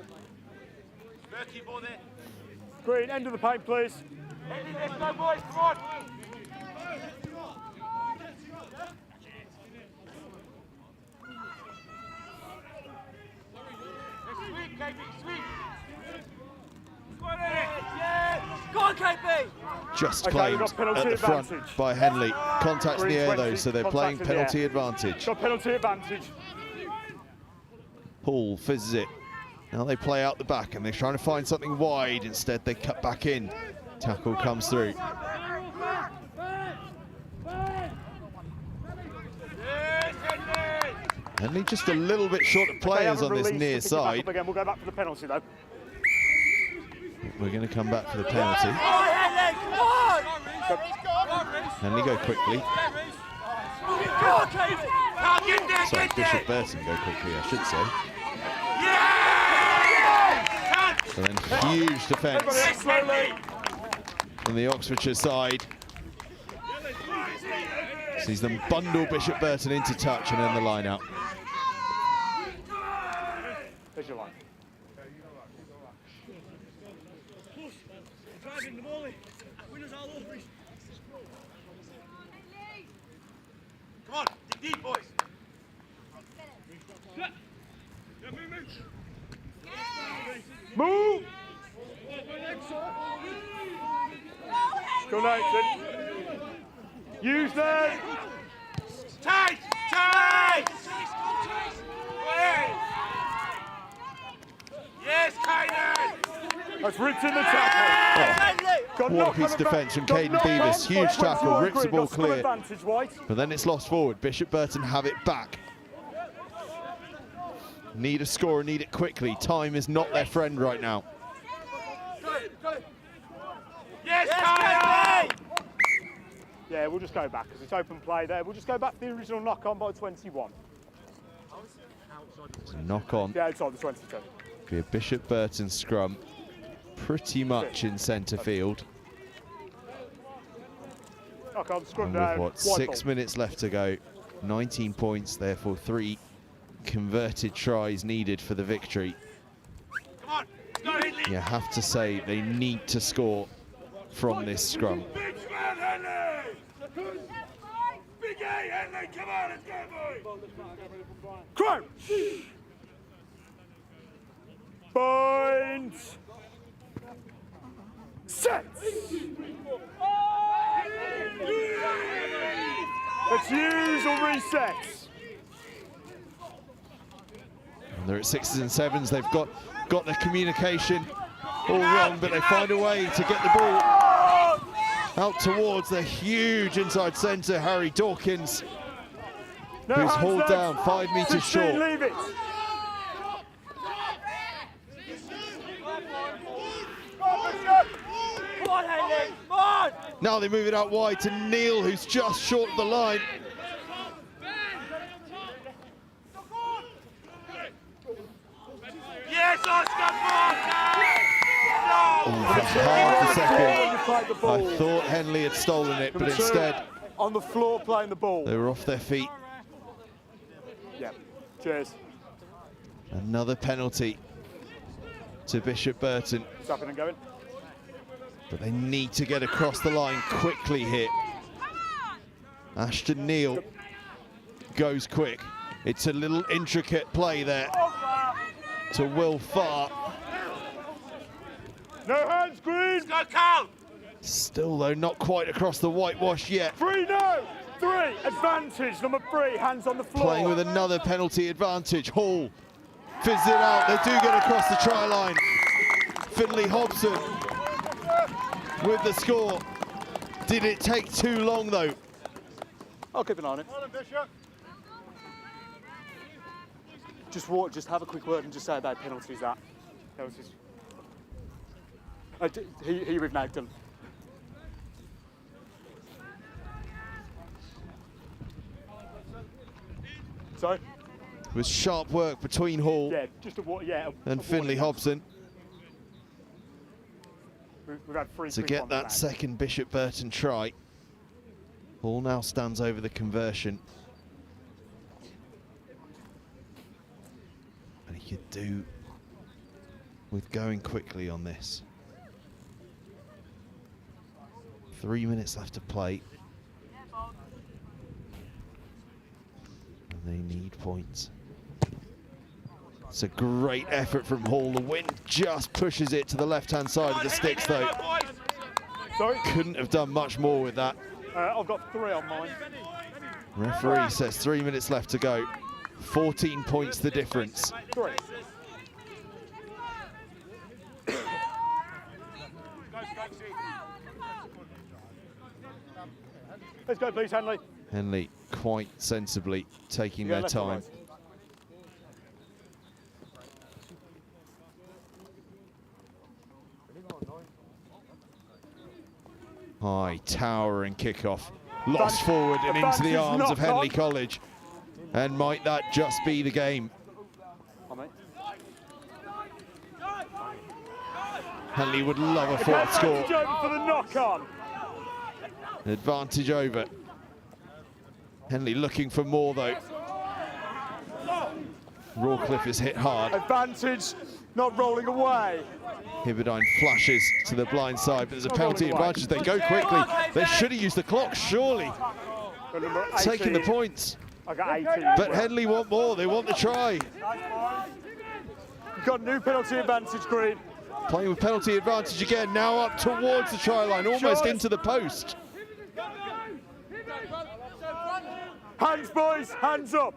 Green, end of the paint, please. Let's go, boys, come on. Sweet, KB, sweet. Go on, KB. Just claimed at the front by Henley. Contacts in the air though, so they're playing penalty advantage. Got penalty advantage. Hall fizzes it. Now they play out the back and they're trying to find something wide. Instead they cut back in. Tackle comes through. Henley just a little bit short of players on this near side. Again. We'll go back for the penalty though. We're going to come back for the penalty. Henley go quickly. Sorry, Bishop Burton go quickly, I should say. And then huge defence from the Oxfordshire side. Sees them bundle Bishop Burton into touch and then the line out. There's your line. Come on, dig deep, boys. Move! Go Nathan. Use that. Tight! Tight! Yes, Kayden! That's ripped in the tackle. What a piece of defence from Caden Beavis. Huge tackle, rips the ball clear. But then it's lost forward. Bishop Burton have it back. Need a score and need it quickly. Time is not their friend right now. Yes, Kayden! Yeah, we'll just go back because it's open play there. We'll just go back to the original knock-on by 21. So knock on. Yeah, outside the 22. Be a Bishop Burton scrum, pretty much in centre field. Knock on, scrum And down. with what, 6 minutes left to go, 19 points, therefore 3 converted tries needed for the victory. Come on, go Henley! You have to say they need to score from this scrum. Big man, Henley! Big A, Henley, come on, let's go, boy! Crouch! Point. Set. Let's use or reset. And they're at 6s and 7s. They've got their communication all wrong, but they find a way to get the ball out towards the huge inside centre, Harry Dawkins, who's hauled down 5 metres short. Leave it. Now they move it out wide to Neil, who's just short of the line. Yes, Oscar! For half a second, I thought Henley had stolen it, but instead on the floor playing the ball. they were off their feet. Yeah. Cheers. Another penalty to Bishop Burton. It's up and going. But they need to get across the line quickly here. Ashton Neal goes quick. It's a little intricate play there to Will Farr. No hands, Green. Go, Carl! Still, though, not quite across the whitewash yet. 3, no. 3, advantage. Number 3, hands on the floor. Playing with another penalty advantage. Hall fizzes it out. They do get across the try line. Finley Hobson with the score. Did it take too long, though? I'll keep an eye on it. Just have a quick word and just say about penalties. That was his. He reneged them. Sorry? It was sharp work between Hall and Finley Hobson We've had 3 to get that second Bishop Burton try. Hall now stands over the conversion. And he could do with going quickly on this. 3 minutes left to play. And they need points. It's a great effort from Hall. The wind just pushes it to the left-hand side of the sticks, though. Sorry? Couldn't have done much more with that. I've got 3 on mine. Referee says 3 minutes left to go. 14 points the difference. 3. Let's go, please, Henley. Henley quite sensibly taking their time. High towering kickoff, lost forward and into the arms of Henley College. And might that just be the game? Henley would love a fourth score. Advantage over for the knock-on. Advantage over. Henley looking for more, though. Rawcliffe is hit hard. Advantage, not rolling away. Hibberdine flashes to the blind side, but there's a penalty advantage. They go quickly. They should have used the clock, surely. Taking the points. I got 18. But Henley want more. They want the try. You've got new penalty advantage, Green. Playing with penalty advantage again. Now up towards the try line, almost into the post. Hands, boys, hands up.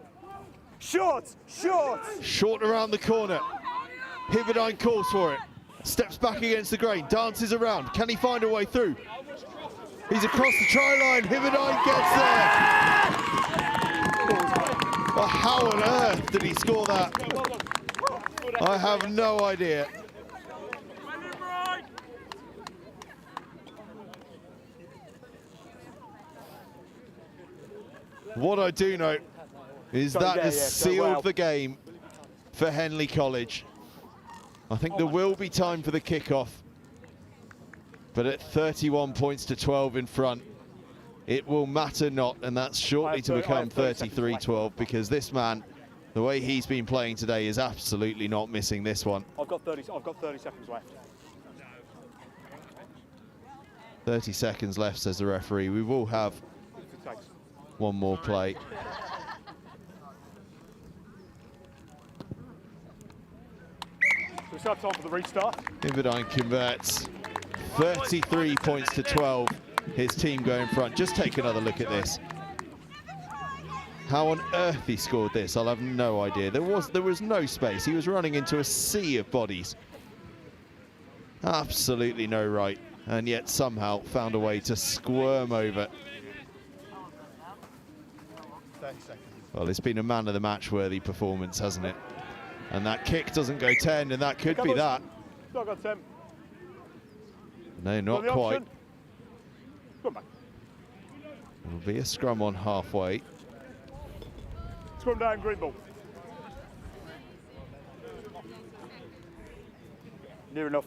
Short, short. Short around the corner. Hibberdine calls for it. Steps back against the grain, dances around. Can he find a way through? He's across the try line. Hibberdine gets there. Well, how on earth did he score that? I have no idea. What I do know is that has sealed the game for Henley College. I think there will be time for the kickoff, but at 31 points to 12 in front, it will matter not, and that's shortly to become 33-12, because this man, the way he's been playing today, is absolutely not missing this one. I've got 30 seconds left. 30 seconds left, says the referee. We will have one more play. we still have time for the restart. Heberdein converts 33 points to 12. His team go in front. Just take another look at this. How on earth he scored this, I'll have no idea. There was no space. He was running into a sea of bodies. Absolutely no right, and yet somehow found a way to squirm over. 30 seconds. Well, it's been a man of the match worthy performance, hasn't it? And that kick doesn't go 10, and that could be that. Still got 10. No, not Got the quite. option. Come back. It'll be a scrum on halfway. Scrum down, green ball. Near enough.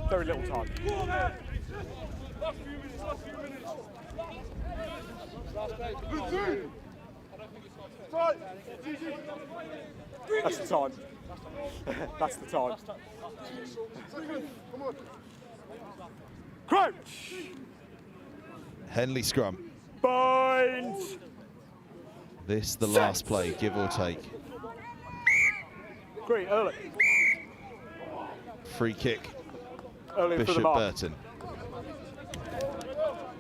Very little time. That's the time. That's the time. Crouch! Henley scrum. Bind! This the last play, give or take. Green, early. Free kick, Early for the Bishop mark. Burton.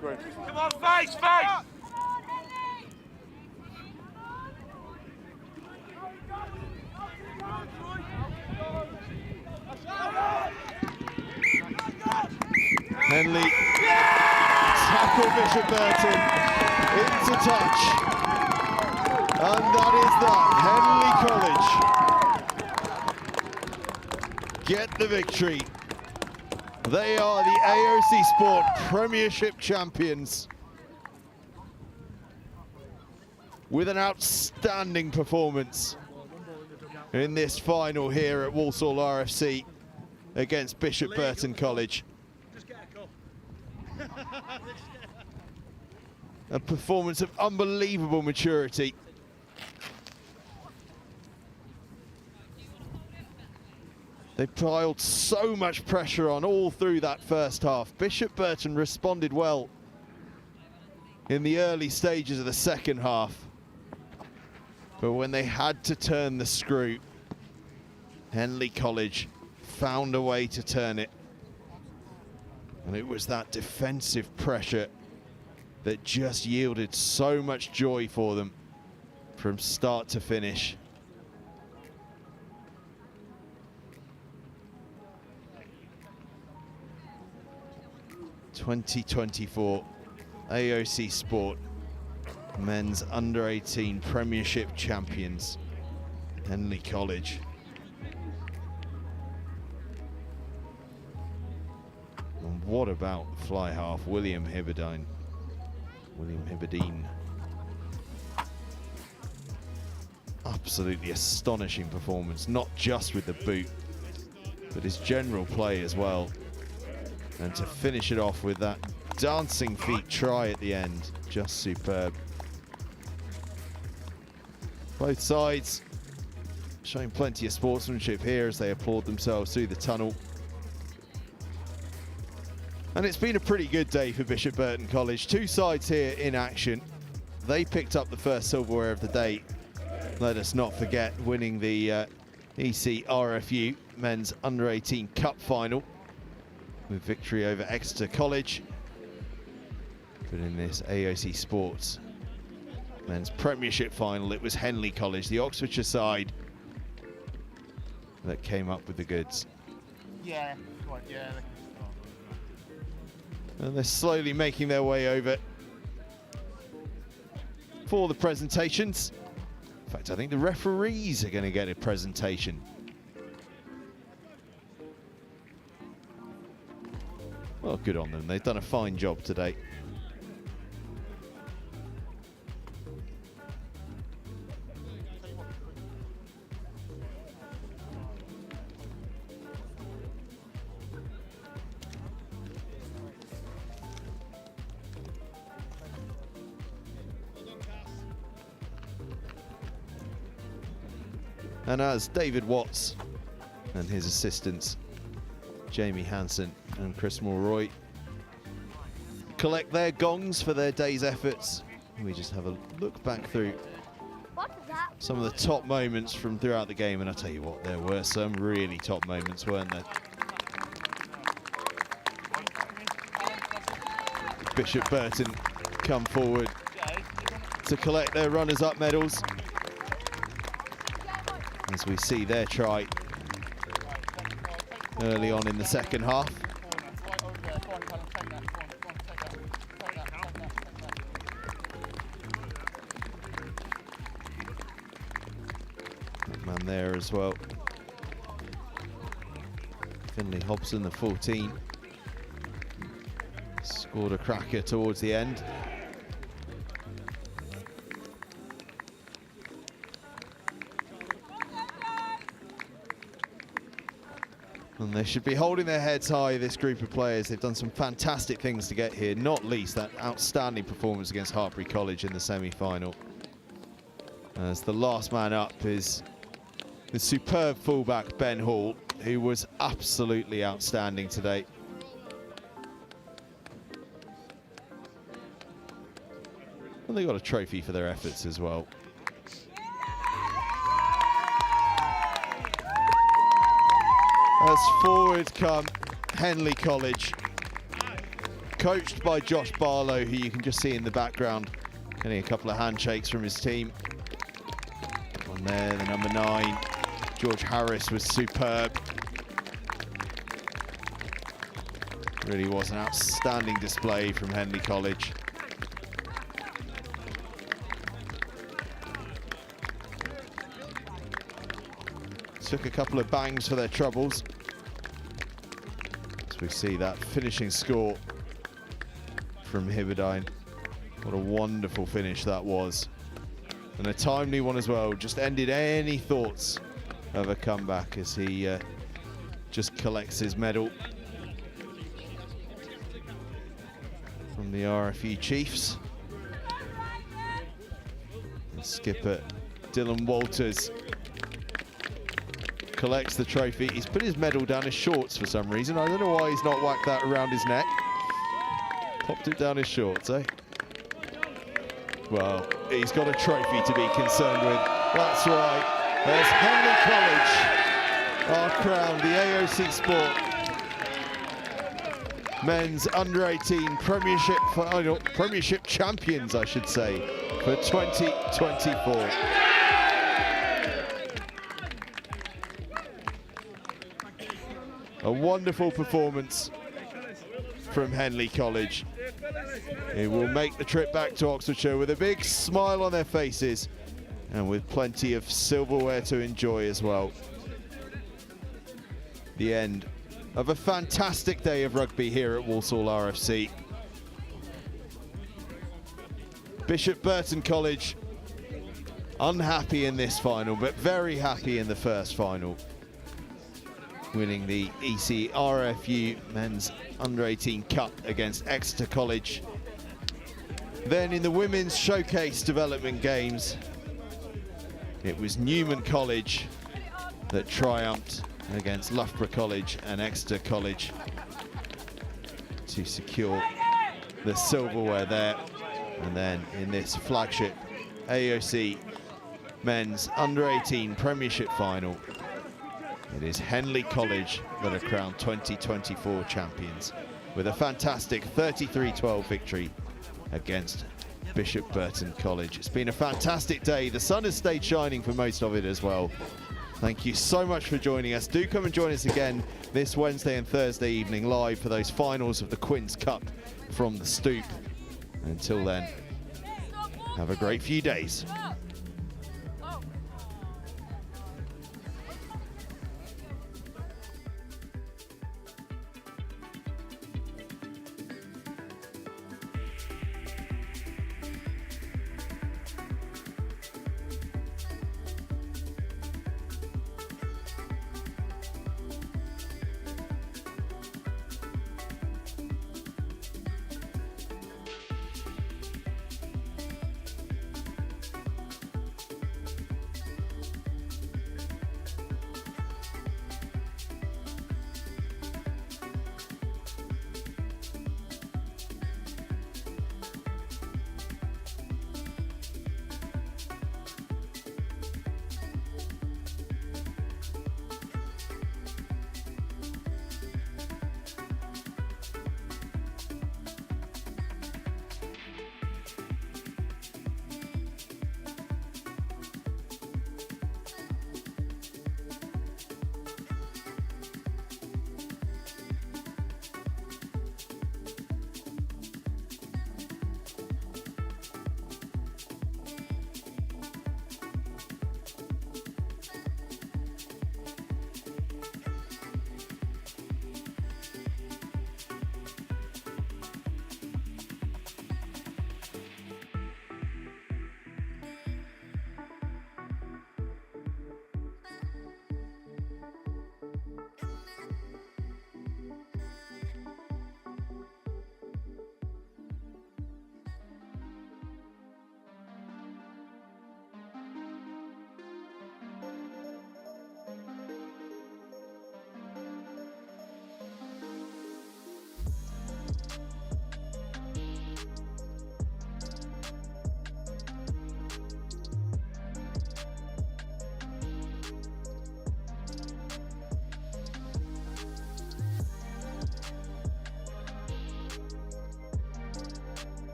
Green. Come on, face, face! Henley tackle Bishop Burton into touch, and that is that. Henley College get the victory. They are the AOC Sport Premiership champions with an outstanding performance in this final here at Walsall RFC against Bishop Burton College. A performance of unbelievable maturity. They piled so much pressure on all through that first half. Bishop Burton responded well in the early stages of the second half. But when they had to turn the screw, Henley College found a way to turn it. And it was that defensive pressure that just yielded so much joy for them from start to finish. (2024) AOC Sport Men's Under-18 Premiership champions, Henley College. And what about fly half William Heberdein? Absolutely astonishing performance, not just with the boot, but his general play as well. And to finish it off with that dancing feet try at the end, just superb. Both sides showing plenty of sportsmanship here as they applaud themselves through the tunnel. And it's been a pretty good day for Bishop Burton College. Two sides here in action. They picked up the first silverware of the day. Let us not forget winning the Ecrfu Men's Under-18 Cup Final with victory over Exeter College. But in this AOC Sports Men's Premiership Final, it was Henley College, the Oxfordshire side, that came up with the goods. Yeah, right, yeah. And they're slowly making their way over for the presentations. In fact, I think the referees are going to get a presentation. Well, good on them. They've done a fine job today. And as David Watts and his assistants, Jamie Hansen and Chris Mulroy, collect their gongs for their day's efforts, we just have a look back through some of the top moments from throughout the game, and I tell you what, there were some really top moments, weren't there? Bishop Burton come forward to collect their runners-up medals, as we see their try early on in the second half. That man there as well. Finley Hobson, the 14, scored a cracker towards the end. And they should be holding their heads high, this group of players. They've done some fantastic things to get here, not least that outstanding performance against Hartpury College in the semi-final. As the last man up is the superb fullback Ben Hall, who was absolutely outstanding today. And they got a trophy for their efforts as well. As forward come Henley College, coached by Josh Barlow, who you can just see in the background, getting a couple of handshakes from his team. On there, the number 9, George Harris, was superb. Really was an outstanding display from Henley College. Took a couple of bangs for their troubles. As we see that finishing score from Hibberdine. What a wonderful finish that was. And a timely one as well. Just ended any thoughts of a comeback as he just collects his medal from the RFU Chiefs. And skipper Dylan Walters collects the trophy. He's put his medal down his shorts for some reason. I don't know why he's not whacked that around his neck. Popped it down his shorts, eh? Well, he's got a trophy to be concerned with. That's right. There's Henley College, our crown, the AOC Sport men's under-18 Premiership final, Premiership champions, I should say, for 2024. A wonderful performance from Henley College. It will make the trip back to Oxfordshire with a big smile on their faces and with plenty of silverware to enjoy as well. The end of a fantastic day of rugby here at Walsall RFC. Bishop Burton College unhappy in this final, but very happy in the first final, winning the ECRFU Men's Under-18 Cup against Exeter College. Then in the Women's Showcase Development Games, it was Newman College that triumphed against Loughborough College and Exeter College to secure the silverware there. And then in this flagship AOC Men's Under-18 Premiership final, it is Henley College that are crowned 2024 champions with a fantastic 33-12 victory against Bishop Burton College. It's been a fantastic day. The sun has stayed shining for most of it as well. Thank you so much for joining us. Do come and join us again this Wednesday and Thursday evening live for those finals of the Quins Cup from the Stoop. Until then, have a great few days.